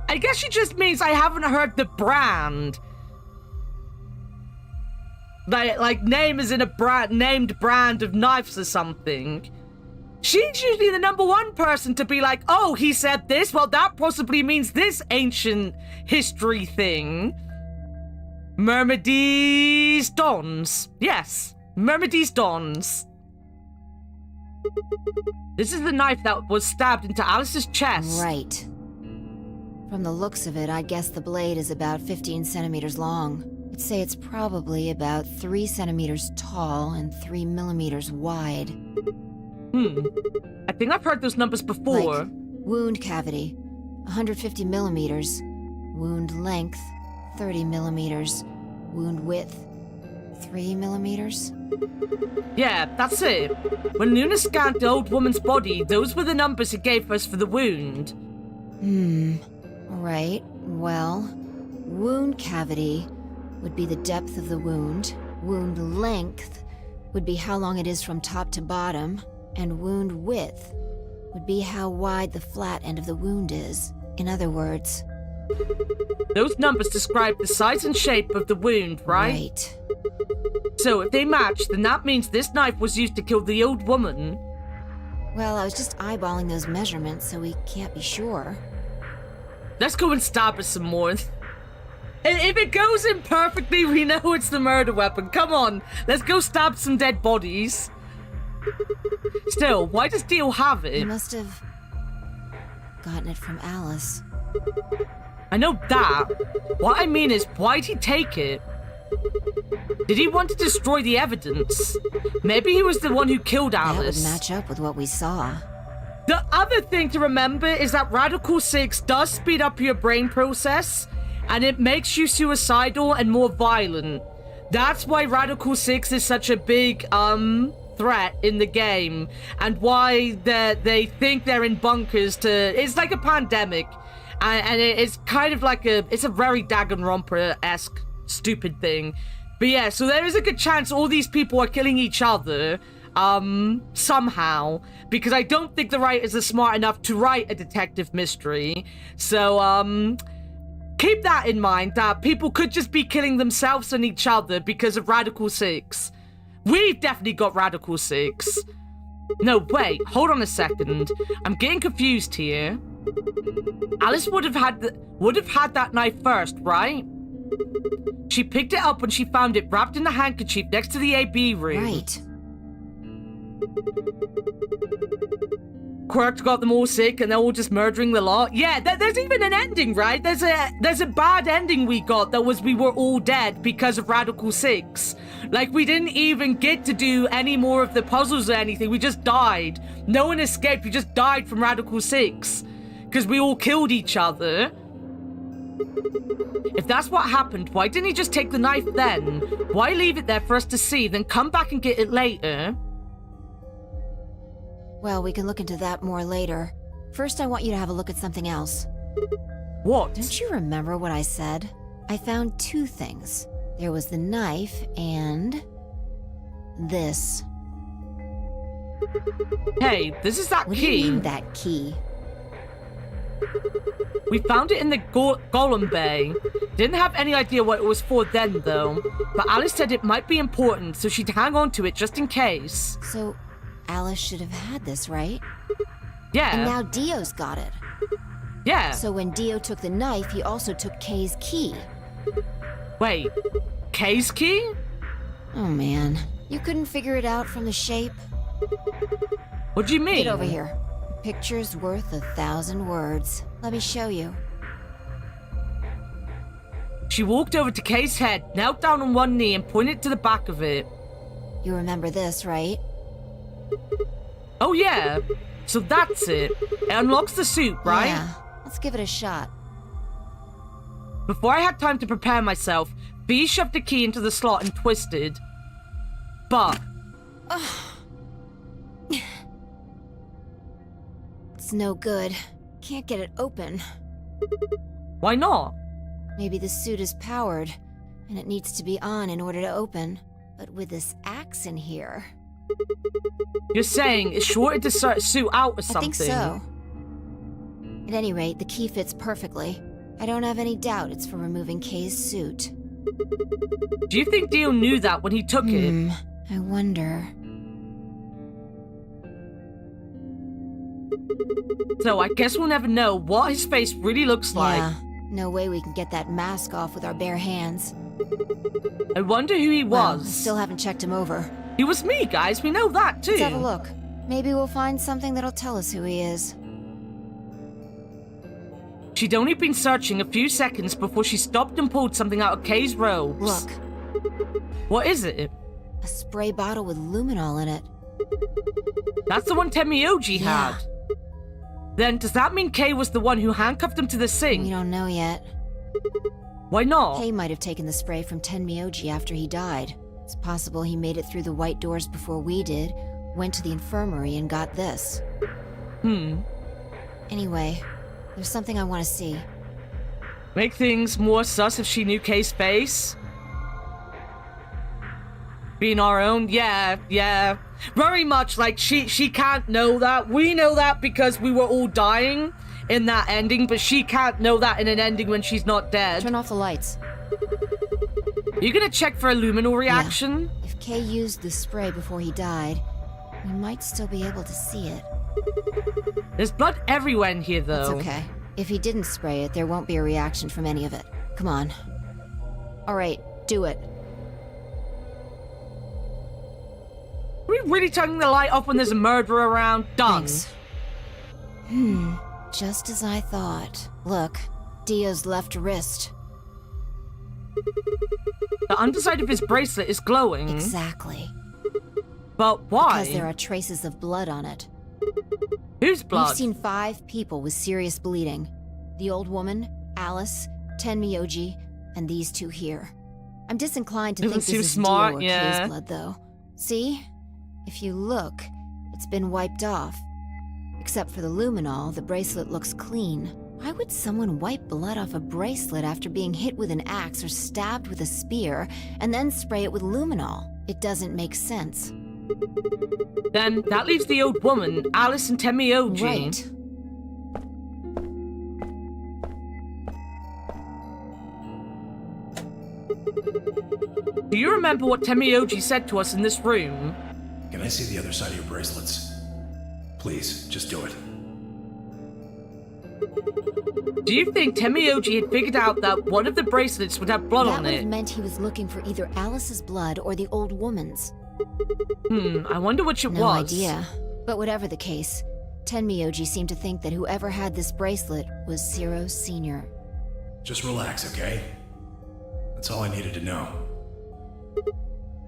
[SPEAKER 1] I guess she just means I haven't heard the brand. Like name is in a named brand of knives or something. She's usually the #1 person to be like, oh, he said this? Well, that possibly means this ancient history thing. Myrmidons Dons. Yes, Myrmidons Dons. This is the knife that was stabbed into Alice's chest.
[SPEAKER 9] Right. From the looks of it, I guess the blade is about 15 centimeters long. I'd say it's probably about 3 centimeters tall and 3 millimeters wide.
[SPEAKER 1] I think I've heard those numbers before.
[SPEAKER 9] Like, wound cavity, 150 millimeters. Wound length, 30 millimeters. Wound width, 3 millimeters.
[SPEAKER 1] Yeah, that's it. When Luna scanned the old woman's body, those were the numbers it gave us for the wound.
[SPEAKER 9] Right, well, wound cavity would be the depth of the wound. Wound length would be how long it is from top to bottom. And wound width would be how wide the flat end of the wound is. In other words...
[SPEAKER 1] Those numbers describe the size and shape of the wound, right?
[SPEAKER 9] Right.
[SPEAKER 1] So if they match, then that means this knife was used to kill the old woman.
[SPEAKER 9] Well, I was just eyeballing those measurements, so we can't be sure.
[SPEAKER 1] Let's go and stab her some more. If it goes in perfectly, we know it's the murder weapon. Come on, let's go stab some dead bodies. Still, why does Dio have it?
[SPEAKER 9] He must have gotten it from Alice.
[SPEAKER 1] I know that. What I mean is, why'd he take it? Did he want to destroy the evidence? Maybe he was the one who killed Alice.
[SPEAKER 9] That would match up with what we saw.
[SPEAKER 1] The other thing to remember is that Radical 6 does speed up your brain process, and it makes you suicidal and more violent. That's why Radical 6 is such a big, threat in the game, and why they think they're in bunkers to... It's like a pandemic, and it's kind of like it's a very Danganronpa-esque stupid thing. But yeah, so there is a good chance all these people are killing each other, somehow, because I don't think the writers are smart enough to write a detective mystery. So, keep that in mind, that people could just be killing themselves and each other because of Radical 6. We've definitely got Radical 6. No, wait, hold on a second. I'm getting confused here. Alice would have had that knife first, right? She picked it up when she found it wrapped in the handkerchief next to the AB room.
[SPEAKER 9] Right.
[SPEAKER 1] Quirk got them all sick and they're all just murdering the lot. Yeah, there's even an ending, right? There's a bad ending we got that was we were all dead because of Radical 6. Like, we didn't even get to do any more of the puzzles or anything. We just died. No one escaped. We just died from Radical 6 because we all killed each other. If that's what happened, why didn't he just take the knife then? Why leave it there for us to see, then come back and get it later?
[SPEAKER 9] Well, we can look into that more later. First, I want you to have a look at something else.
[SPEAKER 1] What?
[SPEAKER 9] Don't you remember what I said? I found two things. There was the knife and... this.
[SPEAKER 1] Hey, this is that
[SPEAKER 9] what
[SPEAKER 1] key.
[SPEAKER 9] What do you mean, that key?
[SPEAKER 1] We found it in the Golem Bay. Didn't have any idea what it was for then, though. But Alice said it might be important, so she'd hang on to it just in case.
[SPEAKER 9] So, Alice should have had this, right?
[SPEAKER 1] Yeah.
[SPEAKER 9] And now Dio's got it.
[SPEAKER 1] Yeah.
[SPEAKER 9] So when Dio took the knife, he also took Kay's key.
[SPEAKER 1] Wait, Kay's key?
[SPEAKER 9] Oh man, you couldn't figure it out from the shape?
[SPEAKER 1] What do you mean?
[SPEAKER 9] Get over here. A picture's worth 1,000 words. Let me show you.
[SPEAKER 1] She walked over to Kay's head, knelt down on one knee and pointed to the back of it.
[SPEAKER 9] You remember this, right?
[SPEAKER 1] Oh yeah, so that's it. It unlocks the suit, right?
[SPEAKER 9] Yeah, let's give it a shot.
[SPEAKER 1] Before I had time to prepare myself, B shoved the key into the slot and twisted. But...
[SPEAKER 9] It's no good. Can't get it open.
[SPEAKER 1] Why not?
[SPEAKER 9] Maybe the suit is powered, and it needs to be on in order to open. But with this axe in here...
[SPEAKER 1] You're saying it's shorted the suit out or something?
[SPEAKER 9] I think so. At any rate, the key fits perfectly. I don't have any doubt it's for removing Kay's suit.
[SPEAKER 1] Do you think Dio knew that when he took it?
[SPEAKER 9] I wonder.
[SPEAKER 1] So I guess we'll never know what his face really looks like.
[SPEAKER 9] Yeah, no way we can get that mask off with our bare hands.
[SPEAKER 1] I wonder who he was.
[SPEAKER 9] Well, I still haven't checked him over.
[SPEAKER 1] He was me, guys. We know that, too.
[SPEAKER 9] Let's have a look. Maybe we'll find something that'll tell us who he is.
[SPEAKER 1] She'd only been searching a few seconds before she stopped and pulled something out of Kay's robes.
[SPEAKER 9] Look.
[SPEAKER 1] What is it?
[SPEAKER 9] A spray bottle with luminol in it.
[SPEAKER 1] That's the one Temioji had. Then does that mean Kay was the one who handcuffed him to the sink?
[SPEAKER 9] We don't know yet.
[SPEAKER 1] Why not?
[SPEAKER 9] Kay might have taken the spray from Tenmyoji after he died. It's possible he made it through the white doors before we did, went to the infirmary and got this. Anyway, there's something I want to see.
[SPEAKER 1] Make things more sus if she knew Kay's face? Being our own? Yeah. Very much like she can't know that. We know that because we were all dying in that ending, but she can't know that in an ending when she's not dead.
[SPEAKER 9] Turn off the lights.
[SPEAKER 1] You gonna check for a luminal reaction?
[SPEAKER 9] Yeah. If Kay used the spray before he died, we might still be able to see it.
[SPEAKER 1] There's blood everywhere in here, though.
[SPEAKER 9] That's okay. If he didn't spray it, there won't be a reaction from any of it. Come on. Alright, do it.
[SPEAKER 1] Are we really turning the light off when there's a murderer around? Done.
[SPEAKER 9] Thanks. Just as I thought. Look, Dio's left wrist.
[SPEAKER 1] The underside of his bracelet is glowing.
[SPEAKER 9] Exactly.
[SPEAKER 1] But why?
[SPEAKER 9] Because there are traces of blood on it.
[SPEAKER 1] Whose blood?
[SPEAKER 9] We've seen 5 people with serious bleeding. The old woman, Alice, Tenmyoji, and these 2 here. I'm disinclined to think this is
[SPEAKER 1] smart,
[SPEAKER 9] Dio or
[SPEAKER 1] yeah.
[SPEAKER 9] Kay's blood, though. See? If you look, it's been wiped off. Except for the luminol, the bracelet looks clean. Why would someone wipe blood off a bracelet after being hit with an axe or stabbed with a spear, and then spray it with luminol? It doesn't make sense.
[SPEAKER 1] Then that leaves the old woman, Alice and Tenmyoji.
[SPEAKER 9] Right.
[SPEAKER 1] Do you remember what Tenmyoji said to us in this room?
[SPEAKER 14] Can I see the other side of your bracelets? Please, just do it.
[SPEAKER 1] Do you think Tenmyoji had figured out that one of the bracelets would have blood
[SPEAKER 9] That
[SPEAKER 1] on
[SPEAKER 9] would
[SPEAKER 1] it?
[SPEAKER 9] have meant he was looking for either Alice's blood or the old woman's.
[SPEAKER 1] I wonder which it
[SPEAKER 9] No
[SPEAKER 1] was.
[SPEAKER 9] idea. But whatever the case, Tenmyoji seemed to think that whoever had this bracelet was Zero Sr.
[SPEAKER 14] Just relax, okay? That's all I needed to know.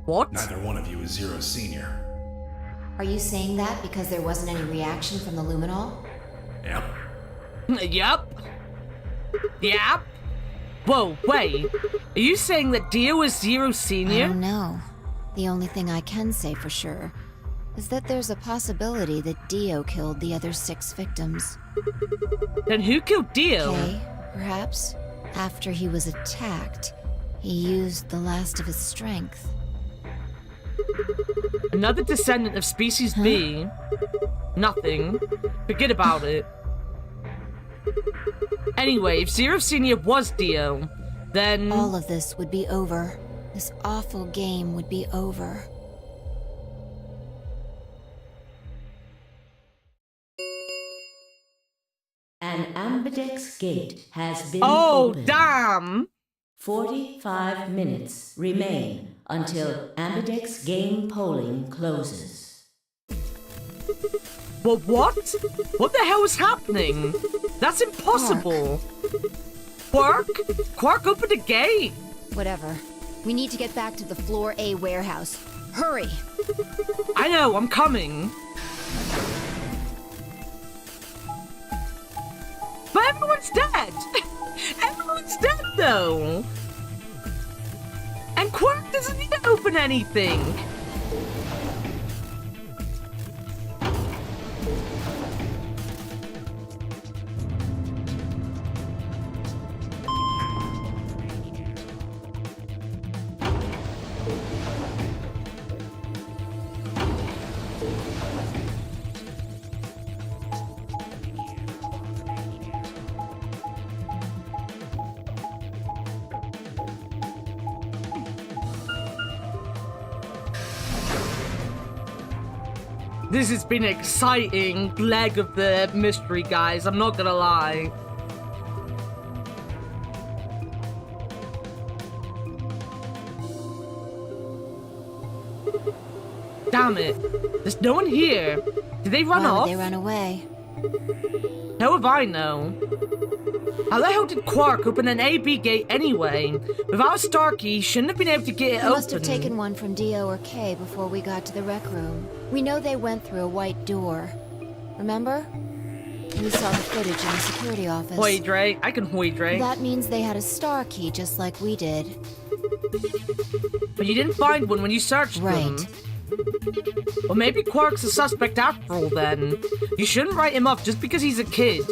[SPEAKER 1] What?
[SPEAKER 14] Neither one of you is Zero Senior.
[SPEAKER 9] Are you saying that because there wasn't any reaction from the luminol?
[SPEAKER 14] Yep.
[SPEAKER 1] Yep. Yep. Whoa, wait. Are you saying that Dio is Zero
[SPEAKER 9] I
[SPEAKER 1] Senior?
[SPEAKER 9] don't know. The only thing I can say for sure is that there's a possibility that Dio killed the other 6 victims.
[SPEAKER 1] Then who killed Dio?
[SPEAKER 9] Kay, perhaps. After he was attacked, he used the last of his strength.
[SPEAKER 1] Another descendant of Species B. Nothing. Forget about it. Anyway, if Zero Senior was Dio, then...
[SPEAKER 9] All of this would be over. This awful game would be over.
[SPEAKER 5] An ambidex gate has been
[SPEAKER 1] Oh,
[SPEAKER 5] opened.
[SPEAKER 1] damn!
[SPEAKER 5] 45 minutes remain until ambidex game polling closes.
[SPEAKER 1] Well, what? What the hell is happening? That's impossible. Quark? Quark opened a gate.
[SPEAKER 9] Whatever. We need to get back to the Floor A warehouse. Hurry!
[SPEAKER 1] I know, I'm coming. But everyone's dead! Everyone's dead, though! And Quark doesn't need to open anything! This has been an exciting leg of the mystery, guys. I'm not gonna lie. Damn it. There's no one here. Did they run
[SPEAKER 9] Why
[SPEAKER 1] off?
[SPEAKER 9] would they run away?
[SPEAKER 1] How have I know? How the hell did Quark open an AB gate anyway? Without a star key, he shouldn't have been able to get it
[SPEAKER 9] He
[SPEAKER 1] open.
[SPEAKER 9] must have taken one from Dio or Kay before we got to the rec room. We know they went through a white door. Remember? We saw the footage in the security office.
[SPEAKER 1] Hydrate. I can hydrate.
[SPEAKER 9] That means they had a star key just like we did.
[SPEAKER 1] But you didn't find one when you searched them.
[SPEAKER 9] Right.
[SPEAKER 1] Well, maybe Quark's a suspect after all, then. You shouldn't write him off just because he's a kid.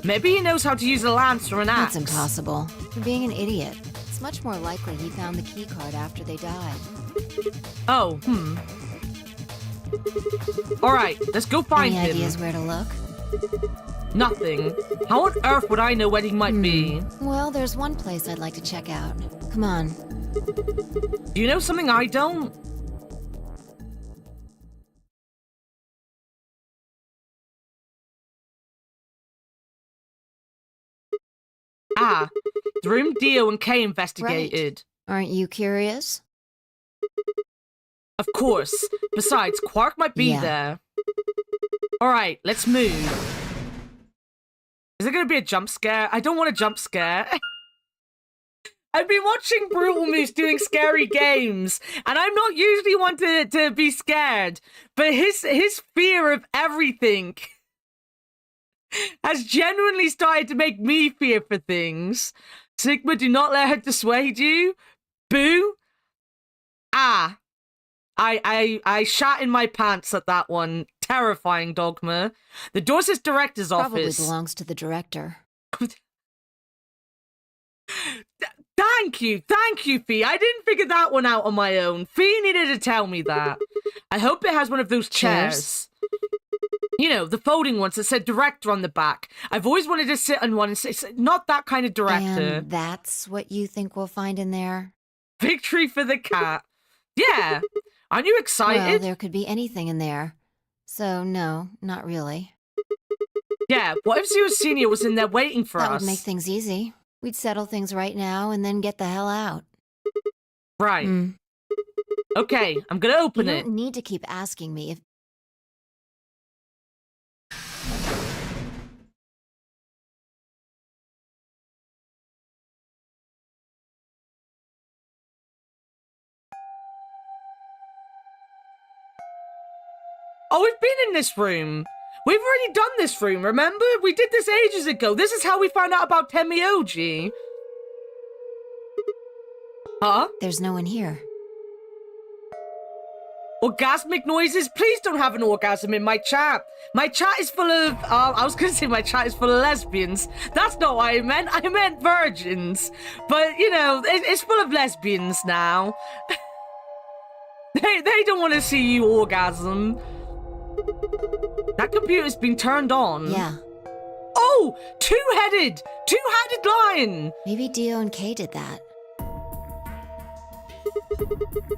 [SPEAKER 1] Maybe he knows how to use a lance or an axe.
[SPEAKER 9] That's impossible. You're being an idiot. It's much more likely he found the key card after they died.
[SPEAKER 1] Oh, Alright, let's go find
[SPEAKER 9] Any
[SPEAKER 1] him.
[SPEAKER 9] ideas where to look?
[SPEAKER 1] Nothing. How on earth would I know where he might be?
[SPEAKER 9] Well, there's one place I'd like to check out. Come on.
[SPEAKER 1] Do you know something I don't? Ah, the room Dio and Kay investigated.
[SPEAKER 9] Right. Aren't you curious?
[SPEAKER 1] Of course. Besides, Quark might be there. Alright, let's move. Is there gonna be a jump scare? I don't want a jump scare. I've been watching Brutal Moose doing scary games, and I'm not usually one to be scared, but his fear of everything has genuinely started to make me fear for things. Sigma, do not let her dissuade you. Boo. Ah. I shat in my pants at that one. Terrifying, Dogma. The door says director's
[SPEAKER 9] Probably
[SPEAKER 1] office.
[SPEAKER 9] belongs to the director.
[SPEAKER 1] Thank you, Fee. I didn't figure that one out on my own. Fee needed to tell me that. I hope it has one of those chairs. You know, the folding ones that said director on the back. I've always wanted to sit on one and say, not that kind of director.
[SPEAKER 9] And that's what you think we'll find in there?
[SPEAKER 1] Victory for the cat. Yeah. Aren't you excited?
[SPEAKER 9] Well, there could be anything in there. So, no, not really.
[SPEAKER 1] Yeah, what if Zero Senior was in there waiting for us?
[SPEAKER 9] That would make things easy. We'd settle things right now and then get the hell out.
[SPEAKER 1] Right. Okay, I'm gonna open it.
[SPEAKER 9] You don't need to keep asking me if...
[SPEAKER 1] Oh, we've been in this room. We've already done this room, remember? We did this ages ago. This is how we found out about Temioji. Huh?
[SPEAKER 9] There's no one here.
[SPEAKER 1] Orgasmic noises? Please don't have an orgasm in my chat. My chat is full of... I was going to say my chat is full of lesbians. That's not what I meant. I meant virgins. But, you know, it's full of lesbians now. They don't want to see you orgasm. That computer's been turned on.
[SPEAKER 9] Yeah.
[SPEAKER 1] Oh! Two-headed lion!
[SPEAKER 9] Maybe Dio and Kay did that.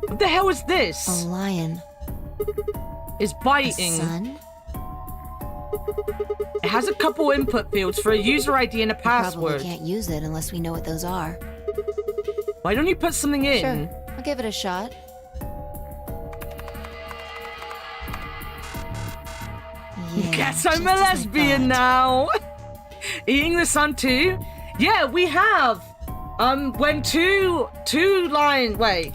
[SPEAKER 1] What the hell is this?
[SPEAKER 9] A lion.
[SPEAKER 1] It's biting.
[SPEAKER 9] A sun?
[SPEAKER 1] It has a couple input fields for a user ID and a password.
[SPEAKER 9] Probably can't use it unless we know what those are.
[SPEAKER 1] Why don't you put something in?
[SPEAKER 9] Sure, I'll give it a shot. Yeah,
[SPEAKER 1] guess I'm a lesbian now. Eating the sun too? Yeah, we have. When two lion, wait.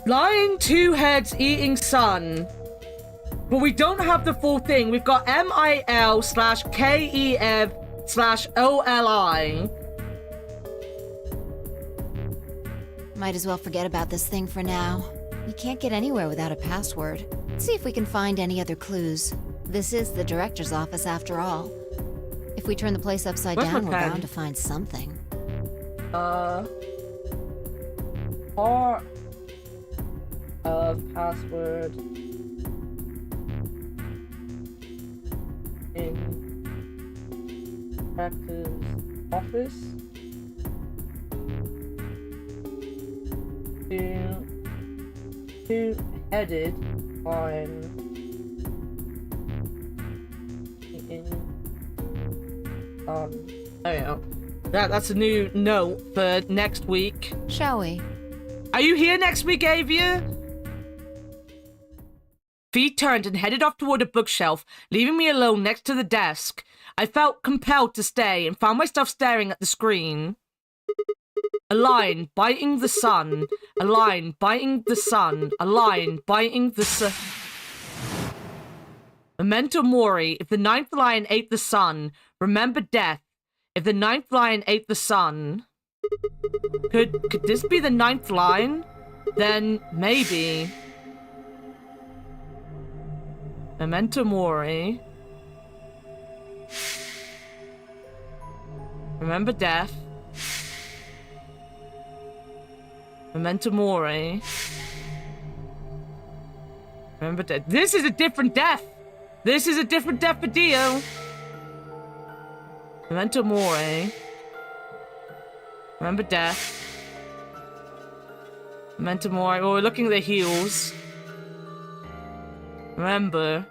[SPEAKER 1] Lion, two heads eating sun. But we don't have the full thing. We've got MIL/KEF/OLI.
[SPEAKER 9] Might as well forget about this thing for now. We can't get anywhere without a password. Let's see if we can find any other clues. This is the director's office after all. If we turn the place upside
[SPEAKER 1] Where's
[SPEAKER 9] down,
[SPEAKER 1] my
[SPEAKER 9] we're
[SPEAKER 1] pen?
[SPEAKER 9] bound to find something.
[SPEAKER 1] Part of password in director's office. Two-headed on there you go. That's a new note for next week.
[SPEAKER 9] Shall we?
[SPEAKER 1] Are you here next week, Avia? Fee turned and headed off toward a bookshelf, leaving me alone next to the desk. I felt compelled to stay and found myself staring at the screen. A lion biting the sun. A lion biting the sun. A lion biting the sun. Memento mori. If the ninth lion ate the sun, remember death. If the ninth lion ate the sun... Could this be the ninth lion? Then maybe... Memento mori. Remember death. Memento mori. Remember death. This is a different death. This is a different death for Dio. Memento mori. Remember death. Memento mori. Oh, we're looking at the heels. Remember.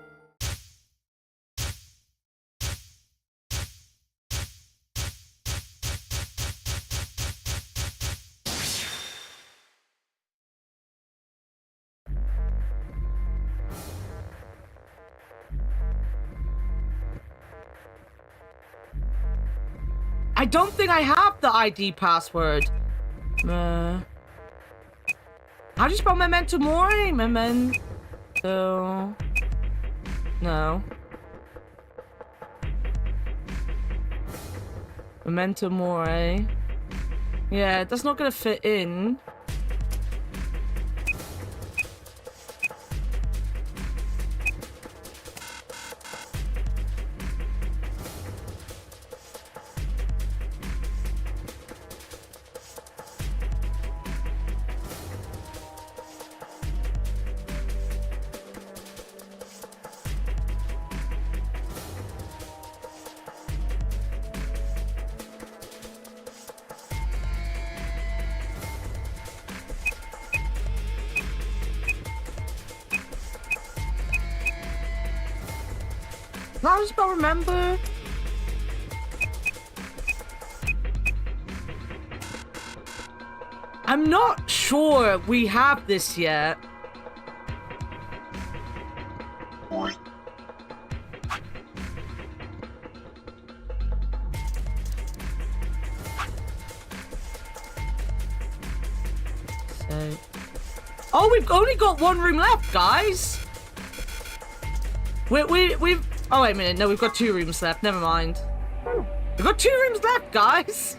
[SPEAKER 1] I don't think I have the ID password. How do you spell memento mori? Memento... No. Memento mori. Yeah, that's not gonna fit in. I just don't remember. I'm not sure we have this yet. So... Oh, we've only got one room left, guys. We've... Oh, wait a minute. No, we've got 2 rooms left. Never mind. We've got 2 rooms left, guys.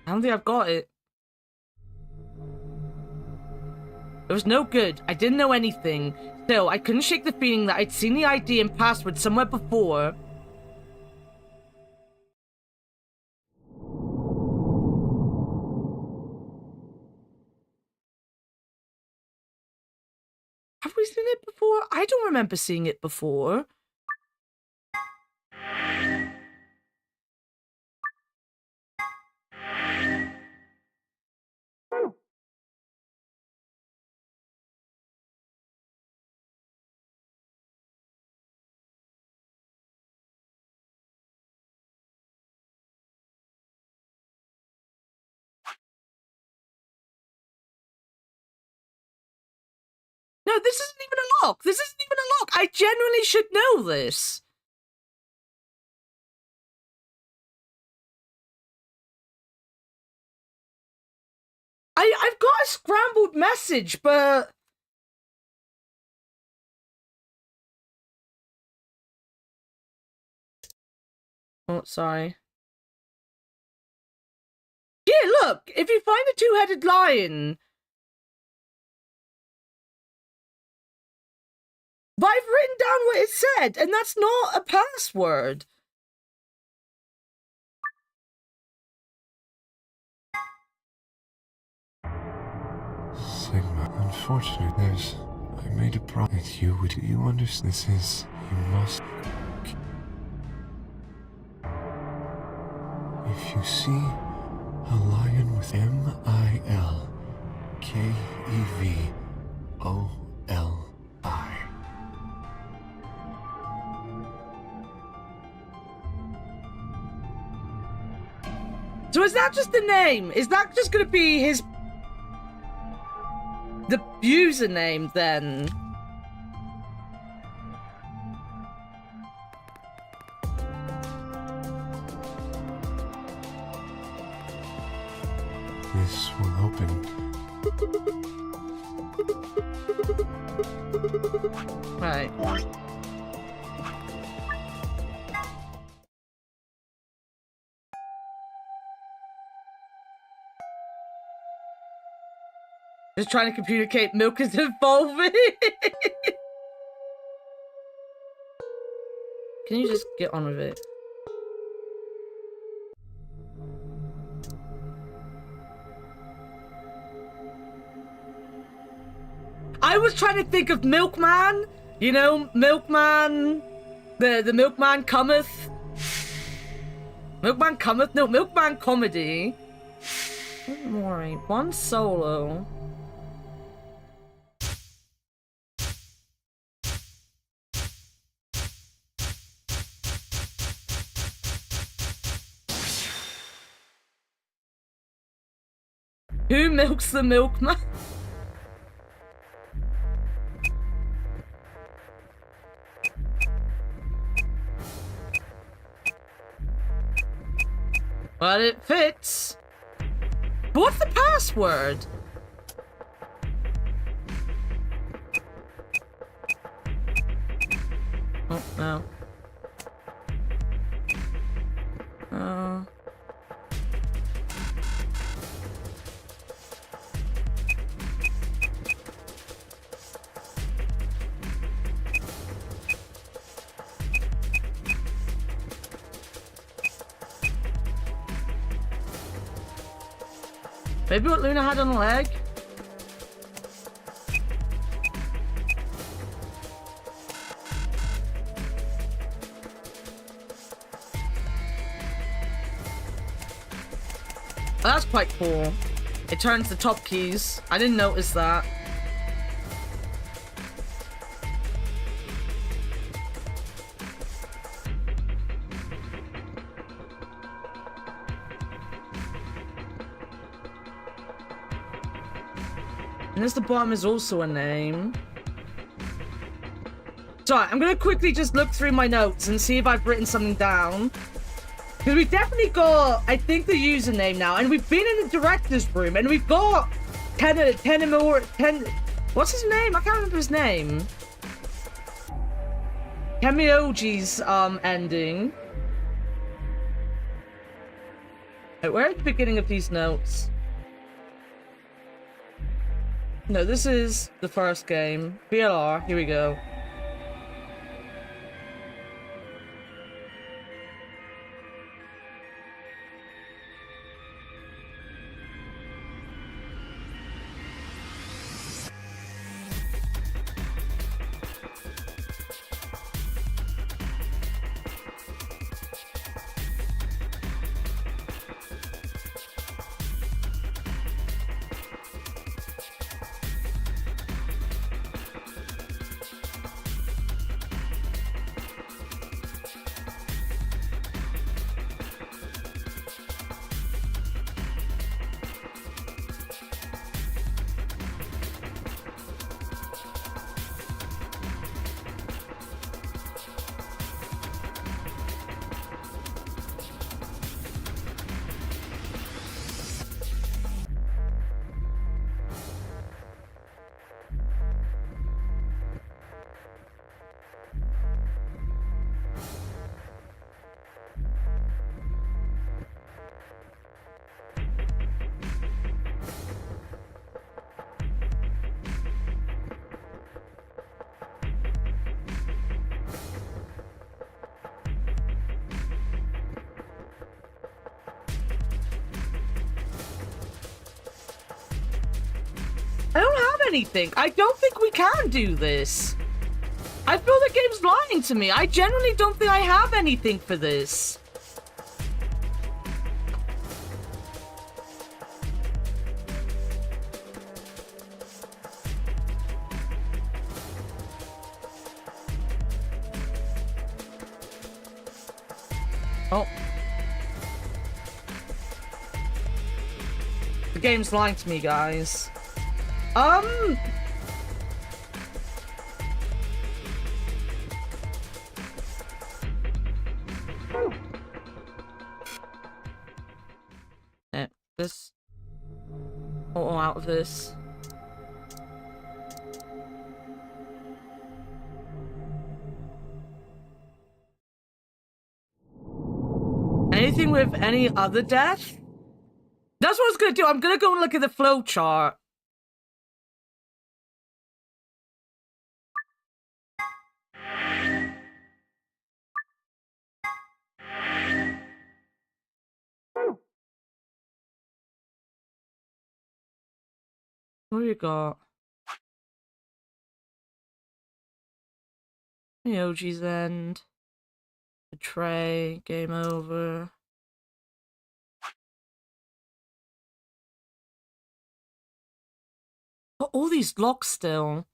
[SPEAKER 1] I don't think I've got it. It was no good. I didn't know anything. Still, I couldn't shake the feeling that I'd seen the ID and password somewhere before. Have we seen it before? I don't remember seeing it before. No, this isn't even a lock. This isn't even a lock. I genuinely should know this. I've got a scrambled message, but... Oh, sorry. Yeah, look. If you find a 2-headed lion... But I've written down what it said, and that's not a password.
[SPEAKER 7] Sigma, unfortunately, I made a promise that you would. Do you understand? This is. You must. If you see a lion with MILKEVOLI.
[SPEAKER 1] So is that just the name? Is that just gonna be his... the username, then?
[SPEAKER 7] This will open.
[SPEAKER 1] Right. Just trying to communicate. Milk is evolving. Can you just get on with it? I was trying to think of Milkman. You know, Milkman. The Milkman cometh. Milkman cometh? No, Milkman comedy. One more, one solo. Who milks the milkman? But it fits. But what's the password? Oh, no. Maybe what Luna had on the leg? Oh, that's quite cool. It turns the top keys. I didn't notice that. And this the bottom is also a name. Sorry, I'm gonna quickly just look through my notes and see if I've written something down. Because we definitely got, I think, the username now. And we've been in the director's room. And we've got what's his name? I can't remember his name. Kemioji's ending. Wait, where at the beginning of these notes? No, this is the first game. BLR, here we go. I don't have anything. I don't think we can do this. I feel the game's lying to me. I genuinely don't think I have anything for this. Oh. The game's lying to me, guys. This. Oh, out of this. Anything with any other death? That's what I was gonna do. I'm gonna go and look at the flow chart. What do you got? Myoji's End. Betray. Game over. Got all these locks still.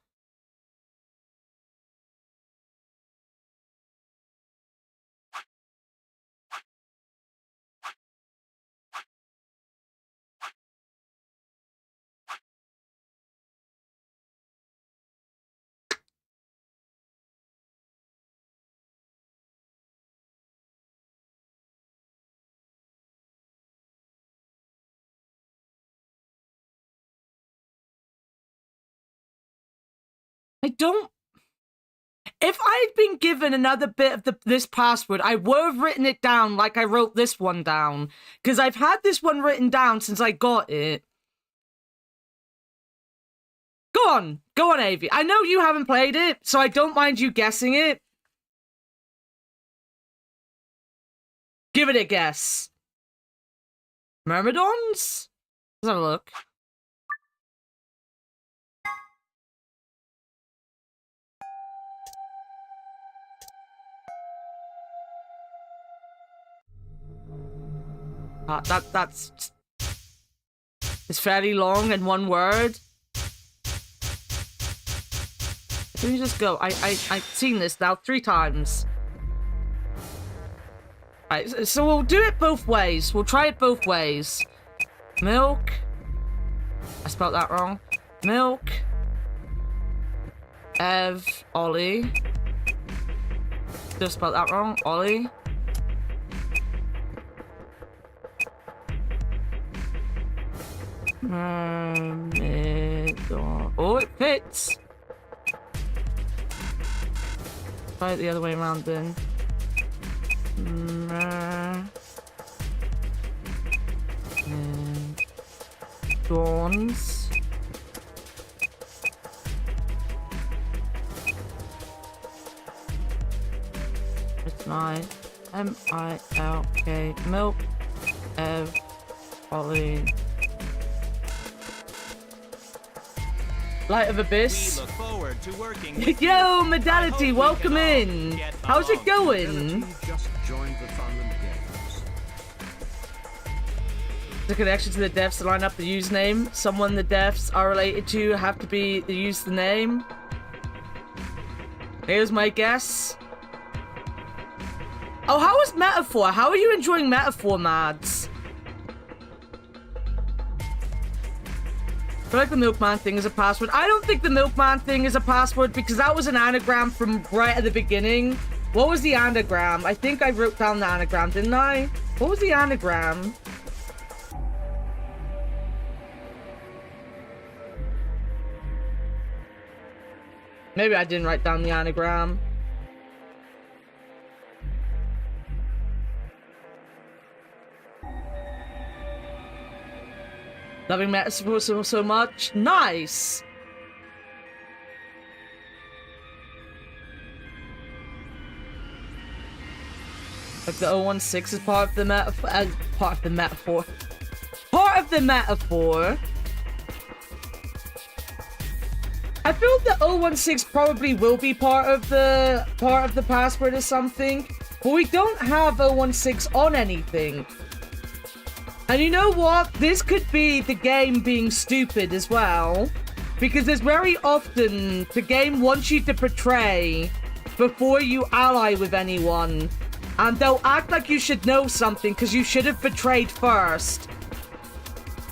[SPEAKER 1] I don't... If I had been given another bit of this password, I would have written it down like I wrote this one down. Because I've had this one written down since I got it. Go on, Avi. I know you haven't played it, so I don't mind you guessing it. Give it a guess. Myrmidons? Let's have a look. That's... It's fairly long in one word. Let me just go. I've seen this now 3 times. Right, so we'll do it both ways. We'll try it both ways. Milk. I spelled that wrong. Milk. Ollie. Still spelled that wrong. Ollie. Oh, it fits. Try it the other way around then. Dawns. It's my M-I-L-K. Milk. Ollie. Light of Abyss.
[SPEAKER 2] We look forward to working with
[SPEAKER 1] Yo, Modality, welcome in. How's it going?
[SPEAKER 17] Just joined the fun and games.
[SPEAKER 1] The connection to the devs to line up the username. Someone the devs are related to have to be use the name. Here's my guess. Oh, how is Metaphor? How are you enjoying Metaphor, Mads? I feel like the Milkman thing is a password. I don't think the Milkman thing is a password because that was an anagram from right at the beginning. What was the anagram? I think I wrote down the anagram, didn't I? What was the anagram? Maybe I didn't write down the anagram. Loving Metaphor so much. Nice! Like the 016 is part of the metaphor. Part of the metaphor. Part of the metaphor. I feel the 016 probably will be part of the password or something. But we don't have 016 on anything. And you know what? This could be the game being stupid as well. Because there's very often the game wants you to betray before you ally with anyone. And they'll act like you should know something because you should have betrayed first.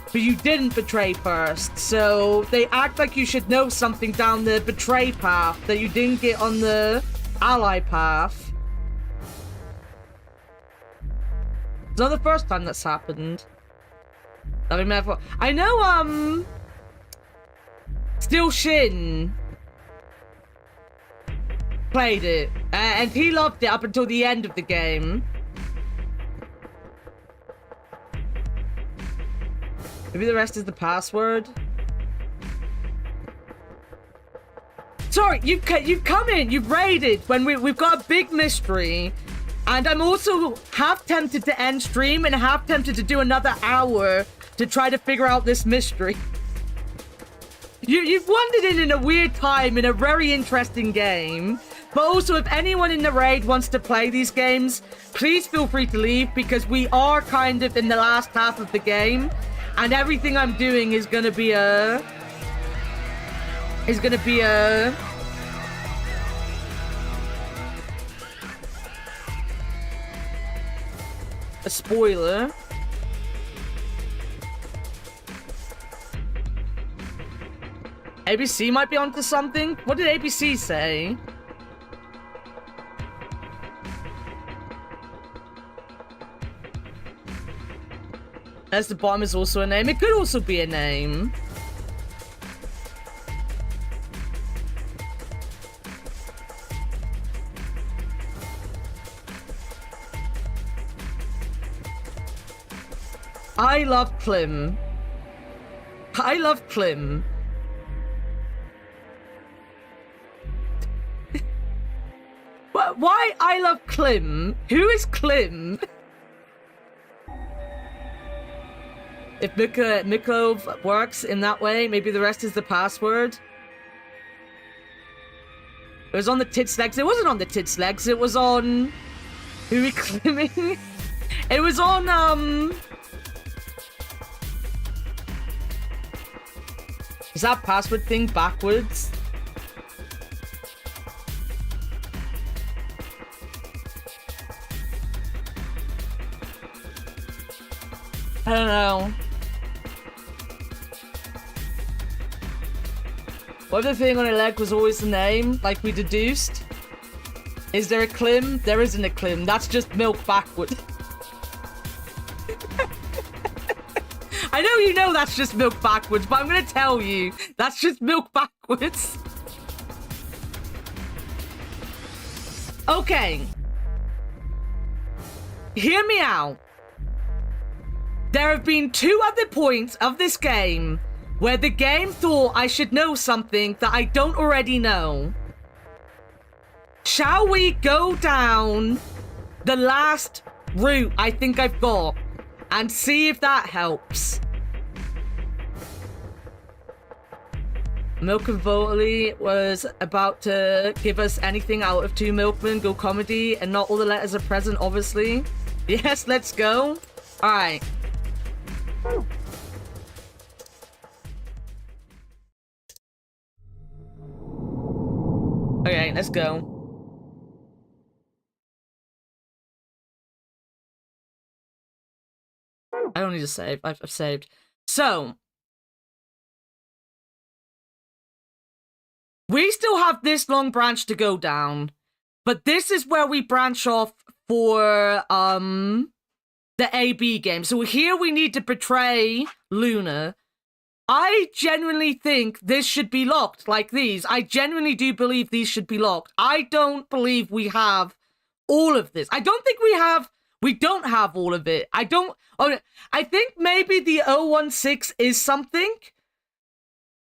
[SPEAKER 1] But you didn't betray first. So they act like you should know something down the betray path that you didn't get on the ally path. It's not the first time that's happened. I know, Steel Shin played it, and he loved it up until the end of the game. Maybe the rest is the password. Sorry, you've come in, you've raided when we've got a big mystery. And I'm also half tempted to end stream and half tempted to do another hour to try to figure out this mystery. You've wandered in a weird time in a very interesting game. But also, if anyone in the raid wants to play these games, please feel free to leave because we are kind of in the last half of the game. And everything I'm doing is gonna be a spoiler. ABC might be onto something. What did ABC say? As the bottom is also a name. It could also be a name. I love Klim. I love Klim. Why I love Klim? Who is Klim? If Miklo works in that way, maybe the rest is the password. It was on the tits legs. It wasn't on the tits legs. It was on... Who are we climbing? It was on, Is that password thing backwards? I don't know. What if the thing on her leg was always the name, like we deduced? Is there a Klim? There isn't a Klim. That's just milk backward. I know you know that's just milk backwards, but I'm gonna tell you, that's just milk backwards. Okay. Hear me out. There have been 2 other points of this game where the game thought I should know something that I don't already know. Shall we go down the last route I think I've got and see if that helps? Milk and Votally was about to give us anything out of 2 milkmen, go comedy, and not all the letters are present, obviously. Yes, let's go. All right. Okay, let's go. I don't need to save. I've saved. So, we still have this long branch to go down, but this is where we branch off for the AB game. So here we need to betray Luna. I genuinely think this should be locked, like these. I genuinely do believe these should be locked. I don't believe we have all of this. I don't think we don't have all of it. I think maybe the 016 is something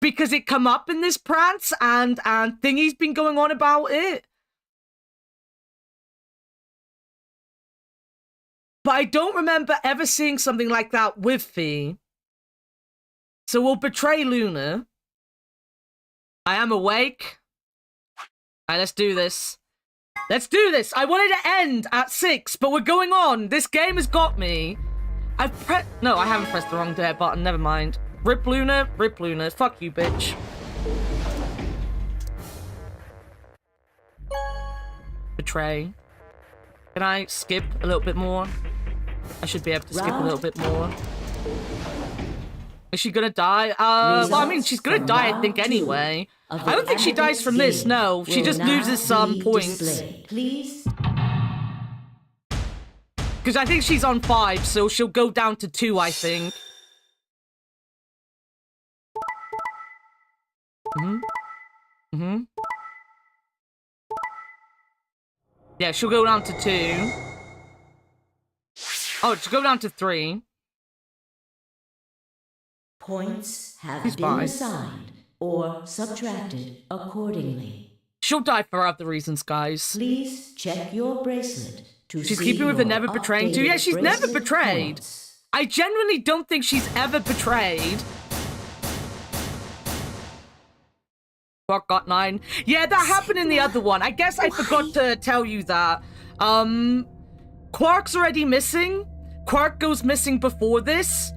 [SPEAKER 1] because it come up in this prance and thingy's been going on about it. But I don't remember ever seeing something like that with Fee. So we'll betray Luna. I am awake. Alright, let's do this. Let's do this! I wanted to end at 6, but we're going on! This game has got me! No, I haven't pressed the wrong button, never mind. Rip Luna, fuck you, bitch. Betray. Can I skip a little bit more? I should be able to skip a little bit more. Is she gonna die? Well, I mean, she's gonna die, I think, anyway. I don't think she dies from this, no. She just loses some points.
[SPEAKER 5] Please.
[SPEAKER 1] Because I think she's on 5, so she'll go down to 2, I think. Yeah, she'll go down to 2. Oh, she'll go down to 3.
[SPEAKER 5] Points have been assigned or subtracted accordingly.
[SPEAKER 1] She'll die for other reasons, guys.
[SPEAKER 5] Please check your bracelet to
[SPEAKER 1] She's
[SPEAKER 5] see
[SPEAKER 1] keeping with the
[SPEAKER 5] your
[SPEAKER 1] never betraying too. Yeah, she's never
[SPEAKER 5] bracelet
[SPEAKER 1] betrayed.
[SPEAKER 5] points.
[SPEAKER 1] I genuinely don't think she's ever betrayed. Quark got 9. Yeah, that happened in the other one. I guess I forgot to tell you that. Quark's already missing. Quark goes missing before this.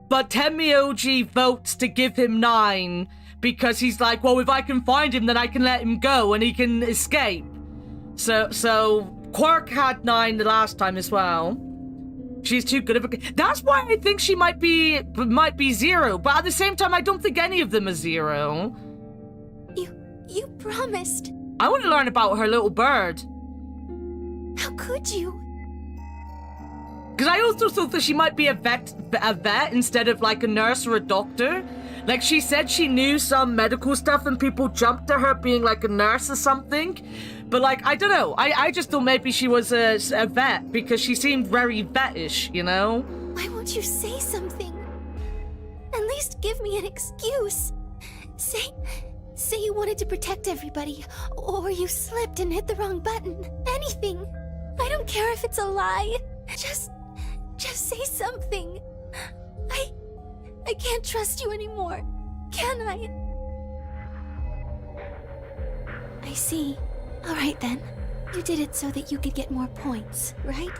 [SPEAKER 1] But Tenmyoji votes to give him 9 because he's like, well, if I can find him, then I can let him go and he can escape. So Quark had 9 the last time as well. She's too good of a... That's why I think she might be 0, but at the same time, I don't think any of them are 0.
[SPEAKER 10] You promised.
[SPEAKER 1] I want to learn about her little bird.
[SPEAKER 10] How could you?
[SPEAKER 1] Because I also thought that she might be a vet instead of like a nurse or a doctor. Like she said she knew some medical stuff and people jumped to her being like a nurse or something. But, like, I don't know. I just thought maybe she was a vet because she seemed very vetish, you know?
[SPEAKER 10] Why won't you say something? At least give me an excuse. Say you wanted to protect everybody, or you slipped and hit the wrong button. Anything. I don't care if it's a lie. Just say something. I can't trust you anymore. Can I? I see. All right then. You did it so that you could get more points, right?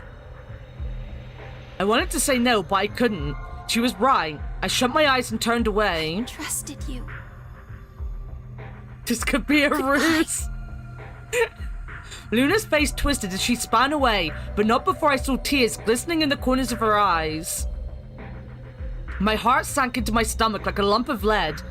[SPEAKER 1] I wanted to say no, but I couldn't. She was right. I shut my eyes and turned away.
[SPEAKER 10] I trusted you.
[SPEAKER 1] This could be a ruse. Luna's face twisted as she span away, but not before I saw tears glistening in the corners of her eyes. My heart sank into my stomach like a lump of lead.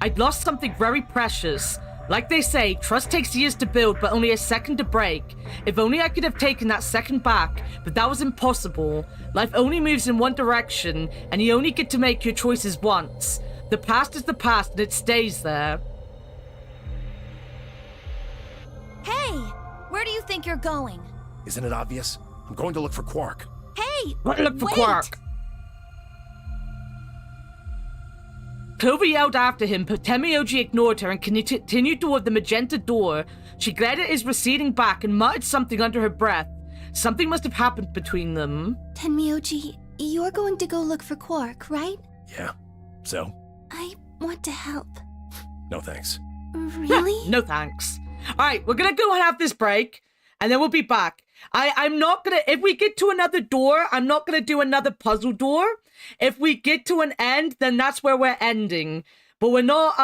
[SPEAKER 1] I'd lost something very precious. Like they say, trust takes years to build, but only a second to break. If only I could have taken that second back, but that was impossible. Life only moves in one direction, and you only get to make your choices once. The past is the past, and it stays there.
[SPEAKER 10] Hey! Where do you think you're going?
[SPEAKER 14] Isn't it obvious? I'm going to look for Quark.
[SPEAKER 10] Hey!
[SPEAKER 1] Look for
[SPEAKER 10] wait!
[SPEAKER 1] Quark! Clover yelled after him, but Temioji ignored her and continued toward the magenta door. She glared at his receding back and muttered something under her breath. Something must have happened between them.
[SPEAKER 10] Tenmyoji, you're going to go look for Quark, right?
[SPEAKER 14] Yeah. So?
[SPEAKER 10] I want to help.
[SPEAKER 14] No thanks.
[SPEAKER 10] Really?
[SPEAKER 1] No thanks. Alright, we're gonna go and have this break, and then we'll be back. I'm not gonna, if we get to another door, I'm not gonna do another puzzle door. If we get to an end, then that's where we're ending. But we're not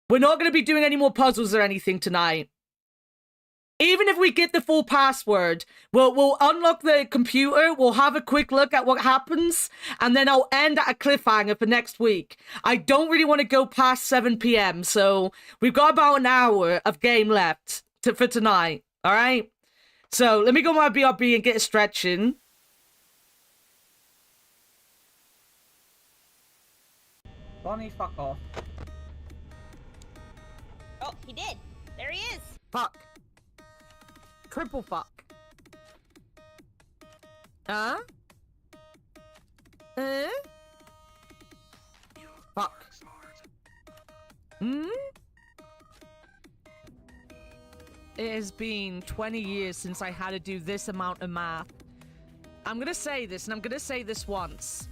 [SPEAKER 1] gonna be doing any more puzzles or anything tonight. Even if we get the full password, we'll unlock the computer, we'll have a quick look at what happens, and then I'll end at a cliffhanger for next week. I don't really want to go past 7 p.m., so we've got about an hour of game left for tonight, alright? So let me go to my BRB and get a stretch in. Bonnie, fuck off.
[SPEAKER 3] Oh, he did. There he is.
[SPEAKER 1] Fuck. Triple fuck. Huh? Fuck. It has been 20 years since I had to do this amount of math. I'm gonna say this, and I'm gonna say this once.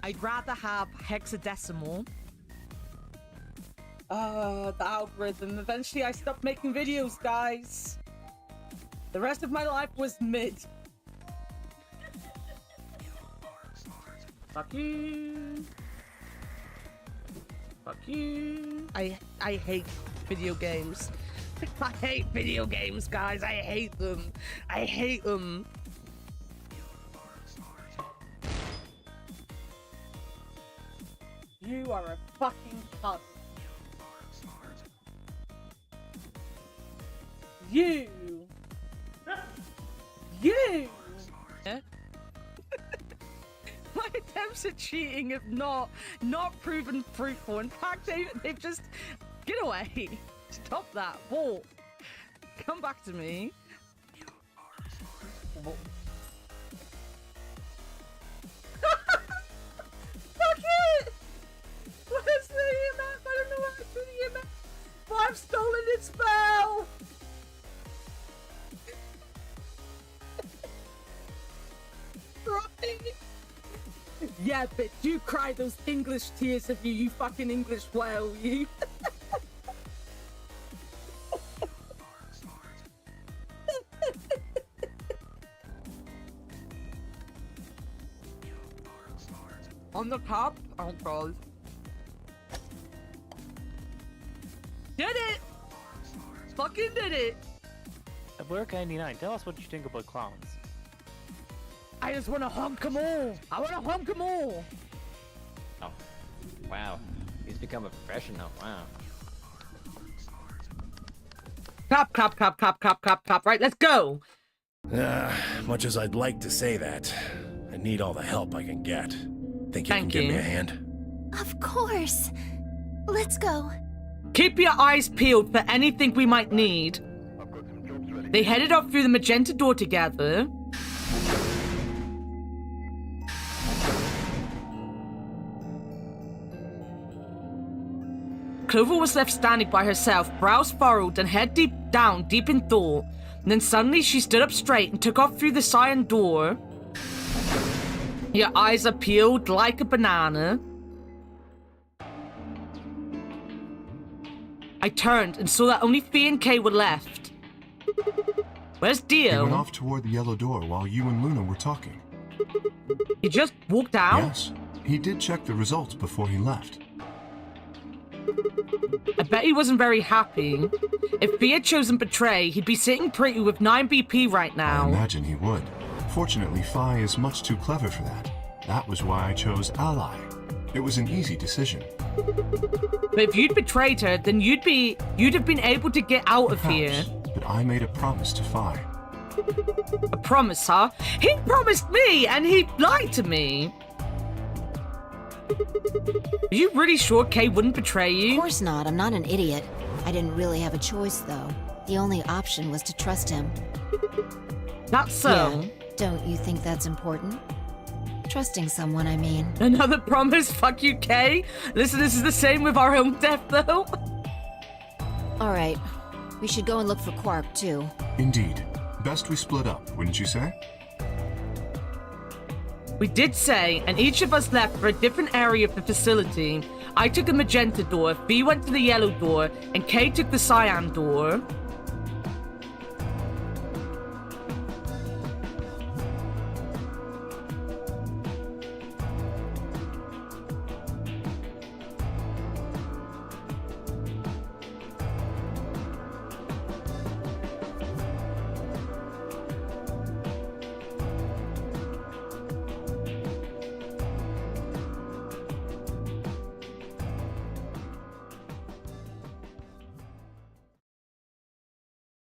[SPEAKER 1] I'd rather have hexadecimal. The algorithm. Eventually I stopped making videos, guys. The rest of my life was mid. Fuck you. Fuck you. I hate video games. I hate video games, guys. I hate them. I hate them. You are a fucking cunt. You! Yeah? My attempts at cheating have not proven fruitful. In fact, they've just... Get away. Stop that. Walk. Come back to me. Fuck it! Where's the EMF? I don't know what to do the EMF. But I've stolen its spell! Yeah, bitch, you cry those English tears of you fucking English whale, you. On the top? Oh, God. Did it! Fucking did it!
[SPEAKER 20] Blurk 99, tell us what you think about clowns.
[SPEAKER 1] I just want to honk them all. I want to honk them all.
[SPEAKER 21] Oh, wow. He's become a professional. Wow.
[SPEAKER 1] Clap, clap, clap, clap, clap, clap, clap. Right, let's go.
[SPEAKER 14] Much as I'd like to say that, I need all the help I can get. Think you can give me a hand?
[SPEAKER 10] Of course. Let's go.
[SPEAKER 1] Keep your eyes peeled for anything we might need. They headed up through the magenta door together. Clover was left standing by herself, brows furrowed and head deep in thought. And then suddenly she stood up straight and took off through the cyan door. Your eyes are peeled like a banana. I turned and saw that only Fee and Kay were left. Where's Dio?
[SPEAKER 7] He went off toward the yellow door while you and Luna were talking.
[SPEAKER 1] He just walked out?
[SPEAKER 7] Yes. He did check the results before he left.
[SPEAKER 1] I bet he wasn't very happy. If Fee had chosen Betray, he'd be sitting pretty with 9 BP right now.
[SPEAKER 7] I imagine he would. Fortunately, Fi is much too clever for that. That was why I chose Ally. It was an easy decision.
[SPEAKER 1] But if you'd betrayed her, then you'd have been able to get out of here.
[SPEAKER 7] But I made a promise to Fi.
[SPEAKER 1] A promise, huh? He promised me, and he lied to me. Are you really sure Kay wouldn't betray you?
[SPEAKER 9] Of course not. I'm not an idiot. I didn't really have a choice, though. The only option was to trust him.
[SPEAKER 1] That's so.
[SPEAKER 9] Yeah. Don't you think that's important? Trusting someone, I mean.
[SPEAKER 1] Another promise? Fuck you, Kay. Listen, this is the same with our own death, though.
[SPEAKER 9] All right. We should go and look for Quark, too.
[SPEAKER 7] Indeed. Best we split up, wouldn't you say?
[SPEAKER 1] We did say, and each of us left for a different area of the facility. I took the magenta door, Fee went to the yellow door, and Kay took the cyan door.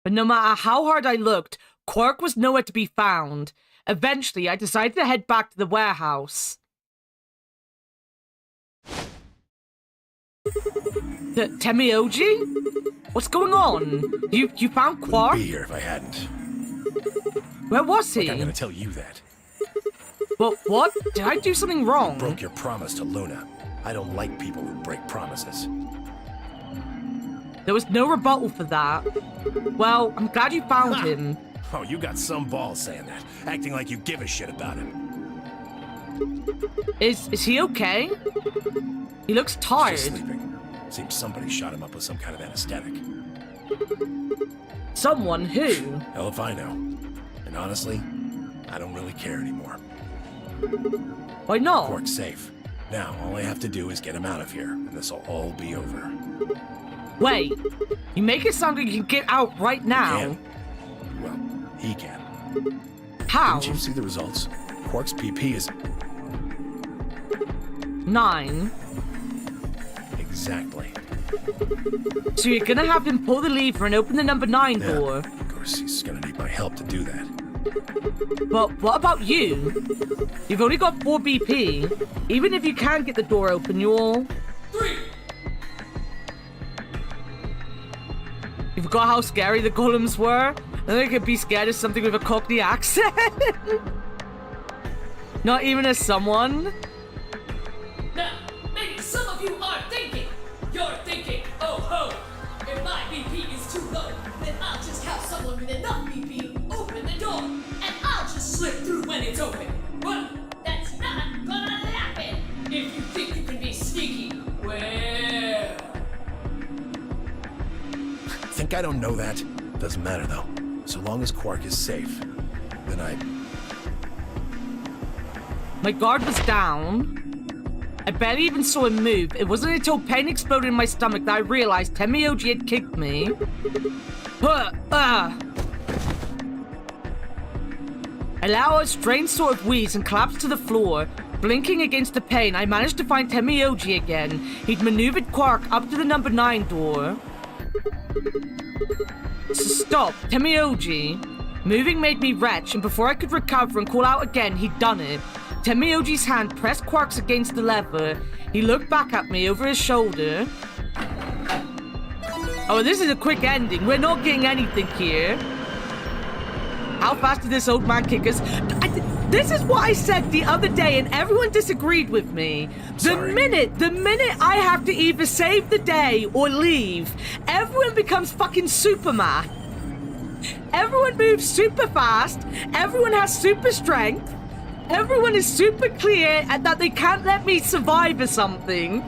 [SPEAKER 1] But no matter how hard I looked, Quark was nowhere to be found. Eventually, I decided to head back to the warehouse. Temioji? What's going on? You found Quark?
[SPEAKER 14] Wouldn't be here if I hadn't.
[SPEAKER 1] Where was he?
[SPEAKER 14] Like I'm gonna tell you that.
[SPEAKER 1] Well, what? Did I do something wrong?
[SPEAKER 14] You broke your promise to Luna. I don't like people who break promises.
[SPEAKER 1] There was no rebuttal for that. Well, I'm glad you found him.
[SPEAKER 14] Oh, you got some balls saying that, acting like you give a shit about him.
[SPEAKER 1] Is he okay? He looks tired.
[SPEAKER 14] He's just sleeping. Seems somebody shot him up with some kind of anesthetic.
[SPEAKER 1] Someone who?
[SPEAKER 14] Hell if I know. And honestly, I don't really care anymore.
[SPEAKER 1] Why not?
[SPEAKER 14] Quark's safe. Now, all I have to do is get him out of here, and this'll all be over.
[SPEAKER 1] Wait, you make it sound like you can get out right now.
[SPEAKER 14] He can. Well, he can.
[SPEAKER 1] How?
[SPEAKER 14] Didn't you see the results? Quark's PP is
[SPEAKER 1] 9.
[SPEAKER 14] Exactly.
[SPEAKER 1] So you're gonna have him pull the lever and open the number 9 door.
[SPEAKER 14] Of course, he's gonna need my help to do that.
[SPEAKER 1] But what about you? You've only got 4 BP. Even if you can get the door open, you'll...
[SPEAKER 15] 3.
[SPEAKER 1] You forgot how scary the golems were? I think I could be scared of something with a Cockney accent. Not even as someone.
[SPEAKER 15] Now, maybe some of you are thinking. You're thinking, oh ho, if my BP is too low, then I'll just have someone with enough BP open the door, and I'll just slip through when it's open. Well, that's not gonna happen. If you think you can be sneaky, well...
[SPEAKER 14] Think I don't know that? Doesn't matter though. So long as Quark is safe, then
[SPEAKER 1] My guard was down. I barely even saw him move. It wasn't until pain exploded in my stomach that I realized Temioji had kicked me. I allow a strange sort of wheeze and collapsed to the floor. Blinking against the pain, I managed to find Temioji again. He'd maneuvered Quark up to the number 9 door. Stop, Temioji. Moving made me retch, and before I could recover and call out again, he'd done it. Temioji's hand pressed Quark's against the lever. He looked back at me over his shoulder. Oh, this is a quick ending. We're not getting anything here. How fast did this old man kick us? This is what I said the other day, and everyone disagreed with me. The minute I have to either save the day or leave, everyone becomes fucking Superman. Everyone moves super fast. Everyone has super strength. Everyone is super clear and that they can't let me survive or something.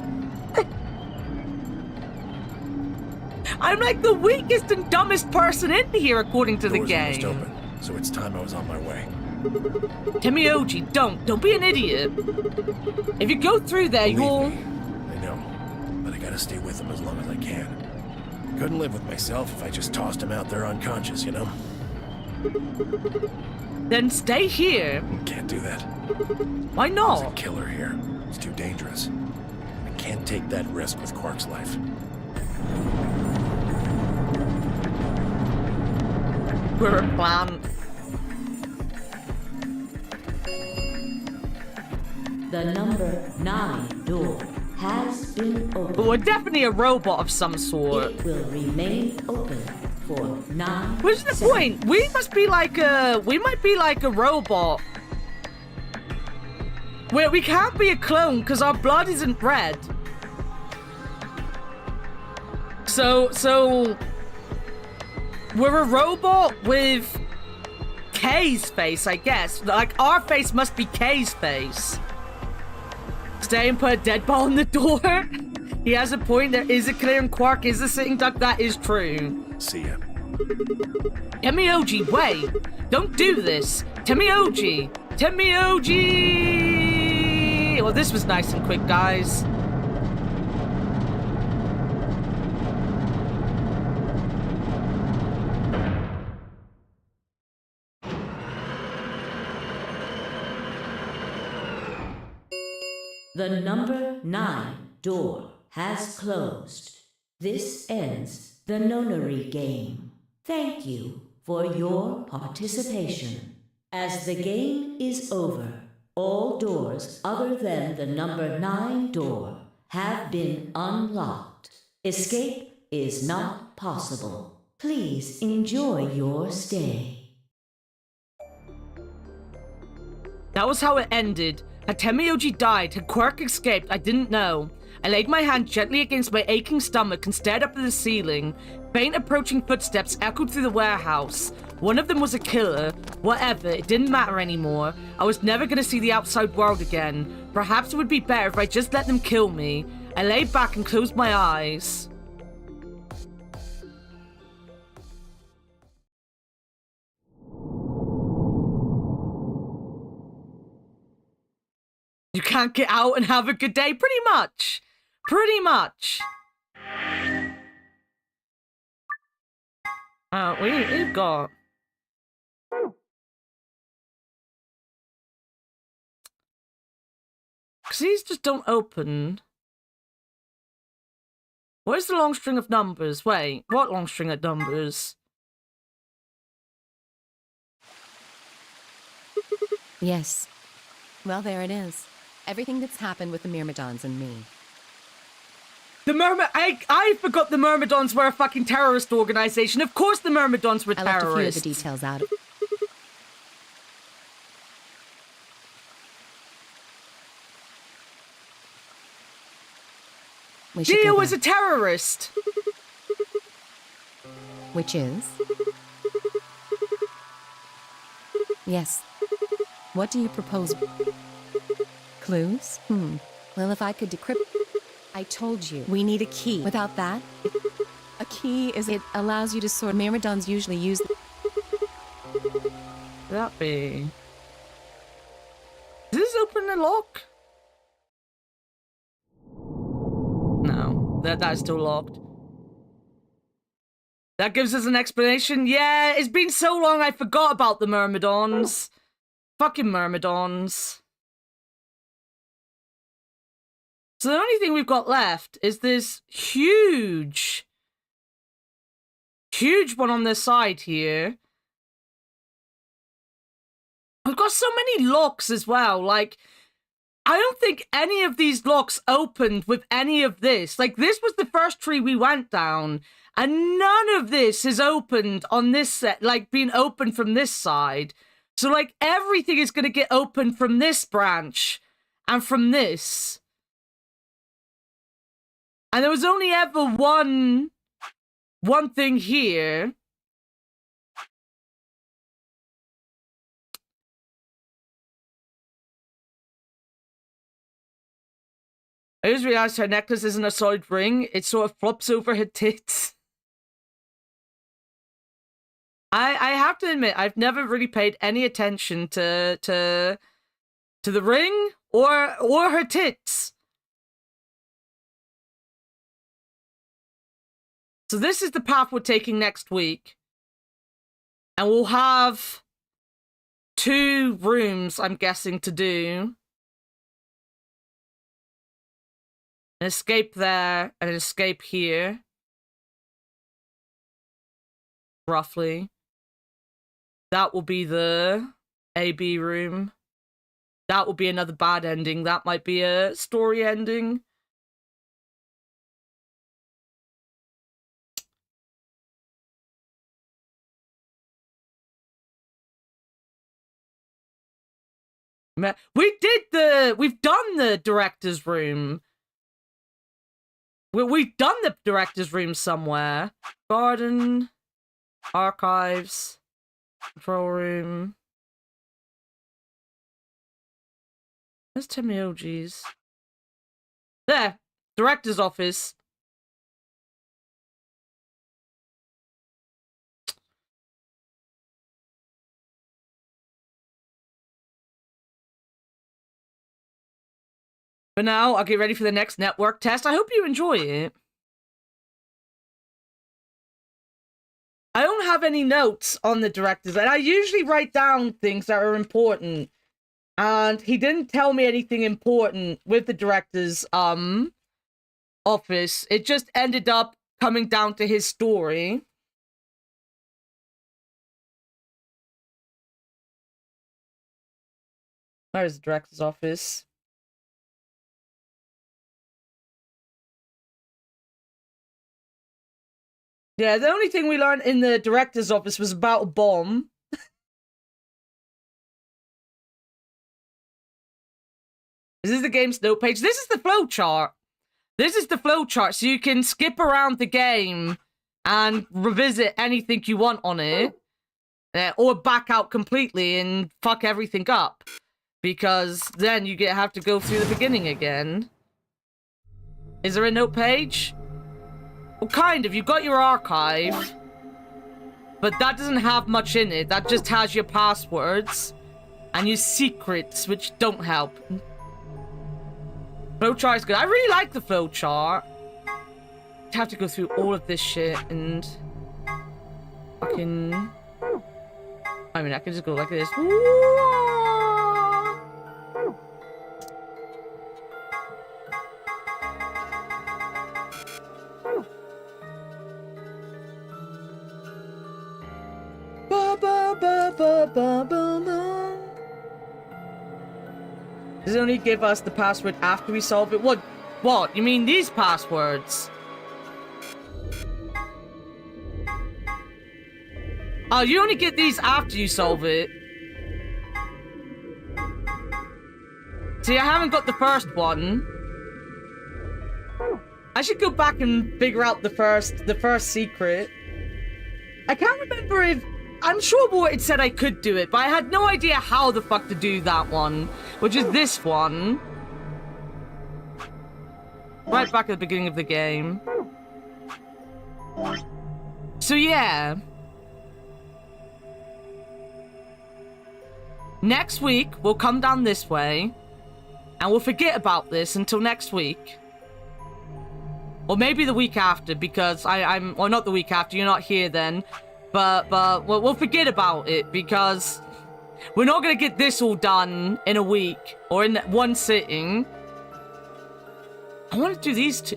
[SPEAKER 1] I'm like the weakest and dumbest person in here, according to the game.
[SPEAKER 14] Doors almost open, so it's time I was on my way.
[SPEAKER 1] Temioji, don't be an idiot. If you go through there, you'll...
[SPEAKER 14] I know, but I gotta stay with him as long as I can. Couldn't live with myself if I just tossed him out there unconscious, you know?
[SPEAKER 1] Then stay here.
[SPEAKER 14] Can't do that.
[SPEAKER 1] Why not?
[SPEAKER 14] There's a killer here. It's too dangerous. I can't take that risk with Quark's life.
[SPEAKER 1] We're a plant.
[SPEAKER 5] The number 9 door has been opened.
[SPEAKER 1] We're definitely a robot of some sort.
[SPEAKER 5] It will remain open for 9
[SPEAKER 1] What's the point? We must be like a... We might be like a robot. Where we can't be a clone because our blood isn't red. So... We're a robot with K's face, I guess. Like, our face must be K's face. Stay and put a dead ball in the door. He has a point. There is a clear and Quark is a sitting duck. That is true.
[SPEAKER 14] See ya.
[SPEAKER 1] Temioji, wait. Don't do this. Temioji. Temioji. Well, this was nice and quick, guys.
[SPEAKER 5] The number 9 door has closed. This ends the nonary game. Thank you for your participation. As the game is over, all doors other than the number 9 door have been unlocked. Escape is not possible. Please enjoy your stay.
[SPEAKER 1] That was how it ended. Had Temioji died, had Quark escaped, I didn't know. I laid my hand gently against my aching stomach and stared up at the ceiling. Faint approaching footsteps echoed through the warehouse. One of them was a killer. Whatever, it didn't matter anymore. I was never going to see the outside world again. Perhaps it would be better if I just let them kill me. I lay back and closed my eyes. You can't get out and have a good day? Pretty much. Pretty much. We've got... Because these just don't open. Where's the long string of numbers? Wait, what long string of numbers?
[SPEAKER 4] Yes. Well, there it is. Everything that's happened with the Myrmidons and me.
[SPEAKER 1] The I forgot the Myrmidons were a fucking terrorist organization. Of course the Myrmidons were terrorists.
[SPEAKER 4] I left a few of the details out of...
[SPEAKER 1] Gio was a terrorist.
[SPEAKER 4] Which is? Yes. What do you propose? Clues? Well, if I could decrypt... I told you. We need a key. Without that, a key is... It allows you to sort... Myrmidons usually use...
[SPEAKER 1] That be... Does this open the lock? No, that's still locked. That gives us an explanation. Yeah, it's been so long I forgot about the Myrmidons. Fucking Myrmidons. So the only thing we've got left is this huge one on this side here. We've got so many locks as well, like... I don't think any of these locks opened with any of this. Like, this was the first tree we went down, and none of this is opened on this set, like, being opened from this side. So, like, everything is going to get opened from this branch and from this. And there was only ever one thing here. I just realized her necklace isn't a solid ring. It sort of flops over her tits. I have to admit, I've never really paid any attention to the ring or her tits. So this is the path we're taking next week. And we'll have 2 rooms, I'm guessing, to do. An escape there, and an escape here. Roughly. That will be the AB room. That will be another bad ending. That might be a story ending. We've done the director's room. We've done the director's room somewhere. Garden, archives, control room. Where's Temioji's? There, director's office. But now, I'll get ready for the next network test. I hope you enjoy it. I don't have any notes on the directors, and I usually write down things that are important. And he didn't tell me anything important with the director's office. It just ended up coming down to his story. Where's the director's office? Yeah, the only thing we learned in the director's office was about a bomb. This is the game's note page. This is the flowchart. This is the flowchart, so you can skip around the game and revisit anything you want on it. Or back out completely and fuck everything up. Because then you have to go through the beginning again. Is there a note page? Well, kind of. You've got your archive. But that doesn't have much in it. That just has your passwords. And your secrets, which don't help. Flowchart is good. I really like the flowchart. I have to go through all of this shit and... fucking... I mean, I can just go like this. Does it only give us the password after we solve it? What? What? You mean these passwords? Oh, you only get these after you solve it. See, I haven't got the first one. I should go back and figure out the first secret. I can't remember if... I'm sure Ward said I could do it, but I had no idea how the fuck to do that one. Which is this one. Right back at the beginning of the game. So yeah. Next week, we'll come down this way. And we'll forget about this until next week. Or maybe the week after, because or not the week after, you're not here then. But we'll forget about it, because we're not going to get this all done in a week, or in one sitting. I want to do these two.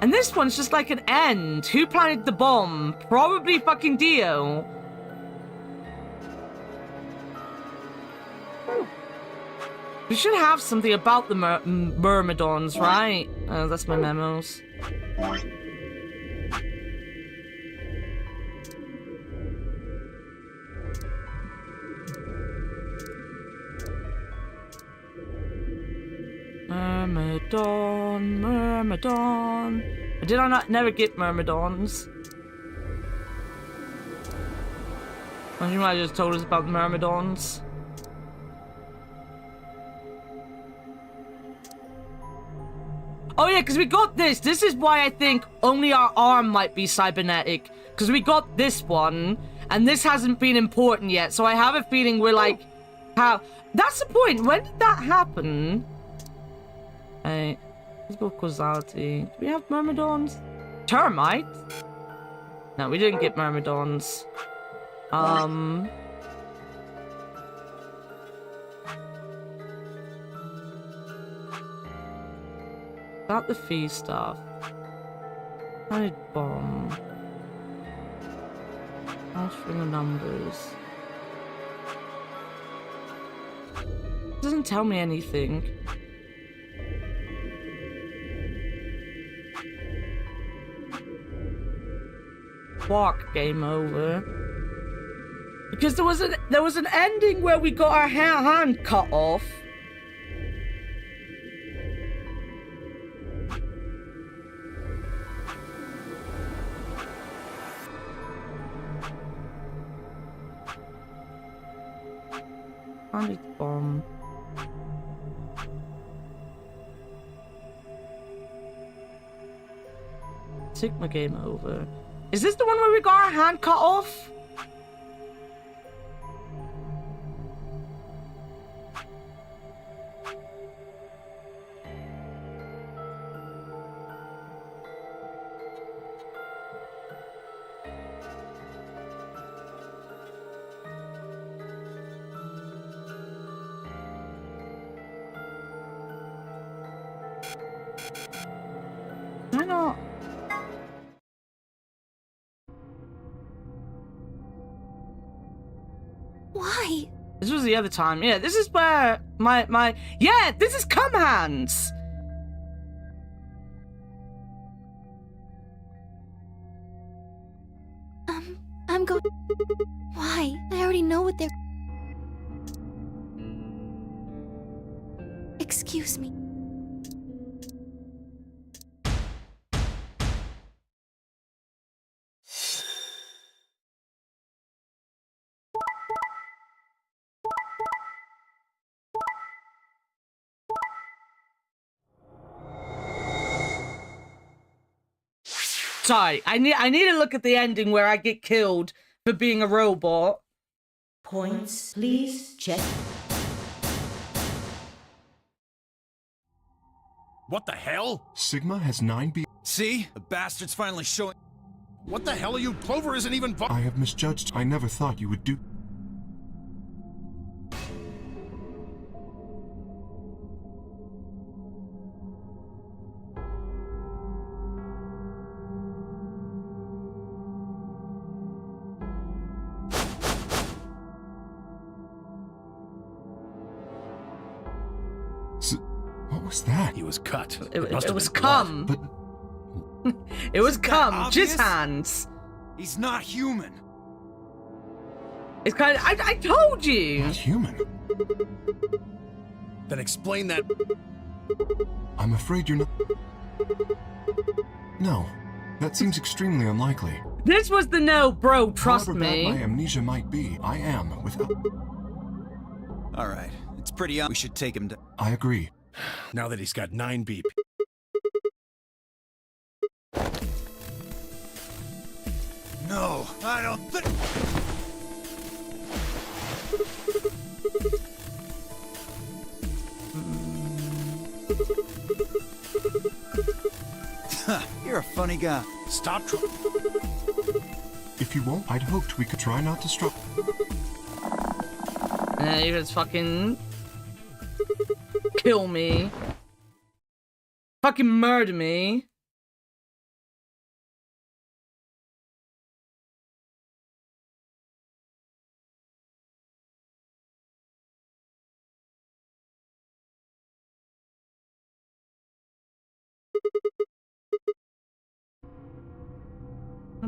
[SPEAKER 1] And this one's just like an end. Who planted the bomb? Probably fucking Dio. We should have something about the Myrmidons, right? That's my memos. Myrmidon. Did I not never get Myrmidons? Well, you might have just told us about the Myrmidons. Oh yeah, because we got this. This is why I think only our arm might be cybernetic. Because we got this one, and this hasn't been important yet. So I have a feeling we're like, how? That's the point. When did that happen? Hey, let's go causality. Do we have Myrmidons? Termite? No, we didn't get Myrmidons. About the fee stuff. I need bomb. Answering the numbers. It doesn't tell me anything. Walk, game over. Because there was an ending where we got our hand cut off. I need bomb. Sigma game over. Is this the one where we got our hand cut off? Why not?
[SPEAKER 10] Why?
[SPEAKER 1] This was the other time. Yeah, this is where my yeah, this is cum hands.
[SPEAKER 10] I'm going. Why? I already know what they're. Excuse me.
[SPEAKER 1] Sorry, I need to look at the ending where I get killed for being a robot.
[SPEAKER 5] Points, please check.
[SPEAKER 14] What the hell?
[SPEAKER 7] Sigma has 9 B.
[SPEAKER 8] See? The bastard's finally showing.
[SPEAKER 14] What the hell are you? Clover isn't even.
[SPEAKER 7] I have misjudged. I never thought you would do. What was that?
[SPEAKER 14] He was cut.
[SPEAKER 1] It was cum.
[SPEAKER 7] But
[SPEAKER 1] it was cum.
[SPEAKER 8] obvious?
[SPEAKER 1] Jizz hands.
[SPEAKER 8] He's not human.
[SPEAKER 1] It's kind of. I told you.
[SPEAKER 7] Not human.
[SPEAKER 14] Then explain that.
[SPEAKER 7] I'm afraid you're not. No, that seems extremely unlikely.
[SPEAKER 1] This was the no, bro. Trust
[SPEAKER 7] However
[SPEAKER 1] me.
[SPEAKER 7] bad my amnesia might be, I am without.
[SPEAKER 8] All right, it's pretty obvious. We should take him to.
[SPEAKER 7] I agree.
[SPEAKER 14] Now that he's got 9 BP.
[SPEAKER 8] No, I don't think. You're a funny guy.
[SPEAKER 14] Stop.
[SPEAKER 7] If you won't, I'd hoped we could try not to struggle.
[SPEAKER 1] You just fucking kill me. Fucking murder me.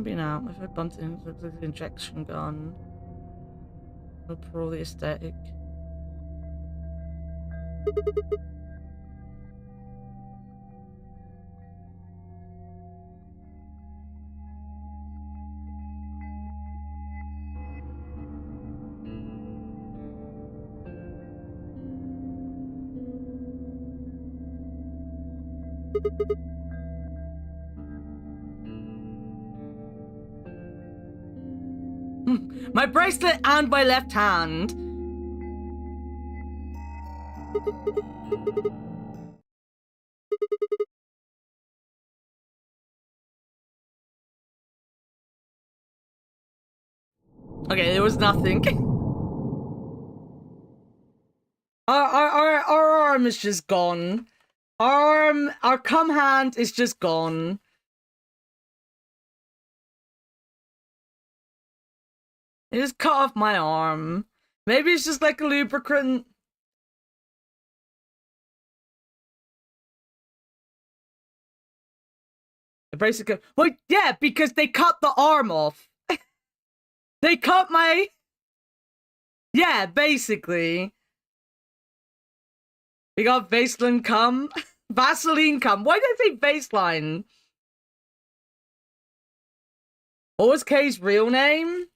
[SPEAKER 1] Maybe not. I've heard bunting looks like the injection gun. No pro the aesthetic. My bracelet and my left hand. Okay, there was nothing. Our arm is just gone. Our cum hand is just gone. It just cut off my arm. Maybe it's just like a lubricant. Basically, well, yeah, because they cut the arm off. They cut my... Yeah, basically. We got Vaseline cum. Vaseline cum. Why did I say baseline? What was Kay's real name?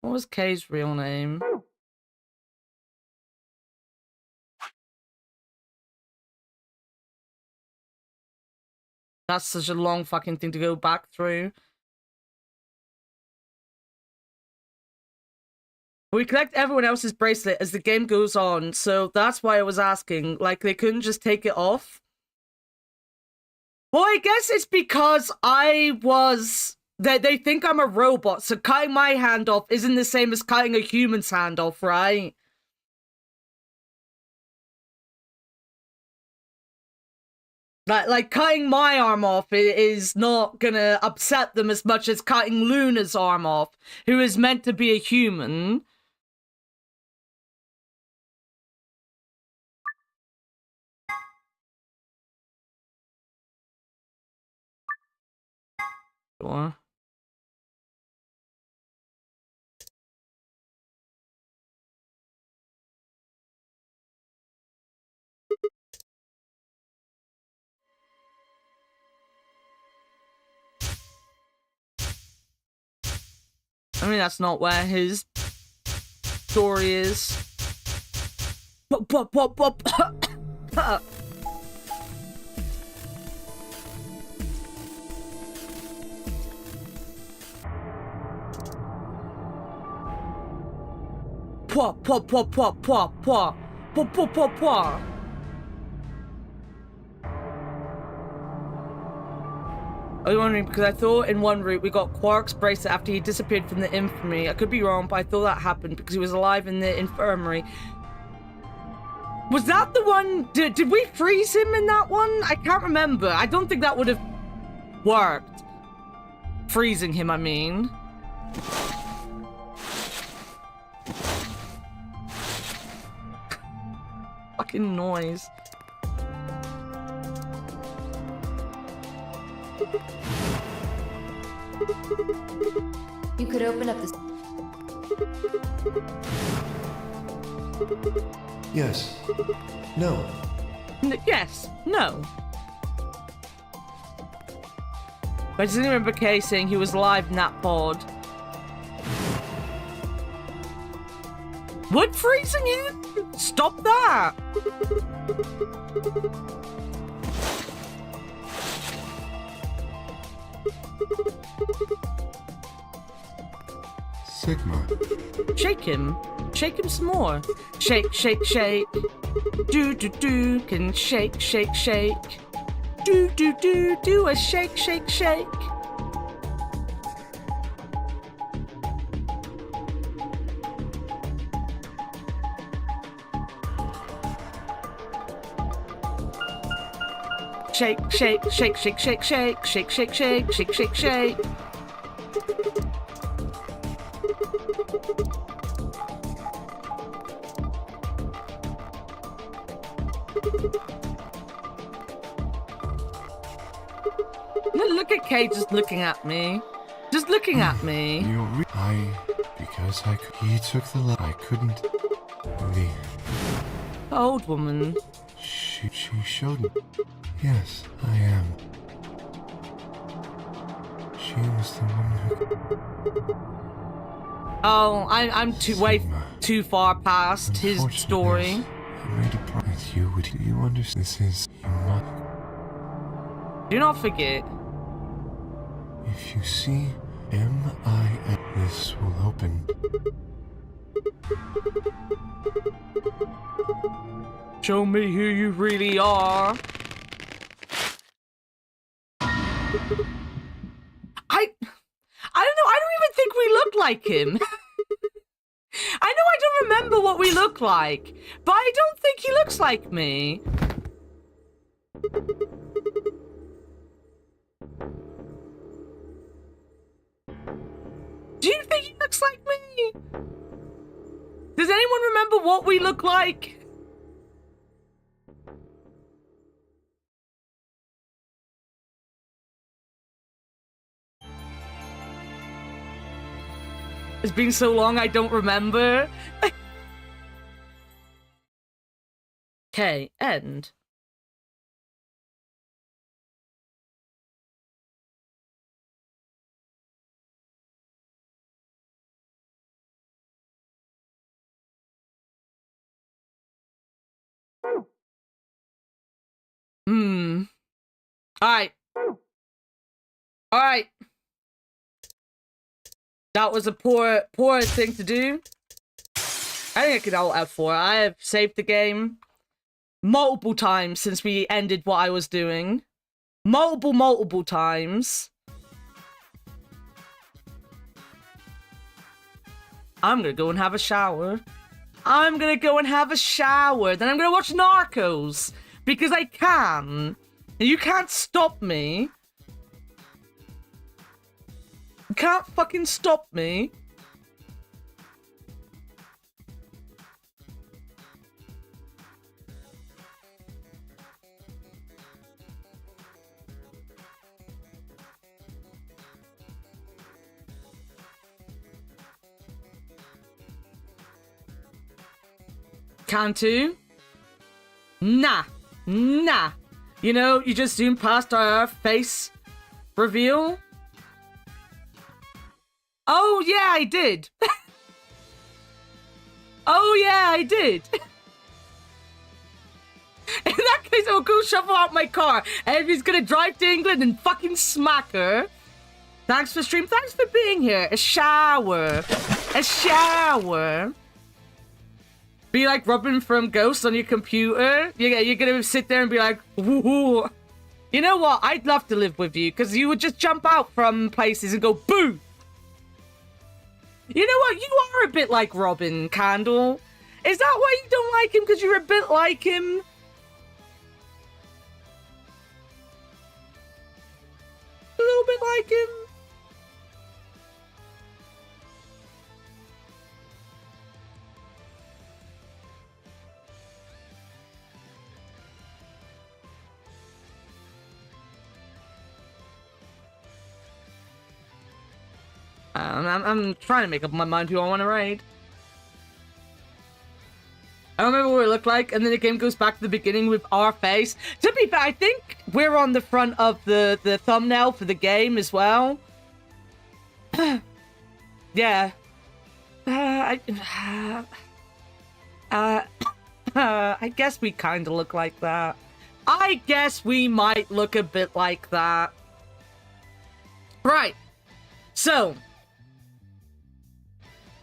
[SPEAKER 1] What was Kay's real name? That's such a long fucking thing to go back through. We collect everyone else's bracelet as the game goes on, so that's why I was asking. Like, they couldn't just take it off? Well, I guess it's because I was... They think I'm a robot, so cutting my hand off isn't the same as cutting a human's hand off, right? Like cutting my arm off is not gonna upset them as much as cutting Luna's arm off, who is meant to be a human. Sure. I mean, that's not where his story is. Pop, pop, pop, pop. Pwa, pwa, pwa, pwa, pwa, pwa. Pwa, pwa, pwa, pwa. I was wondering because I thought in one route we got Quark's bracelet after he disappeared from the infirmary. I could be wrong, but I thought that happened because he was alive in the infirmary. Was that the one? Did we freeze him in that one? I can't remember. I don't think that would have worked. Freezing him, I mean. Fucking noise.
[SPEAKER 9] You could open up this.
[SPEAKER 7] Yes. No.
[SPEAKER 1] Yes. No. I just remember Kay saying he was alive in that pod. Would freezing him stop that?
[SPEAKER 7] Sigma.
[SPEAKER 1] Shake him. Shake him some more. Shake, shake, shake. Do, do, do. Can shake, shake, shake. Do, do, do. Do a shake, shake, shake. Shake, shake, shake, shake, shake, shake. Shake, shake, shake, shake, shake, shake. look at Kay just looking at me. Just looking at me.
[SPEAKER 7] Because he took the I couldn't leave.
[SPEAKER 1] Old woman.
[SPEAKER 7] She showed me. Yes, I am. She was the woman who...
[SPEAKER 1] Oh, I'm too far past his story.
[SPEAKER 7] I made a promise you would. You understand? This is
[SPEAKER 1] Do not forget.
[SPEAKER 7] If you see M.I.N., this will open.
[SPEAKER 1] Show me who you really are. I don't know. I don't even think we look like him. I know I don't remember what we look like, but I don't think he looks like me. Do you think he looks like me? Does anyone remember what we look like? It's been so long I don't remember. Okay, end. Alright. Alright. That was a poor thing to do. I think I could alt F4. I have saved the game multiple times since we ended what I was doing. Multiple times. I'm gonna go and have a shower. Then I'm gonna watch Narcos. Because I can. And you can't stop me. You can't fucking stop me. Can too? Nah. You know, you just zoomed past our face reveal. Oh, yeah, I did. Oh, yeah, I did. In that case, I'll go shuffle out my car. And he's gonna drive to England and fucking smack her. Thanks for stream. Thanks for being here. A shower. Be like Robin from Ghost on your computer. You're gonna sit there and be like, woo. You know what? I'd love to live with you because you would just jump out from places and go, boo. You know what? You are a bit like Robin, Candle. Is that why you don't like him? Because you're a bit like him? A little bit like him? I'm trying to make up my mind who I want to raid. I don't remember what it looked like, and then the game goes back to the beginning with our face. To be fair, I think we're on the front of the thumbnail for the game as well. Yeah. I guess we kind of look like that. I guess we might look a bit like that. Right. So,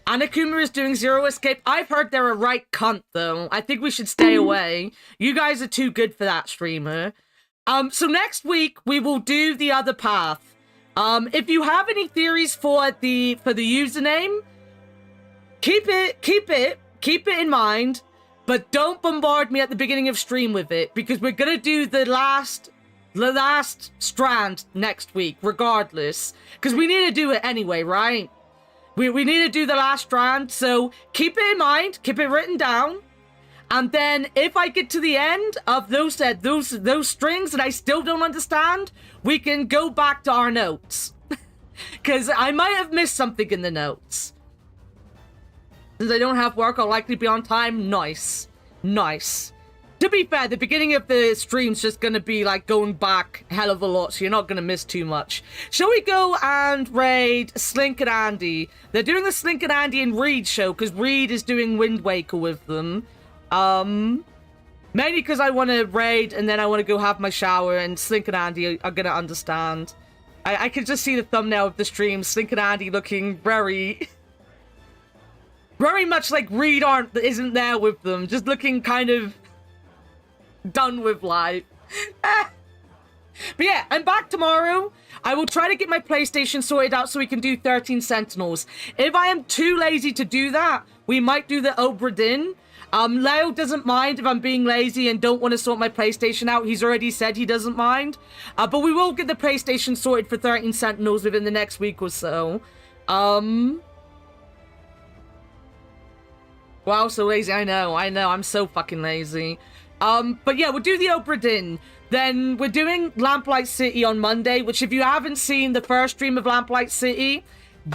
[SPEAKER 1] Annakumaa is doing Zero Escape. I've heard they're a right cunt, though. I think we should stay away. You guys are too good for that, streamer. So next week, we will do the other path. If you have any theories for the username, keep it in mind, but don't bombard me at the beginning of stream with it, because we're gonna do the last strand next week, regardless. Because we need to do it anyway, right? We need to do the last strand, so keep it in mind, keep it written down. And then if I get to the end of those strings and I still don't understand, we can go back to our notes. Because I might have missed something in the notes. Since I don't have work, I'll likely be on time. Nice. Nice. To be fair, the beginning of the stream's just going to be like going back a hell of a lot, so you're not going to miss too much. Shall we go and raid Slink and Andy? They're doing the Slink and Andy and Reed show because Reed is doing Wind Waker with them. Mainly because I want to raid and then I want to go have my shower, and Slink and Andy are going to understand. I can just see the thumbnail of the stream, Slink and Andy looking very... very much like Reed isn't there with them, just looking kind of done with life. But yeah, I'm back tomorrow. I will try to get my PlayStation sorted out so we can do 13 Sentinels. If I am too lazy to do that, we might do the Obra Dinn. Leo doesn't mind if I'm being lazy and don't want to sort my PlayStation out. He's already said he doesn't mind. But we will get the PlayStation sorted for 13 Sentinels within the next week or so. Wow, so lazy. I know. I'm so fucking lazy. But yeah, we'll do the Obra Dinn. Then we're doing Lamplight City on Monday, which if you haven't seen the first stream of Lamplight City,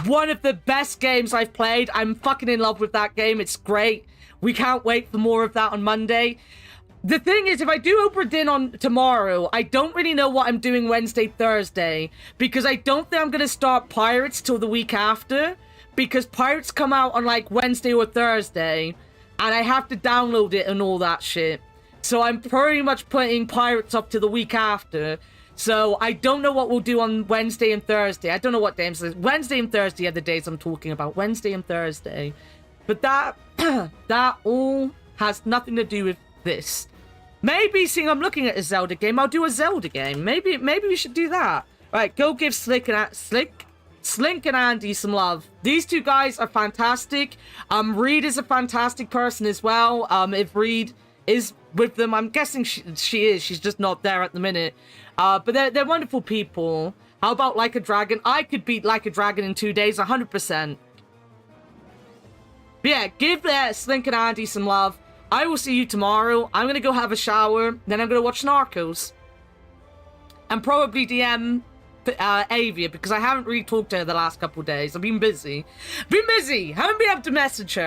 [SPEAKER 1] one of the best games I've played. I'm fucking in love with that game. It's great. We can't wait for more of that on Monday. The thing is, if I do Obra Dinn on tomorrow, I don't really know what I'm doing Wednesday, Thursday, because I don't think I'm going to start Pirates till the week after, because Pirates come out on like Wednesday or Thursday, and I have to download it and all that shit. So I'm pretty much putting Pirates up to the week after. So I don't know what we'll do on Wednesday and Thursday. I don't know what days. Wednesday and Thursday are the days I'm talking about. Wednesday and Thursday. But that that all has nothing to do with this. Maybe, seeing I'm looking at a Zelda game, I'll do a Zelda game. Maybe we should do that. Right, go give Slink and Andy some love. These two guys are fantastic. Reed is a fantastic person as well. If Reed is with them, I'm guessing she is. She's just not there at the minute. But they're wonderful people. How about Like a Dragon? I could beat Like a Dragon in 2 days, 100%. But yeah, give Slink and Andy some love. I will see you tomorrow. I'm going to go have a shower. Then I'm going to watch Narcos. And probably DM Avia, because I haven't really talked to her the last couple of days. I've been busy. Haven't been able to message her.